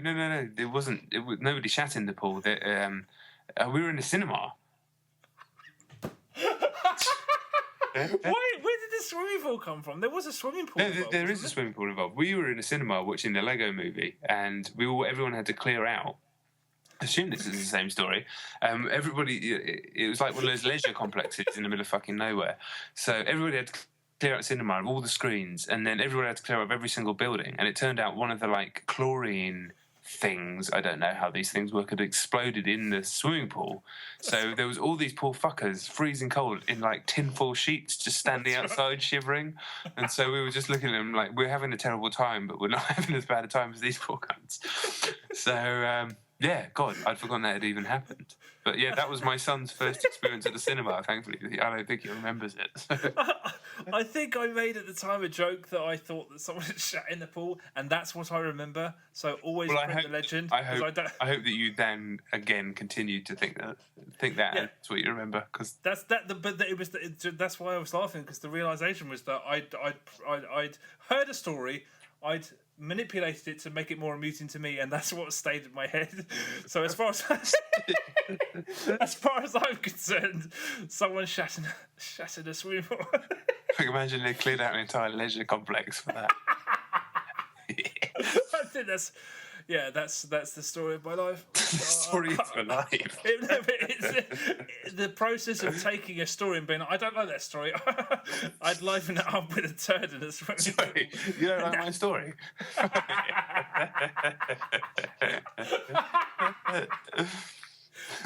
no! It wasn't. Nobody shat in the pool. We were in the cinema. Where did the swimming pool come from? There was a swimming pool. No, there is a swimming pool involved. We were in a cinema watching the Lego movie, and everyone had to clear out. I assume this is the same story. It was like one of those leisure complexes in the middle of fucking nowhere. So everybody had to clear out the cinema of all the screens, and then everybody had to clear out every single building. And it turned out one of the chlorine things, I don't know how these things work, had exploded in the swimming pool. So there was all these poor fuckers freezing cold in tinfoil sheets just standing outside shivering. And so we were just looking at them like, we're having a terrible time, but we're not having as bad a time as these poor cunts. So yeah, God, I'd forgotten that had even happened. But yeah, that was my son's first experience at the cinema, thankfully. I don't think he remembers it. I think I made at the time a joke that I thought that someone had shat in the pool, and that's what I remember. So always print the legend. I hope that you then again continued to think that yeah. And that's what you remember, because that's why I was laughing, because the realization was that I'd heard a story, I'd manipulated it to make it more amusing to me, and that's what stayed in my head. So as far as I'm concerned, someone shat in a swimming pool. I can imagine they cleared out an entire leisure complex for that. I think that's the story of my life. Story of your life. It's the process of taking a story and being like, I don't like that story. I'd liven it up with a turd in a swimming pool. Sorry, you don't like my story?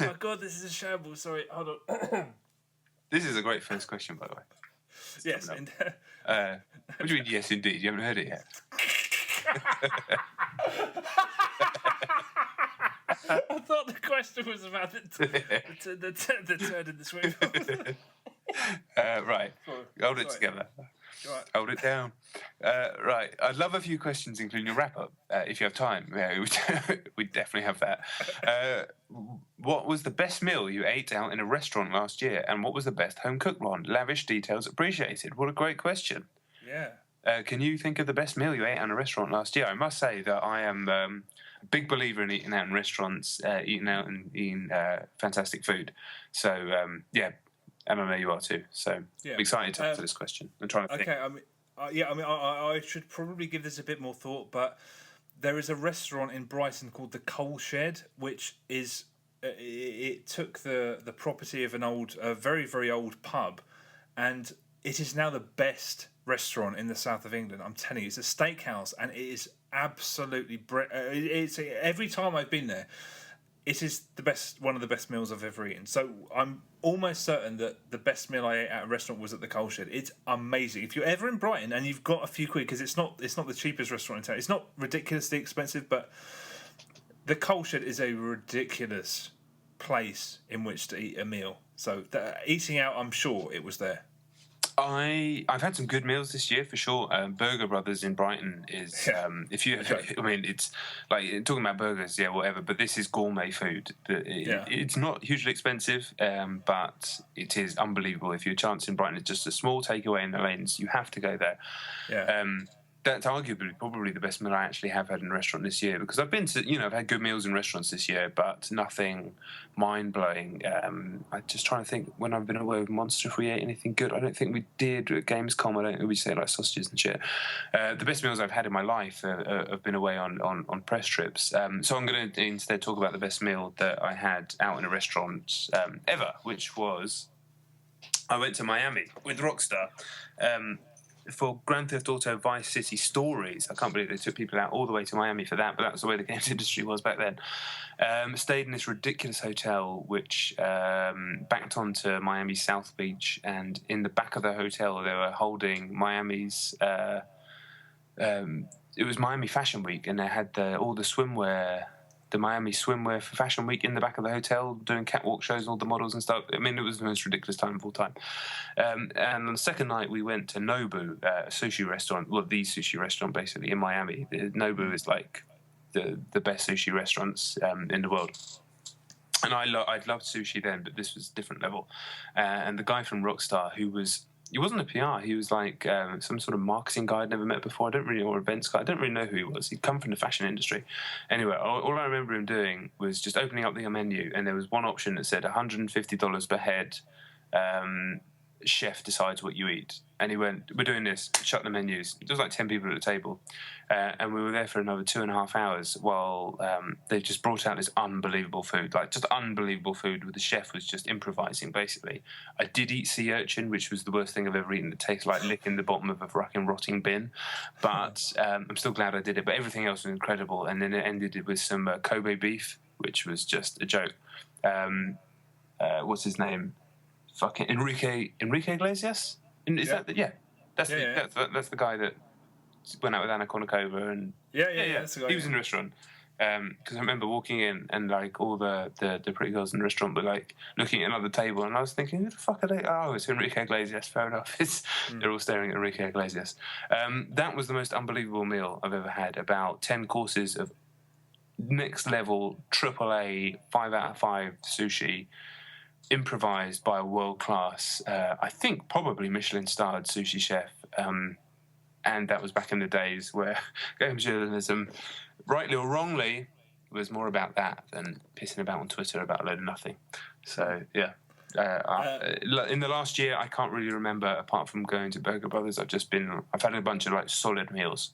Oh God, this is a shambles. Sorry, hold on. This is a great first question, by the way. Yes. What do you mean, yes, indeed? You haven't heard it yet. I thought the question was about the turd in the swimming pool. Right. Hold it together. Right. Hold it down. Right. I'd love a few questions, including a wrap-up, if you have time. Yeah, we'd definitely have that. What was the best meal you ate out in a restaurant last year, and what was the best home cooked one? Lavish details appreciated. What a great question. Yeah. Can you think of the best meal you ate in a restaurant last year? I must say that I am a big believer in eating out in restaurants, eating out and eating fantastic food. So, yeah, and I know you are too. So, Yeah. I'm excited to answer this question. I'm trying to think. Okay, I should probably give this a bit more thought, but there is a restaurant in Brighton called the Coal Shed, which is it took the property of a very very old pub, and it is now the best restaurant in the south of England. I'm telling you, it's a steakhouse, and it is absolutely it's every time I've been there, it is one of the best meals I've ever eaten. So I'm almost certain that the best meal I ate at a restaurant was at the Coal Shed. It's amazing. If you're ever in Brighton and you've got a few quid, because it's not the cheapest restaurant in town. It's not ridiculously expensive, but the Coal Shed is a ridiculous place in which to eat a meal. So eating out, I'm sure it was there. I've had some good meals this year for sure. Burger Brothers in Brighton is if you I mean it's like talking about burgers, yeah, whatever. But this is gourmet food. It's not hugely expensive, but it is unbelievable. If your chance in Brighton is just a small takeaway in the lanes, you have to go there. Yeah. That's arguably probably the best meal I actually have had in a restaurant this year, because I've been to, I've had good meals in restaurants this year, but nothing mind-blowing. I'm just trying to think when I've been away with Monster if we ate anything good. I don't think we did at Gamescom. I don't think we say like sausages and shit. The best meals I've had in my life have been away on press trips. So I'm going to instead talk about the best meal that I had out in a restaurant ever, which was I went to Miami with Rockstar. For Grand Theft Auto Vice City Stories. I can't believe they took people out all the way to Miami for that, but that's the way the games industry was back then. Stayed in this ridiculous hotel which backed onto Miami's South Beach, and in the back of the hotel they were holding Miami's it was Miami Fashion Week, and they had all the swimwear, the Miami Swimwear for Fashion Week in the back of the hotel, doing catwalk shows, all the models and stuff. I mean, it was the most ridiculous time of all time. And on the second night, we went to Nobu, a sushi restaurant, well, the sushi restaurant, basically, in Miami. Nobu is like the best sushi restaurants in the world. And I'd loved sushi then, but this was a different level. And the guy from Rockstar, he wasn't a PR. He was like some sort of marketing guy I'd never met before. Or events guy. I don't really know who he was. He'd come from the fashion industry. Anyway, all I remember him doing was just opening up the menu, and there was one option that said $150 per head. Chef decides what you eat. And he went, we're doing this, shut the menus. There was like 10 people at the table. And we were there for another 2.5 hours while they just brought out this unbelievable food, like just unbelievable food, where the chef was just improvising, basically. I did eat sea urchin, which was the worst thing I've ever eaten. It tastes like licking the bottom of a fucking rotting bin. But I'm still glad I did it. But everything else was incredible. And then it ended with some Kobe beef, which was just a joke. What's his name? Fucking Enrique Iglesias? That's the guy that went out with Anna Kournikova, and that's the guy. He was in the restaurant because I remember walking in and like all the pretty girls in the restaurant were like looking at another table, and I was thinking, who the fuck are they? Oh, it's Enrique Iglesias. Fair enough. They're all staring at Enrique Iglesias. That was the most unbelievable meal I've ever had. About 10 courses of next level AAA 5 out of 5 sushi, improvised by a world-class, I think probably Michelin-starred sushi chef, and that was back in the days where games journalism, rightly or wrongly, was more about that than pissing about on Twitter about a load of nothing. So, yeah. In the last year, I can't really remember, apart from going to Burger Brothers, I've had a bunch of like solid meals,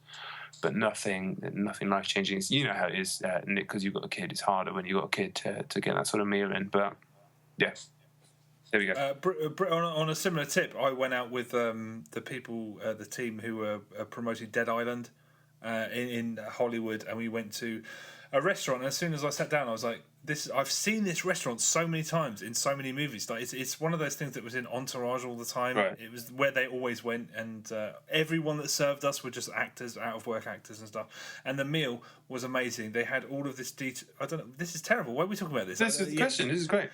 but nothing life-changing. You know how it is, Nick, because you've got a kid. It's harder when you've got a kid to get that sort of meal in, but yeah, there we go. On a similar tip, I went out with the people, the team who were promoting Dead Island in Hollywood, and we went to a restaurant. And as soon as I sat down, I was like, I've seen this restaurant so many times in so many movies. Like it's one of those things that was in Entourage all the time. Right. It was where they always went, and everyone that served us were just actors, out of work actors and stuff. And the meal was amazing. They had all of this detail. I don't know. This is terrible. Why are we talking about this? This is the question. This is great.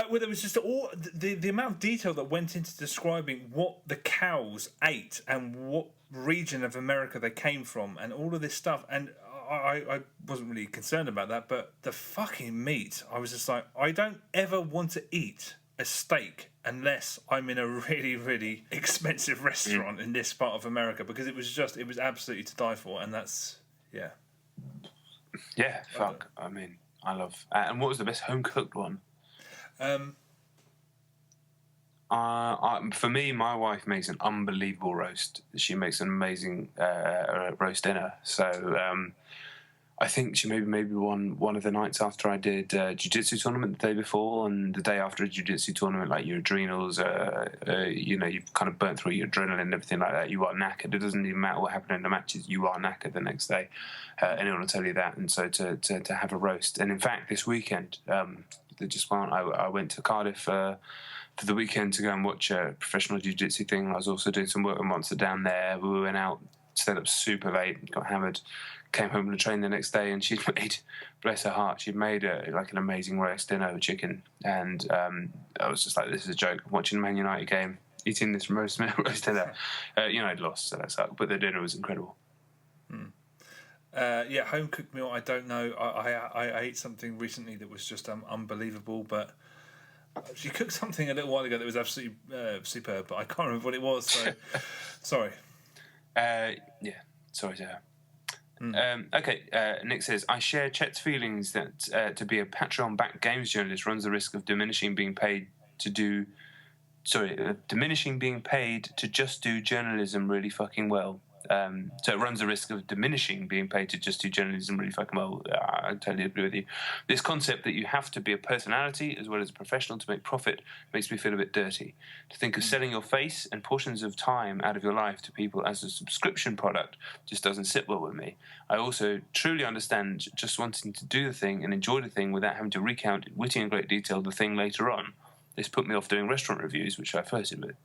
Well, there was just all the amount of detail that went into describing what the cows ate and what region of America they came from, and all of this stuff. And I wasn't really concerned about that, but the fucking meat, I was just like, I don't ever want to eat a steak unless I'm in a really, really expensive restaurant in this part of America, because it was absolutely to die for, and that's, yeah. Yeah, fuck. I mean, I love... and what was the best home-cooked one? For me, my wife makes an unbelievable roast. She makes an amazing roast dinner. So I think she maybe won one of the nights after I did a jiu-jitsu tournament the day before, and the day after a jiu-jitsu tournament, like your adrenals, you've kind of burnt through your adrenaline and everything like that. You are knackered. It doesn't even matter what happened in the matches. You are knackered the next day. Anyone will tell you that. And so to have a roast. And in fact, this weekend, I went to Cardiff for the weekend to go and watch a professional jiu-jitsu thing. I was also doing some work with Monster down there. We went out, stayed up super late, got hammered, came home from the train the next day, and she'd made, bless her heart, she'd made an amazing roast dinner with chicken. And I was just like, this is a joke. I'm watching a Man United game, eating this roast dinner. United lost, so that sucked, but the dinner was incredible. Home cooked meal, I don't know. I ate something recently that was just unbelievable, but she cooked something a little while ago that was absolutely superb, but I can't remember what it was, so sorry. Sorry to her. Okay, Nick says, I share Chet's feelings that to be a Patreon-backed games journalist runs the risk of diminishing being paid to just do journalism really fucking well. So it runs the risk of diminishing being paid to just do journalism really fucking well. I totally agree with you. This concept that you have to be a personality as well as a professional to make profit makes me feel a bit dirty. To think of selling your face and portions of time out of your life to people as a subscription product just doesn't sit well with me. I also truly understand just wanting to do the thing and enjoy the thing without having to recount in witty and great detail the thing later on. This put me off doing restaurant reviews, which I flirted with.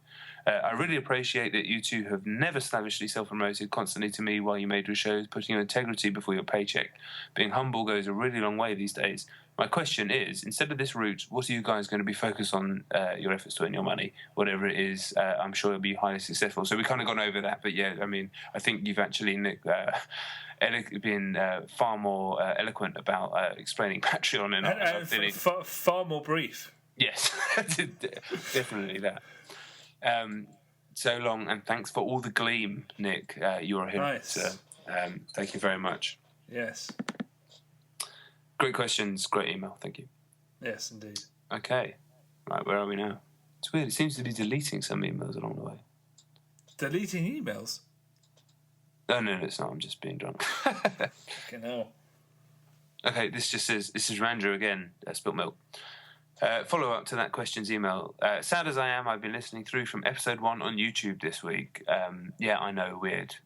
I really appreciate that you two have never slavishly self-promoted constantly to me while you made your shows, putting your integrity before your paycheck. Being humble goes a really long way these days. My question is, instead of this route, what are you guys going to be focused on your efforts to earn your money? Whatever it is, I'm sure it'll be highly successful. So we've kind of gone over that, but yeah, I mean, I think you've actually, Nick, been far more eloquent about explaining Patreon and far more brief. Yes, definitely that. So long, and thanks for all the gleam, Nick. You're a hero. Nice. So, thank you very much. Yes. Great questions, great email. Thank you. Yes, indeed. Okay. Right, where are we now? It's weird. It seems to be deleting some emails along the way. Deleting emails? No, it's not. I'm just being drunk. Fucking hell. Okay, this just says, this is Andrew again, Spilt Milk. Follow up to that questions email. Sad as I am, I've been listening through from episode 1 on YouTube this week. Yeah, I know, weird.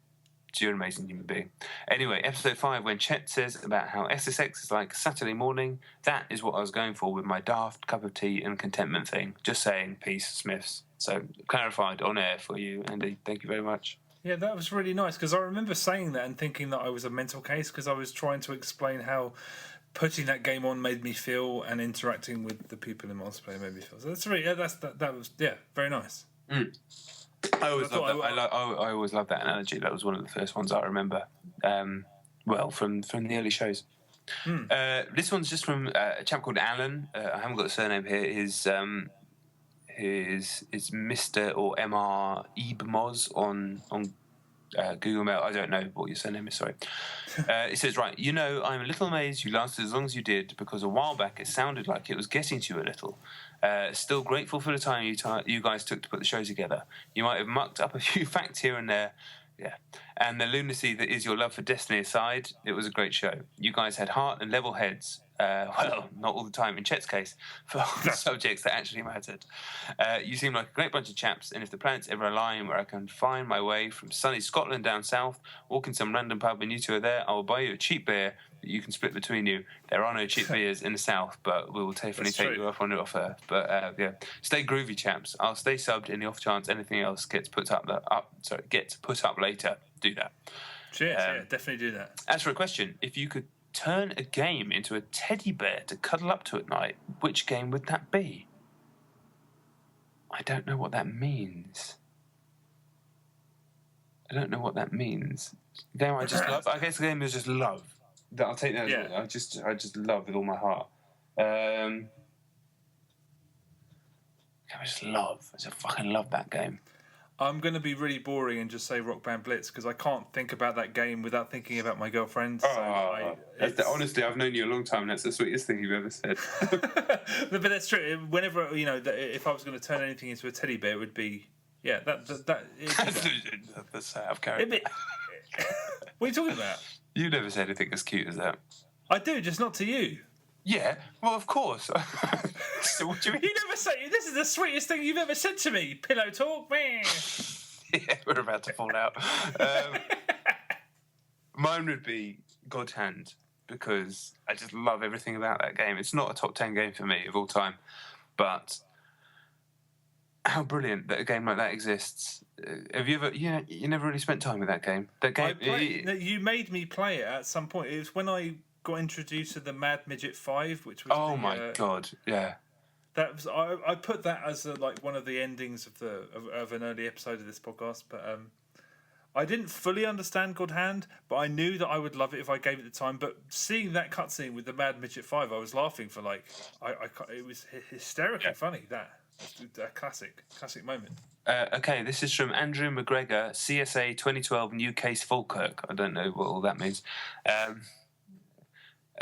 You're an amazing human being. Anyway, episode 5, when Chet says about how SSX is like Saturday morning, that is what I was going for with my daft cup of tea and contentment thing. Just saying, peace, Smiths. So, clarified on air for you, Andy. Thank you very much. Yeah, that was really nice, because I remember saying that and thinking that I was a mental case, because I was trying to explain how putting that game on made me feel, and interacting with the people in multiplayer made me feel. So that's really, that was very nice. I always loved that analogy. That was one of the first ones I remember. From the early shows. This one's just from a chap called Alan. I haven't got the surname here. His Mr. or Mr. Ibmoz on Google Mail. I don't know what your surname is, sorry. It says, right, I'm a little amazed you lasted as long as you did, because a while back it sounded like it was getting to you a little. Still grateful for the time you guys took to put the show together. You might have mucked up a few facts here and there. Yeah. And the lunacy that is your love for Destiny aside, it was a great show. You guys had heart and level heads. Not all the time in Chet's case, for subjects that actually mattered. You seem like a great bunch of chaps, and if the planets ever align where I can find my way from sunny Scotland down south, walk in some random pub and you two are there, I will buy you a cheap beer that you can split between you. There are no cheap beers in the south, but we will definitely take you up on your offer. But stay groovy, chaps. I'll stay subbed in the off chance anything else gets put up later. Do that. Cheers, definitely do that. As for a question, if you could turn a game into a teddy bear to cuddle up to at night, which game would that be? I don't know what that means. There I just love. I guess the game is just love. I'll take that. Yeah. I just love with all my heart. I just fucking love that game. I'm going to be really boring and just say Rock Band Blitz because I can't think about that game without thinking about my girlfriend. Honestly, I've known you a long time, and that's the sweetest thing you've ever said. But that's true. Whenever, if I was going to turn anything into a teddy bear, it would be, That's out of character. What are you talking about? You never said anything as cute as that. I do, just not to you. Yeah, well, of course. So what do you mean? You never say, this is the sweetest thing you've ever said to me. Pillow talk, man. Yeah, we're about to fall out. Mine would be God Hand, because I just love everything about that game. It's not a top 10 game for me of all time, but how brilliant that a game like that exists. Have you ever... you never really spent time with that game. That game... You made me play it at some point. It was when I got introduced to the Mad Midget 5, which was my God, yeah. That was I put that as one of the endings of an early episode of this podcast, but I didn't fully understand God Hand, but I knew that I would love it if I gave it the time. But seeing that cutscene with the Mad Midget 5, I was laughing for it was hysterically funny. That a classic moment. Okay, this is from Andrew McGregor, CSA 2012 New Case Falkirk. I don't know what all that means.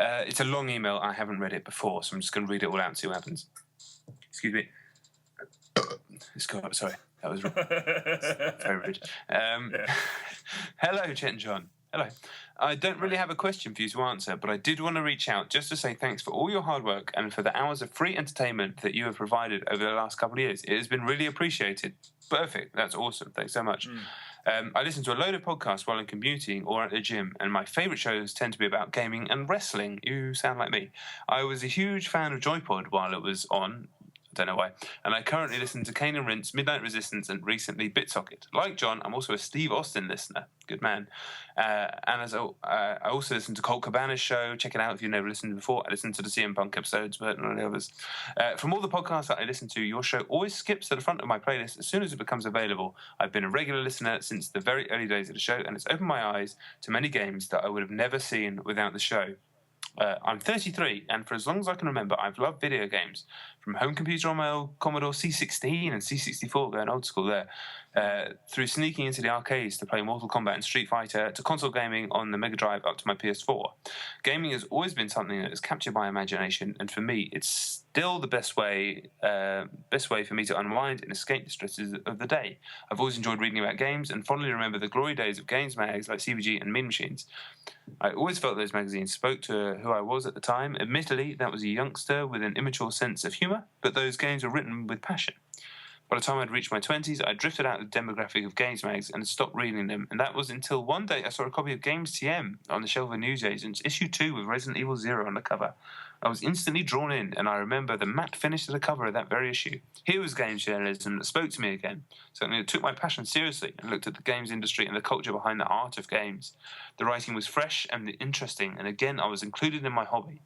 It's a long email. I haven't read it before, so I'm just going to read it all out and see what happens. Excuse me. Sorry, that was very rude. Hello, Chet and Jon. Hello. I don't really have a question for you to answer, but I did want to reach out just to say thanks for all your hard work and for the hours of free entertainment that you have provided over the last couple of years. It has been really appreciated. Perfect. That's awesome. Thanks so much. I listen to a load of podcasts while I'm commuting or at the gym, and my favourite shows tend to be about gaming and wrestling. You sound like me. I was a huge fan of Joypod while it was on. Don't know why. And I currently listen to Kane and Rince, Midnight Resistance, and recently BitSocket. Like John, I'm also a Steve Austin listener. Good man. And I also listen to Colt Cabana's show. Check it out if you've never listened before. I listen to the CM Punk episodes, but none of the others. From all the podcasts that I listen to, your show always skips to the front of my playlist as soon as it becomes available. I've been a regular listener since the very early days of the show, and it's opened my eyes to many games that I would have never seen without the show. I'm 33, and for as long as I can remember, I've loved video games. From home computer on my old Commodore C16 and C64, going old school there, through sneaking into the arcades to play Mortal Kombat and Street Fighter, to console gaming on the Mega Drive up to my PS4. Gaming has always been something that has captured my imagination, and for me, it's still the best way for me to unwind and escape the stresses of the day. I've always enjoyed reading about games and fondly remember the glory days of games mags like CVG and Mean Machines. I always felt those magazines spoke to who I was at the time. Admittedly, that was a youngster with an immature sense of humour, but those games were written with passion. By the time I'd reached my 20s, I drifted out of the demographic of games mags and stopped reading them, and that was until one day I saw a copy of Games TM on the shelf of newsagents, issue 2 with Resident Evil 0 on the cover. I was instantly drawn in, and I remember the matte finish of the cover of that very issue. Here was games journalism that spoke to me again, something that took my passion seriously and looked at the games industry and the culture behind the art of games. The writing was fresh and interesting, and again I was included in my hobby.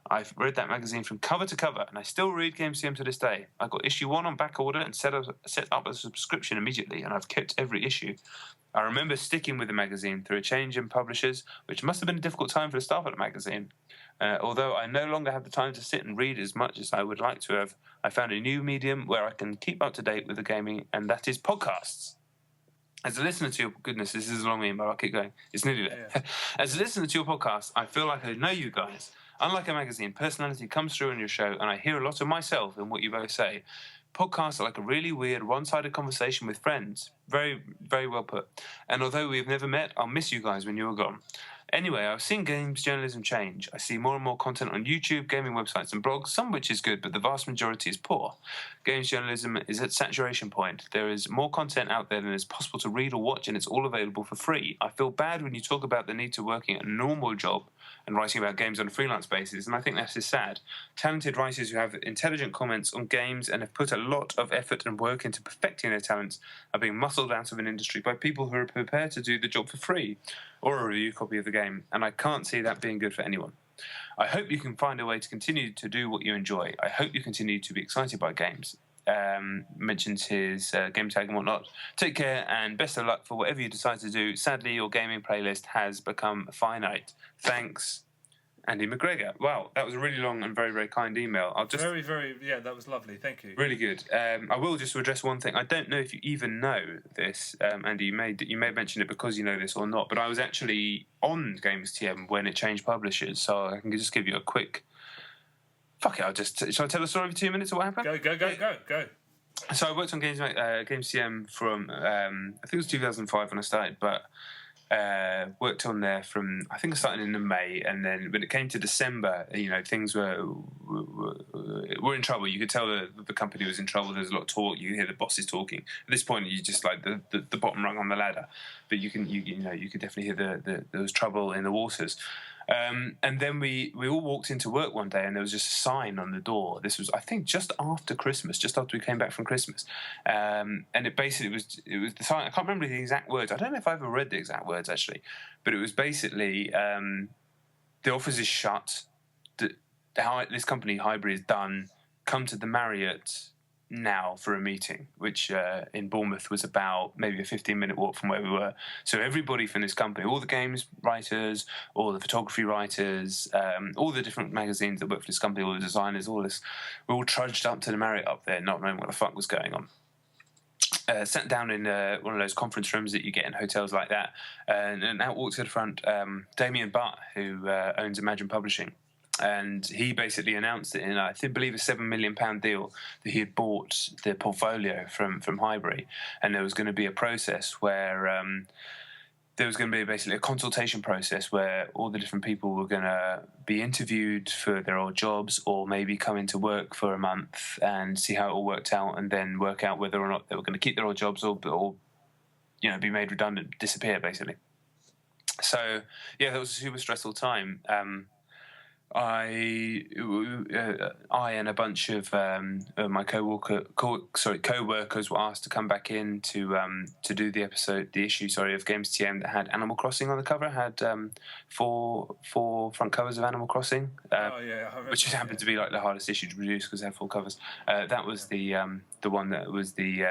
I've read that magazine from cover to cover, and I still read Games TM to this day. I got issue 1 on back order and set up a subscription immediately, and I've kept every issue. I remember sticking with the magazine through a change in publishers, which must have been a difficult time for the staff at the magazine. Although I no longer have the time to sit and read as much as I would like to have, I found a new medium where I can keep up to date with the gaming, and that is podcasts. As a listener to your... Goodness, this is a long email, I'll keep going. It's nearly there. Yeah. As a listener to your podcast, I feel like I know you guys. Unlike a magazine, personality comes through on your show, and I hear a lot of myself in what you both say. Podcasts are like a really weird, one-sided conversation with friends. Very, very well put. And although we've never met, I'll miss you guys when you are gone. Anyway, I've seen games journalism change. I see more and more content on YouTube, gaming websites and blogs, some of which is good, but the vast majority is poor. Games journalism is at saturation point. There is more content out there than is possible to read or watch, and it's all available for free. I feel bad when you talk about the need to working a normal job and writing about games on a freelance basis, and I think that is sad. Talented writers who have intelligent comments on games and have put a lot of effort and work into perfecting their talents are being muscled out of an industry by people who are prepared to do the job for free, or a review copy of the game, and I can't see that being good for anyone. I hope you can find a way to continue to do what you enjoy. I hope you continue to be excited by games. Mentions his game tag and whatnot. Take care and best of luck for whatever you decide to do. Sadly, your gaming playlist has become finite. Thanks, Andy McGregor. Wow, that was a really long and very, very kind email. Very, very, that was lovely. Thank you. Really good. I will just address one thing. I don't know if you even know this, Andy. You may mention it because you know this or not. But I was actually on Games TM when it changed publishers, so I can just give you a quick. Fuck it. Shall I tell the story for 2 minutes of what happened? Go. So I worked on Games TM from I think it was 2005 when I started, but. Worked on there from I think I started in May, and then when it came to December, things were in trouble. You could tell the company was in trouble. There was a lot of talk. You could hear the bosses talking. At this point, you just like the bottom rung on the ladder, but you could definitely hear there was trouble in the waters. And then we all walked into work one day, and there was just a sign on the door. This was, I think, just after Christmas, just after we came back from Christmas. And it basically was the sign. I can't remember the exact words. I don't know if I ever read the exact words actually, but it was basically the office is shut. This company Highbury is done. Come to the Marriott now for a meeting, which in Bournemouth was about maybe a 15-minute walk from where we were. So everybody from this company, all the games writers, all the photography writers, all the different magazines that work for this company, all the designers, all this, we all trudged up to the Marriott up there, not knowing what the fuck was going on. Sat down in one of those conference rooms that you get in hotels like that, and out walked to the front Damien Butt, who owns Imagine Publishing. And he basically announced it in, I believe, a £7 million deal that he had bought the portfolio from Highbury. And there was going to be a process where there was going to be basically a consultation process where all the different people were going to be interviewed for their old jobs, or maybe come into work for a month and see how it all worked out, and then work out whether or not they were going to keep their old jobs or be made redundant, disappear, basically. So, yeah, that was a super stressful time. I and a bunch of my co-workers were asked to come back in to do the issue of Games TM that had Animal Crossing on the cover. It had four front covers of Animal Crossing, which just happened to be like the hardest issue to produce because it had 4 covers. That was the one that was the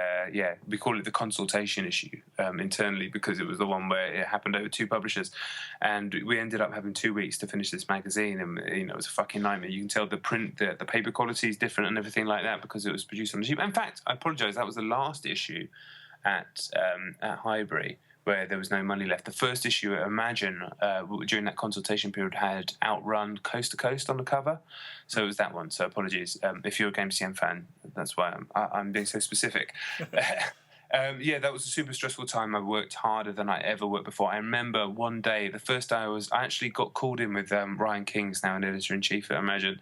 we call it the consultation issue internally, because it was the one where it happened over 2 publishers, and we ended up having 2 weeks to finish this magazine, and it was a fucking nightmare. You can tell the print, the paper quality is different and everything like that because it was produced on the cheap. In fact, I apologise, that was the last issue at Highbury where there was no money left. The first issue at Imagine during that consultation period had Outrun Coast to Coast on the cover, so it was that one. So apologies if you're a Games TM fan. That's why I'm being so specific. That was a super stressful time. I worked harder than I ever worked before. I remember one day, the first day I actually got called in with Ryan King's now an editor-in-chief at Imagine.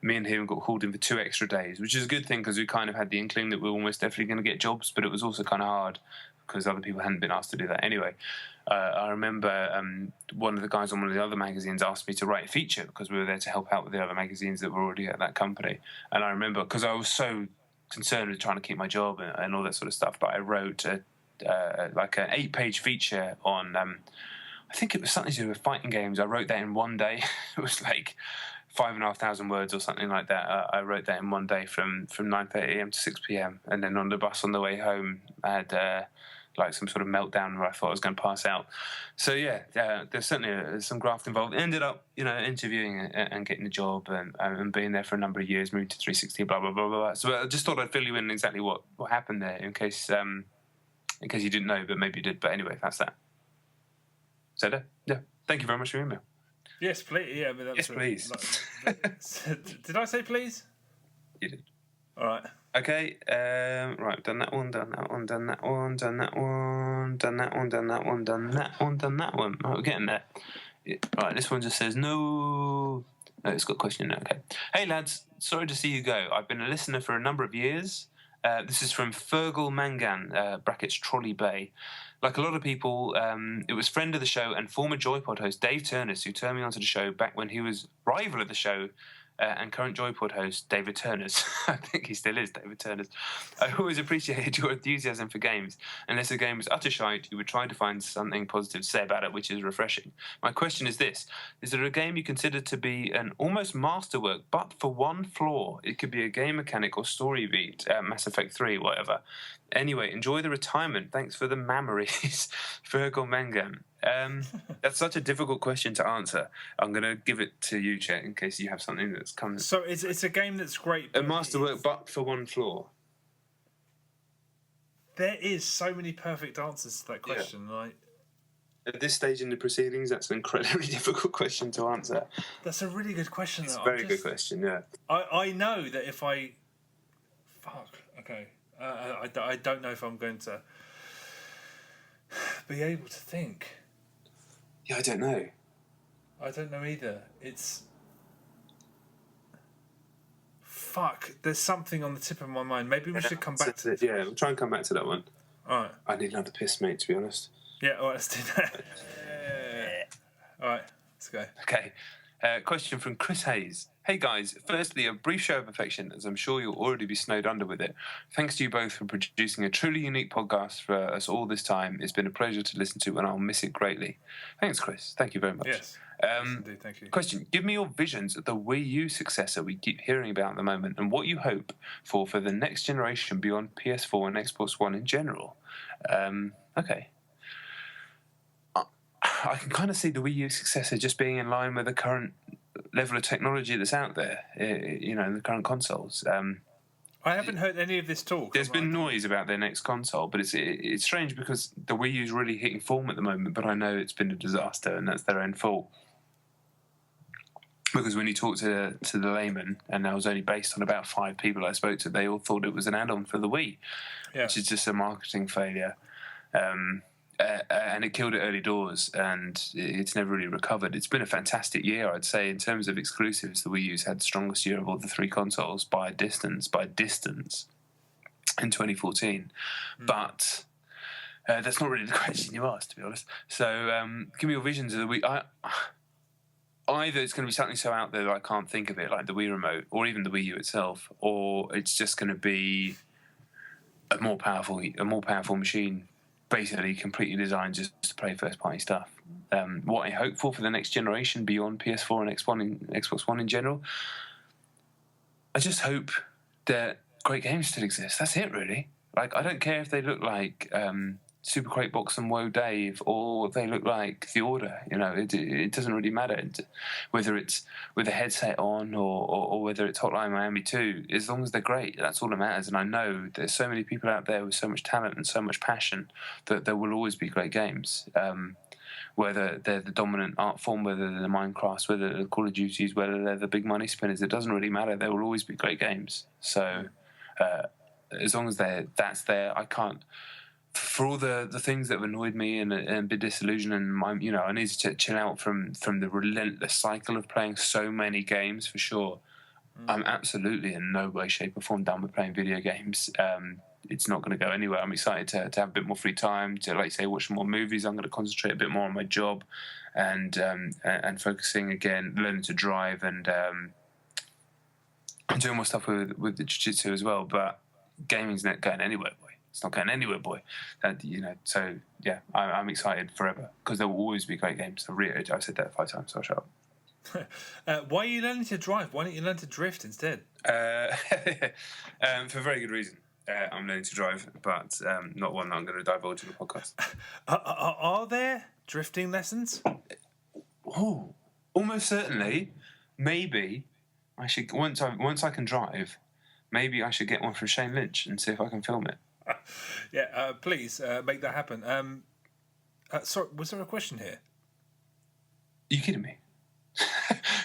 Me and him got called in for 2 extra days, which is a good thing because we kind of had the inkling that we were almost definitely going to get jobs, but it was also kind of hard because other people hadn't been asked to do that. Anyway, I remember one of the guys on one of the other magazines asked me to write a feature because we were there to help out with the other magazines that were already at that company. And I remember, because I was so concerned with trying to keep my job and all that sort of stuff, but I wrote like an 8-page feature on I think it was something to do with fighting games. I wrote that in one day. It was like 5,500 words or something like that. I wrote that in one day from 9:30 a.m. to 6 p.m. and then on the bus on the way home I had like some sort of meltdown where I thought I was going to pass out. So there's certainly some graft involved. Ended up interviewing and getting the job and being there for a number of years, moved to 360, blah blah blah blah. So I just thought I'd fill you in exactly what happened there in case you didn't know, but maybe you did. But anyway, that's that. So thank you very much for your email. Yes, please. Yeah, but yes, please. Did I say please? You did. All right. Okay, right, done that one. Right, we're getting there. Right, this one just says, no, it's got a question in there, okay. Hey, lads, sorry to see you go. I've been a listener for a number of years. This is from Fergal Mangan, brackets Trolley Bay. Like a lot of people, it was friend of the show and former Joypod host Dave Turners who turned me onto the show back when he was rival of the show, and current Joypod host David Turners. I think he still is David Turners. I always appreciated your enthusiasm for games. Unless a game was utter shite, you would try to find something positive to say about it, which is refreshing. My question is this. Is there a game you consider to be an almost masterwork, but for one flaw? It could be a game mechanic or story beat, Mass Effect 3, whatever. Anyway, enjoy the retirement. Thanks for the memories. Fergal Mangan. That's such a difficult question to answer. I'm going to give it to you, Chet, in case you have something that's coming. So it's a game that's great. A masterwork, but for one flaw. There is so many perfect answers to that question. Yeah. Like, at this stage in the proceedings, that's an incredibly difficult question to answer. That's a really good question. It's a very good question, yeah. I know that if I... Fuck, okay. I don't know if I'm going to be able to think. Yeah, I don't know. I don't know either. It's... Fuck, there's something on the tip of my mind. Maybe we should come back to it. Yeah, we'll try and come back to that one. All right. I need another piss, mate, to be honest. Yeah, all right, let's do that. All right, let's go. Okay. Question from Chris Hayes. Hey guys, firstly, a brief show of affection, as I'm sure you'll already be snowed under with it. Thanks to you both for producing a truly unique podcast for us all this time. It's been a pleasure to listen to, and I'll miss it greatly. Thanks, Chris. Thank you very much. Yes, yes indeed, thank you. Question. Give me your visions of the Wii U successor we keep hearing about at the moment, and what you hope for the next generation beyond PS4 and Xbox One in general. Okay. I can kind of see the Wii U successor just being in line with the current level of technology that's out there, in the current consoles. I haven't heard any of this talk. There's been noise about their next console, but it's strange because the Wii U's really hitting form at the moment, but I know it's been a disaster and that's their own fault. Because when you talk to the layman, and that was only based on about 5 people I spoke to, they all thought it was an add-on for the Wii, which is just a marketing failure. And it killed it early doors, and it's never really recovered. It's been a fantastic year, I'd say, in terms of exclusives. The Wii U's had the strongest year of all the 3 consoles by distance, in 2014. But that's not really the question you asked, to be honest. So give me your visions of the Wii. Either it's going to be something so out there that I can't think of it, like the Wii Remote, or even the Wii U itself, or it's just going to be a more powerful machine, basically completely designed just to play first-party stuff. What I hope for the next generation beyond PS4 and Xbox One in general, I just hope that great games still exist. That's it, really. Like, I don't care if they look like Super Crate Box and Woe Dave, or if they look like The Order. It doesn't really matter whether it's with a headset on or whether it's Hotline Miami 2. As long as they're great, that's all that matters. And I know there's so many people out there with so much talent and so much passion that there will always be great games. Whether they're the dominant art form, whether they're the Minecrafts, whether they're the Call of Duties, whether they're the big money spinners, it doesn't really matter. There will always be great games. So as long as that's there, I can't... For all the things that have annoyed me and a bit disillusioned, and I need to chill out from the relentless cycle of playing so many games, for sure. I'm absolutely in no way, shape or form done with playing video games. It's not going to go anywhere. I'm excited to have a bit more free time, to, like you say, watch more movies. I'm going to concentrate a bit more on my job and focusing again, learning to drive and doing more stuff with the jiu-jitsu as well. But gaming's not going anywhere, boy. It's not going anywhere, boy. So yeah, I'm excited forever because there will always be great games. I said that 5 times, so I'll shut up. Why are you learning to drive? Why don't you learn to drift instead? For a very good reason. I'm learning to drive, but not one that I'm going to divulge in the podcast. Are there drifting lessons? Oh, almost certainly. Maybe I should once I can drive. Maybe I should get one from Shane Lynch and see if I can film it. Yeah, please make that happen. Sorry, was there a question here? Are you kidding me?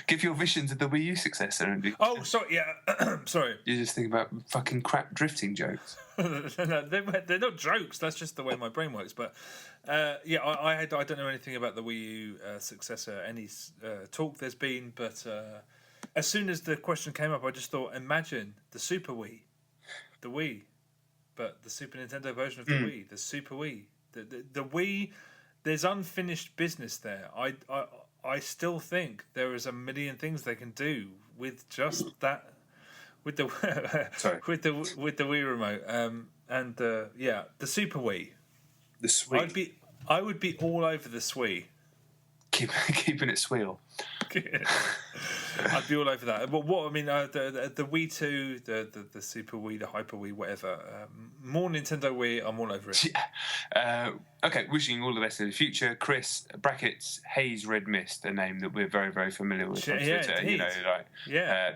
Give your visions of the Wii U successor and be... Oh, sorry, yeah, sorry. You're just thinking about fucking crap drifting jokes. No, they're not jokes. That's just the way my brain works. But yeah, I don't know anything about the Wii U successor. Any talk there's been, but as soon as the question came up, I just thought, imagine the Super Wii, the Wii, but the Super Nintendo version of the Wii, the Super Wii, the Wii. There's unfinished business there. I still think there is a million things they can do with just that, with the with the Wii remote, and yeah, the Super Wii. The Swii. I would be all over the Swii. Keeping it sweal. I'd be all over that. But what I mean, the Wii 2, the Super Wii, the Hyper Wii, whatever. More Nintendo Wii, I'm all over it. Yeah. Okay, wishing you all the best in the future. Chris, brackets, Hayes Red Mist, a name that we're very, very familiar with on Twitter. Indeed. You know, like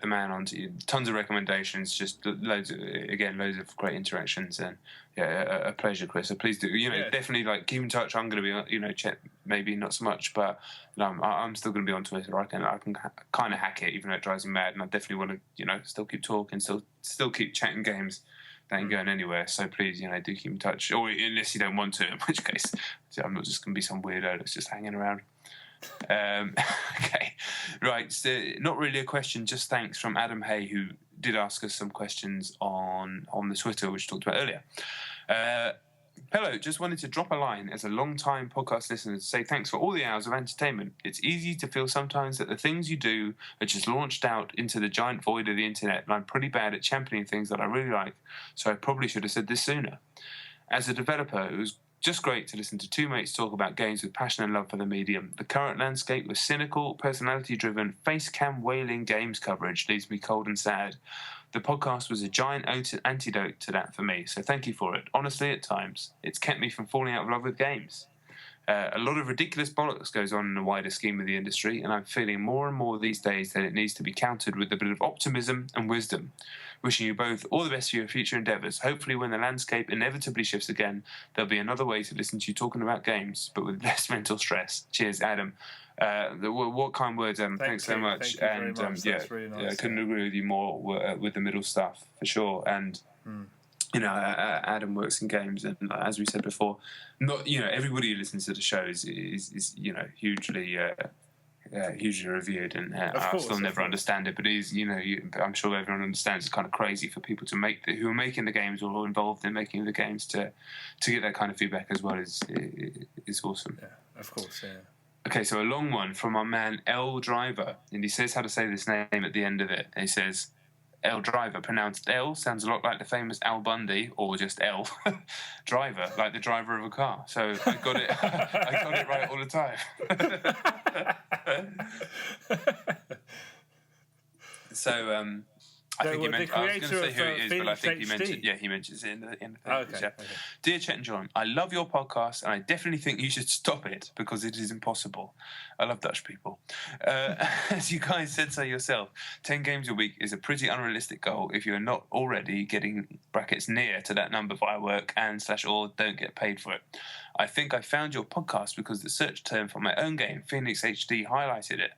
the man on tons of recommendations, just loads of great interactions, and a pleasure, Chris. So please do, definitely like keep in touch. I'm going to be, Chet maybe not so much, but I'm still going to be on Twitter. I can kind of hack it, even though it drives me mad, and I definitely want to, still keep talking, still keep chatting games. That ain't going anywhere, so please, do keep in touch. Or unless you don't want to, in which case, I'm not just going to be some weirdo that's just hanging around. Okay, right. So not really a question, just thanks from Adam Hay, who did ask us some questions on the Twitter, which we talked about earlier. Hello, just wanted to drop a line as a long-time podcast listener to say thanks for all the hours of entertainment. It's easy to feel sometimes that the things you do are just launched out into the giant void of the internet, and I'm pretty bad at championing things that I really like, so I probably should have said this sooner. As a developer, it was just great to listen to two mates talk about games with passion and love for the medium. The current landscape with cynical, personality-driven, face-cam wailing games coverage leaves me cold and sad. The podcast was a giant antidote to that for me, so thank you for it. Honestly, at times, it's kept me from falling out of love with games. A lot of ridiculous bollocks goes on in the wider scheme of the industry, and I'm feeling more and more these days that it needs to be countered with a bit of optimism and wisdom. Wishing you both all the best for your future endeavours. Hopefully when the landscape inevitably shifts again, there'll be another way to listen to you talking about games, but with less mental stress. Cheers, Adam. What kind words, Adam? Thanks so much. Thank you very much. That's really nice. I couldn't agree with you more with the middle stuff, for sure. And Adam works in games, and as we said before, not everybody who listens to the show is hugely revered, and I'll still never understand it. But it is, I'm sure everyone understands it's kind of crazy for people to who are making the games or involved in making the games to get that kind of feedback as well is awesome. Yeah, of course, yeah. Okay, so a long one from our man L Driver, and he says how to say this name at the end of it. He says, L Driver, pronounced L, sounds a lot like the famous Al Bundy, or just L. Driver, like the driver of a car. So I got it right all the time. So I think he mentioned. I was going to say who it is, but I think he mentioned. Yeah, he mentions it in the thing. Okay. Dear Chet and Jon, I love your podcast, and I definitely think you should stop it because it is impossible. I love Dutch people. As you guys said so yourself, 10 games a week is a pretty unrealistic goal if you're not already getting brackets near to that number via work and/or don't get paid for it. I think I found your podcast because the search term for my own game, Phoenix HD, highlighted it.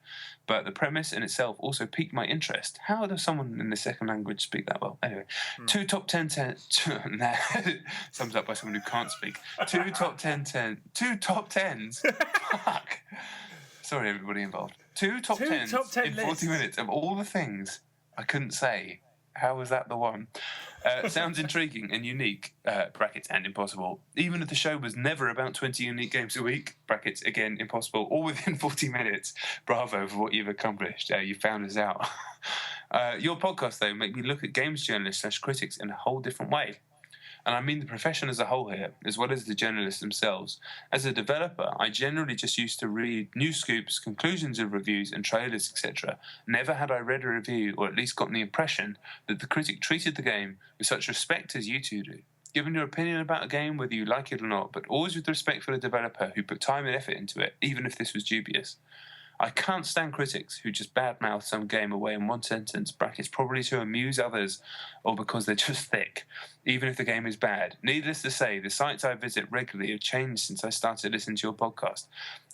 But the premise in itself also piqued my interest. How does someone in the second language speak that well? Anyway, two top 10 sums up by someone who can't speak. Two top 10s. Fuck. Sorry, everybody involved. Two top 10s in 40 minutes of all the things I couldn't say. How was that the one? Sounds intriguing and unique, brackets, and impossible. Even if the show was never about 20 unique games a week, brackets, again, impossible, all within 40 minutes. Bravo for what you've accomplished. You found us out. Your podcast, though, make me look at games journalists / critics in a whole different way. And I mean the profession as a whole here, as well as the journalists themselves. As a developer, I generally just used to read news scoops, conclusions of reviews, and trailers, etc. Never had I read a review, or at least gotten the impression, that the critic treated the game with such respect as you two do. Given your opinion about a game, whether you like it or not, but always with respect for the developer who put time and effort into it, even if this was dubious. I can't stand critics who just badmouth some game away in one sentence, brackets, probably to amuse others or because they're just thick, even if the game is bad. Needless to say, the sites I visit regularly have changed since I started listening to your podcast.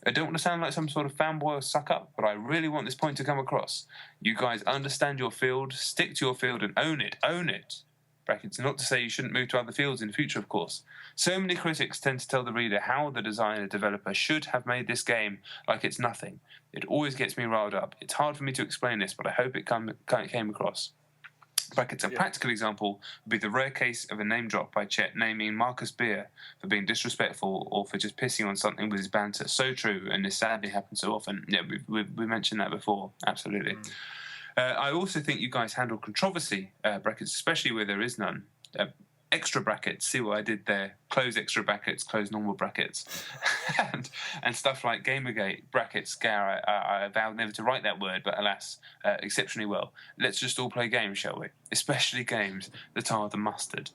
I don't want to sound like some sort of fanboy or suck-up, but I really want this point to come across. You guys understand your field, stick to your field and own it. Own it. Brackets, not to say you shouldn't move to other fields in the future, of course. So many critics tend to tell the reader how the designer developer should have made this game like it's nothing. It always gets me riled up. It's hard for me to explain this, but I hope it came across. Brackets, a practical example would be the rare case of a name drop by Chet naming Marcus Beer for being disrespectful or for just pissing on something with his banter. So true, and this sadly happens so often. Yeah, we mentioned that before. Absolutely. I also think you guys handle controversy, brackets, especially where there is none. extra brackets. See what I did there? Close extra brackets, close normal brackets, and stuff like Gamergate brackets. Scare. I vowed never to write that word, but alas, exceptionally well. Let's just all play games, shall we? Especially games that are the mustard.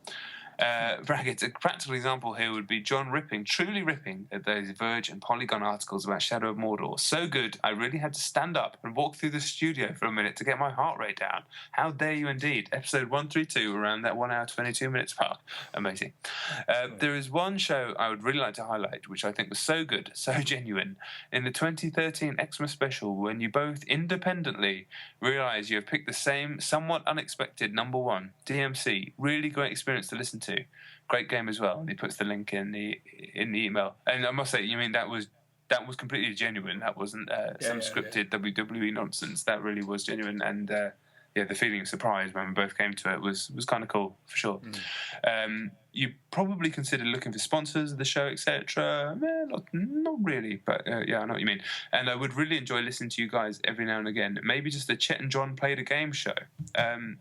Brackets. A practical example here would be John truly ripping at those Verge and Polygon articles about Shadow of Mordor. So good, I really had to stand up and walk through the studio for a minute to get my heart rate down. How dare you indeed. Episode 132, around that 1 hour 22 minutes mark. Amazing. There is one show I would really like to highlight, which I think was so good, so genuine. In the 2013 Xmas special, when you both independently realise you have picked the same, somewhat unexpected number one, DMC. Really great experience to listen to. Great game as well. And he puts the link in the email. And I must say, you mean that was completely genuine. That wasn't scripted WWE nonsense. That really was genuine. And the feeling of surprise when we both came to it was kind of cool for sure. You probably considered looking for sponsors of the show, etc. Not really, but I know what you mean. And I would really enjoy listening to you guys every now and again. Maybe just a Chet and Jon played a game show,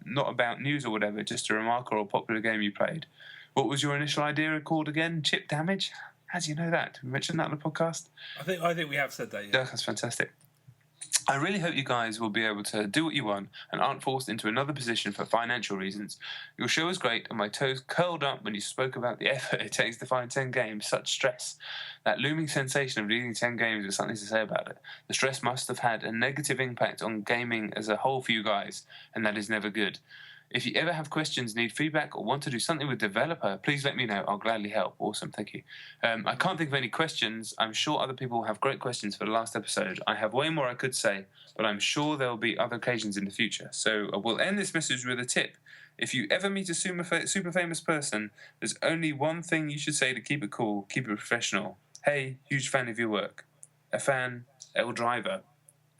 not about news or whatever, just a remarkable or popular game you played. What was your initial idea called again? Chip damage? How do you know that? Did we mention that on the podcast? I think we have said that. Yeah, that's fantastic. I really hope you guys will be able to do what you want and aren't forced into another position for financial reasons. Your show was great and my toes curled up when you spoke about the effort it takes to find 10 games. Such stress. That looming sensation of needing 10 games with something to say about it. The stress must have had a negative impact on gaming as a whole for you guys, and that is never good. If you ever have questions, need feedback, or want to do something with developer, please let me know. I'll gladly help. Awesome, thank you. I can't think of any questions. I'm sure other people have great questions for the last episode. I have way more I could say, but I'm sure there will be other occasions in the future. So we'll end this message with a tip. If you ever meet a super famous person, there's only one thing you should say to keep it cool, keep it professional. Hey, huge fan of your work. A fan, L Driver.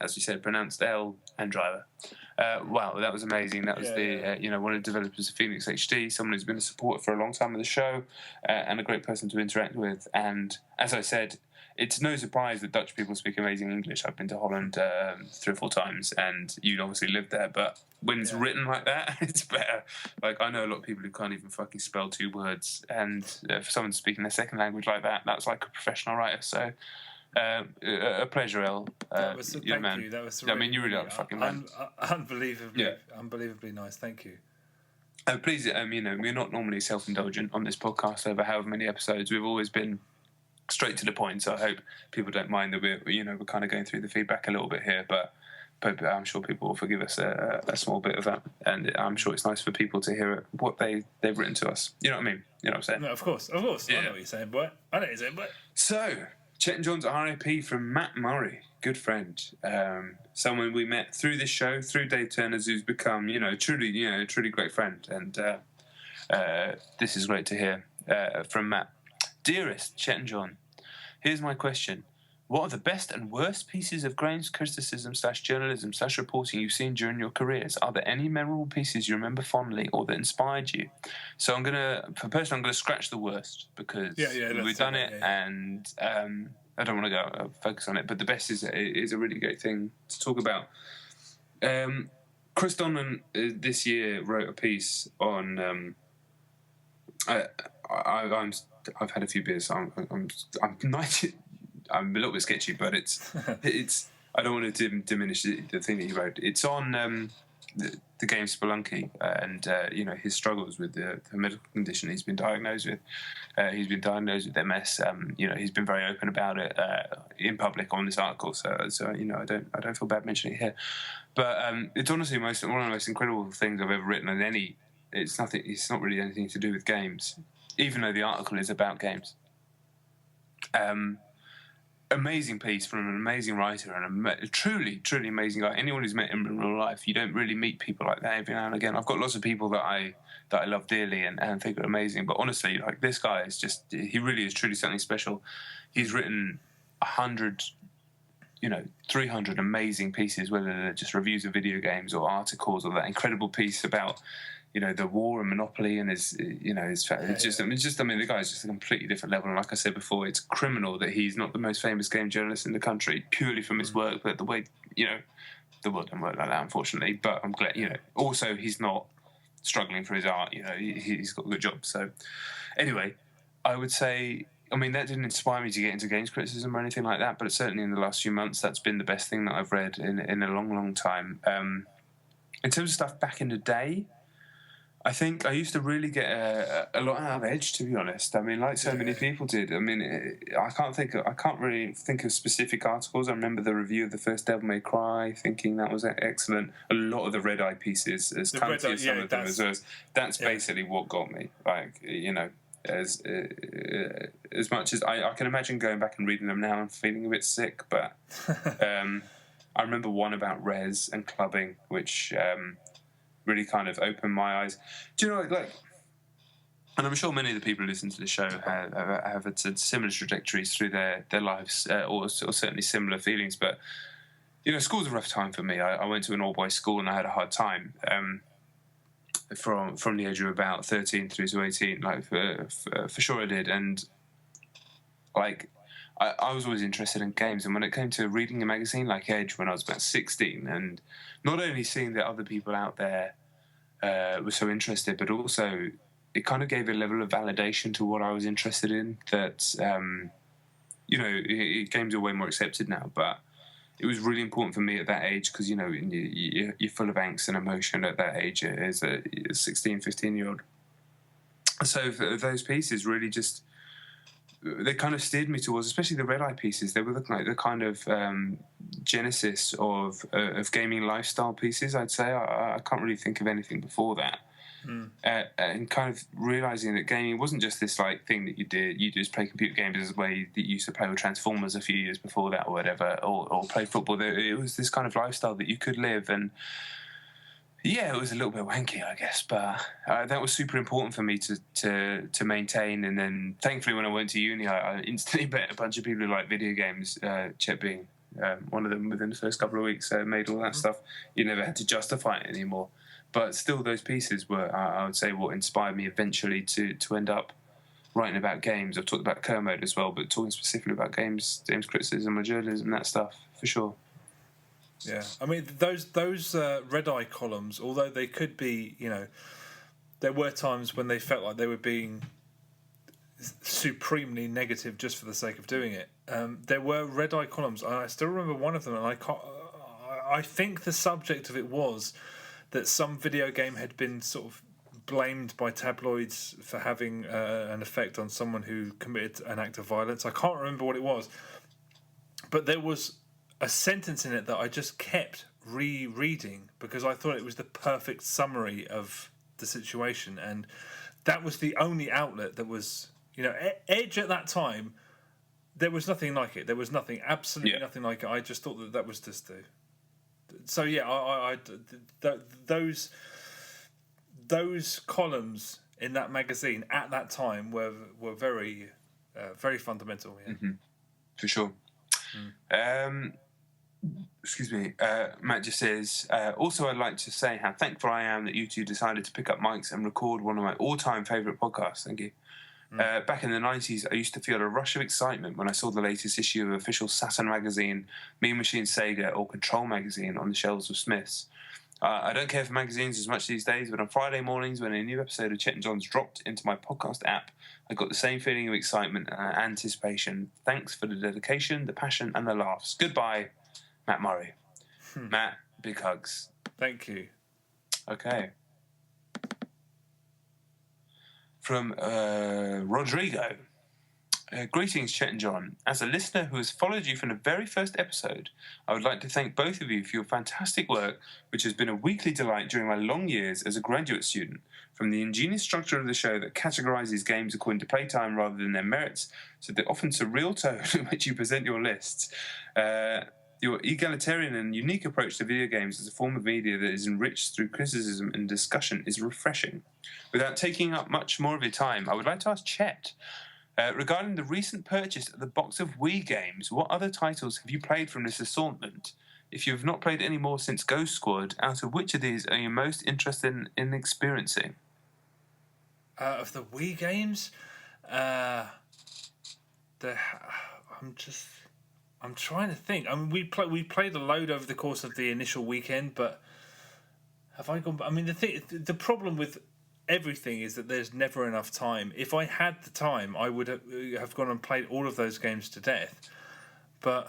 As you said, pronounced L and Driver. Wow, that was amazing. That was one of the developers of Phoenix HD, someone who's been a supporter for a long time of the show, and a great person to interact with. And as I said, it's no surprise that Dutch people speak amazing English. I've been to Holland 3 or 4 times, and you obviously lived there, but when it's written like that, it's better. Like, I know a lot of people who can't even fucking spell 2 words, and for someone speaking their second language like that, that's like a professional writer, so... a pleasure, El. Thank you. That was really, you really are a fucking man. Unbelievably nice. Thank you. Please, we're not normally self-indulgent on this podcast over however many episodes. We've always been straight to the point, so I hope people don't mind that we're kind of going through the feedback a little bit here, but I'm sure people will forgive us a small bit of that, and I'm sure it's nice for people to hear what they've written to us. You know what I mean? You know what I'm saying? No, of course. Yeah. I know what you're saying, boy. So... Chet and Jon's RIP from Matt Murray, good friend, someone we met through this show, through Dave Turner's, who's become, truly great friend, and this is great to hear from Matt. Dearest Chet and Jon, here's my question. What are the best and worst pieces of games criticism / journalism / reporting you've seen during your careers? Are there any memorable pieces you remember fondly or that inspired you? So I'm going to scratch the worst because we've done it and I don't want to go focus on it, but the best is a really great thing to talk about. Chris Donnan this year wrote a piece on... I've had a few beers, so I'm 90... I'm a little bit sketchy, but it's I don't want to diminish the thing that he wrote. It's on the game Spelunky and his struggles with the medical condition he's been diagnosed with. He's been diagnosed with MS. He's been very open about it in public on this article. So I don't feel bad mentioning it here. But it's honestly one of the most incredible things I've ever written. And it's not really anything to do with games, even though the article is about games. Amazing piece from an amazing writer and a truly, truly amazing guy. Anyone who's met him in real life, you don't really meet people like that every now and again. I've got lots of people that I love dearly and think are amazing, but honestly, like, this guy is he really is truly something special. He's written 100, 300 amazing pieces, whether they're just reviews of video games or articles, or that incredible piece about the war and Monopoly and his the guy's just a completely different level. And like I said before, it's criminal that he's not the most famous game journalist in the country purely from his work, but the way, the world don't work like that, unfortunately. But I'm glad, also he's not struggling for his art. He's got a good job. So anyway, I would say, I mean, that didn't inspire me to get into games criticism or anything like that, but certainly in the last few months, that's been the best thing that I've read in a long, long time. In terms of stuff back in the day, I think I used to really get a lot out of Edge, to be honest. I mean, like so many people did. I mean, I can't really think of specific articles. I remember the review of the first Devil May Cry, thinking that was excellent. A lot of the Red Eye pieces, as cunty as some of them as that's basically what got me. Like, as much as I can imagine going back and reading them now and feeling a bit sick, but I remember one about res and clubbing, which really kind of opened my eyes. Do you know, like, and I'm sure many of the people who listen to the show have had similar trajectories through their lives, or certainly similar feelings. But school's a rough time for me. I went to an all-boys school and I had a hard time from the age of about 13 through to 18. Like for sure I did, and like. I was always interested in games, and when it came to reading a magazine like Edge when I was about 16, and not only seeing that other people out there were so interested, but also it kind of gave a level of validation to what I was interested in, that, games are way more accepted now, but it was really important for me at that age because, you're full of angst and emotion at that age as a 16, 15-year-old. So those pieces really just... they kind of steered me towards, especially the Red Eye pieces. They were the kind of genesis of gaming lifestyle pieces, I'd say. I can't really think of anything before that. And kind of realising that gaming wasn't just this like thing that you just play computer games as a way that you used to play with Transformers a few years before that or whatever, or play football. It was this kind of lifestyle that you could live, and yeah, it was a little bit wanky, I guess, but that was super important for me to maintain. And then, thankfully, when I went to uni, I instantly met a bunch of people who like video games, Chet being one of them within the first couple of weeks, made all that stuff. You never had to justify it anymore. But still, those pieces were, I would say, what inspired me eventually to end up writing about games. I've talked about Kermode as well, but talking specifically about games criticism or journalism, that stuff, for sure. Yeah, I mean those Red Eye columns, although they could be, there were times when they felt like they were being supremely negative just for the sake of doing it. There were Red Eye columns, and I still remember one of them, and I think the subject of it was that some video game had been sort of blamed by tabloids for having an effect on someone who committed an act of violence. I can't remember what it was, but there was a sentence in it that I just kept rereading because I thought it was the perfect summary of the situation, and that was the only outlet that was, Edge at that time. There was nothing like it. There was absolutely nothing like it. I just thought that was just the. So yeah, those columns in that magazine at that time were very very fundamental. Yeah, for sure. Excuse me. Matt just says, also I'd like to say how thankful I am that you two decided to pick up mics and record one of my all-time favourite podcasts. Thank you. Back in the 90s, I used to feel a rush of excitement when I saw the latest issue of official Saturn magazine, Mean Machine Sega, or Control magazine on the shelves of Smith's. I don't care for magazines as much these days, but on Friday mornings when a new episode of Chet and Jon's dropped into my podcast app, I got the same feeling of excitement and anticipation. Thanks for the dedication, the passion, and the laughs. Goodbye, Matt Murray. Matt, big hugs. Thank you. Okay. From Rodrigo. Greetings, Chet and Jon. As a listener who has followed you from the very first episode, I would like to thank both of you for your fantastic work, which has been a weekly delight during my long years as a graduate student. From the ingenious structure of the show that categorises games according to playtime rather than their merits, to the often surreal tone in which you present your lists, your egalitarian and unique approach to video games as a form of media that is enriched through criticism and discussion is refreshing. Without taking up much more of your time, I would like to ask Chet, regarding the recent purchase of the box of Wii games, what other titles have you played from this assortment? If you have not played any more since Ghost Squad, out of which of these are you most interested in experiencing? Of the Wii games, I'm trying to think. I mean, we played a load over the course of the initial weekend, but Have I gone? I mean, the problem with everything is that there's never enough time. If I had the time, I would have gone and played all of those games to death. But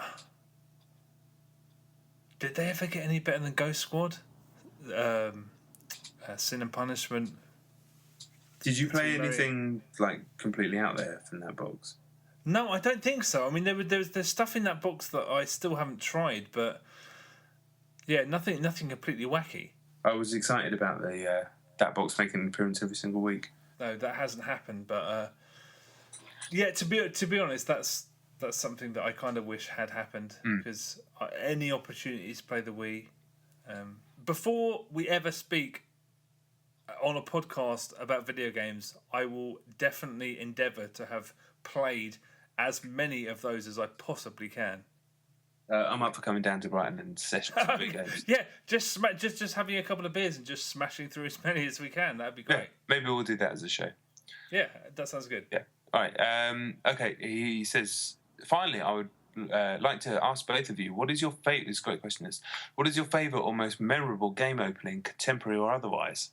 did they ever get any better than Ghost Squad? Sin and Punishment. Did you play anything like completely out there from that box? No, I don't think so. I mean, there's stuff in that box that I still haven't tried, but yeah, nothing completely wacky. I was excited about that box making an appearance every single week. No, that hasn't happened. But yeah, to be honest, that's something that I kind of wish had happened because any opportunities to play the Wii. Before we ever speak on a podcast about video games, I will definitely endeavour to have played as many of those as I possibly can. I'm up for coming down to Brighton and sessions of video games. Yeah, just having a couple of beers and just smashing through as many as we can. That'd be great. Yeah, maybe we'll do that as a show. Yeah, that sounds good. Yeah. All right. Okay. He says, finally, I would like to ask both of you, what is your favourite? This is a great question. What is your favourite or most memorable game opening, contemporary or otherwise?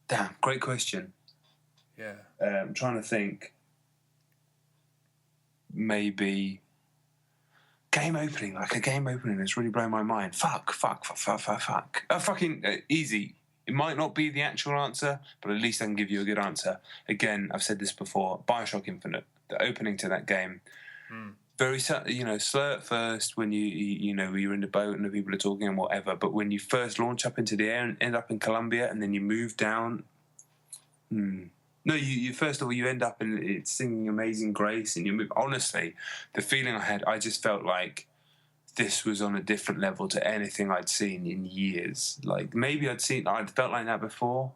Damn, great question. Yeah. I'm trying to think. Maybe game opening, like a game opening that's really blown my mind. Fuck. Fucking easy. It might not be the actual answer, but at least I can give you a good answer. Again, I've said this before, BioShock Infinite, the opening to that game. Very, slow at first when you're in the boat and the people are talking and whatever, but when you first launch up into the air and end up in Colombia and then you move down... No, you first of all, you end up in it's singing Amazing Grace and you move... Honestly, the feeling I had, I just felt like this was on a different level to anything I'd seen in years. Like, maybe I'd felt like that before,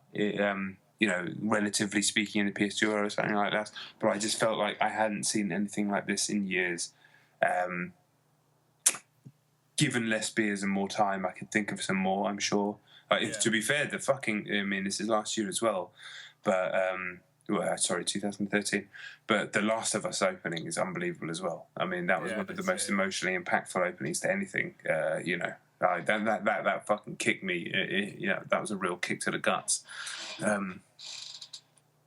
relatively speaking in the PS2 or something like that, but I just felt like I hadn't seen anything like this in years. Given less beers and more time, I could think of some more, I'm sure. To be fair, this is last year as well, but 2013. But the Last of Us opening is unbelievable as well. I mean, that was one of the most emotionally impactful openings to anything. That fucking kicked me. That was a real kick to the guts.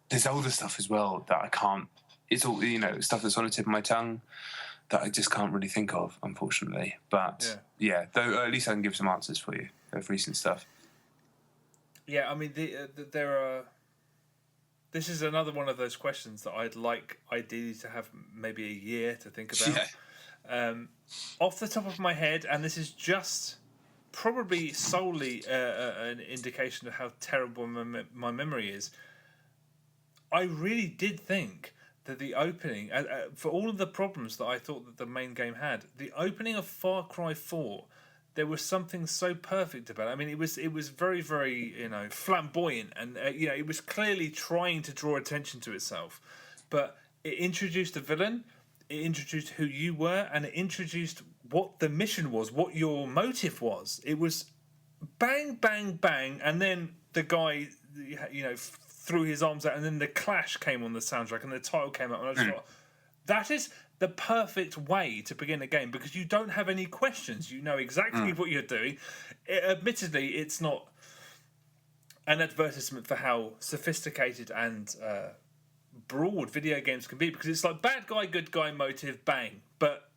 There's older stuff as well that I can't. It's all stuff that's on the tip of my tongue that I just can't really think of, unfortunately. But though at least I can give some answers for you of recent stuff. Yeah, I mean, there are. This is another one of those questions that I'd like ideally to have maybe a year to think about. Yeah. Off the top of my head, and this is just probably solely an indication of how terrible my memory is, I really did think that the opening, for all of the problems that I thought that the main game had, the opening of Far Cry 4, there was something so perfect about it. I mean, it was very, very, flamboyant, and it was clearly trying to draw attention to itself. But it introduced a villain, it introduced who you were, and it introduced what the mission was, what your motive was. It was bang, bang, bang, and then the guy, threw his arms out, and then the Clash came on the soundtrack, and the title came out, and I just thought, that is the perfect way to begin a game, because you don't have any questions. You know exactly what you're doing. Admittedly, it's not an advertisement for how sophisticated and broad video games can be, because it's like bad guy, good guy, motive, bang. But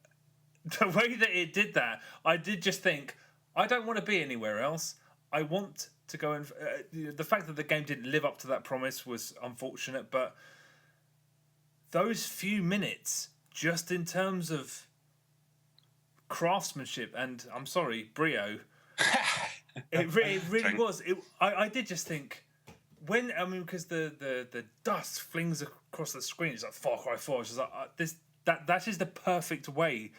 the way that it did that, I did just think, I don't want to be anywhere else. I want to go and... the fact that the game didn't live up to that promise was unfortunate, but those few minutes, just in terms of craftsmanship and, I'm sorry, brio, it really was. I did just think, because the dust flings across the screen, it's like Far Cry 4. It's just like that is the perfect way,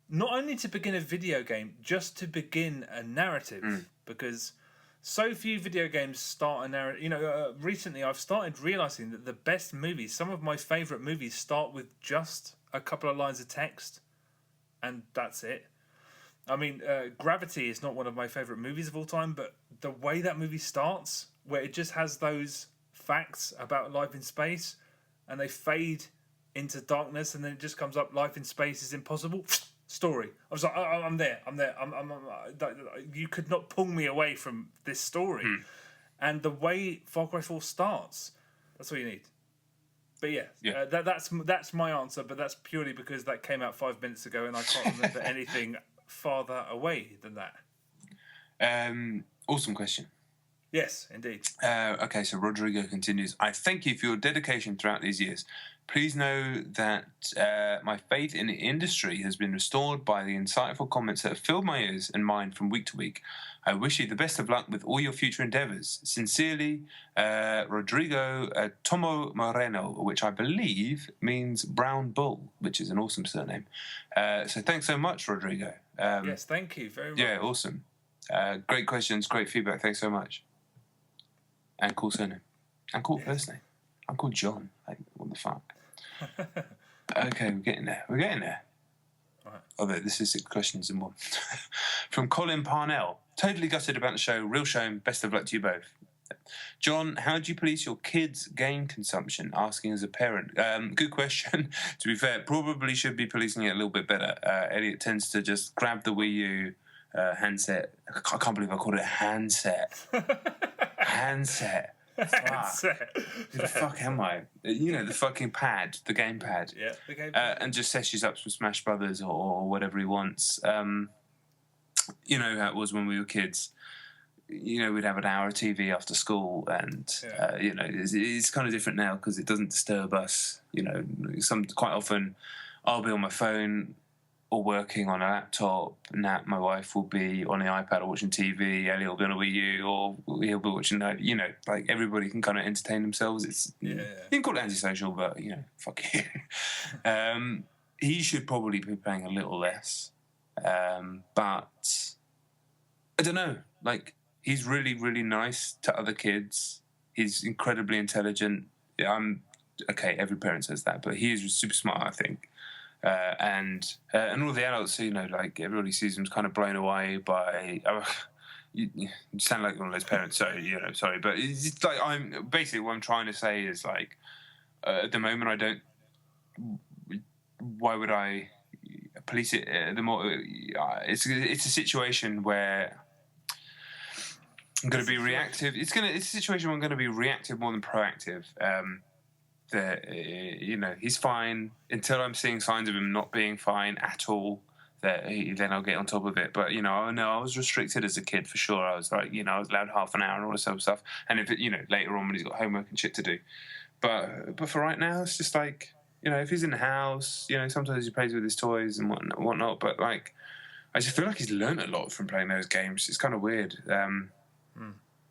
not only to begin a video game, just to begin a narrative, because so few video games start a narrative. Recently I've started realising that the best movies, some of my favourite movies, start with just a couple of lines of text, and that's it. I mean, Gravity is not one of my favourite movies of all time, but the way that movie starts, where it just has those facts about life in space, and they fade into darkness, and then it just comes up, life in space is impossible. story. I was like, I'm there. You could not pull me away from this story. And the way Far Cry 4 starts, that's all you need. But that's my answer. But that's purely because that came out 5 minutes ago, and I can't remember anything farther away than that. Awesome question. Yes, indeed. Okay, so Rodrigo continues. I thank you for your dedication throughout these years. Please know that my faith in the industry has been restored by the insightful comments that have filled my ears and mind from week to week. I wish you the best of luck with all your future endeavours. Sincerely, Rodrigo Tomo Moreno, which I believe means brown bull, which is an awesome surname. So thanks so much, Rodrigo. Yes, thank you very much. Yeah, awesome. Great questions, great feedback. Thanks so much. And cool surname. And cool first name. I'm called John. Like, what the fuck? Okay, we're getting there. Right. Although this is 6 questions in one. From Colin Parnell. Totally gutted about the show. Real shame. Best of luck to you both. John, how do you police your kids' game consumption? Asking as a parent. Good question. To be fair, probably should be policing it a little bit better. Elliot tends to just grab the Wii U handset. I can't believe I called it handset. Handset. Fuck. Who the fuck am I? You know, the fucking pad, the gamepad. Yeah, the gamepad. And just sessions up some Smash Brothers or whatever he wants. You know how it was when we were kids. You know, we'd have an hour of TV after school, and you know, it's kind of different now because it doesn't disturb us. You know, quite often I'll be on my phone or working on a laptop. Nat, my wife, will be on the iPad or watching TV. Ellie will be on a Wii U, or he'll be watching. You know, like everybody can kind of entertain themselves. It's you can call it antisocial, but you know, fuck you. He should probably be playing a little less, but I don't know. Like, he's really, really nice to other kids. He's incredibly intelligent. Okay. Every parent says that, but he is super smart, I think. And all the adults, you know, like everybody sees him kind of blown away by. You sound like one of those parents, sorry, but it's like what I'm trying to say is like at the moment I don't. Why would I police it? The more it's a situation where I'm going to be reactive. It's a situation where I'm going to be reactive more than proactive. You know, he's fine until I'm seeing signs of him not being fine at all. Then I'll get on top of it. But you know, I was restricted as a kid for sure. I was like, you know, I was allowed half an hour and all this other stuff. And if you know, later on when he's got homework and shit to do. But for right now, it's just like, you know, if he's in the house, you know, sometimes he plays with his toys and whatnot. But like, I just feel like he's learned a lot from playing those games. It's kind of weird.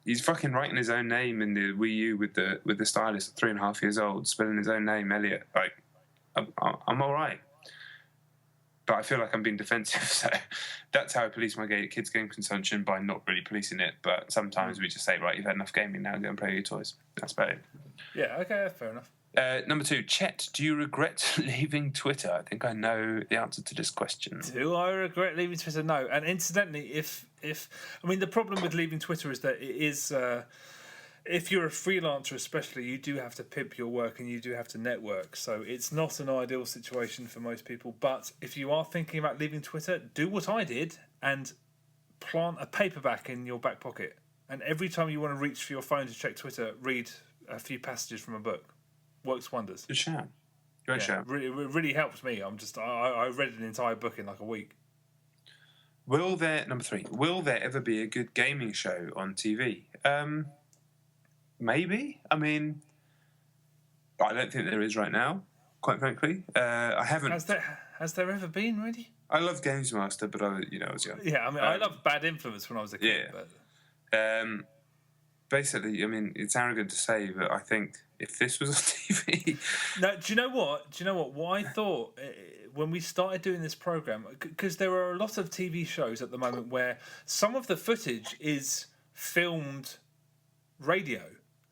He's fucking writing his own name in the Wii U with the stylus at 3.5 years old, spelling his own name, Elliot. Like, I'm all right, but I feel like I'm being defensive. So that's how I police my kids' game consumption, by not really policing it. But sometimes we just say, right, you've had enough gaming, now go and play with your toys. That's about it. Yeah, okay, that's fair enough. Number 2, Chet, do you regret leaving Twitter? I think I know the answer to this question. Do I regret leaving Twitter? No. And incidentally, if I mean, the problem with leaving Twitter is that it is, if you're a freelancer especially, you do have to pimp your work and you do have to network. So it's not an ideal situation for most people. But if you are thinking about leaving Twitter, do what I did and plant a paperback in your back pocket. And every time you want to reach for your phone to check Twitter, read a few passages from a book. Works wonders. Good shout. Great shout. Really helped me. I read an entire book in like a week. Number 3, will there ever be a good gaming show on TV? Maybe. I mean, I don't think there is right now, quite frankly. I haven't. Has there ever been, really? I love Games Master, but I was young. Yeah, I mean, I loved Bad Influence when I was a kid. Yeah. But... basically, I mean, it's arrogant to say, but I think if this was on TV... No, do you know what? What I thought when we started doing this program, because there are a lot of TV shows at the moment where some of the footage is filmed radio.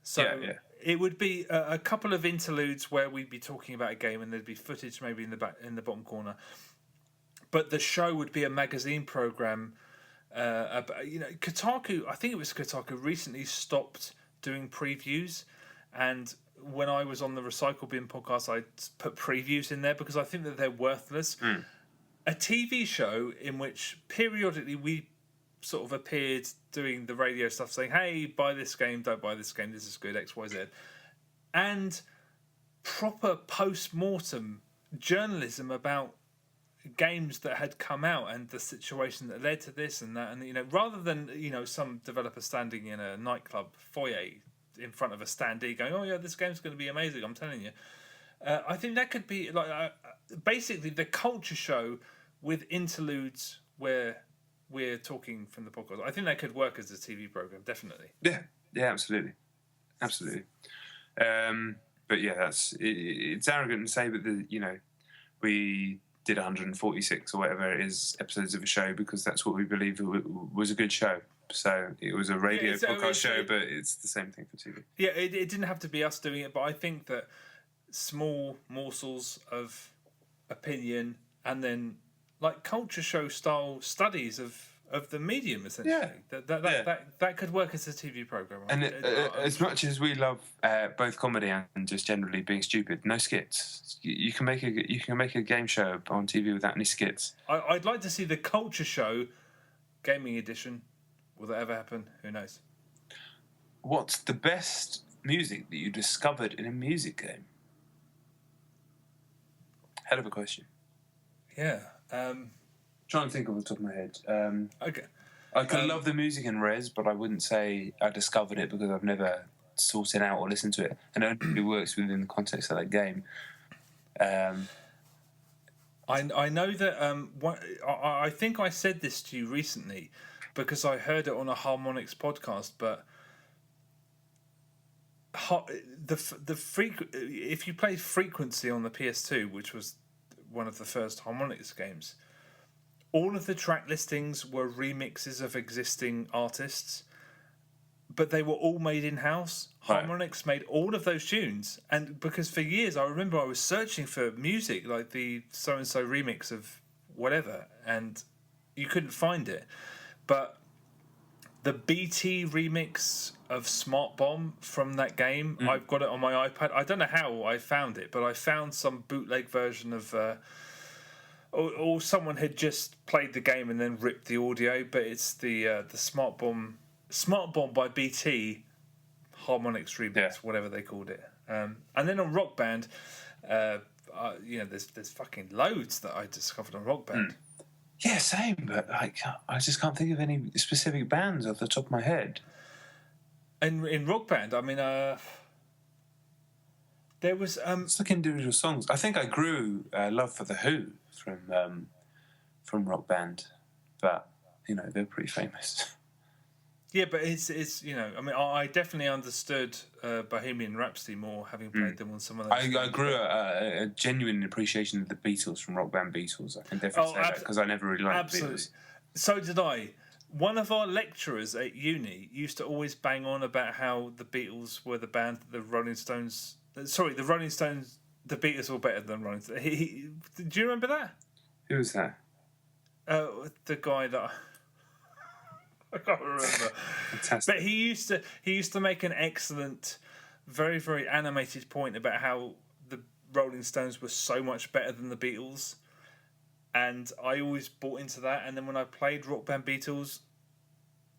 So it would be a couple of interludes where we'd be talking about a game and there'd be footage maybe in the bottom corner. But the show would be a magazine program. You know, Kotaku, I think it was Kotaku, recently stopped doing previews, and when I was on the Recycle Bin podcast, I put previews in there because I think that they're worthless. a TV show in which periodically we sort of appeared doing the radio stuff, saying, "Hey, buy this game, don't buy this game. This is good, X, Y, Z," and proper post-mortem journalism about games that had come out and the situation that led to this and that, and rather than some developer standing in a nightclub foyer in front of a standee going, "Oh yeah, this game's going to be amazing, I'm telling you." I think that could be like basically the culture show with interludes where we're talking from the podcast. I think that could work as a TV program, definitely. Yeah, absolutely. But yeah, it's arrogant to say that we did 146 or whatever it is episodes of a show because that's what we believe was a good show. So it was a radio podcast show, but it's the same thing for TV. Yeah, it didn't have to be us doing it, but I think that small morsels of opinion and then like culture show style studies of the medium, essentially. That could work as a TV program. And as much as we love both comedy and just generally being stupid, no skits. You can make a game show on TV without any skits. I'd like to see the culture show gaming edition. Will that ever happen? Who knows? What's the best music that you discovered in a music game? Hell of a question. Yeah. Trying to think off the top of my head. Okay. I love the music in Res, but I wouldn't say I discovered it because I've never sought it out or listened to it, and it only works within the context of that game. I know that. I think I said this to you recently because I heard it on a Harmonix podcast, but if you played Frequency on the PS2, which was one of the first Harmonix games, all of the track listings were remixes of existing artists, but they were all made in-house. Right. Harmonix made all of those tunes, and because for years I remember I was searching for music like the so-and-so remix of whatever, and you couldn't find it. But the BT remix of Smart Bomb from that game, I've got it on my iPad. I don't know how I found it, but I found some bootleg version of... or someone had just played the game and then ripped the audio, but it's the Smart Bomb by BT Harmonix remix, whatever they called it. And then on Rock Band, there's fucking loads that I discovered on Rock Band. Yeah, same, but I just can't think of any specific bands off the top of my head. And in Rock Band, I mean, there was it's like individual songs. I think I grew love for the Who from Rock Band, but they're pretty famous. Yeah, but it's I mean, I definitely understood Bohemian Rhapsody more having played them on some of those. I grew a genuine appreciation of the Beatles from Rock Band Beatles. I can definitely say that because I never really liked the Beatles. So did I. One of our lecturers at uni used to always bang on about how the Beatles were the band that the Rolling Stones... Sorry, the Rolling Stones... The Beatles were better than Rolling Stones. Do you remember that? Who was that? The guy that... I can't remember. Fantastic. But he used to make an excellent, very, very animated point about how the Rolling Stones were so much better than the Beatles. And I always bought into that. And then when I played Rock Band Beatles,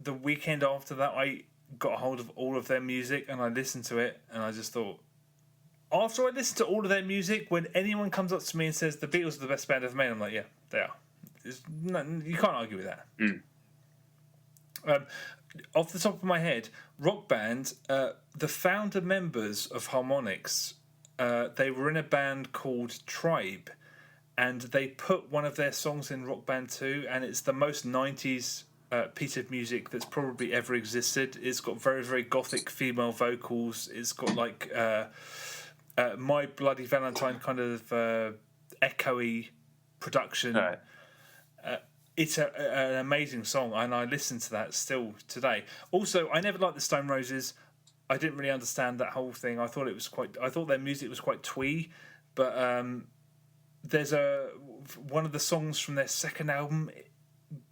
the weekend after that, I got a hold of all of their music and I listened to it. And I just thought, after I listened to all of their music, when anyone comes up to me and says the Beatles are the best band ever made, I'm like, yeah, they are. You can't argue with that. Off the top of my head, Rock Band, the founder members of Harmonix, they were in a band called Tribe, and they put one of their songs in Rock Band 2, and it's the most 90s piece of music that's probably ever existed. It's got very, very gothic female vocals. It's got like My Bloody Valentine kind of echoey production. Right. It's an amazing song, and I listen to that still today. Also, I never liked the Stone Roses. I didn't really understand that whole thing. I thought their music was quite twee, but there's one of the songs from their second album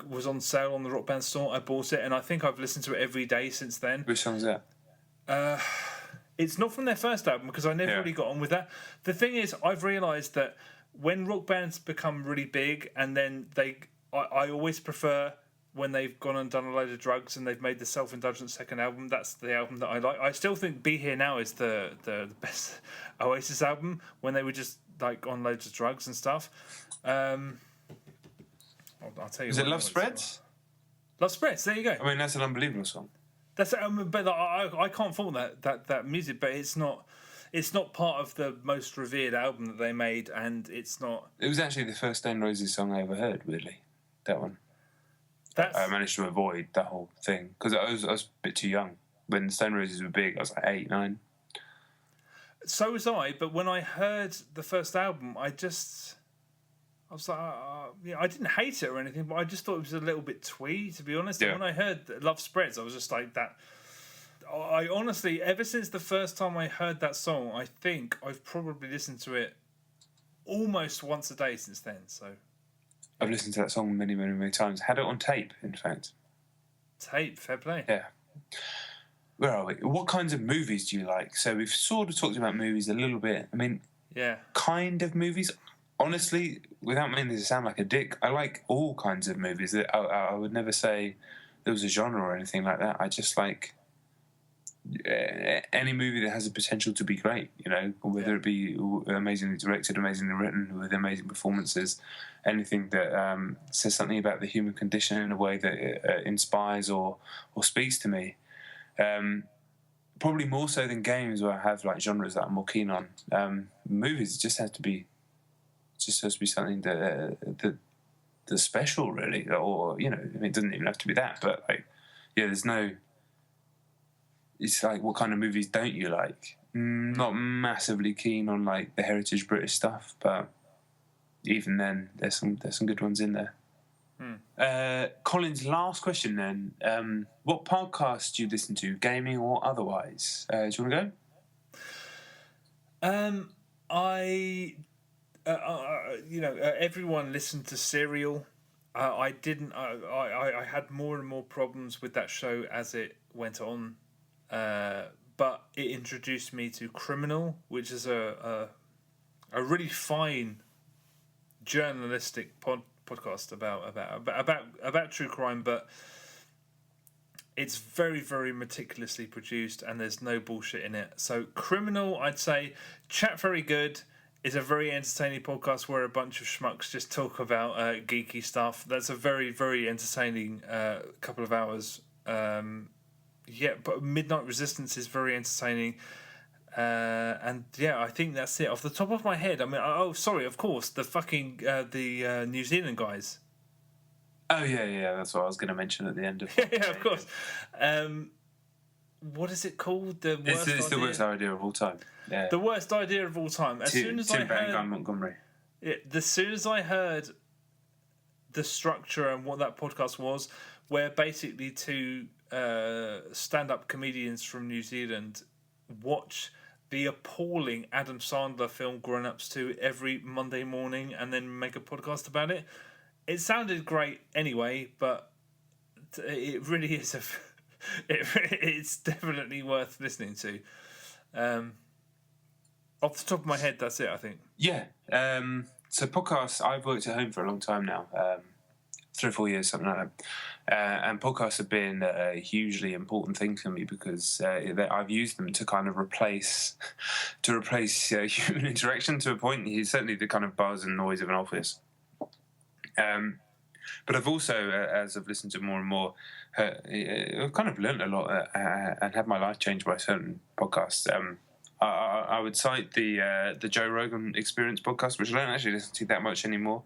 was on sale on the Rock Band store. I bought it, and I think I've listened to it every day since then. Which song's that? It's not from their first album because I never really got on with that. The thing is, I've realised that when rock bands become really big, and then I always prefer when they've gone and done a load of drugs and they've made the self-indulgent second album. That's the album that I like. I still think Be Here Now is the best Oasis album, when they were just like on loads of drugs and stuff. I'll tell you. Is it Love Spreads? Love Spreads. There you go. I mean, that's an unbelievable song. That's but I can't fault that music, but it's not part of the most revered album that they made, and it's not. It was actually the first Stone Roses song I ever heard. Weirdly, that one. I managed to avoid that whole thing because I was a bit too young when the Stone Roses were big. I was like 8, 9. So was I, but when I heard the first album, I was like, I didn't hate it or anything, but I just thought it was a little bit twee, to be honest. Yeah. And when I heard Love Spreads, I was just like that. I honestly, ever since the first time I heard that song, I think I've probably listened to it almost once a day since then. So I've listened to that song many, many, many times. Had it on tape, in fact. Tape, fair play. Yeah. Where are we? What kinds of movies do you like? So we've sort of talked about movies a little bit. I mean, yeah, kind of movies. Honestly, without meaning to sound like a dick, I like all kinds of movies. I would never say there was a genre or anything like that. I just like any movie that has the potential to be great, whether it be amazingly directed, amazingly written, with amazing performances, anything that says something about the human condition in a way that inspires or speaks to me. Probably more so than games, where I have like genres that I'm more keen on. Movies, it just has to be something that's special, really, or it doesn't even have to be that, but like, yeah, there's no. It's like, what kind of movies don't you like? Not massively keen on like the heritage British stuff, but even then, there's some good ones in there. Colin's last question then: what podcasts do you listen to, gaming or otherwise? Do you want to go? Everyone listened to Serial. I didn't. I had more and more problems with that show as it went on. But it introduced me to Criminal, which is a really fine journalistic podcast about true crime, but it's very, very meticulously produced and there's no bullshit in it. So Criminal, I'd say. Chat Very Good is a very entertaining podcast where a bunch of schmucks just talk about geeky stuff. That's a very, very entertaining couple of hours. Yeah, but Midnight Resistance is very entertaining. And yeah, I think that's it. Off the top of my head, I mean, of course, the fucking the New Zealand guys. Oh yeah, that's what I was going to mention at the end of. Yeah, of course. What is it called? It's the worst idea of all time. Yeah, the worst idea of all time. As soon as I heard Montgomery. Yeah, as soon as I heard the structure and what that podcast was, where basically two stand-up comedians from New Zealand watch the appalling Adam Sandler film Grown Ups 2 every Monday morning and then make a podcast about it. It sounded great anyway, but it really is it's definitely worth listening to. Off the top of my head, that's it, I think. Yeah. So podcasts, I've worked at home for a long time now. 3 or 4 years, something like that. And podcasts have been a hugely important thing for me because I've used them to kind of replace human interaction to a point. Certainly the kind of buzz and noise of an office. But I've also, as I've listened to more and more, I've kind of learned a lot and had my life changed by certain podcasts. I would cite the Joe Rogan Experience podcast, which I don't actually listen to that much anymore.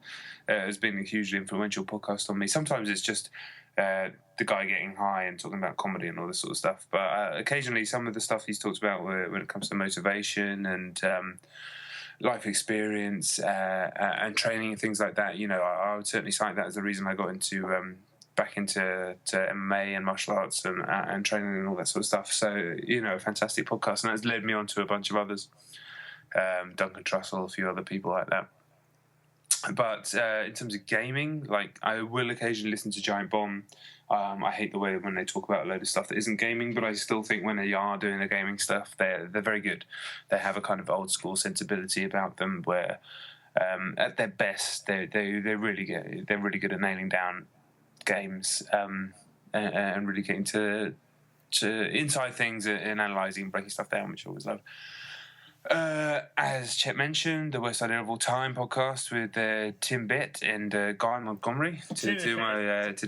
Has been a hugely influential podcast on me. Sometimes it's just the guy getting high and talking about comedy and all this sort of stuff. But occasionally some of the stuff he's talked about when it comes to motivation and life experience and training and things like that, I would certainly cite that as the reason I got back into MMA and martial arts and training and all that sort of stuff. So, a fantastic podcast. And that's led me on to a bunch of others. Duncan Trussell, a few other people like that. But in terms of gaming, like, I will occasionally listen to Giant Bomb. I hate the way when they talk about a load of stuff that isn't gaming, but I still think when they are doing the gaming stuff, they're very good. They have a kind of old school sensibility about them where At their best, they're really good. They're really good at nailing down games and really getting to inside things and analysing, breaking stuff down, which I always love. As Chet mentioned, the Worst Idea of All Time podcast with Tim Bitt and Guy Montgomery to do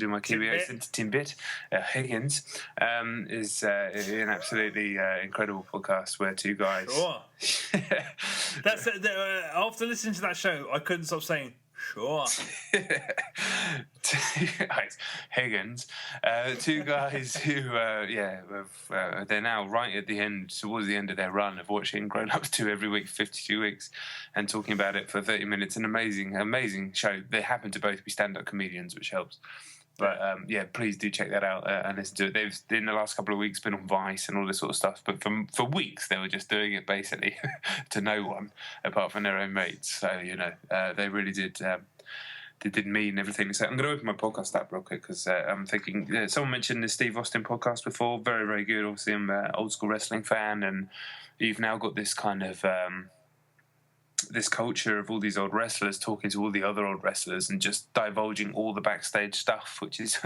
my Kiwi accent. Tim Bitt Higgins is an absolutely incredible podcast where two guys. Sure. That's after listening to that show, I couldn't stop saying. Sure. Higgins, two guys who, they're now right at the end, towards the end of their run of watching Grown Ups 2 every week, 52 weeks, and talking about it for 30 minutes. An amazing show. They happen to both be stand-up comedians, which helps. But please do check that out and listen to it. They've in the last couple of weeks been on Vice and all this sort of stuff. But for weeks they were just doing it basically to no one apart from their own mates. So they really did. They did me and everything. So I'm going to open my podcast app real quick because I'm thinking. Someone mentioned the Steve Austin podcast before. Very, very good. Obviously, I'm an old school wrestling fan, and you've now got this kind of. This culture of all these old wrestlers talking to all the other old wrestlers and just divulging all the backstage stuff, which is,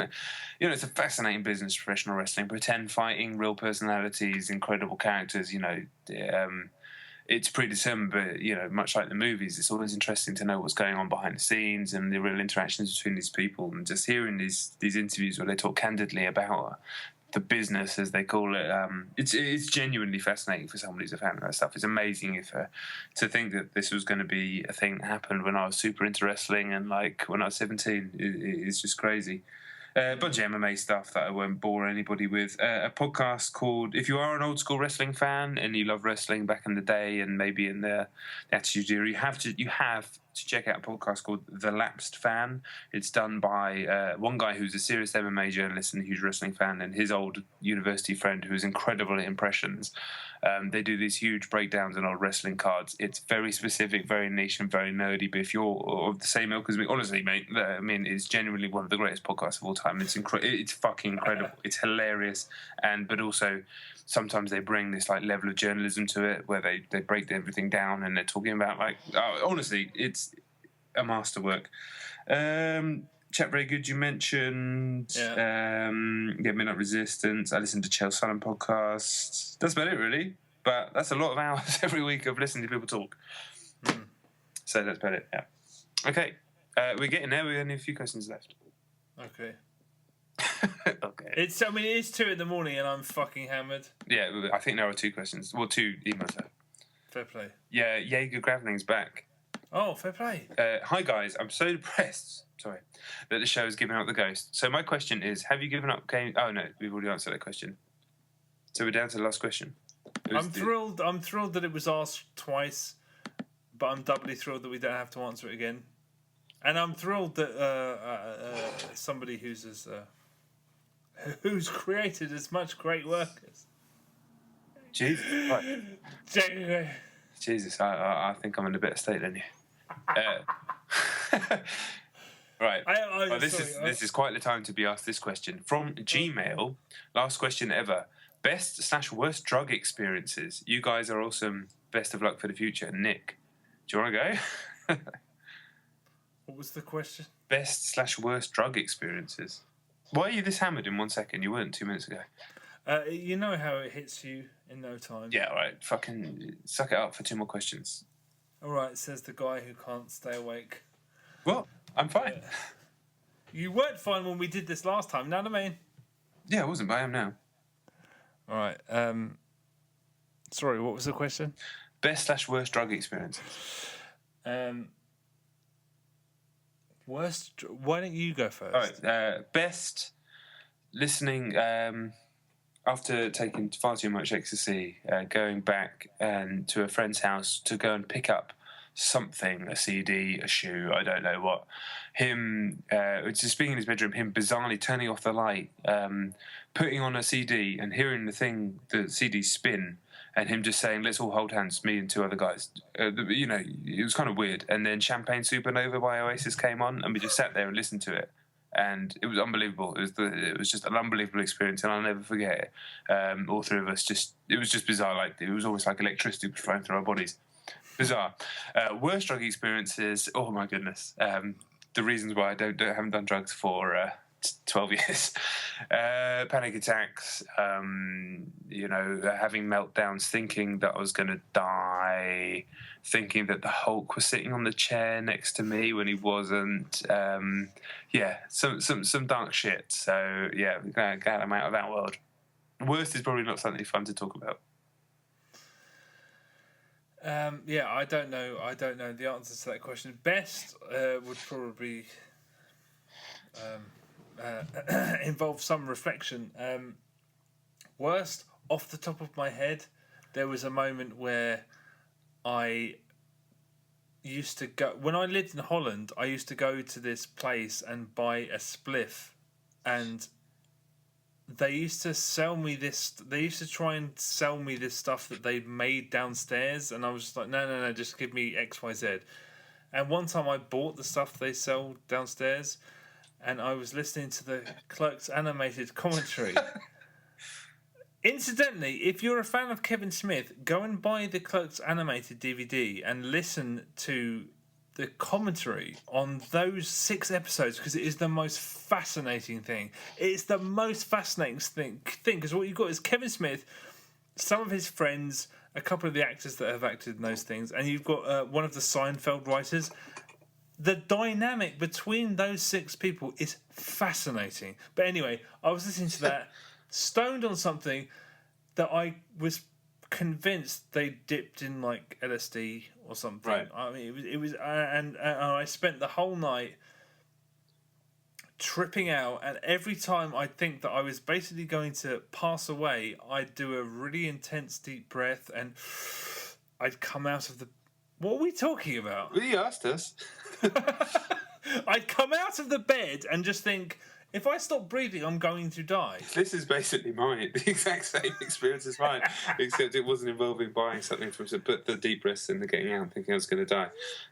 it's a fascinating business, professional wrestling, pretend fighting, real personalities, incredible characters, it's predetermined, but, much like the movies, it's always interesting to know what's going on behind the scenes and the real interactions between these people, and just hearing these interviews where they talk candidly about the business, as they call it, it's genuinely fascinating for someone who's a fan of that stuff. It's amazing to think that this was going to be a thing that happened when I was super into wrestling and when I was 17. It's just crazy. A bunch of MMA stuff that I won't bore anybody with. A podcast called, if you are an old school wrestling fan and you love wrestling back in the day and maybe in the Attitude Era, you have to check out a podcast called The Lapsed Fan. It's done by one guy who's a serious MMA journalist and a huge wrestling fan, and his old university friend who's incredible at impressions. They do these huge breakdowns on old wrestling cards. It's very specific, very niche, and very nerdy. But if you're of the same ilk as me, honestly, mate, it's genuinely one of the greatest podcasts of all time. It's fucking incredible. It's hilarious, but also sometimes they bring this level of journalism to it where they break everything down and they're talking about honestly, it's a masterwork. Chat very good. You mentioned Midnight Resistance. I listened to Chael Sonnen podcast. That's about it, really. But that's a lot of hours every week of listening to people talk. So that's about it. Yeah. Okay. We're getting there. We've only a few questions left. Okay. Okay. It is 2 a.m, and I'm fucking hammered. Yeah, I think there are 2 questions. Well, 2 emails left. Fair play. Yeah, Jaeger Gravning's back. Oh, fair play. Hi guys, I'm so depressed. Sorry, that the show is giving up the ghost. So my question is, have you given up game? Oh no, we've already answered that question. So we're down to the last question. I'm thrilled that it was asked twice, but I'm doubly thrilled that we don't have to answer it again. And I'm thrilled that somebody who's created as much great work as Jesus, right. Jesus, I think I'm in a better state than you. Right. This is quite the time to be asked this question from Gmail. Last question ever. Best/worst drug experiences. You guys are awesome. Best of luck for the future. Nick, do you want to go? What was the question? Best/worst drug experiences. Why are you this hammered in 1 second? You weren't 2 minutes ago. You know how it hits you in no time. Yeah, all right. Fucking suck it up for 2 more questions. All right, says the guy who can't stay awake. Well, I'm fine. You weren't fine when we did this last time, know what I mean? Yeah, I wasn't, but I am now. All right. Sorry, what was the question? Best/worst drug experiences. Worst. Why don't you go first? All right. Best listening after taking far too much ecstasy, going back to a friend's house to go and pick up something, a CD, a shoe, I don't know what. Him just being in his bedroom, him bizarrely turning off the light, putting on a CD and hearing the CD spin, and him just saying, "Let's all hold hands," me and 2 other guys. It was kind of weird. And then Champagne Supernova by Oasis came on, and we just sat there and listened to it. And it was unbelievable. It was just an unbelievable experience, and I'll never forget it. All 3 of us it was just bizarre. It was almost like electricity was flowing through our bodies. Bizarre. Worst drug experiences. Oh my goodness. The reasons why I haven't done drugs for 12 years. Panic attacks. Having meltdowns, thinking that I was going to die, thinking that the Hulk was sitting on the chair next to me when he wasn't. Some dark shit. So yeah, glad I'm out of that world. Worst is probably not something fun to talk about. I don't know. I don't know the answer to that question. Best would probably involve some reflection. Worst, off the top of my head, there was a moment where I used to go... When I lived in Holland, I used to go to this place and buy a spliff, and they used to sell me this. They used to try and sell me this stuff that they made downstairs, and I was just like, no, just give me XYZ. And one time I bought the stuff they sell downstairs, and I was listening to the Clerks animated commentary. Incidentally, if you're a fan of Kevin Smith, go and buy the Clerks animated DVD and listen to the commentary on those 6 episodes, because it is the most fascinating thing. It's the most fascinating thing because what you've got is Kevin Smith, some of his friends, a couple of the actors that have acted in those things, and you've got one of the Seinfeld writers. The dynamic between those 6 people is fascinating. But anyway, I was listening to that, stoned on something that I was convinced they dipped in like LSD or something. Right. I mean, it was, and I spent the whole night tripping out. And every time I think that I was basically going to pass away, I'd do a really intense deep breath, and I'd come out of the. What are we talking about? Well, you asked us. I'd come out of the bed and just think, if I stop breathing, I'm going to die. This is basically mine. The exact same experience as mine, except it wasn't involving buying something from but the deep breaths and the getting out and thinking I was going to die.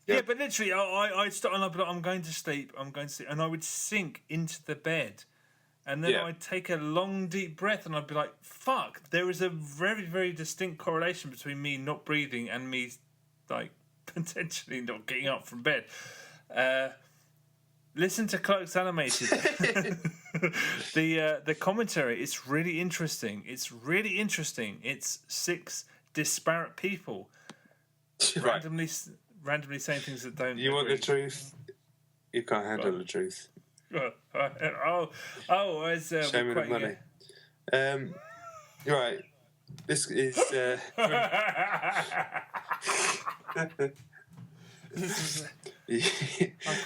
Yeah, but literally, I'd start and I'd be like, I'm going to sleep, and I would sink into the bed. And then I'd take a long, deep breath, and I'd be like, fuck, there is a very, very distinct correlation between me not breathing and me, like, potentially not getting up from bed. Listen to Clerks Animated. The commentary, it's really interesting. It's 6 disparate people randomly saying things that don't. You want the truth? You can't handle the truth. It's show me the money. Right. This is.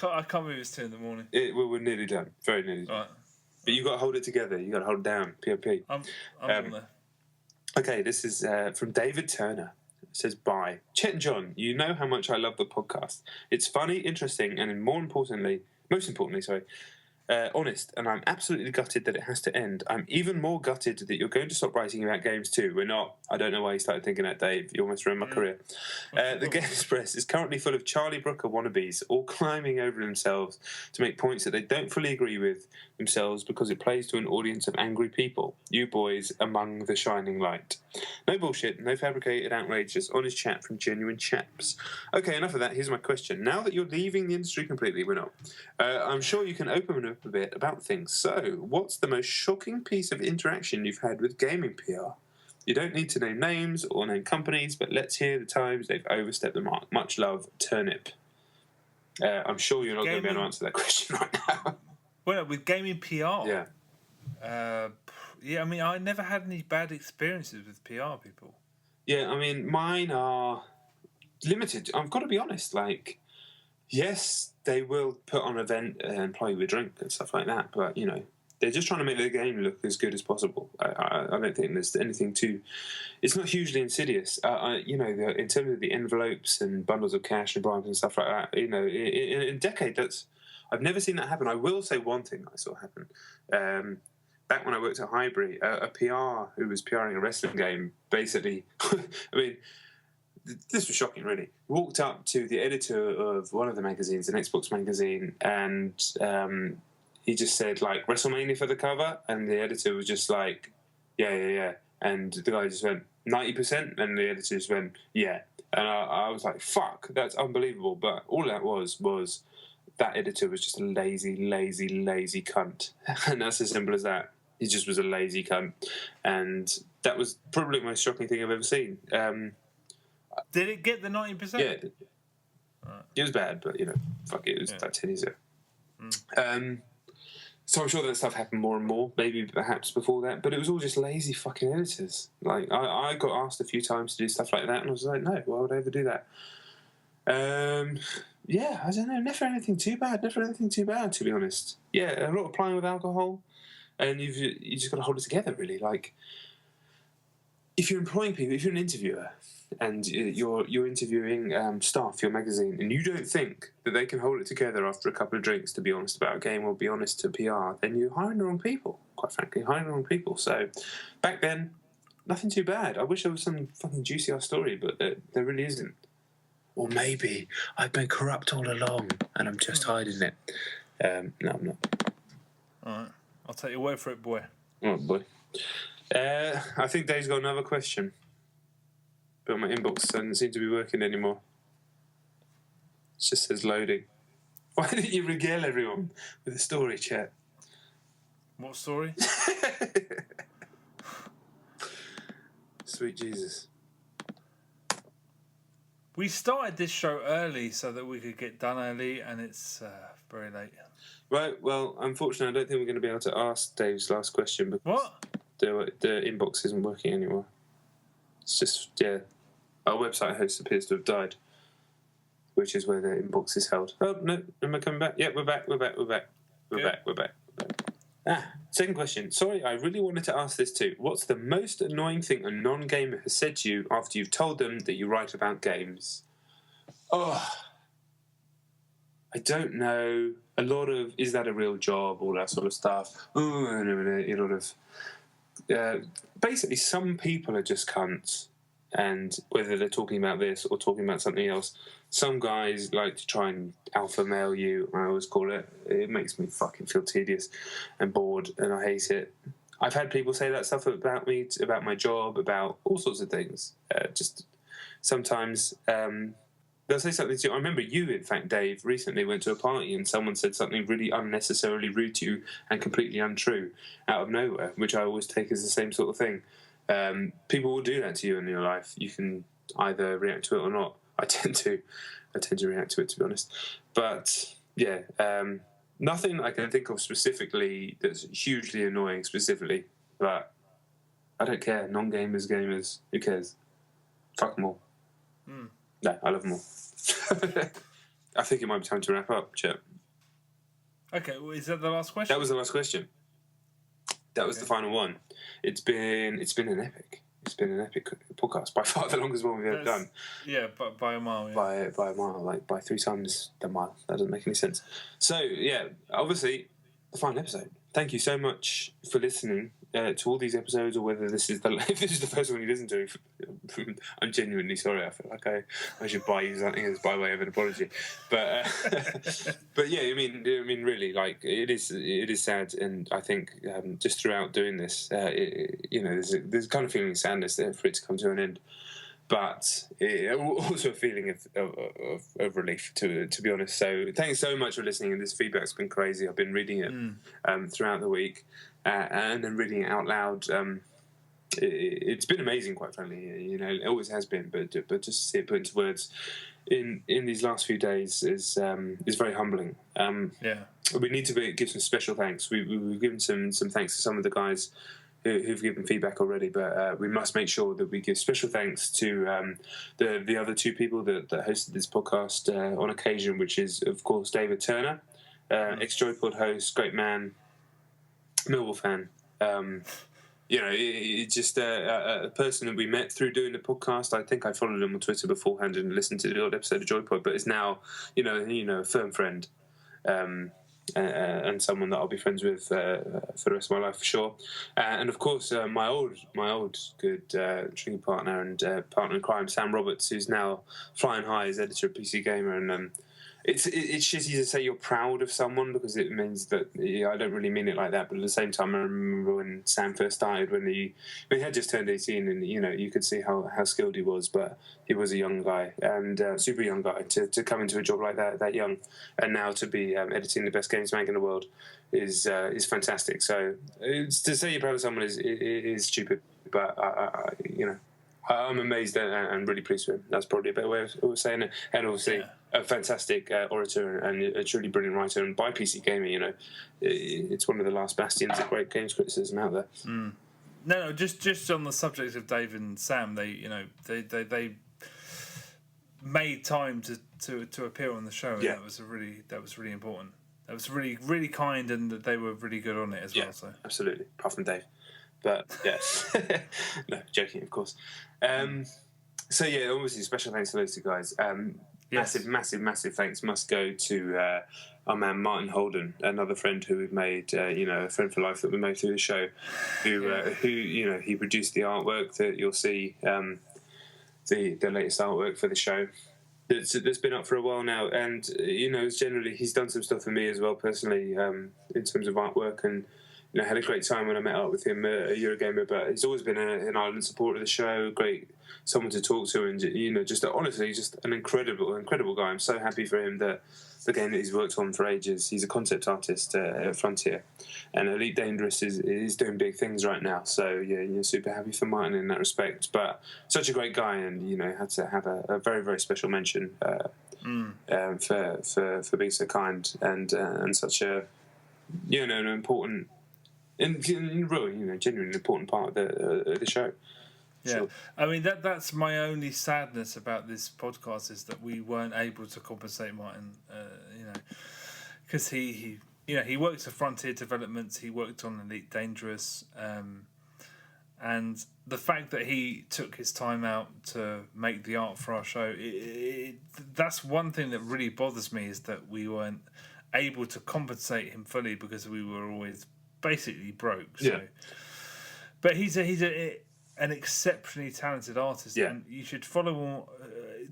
I can't believe it's 2 a.m. We're nearly done. Very nearly done. Right. But you got to hold it together. You got to hold it down. POP. I'm on there. Okay, this is from David Turner. It says, bye. Chet and Jon, you know how much I love the podcast. It's funny, interesting, and most importantly, honest, and I'm absolutely gutted that it has to end. I'm even more gutted that you're going to stop writing about games too. We're not. I don't know why you started thinking that, Dave. You almost ruined my career. The Games Press is currently full of Charlie Brooker wannabes, all climbing over themselves to make points that they don't fully agree with themselves because it plays to an audience of angry people. You boys among the shining light. No bullshit, no fabricated outrage, just honest chat from genuine chaps. Okay, enough of that. Here's my question. Now that you're leaving the industry completely, we're not. I'm sure you can open up a bit about things. So, what's the most shocking piece of interaction you've had with gaming PR? You don't need to name names or name companies, but let's hear the times they've overstepped the mark. Much love, Turnip. I'm sure you're not going to be able to answer that question right now. Well, with gaming PR? Yeah. I mean, I never had any bad experiences with PR people. Yeah, I mean, mine are limited. I've got to be honest. Like, yes, they will put on an event and play you a drink and stuff like that, but, you know, they're just trying to make the game look as good as possible. I don't think there's anything too... It's not hugely insidious. In terms of the envelopes and bundles of cash and bribes and stuff like that, you know, in a decade, I've never seen that happen. I will say one thing I saw happen. Back when I worked at Highbury, a PR who was PRing a wrestling game basically... I mean... This was shocking, really. Walked up to the editor of one of the magazines, an Xbox magazine, and he just said, like, WrestleMania for the cover, and the editor was just like, yeah. And the guy just went, 90%? And the editor just went, yeah. And I was like, fuck, that's unbelievable. But all that was that editor was just a lazy cunt. And that's as simple as that. He just was a lazy cunt. And that was probably the most shocking thing I've ever seen. Did it get the 90%? Yeah. Right. It was bad, but, fuck it. It was like 10 years ago. So I'm sure that stuff happened more and more, maybe perhaps before that, but it was all just lazy fucking editors. Like, I got asked a few times to do stuff like that, and I was like, no, why would I ever do that? Yeah, I don't know, never anything too bad, to be honest. Yeah, a lot of playing with alcohol, and you just got to hold it together, really. Like, if you're employing people, if you're an interviewer, and you're interviewing staff for your magazine, and you don't think that they can hold it together after a couple of drinks to be honest about a game or be honest to PR, then you're hiring the wrong people, quite frankly, So back then, nothing too bad. I wish there was some fucking juicy ass story, but there really isn't. Or maybe I've been corrupt all along and I'm just hiding it. No, I'm not. All right. I'll take your word for it, boy. Oh, boy. I think Dave's got another question. But my inbox doesn't seem to be working anymore. It just says loading. Why didn't you regale everyone with a story, Chet? What story? Sweet Jesus. We started this show early so that we could get done early, and it's very late. Right, well, unfortunately, I don't think we're going to be able to ask Dave's last question because what? The inbox isn't working anymore. It's just, yeah, our website host appears to have died, which is where the inbox is held. Oh, no, am I coming back? Yeah, we're back. We're back. Second question. Sorry, I really wanted to ask this too. What's the most annoying thing a non-gamer has said to you after you've told them that you write about games? Oh, I don't know. A lot of, is that a real job? All that sort of stuff. Oh, a lot of... basically, some people are just cunts. And whether they're talking about this or talking about something else, some guys like to try and alpha male you, I always call it. It makes me fucking feel tedious and bored, and I hate it. I've had people say that stuff about me, about my job, about all sorts of things. Just sometimes they'll say something to you. I remember you, in fact, Dave, recently went to a party and someone said something really unnecessarily rude to you and completely untrue out of nowhere, which I always take as the same sort of thing. People will do that to you in your life. You can either react to it or not. I tend to react to it, to be honest. But yeah, nothing I can think of specifically that's hugely annoying specifically. But I don't care. Non-gamers, gamers, who cares? Fuck them all. No, I love them all. I think it might be time to wrap up, Chet. Okay, well, is that the last question? That was the last question. That was the final one. It's been an epic. It's been an epic podcast, by far the longest one we've ever done. Yeah, but by a mile. Yeah. By a mile, like by 3 times the mile. That doesn't make any sense. So yeah, obviously the final episode. Thank you so much for listening to all these episodes, or whether this is if this is the first one you listen to. I'm genuinely sorry. I feel like I should buy you something as by way of an apology, but but yeah, I mean, really, like it is sad, and I think just throughout doing this, there's kind of feeling of sadness there for it to come to an end. But also a feeling of relief, to be honest. So thanks so much for listening. And this feedback's been crazy. I've been reading it throughout the week and then reading it out loud. It's been amazing, quite frankly. It always has been. But just to see it put into words in these last few days is very humbling. We need to give some special thanks. We've given some thanks to some of the guys who've given feedback already, but we must make sure that we give special thanks to the other 2 people that hosted this podcast on occasion, which is, of course, David Turner, ex-Joypod host, great man, Millwall fan. Just a person that we met through doing the podcast. I think I followed him on Twitter beforehand and listened to the old episode of Joypod, but is now, a firm friend. And someone that I'll be friends with for the rest of my life, for sure. And of course, my old good drinking partner and partner in crime, Sam Roberts, who's now flying high as editor of PC Gamer it's shitty to say you're proud of someone because it means that I don't really mean it like that. But at the same time, I remember when Sam first started, when he had just turned 18, and you could see how skilled he was, but he was a young guy and super young guy to come into a job like that young, and now to be editing the best games mag in the world is fantastic. So to say you're proud of someone is stupid, but I'm amazed and really pleased with him. That's probably a better way of saying it. And obviously, a fantastic orator and a truly brilliant writer. And by PC Gaming, it's one of the last bastions of great games criticism out there. Mm. No, just on the subject of Dave and Sam, they made time to appear on the show, and that was really important. That was really, really kind, and they were really good on it as well. So absolutely, apart from Dave. But yes, no, joking, of course. So yeah, obviously, special thanks to those two guys. Massive thanks must go to our man Martin Holden, another friend who we've made, a friend for life that we made through the show, who he produced the artwork that you'll see, the latest artwork for the show. That's been up for a while now, and generally he's done some stuff for me as well personally, in terms of artwork, and had a great time when I met up with him a year ago. But he's always been an ardent supporter of the show, great someone to talk to, and just honestly, just an incredible guy. I'm so happy for him that the game that he's worked on for ages. He's a concept artist at Frontier, and Elite Dangerous is doing big things right now. So super happy for Martin in that respect. But such a great guy, and had to have a very, very special mention for being so kind and such a an important. And really, genuinely important part of the show. Yeah, sure. I mean that's my only sadness about this podcast is that we weren't able to compensate Martin. Because he worked at Frontier Developments, he worked on Elite Dangerous, and the fact that he took his time out to make the art for our show, that's one thing that really bothers me is that we weren't able to compensate him fully because we were always basically broke. So. Yeah. But he's an exceptionally talented artist, and you should follow him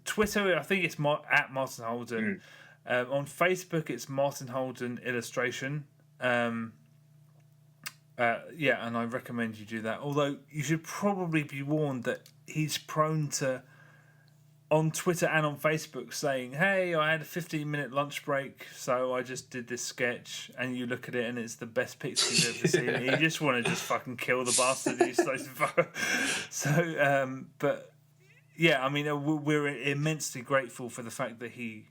Twitter. I think it's at Martin Holden. On Facebook, it's Martin Holden Illustration. And I recommend you do that. Although you should probably be warned that he's prone to, on Twitter and on Facebook, saying, "Hey, I had a 15-minute lunch break, so I just did this sketch," and you look at it and it's the best picture you've ever seen. You just want to just fucking kill the bastard. But yeah, I mean, we're immensely grateful for the fact that he,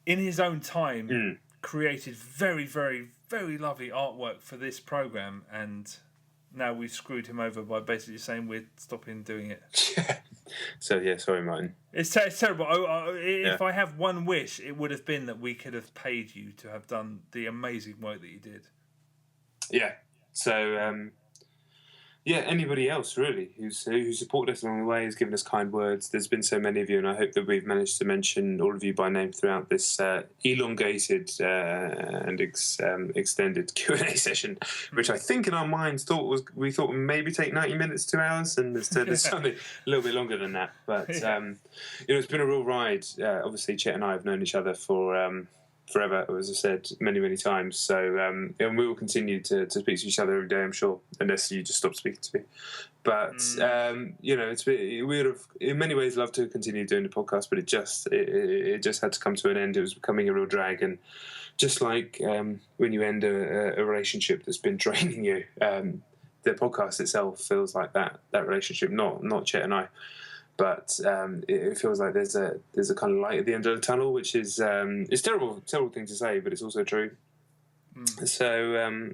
in his own time, created very, very, very lovely artwork for this program, and now we've screwed him over by basically saying we're stopping doing it. So yeah, sorry, Martin. It's terrible. If I have one wish, it would have been that we could have paid you to have done the amazing work that you did. Yeah. So anybody else really who supported us along the way, has given us kind words. There's been so many of you, and I hope that we've managed to mention all of you by name throughout this elongated and extended Q&A session, which I think in our minds we thought would maybe take 90 minutes, 2 hours, and there's something a little bit longer than that. But it's been a real ride. Obviously, Chet and I have known each other for forever, as I said many times. So and we will continue to speak to each other every day, I'm sure, unless you just stop speaking to me. But we would have in many ways loved to continue doing the podcast, but it just had to come to an end. It was becoming a real drag, and just like when you end a relationship that's been draining you, the podcast itself feels like that relationship. Not Chet and I. But it feels like there's a kind of light at the end of the tunnel, which is it's terrible thing to say, but it's also true. So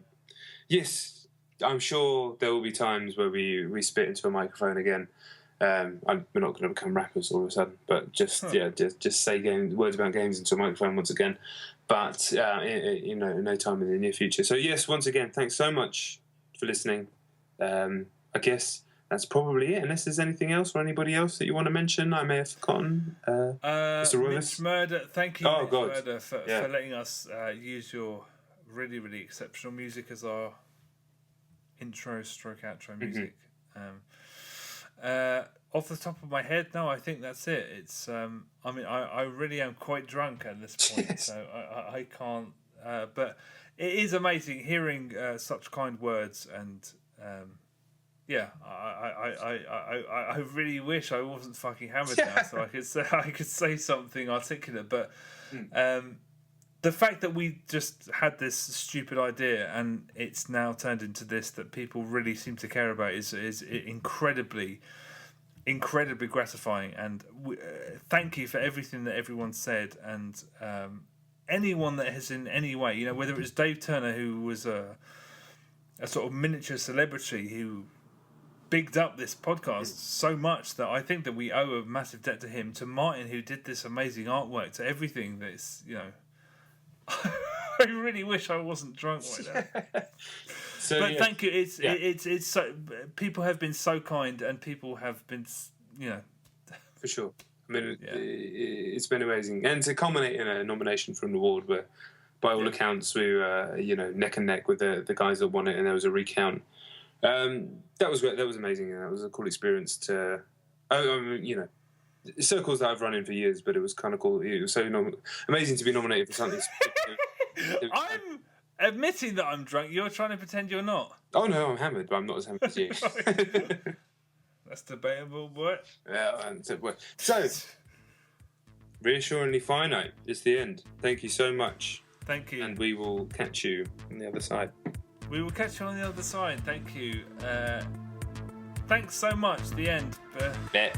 yes, I'm sure there will be times where we spit into a microphone again. We're not going to become rappers all of a sudden, but just say words about games into a microphone once again. But no time in the near future. So yes, once again, thanks so much for listening. I guess that's probably it, unless there's anything else or anybody else that you want to mention I may have forgotten. Mr. Royvis? Mitch Murder, thank you, Mitch Murder, for letting us use your really, really exceptional music as our intro/outro music. Off the top of my head, no, I think that's it. It's I mean, I really am quite drunk at this point, so I can't. But it is amazing hearing such kind words, and yeah, I really wish I wasn't fucking hammered now, so I could say something articulate. But the fact that we just had this stupid idea and it's now turned into this that people really seem to care about is incredibly gratifying. And thank you for everything that everyone said, and anyone that has in any way, you know, whether it was Dave Turner, who was a sort of miniature celebrity who bigged up this podcast so much that I think that we owe a massive debt to him, to Martin, who did this amazing artwork, to everything that's, you know, I really wish I wasn't drunk right now. But thank you. It's so, people have been so kind, and people have been, you know, for sure. I mean, it's been amazing, and to culminate in a nomination for an award where, by all accounts, we were neck and neck with the guys that won it, and there was a recount. That was great. That was amazing. That was a cool experience to, circles that I've run in for years, but it was kind of cool. It was so amazing to be nominated for something. I'm admitting that I'm drunk. You're trying to pretend you're not. Oh no, I'm hammered, but I'm not as hammered as you. That's debatable, but yeah. So, Reassuringly Finite is the end. Thank you so much. Thank you. And we will catch you on the other side. We will catch you on the other side. Thank you. Thanks so much. The end. Bet.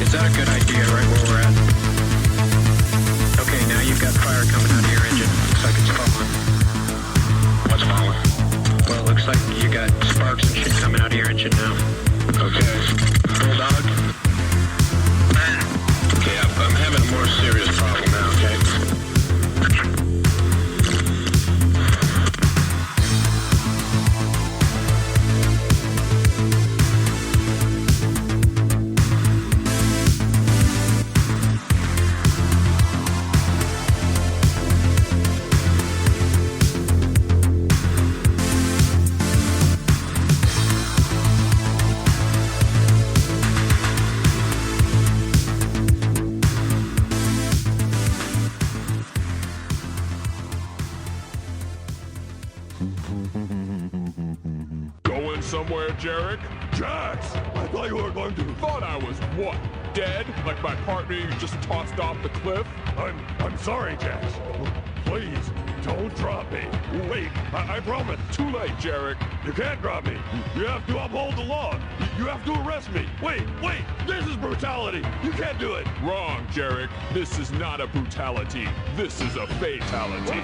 Is that a good idea right where we're at? Okay, now you've got fire coming out of your engine. Looks like it's falling. What's falling? Well, it looks like you got sparks and shit coming out of your engine now. Okay. Bulldog? Okay, I'm having a more serious problem now, okay? Going somewhere, Jarek? Jax! I thought you were going to... Thought I was what? Dead? Like my partner you just tossed off the cliff? I'm sorry, Jax. Please, don't drop me. Wait, I promise. Too late, Jarek. You can't drop me. You have to uphold the law. You have to arrest me. Wait, this is brutality. You can't do it. Wrong, Jarek. This is not a brutality. This is a fatality.